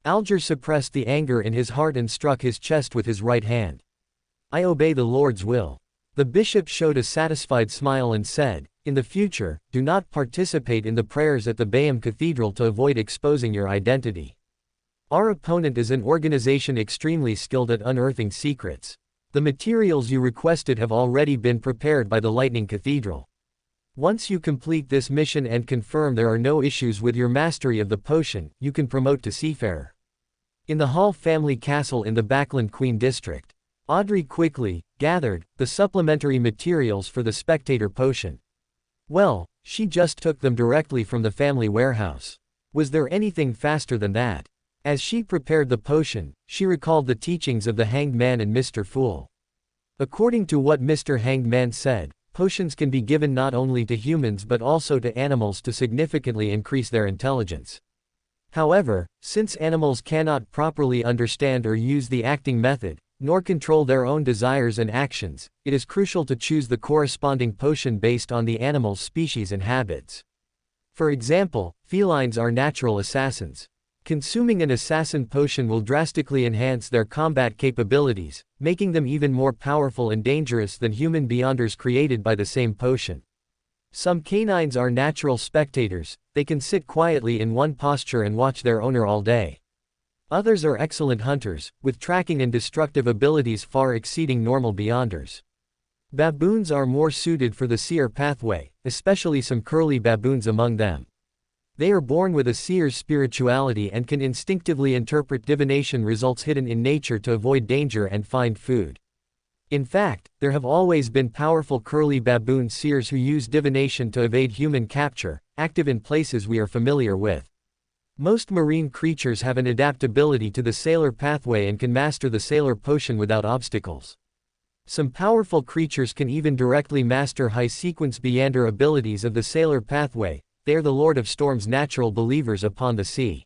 Alger suppressed the anger in his heart and struck his chest with his right hand. "I obey the Lord's will." The bishop showed a satisfied smile and said, "In the future, do not participate in the prayers at the Bayam Cathedral to avoid exposing your identity. Our opponent is an organization extremely skilled at unearthing secrets. The materials you requested have already been prepared by the Lightning Cathedral. Once you complete this mission and confirm there are no issues with your mastery of the potion, you can promote to seafarer. In the Hall family castle in the Backland Queen district." Audrey quickly gathered the supplementary materials for the spectator potion. Well, she just took them directly from the family warehouse. Was there anything faster than that? As she prepared the potion, she recalled the teachings of the Hanged Man and Mr. Fool. According to what Mr. Hanged Man said, potions can be given not only to humans but also to animals to significantly increase their intelligence. However, since animals cannot properly understand or use the acting method, nor control their own desires and actions, it is crucial to choose the corresponding potion based on the animal's species and habits. For example, felines are natural assassins. Consuming an assassin potion will drastically enhance their combat capabilities, making them even more powerful and dangerous than human beyonders created by the same potion. Some canines are natural spectators, they can sit quietly in one posture and watch their owner all day. Others are excellent hunters, with tracking and destructive abilities far exceeding normal beyonders. Baboons are more suited for the seer pathway, especially some curly baboons among them. They are born with a seer's spirituality and can instinctively interpret divination results hidden in nature to avoid danger and find food. In fact, there have always been powerful curly baboon seers who use divination to evade human capture, active in places we are familiar with. Most marine creatures have an adaptability to the sailor pathway and can master the sailor potion without obstacles. Some powerful creatures can even directly master high-sequence Beyonder abilities of the sailor pathway. They are the Lord of Storm's natural believers upon the sea.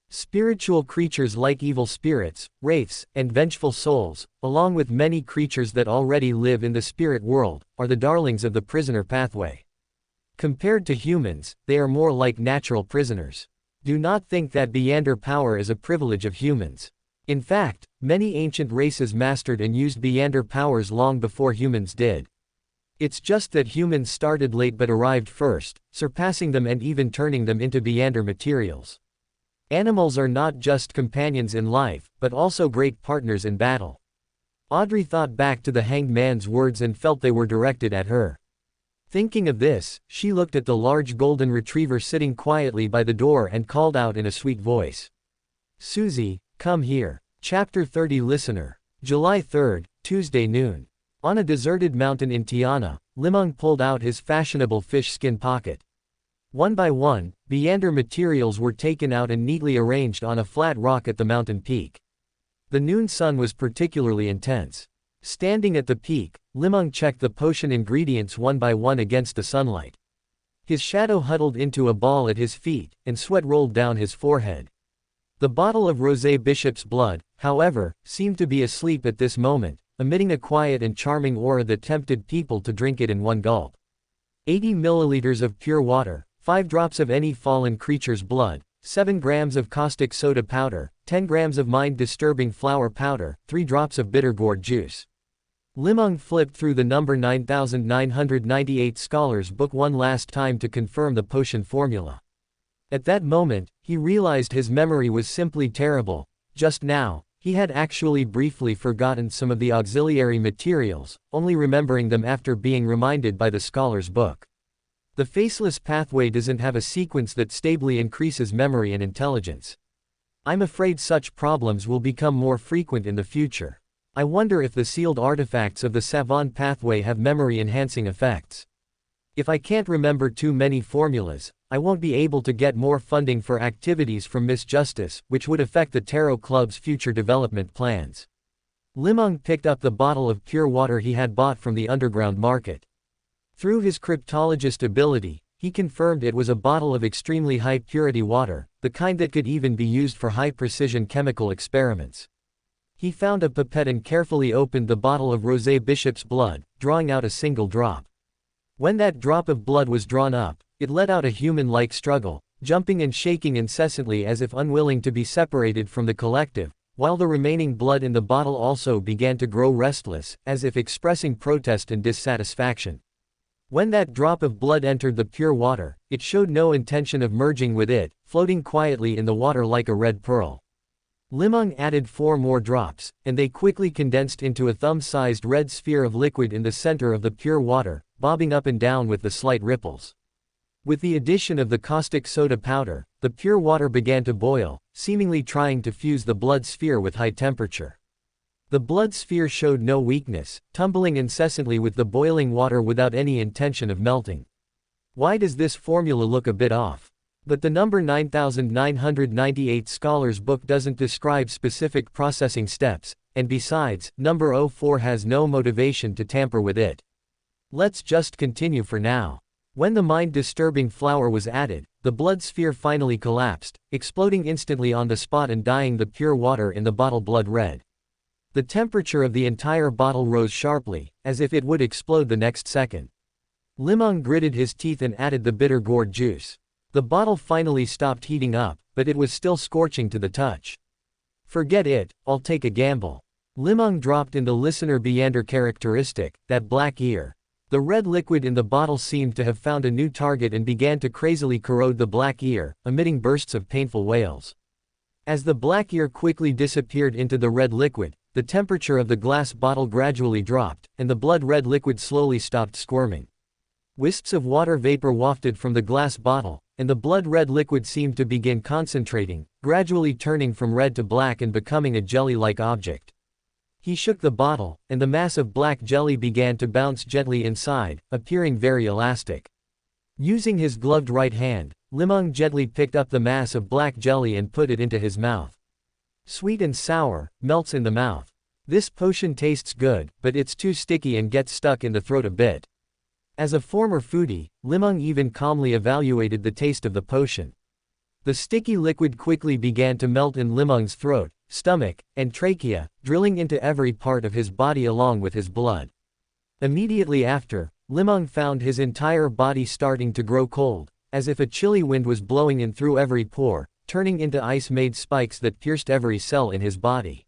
Spiritual creatures like evil spirits, wraiths, and vengeful souls, along with many creatures that already live in the spirit world, are the darlings of the prisoner pathway. Compared to humans, they are more like natural prisoners. Do not think that Beyonder power is a privilege of humans. In fact, many ancient races mastered and used Beyonder powers long before humans did. It's just that humans started late but arrived first, surpassing them and even turning them into Beyonder materials. Animals are not just companions in life, but also great partners in battle. Audrey thought back to the hanged man's words and felt they were directed at her. Thinking of this, she looked at the large golden retriever sitting quietly by the door and called out in a sweet voice. "Susie, come here." Chapter 30 Listener. July 3, Tuesday noon. On a deserted mountain in Tiana, Li Meng pulled out his fashionable fish skin pocket. One by one, Beyonder materials were taken out and neatly arranged on a flat rock at the mountain peak. The noon sun was particularly intense. Standing at the peak, Li Meng checked the potion ingredients one by one against the sunlight. His shadow huddled into a ball at his feet, and sweat rolled down his forehead. The bottle of rosé bishop's blood, however, seemed to be asleep at this moment, emitting a quiet and charming aura that tempted people to drink it in one gulp. 80 milliliters of pure water, 5 drops of any fallen creature's blood, 7 grams of caustic soda powder, 10 grams of mind-disturbing flower powder, 3 drops of bitter gourd juice. Li Meng flipped through the number 9998 Scholars Book one last time to confirm the potion formula. At that moment, he realized his memory was simply terrible. Just now, he had actually briefly forgotten some of the auxiliary materials, only remembering them after being reminded by the Scholar's Book. The faceless pathway doesn't have a sequence that stably increases memory and intelligence. I'm afraid such problems will become more frequent in the future. I wonder if the sealed artifacts of the Savant pathway have memory-enhancing effects. If I can't remember too many formulas, I won't be able to get more funding for activities from Miss Justice, which would affect the Tarot Club's future development plans. Li Meng picked up the bottle of pure water he had bought from the underground market. Through his cryptologist ability, he confirmed it was a bottle of extremely high-purity water, the kind that could even be used for high-precision chemical experiments. He found a pipette and carefully opened the bottle of rosé bishop's blood, drawing out a single drop. When that drop of blood was drawn up, it let out a human-like struggle, jumping and shaking incessantly as if unwilling to be separated from the collective, while the remaining blood in the bottle also began to grow restless, as if expressing protest and dissatisfaction. When that drop of blood entered the pure water, it showed no intention of merging with it, floating quietly in the water like a red pearl. Li Meng added 4 more drops, and they quickly condensed into a thumb-sized red sphere of liquid in the center of the pure water, bobbing up and down with the slight ripples. With the addition of the caustic soda powder, the pure water began to boil, seemingly trying to fuse the blood sphere with high temperature. The blood sphere showed no weakness, tumbling incessantly with the boiling water without any intention of melting. Why does this formula look a bit off? But the number 9998 Scholars Book doesn't describe specific processing steps, and besides, number 04 has no motivation to tamper with it. Let's just continue for now. When the mind-disturbing flower was added, the blood sphere finally collapsed, exploding instantly on the spot and dyeing the pure water in the bottle blood red. The temperature of the entire bottle rose sharply, as if it would explode the next second. Li Meng gritted his teeth and added the bitter gourd juice. The bottle finally stopped heating up, but it was still scorching to the touch. Forget it, I'll take a gamble. Li Meng dropped in the listener Beander characteristic, that black ear. The red liquid in the bottle seemed to have found a new target and began to crazily corrode the black ear, emitting bursts of painful wails. As the black ear quickly disappeared into the red liquid, the temperature of the glass bottle gradually dropped, and the blood-red liquid slowly stopped squirming. Wisps of water vapor wafted from the glass bottle, and the blood-red liquid seemed to begin concentrating, gradually turning from red to black and becoming a jelly-like object. He shook the bottle, and the mass of black jelly began to bounce gently inside, appearing very elastic. Using his gloved right hand, Li Meng gently picked up the mass of black jelly and put it into his mouth. Sweet and sour, melts in the mouth. This potion tastes good, but it's too sticky and gets stuck in the throat a bit. As a former foodie, Li Meng even calmly evaluated the taste of the potion. The sticky liquid quickly began to melt in Li Meng's throat, stomach, and trachea, drilling into every part of his body along with his blood. Immediately after, Li Meng found his entire body starting to grow cold, as if a chilly wind was blowing in through every pore, turning into ice-made spikes that pierced every cell in his body.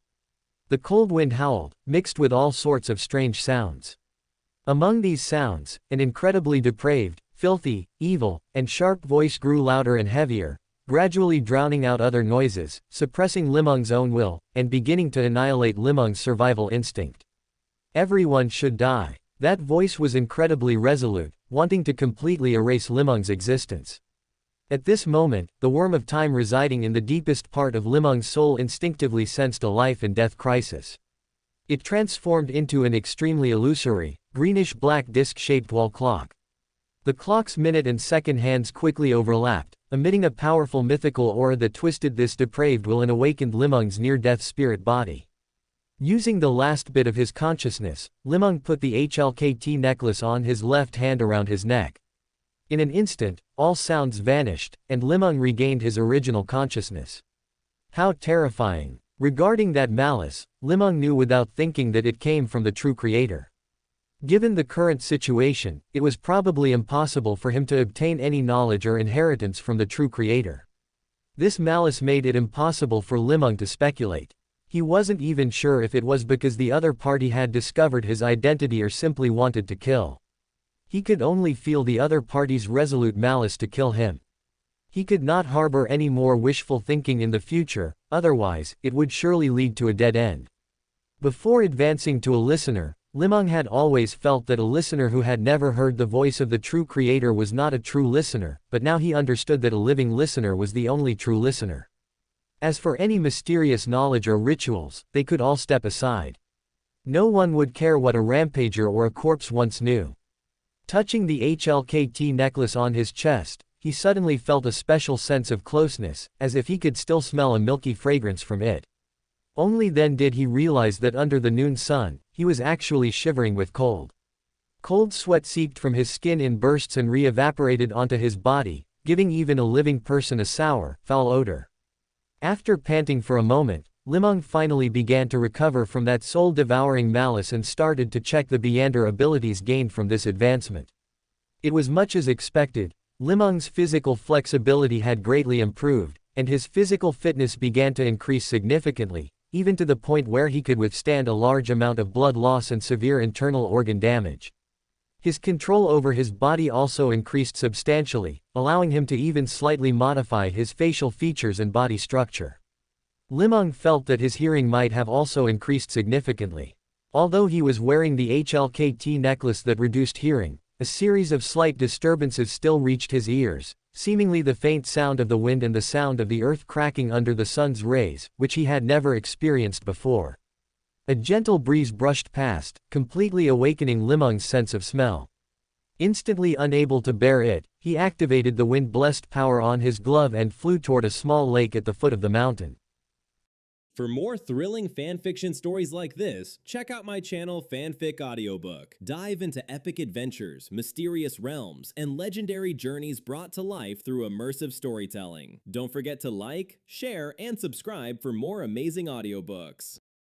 The cold wind howled, mixed with all sorts of strange sounds. Among these sounds, an incredibly depraved, filthy, evil, and sharp voice grew louder and heavier, gradually drowning out other noises, suppressing Li Meng's own will, and beginning to annihilate Li Meng's survival instinct. Everyone should die. That voice was incredibly resolute, wanting to completely erase Li Meng's existence. At this moment, the worm of time residing in the deepest part of Li Meng's soul instinctively sensed a life and death crisis. It transformed into an extremely illusory, greenish-black disc-shaped wall clock. The clock's minute and second hands quickly overlapped, emitting a powerful mythical aura that twisted this depraved will and awakened Li Meng's near-death spirit body. Using the last bit of his consciousness, Li Meng put the HLKT necklace on his left hand around his neck. In an instant, all sounds vanished, and Li Meng regained his original consciousness. How terrifying! Regarding that malice, Li Meng knew without thinking that it came from the true creator. Given the current situation, it was probably impossible for him to obtain any knowledge or inheritance from the true creator. This malice made it impossible for Li Meng to speculate. He wasn't even sure if it was because the other party had discovered his identity or simply wanted to kill. He could only feel the other party's resolute malice to kill him. He could not harbor any more wishful thinking in the future, otherwise, it would surely lead to a dead end. Before advancing to a listener, Li Meng had always felt that a listener who had never heard the voice of the true creator was not a true listener, but now he understood that a living listener was the only true listener. As for any mysterious knowledge or rituals, they could all step aside. No one would care what a rampager or a corpse once knew. Touching the HLKT necklace on his chest, he suddenly felt a special sense of closeness, as if he could still smell a milky fragrance from it. Only then did he realize that under the noon sun, he was actually shivering with cold. Cold sweat seeped from his skin in bursts and re-evaporated onto his body, giving even a living person a sour, foul odor. After panting for a moment, Li Meng finally began to recover from that soul-devouring malice and started to check the Beander abilities gained from this advancement. It was much as expected. Li Meng's physical flexibility had greatly improved, and his physical fitness began to increase significantly, even to the point where he could withstand a large amount of blood loss and severe internal organ damage. His control over his body also increased substantially, allowing him to even slightly modify his facial features and body structure. Li Meng felt that his hearing might have also increased significantly. Although he was wearing the HLKT necklace that reduced hearing, a series of slight disturbances still reached his ears, seemingly the faint sound of the wind and the sound of the earth cracking under the sun's rays, which he had never experienced before. A gentle breeze brushed past, completely awakening Li Meng's sense of smell. Instantly unable to bear it, he activated the wind-blessed power on his glove and flew toward a small lake at the foot of the mountain. For more thrilling fanfiction stories like this, check out my channel Fanfic Audiobook. Dive into epic adventures, mysterious realms, and legendary journeys brought to life through immersive storytelling. Don't forget to like, share, and subscribe for more amazing audiobooks.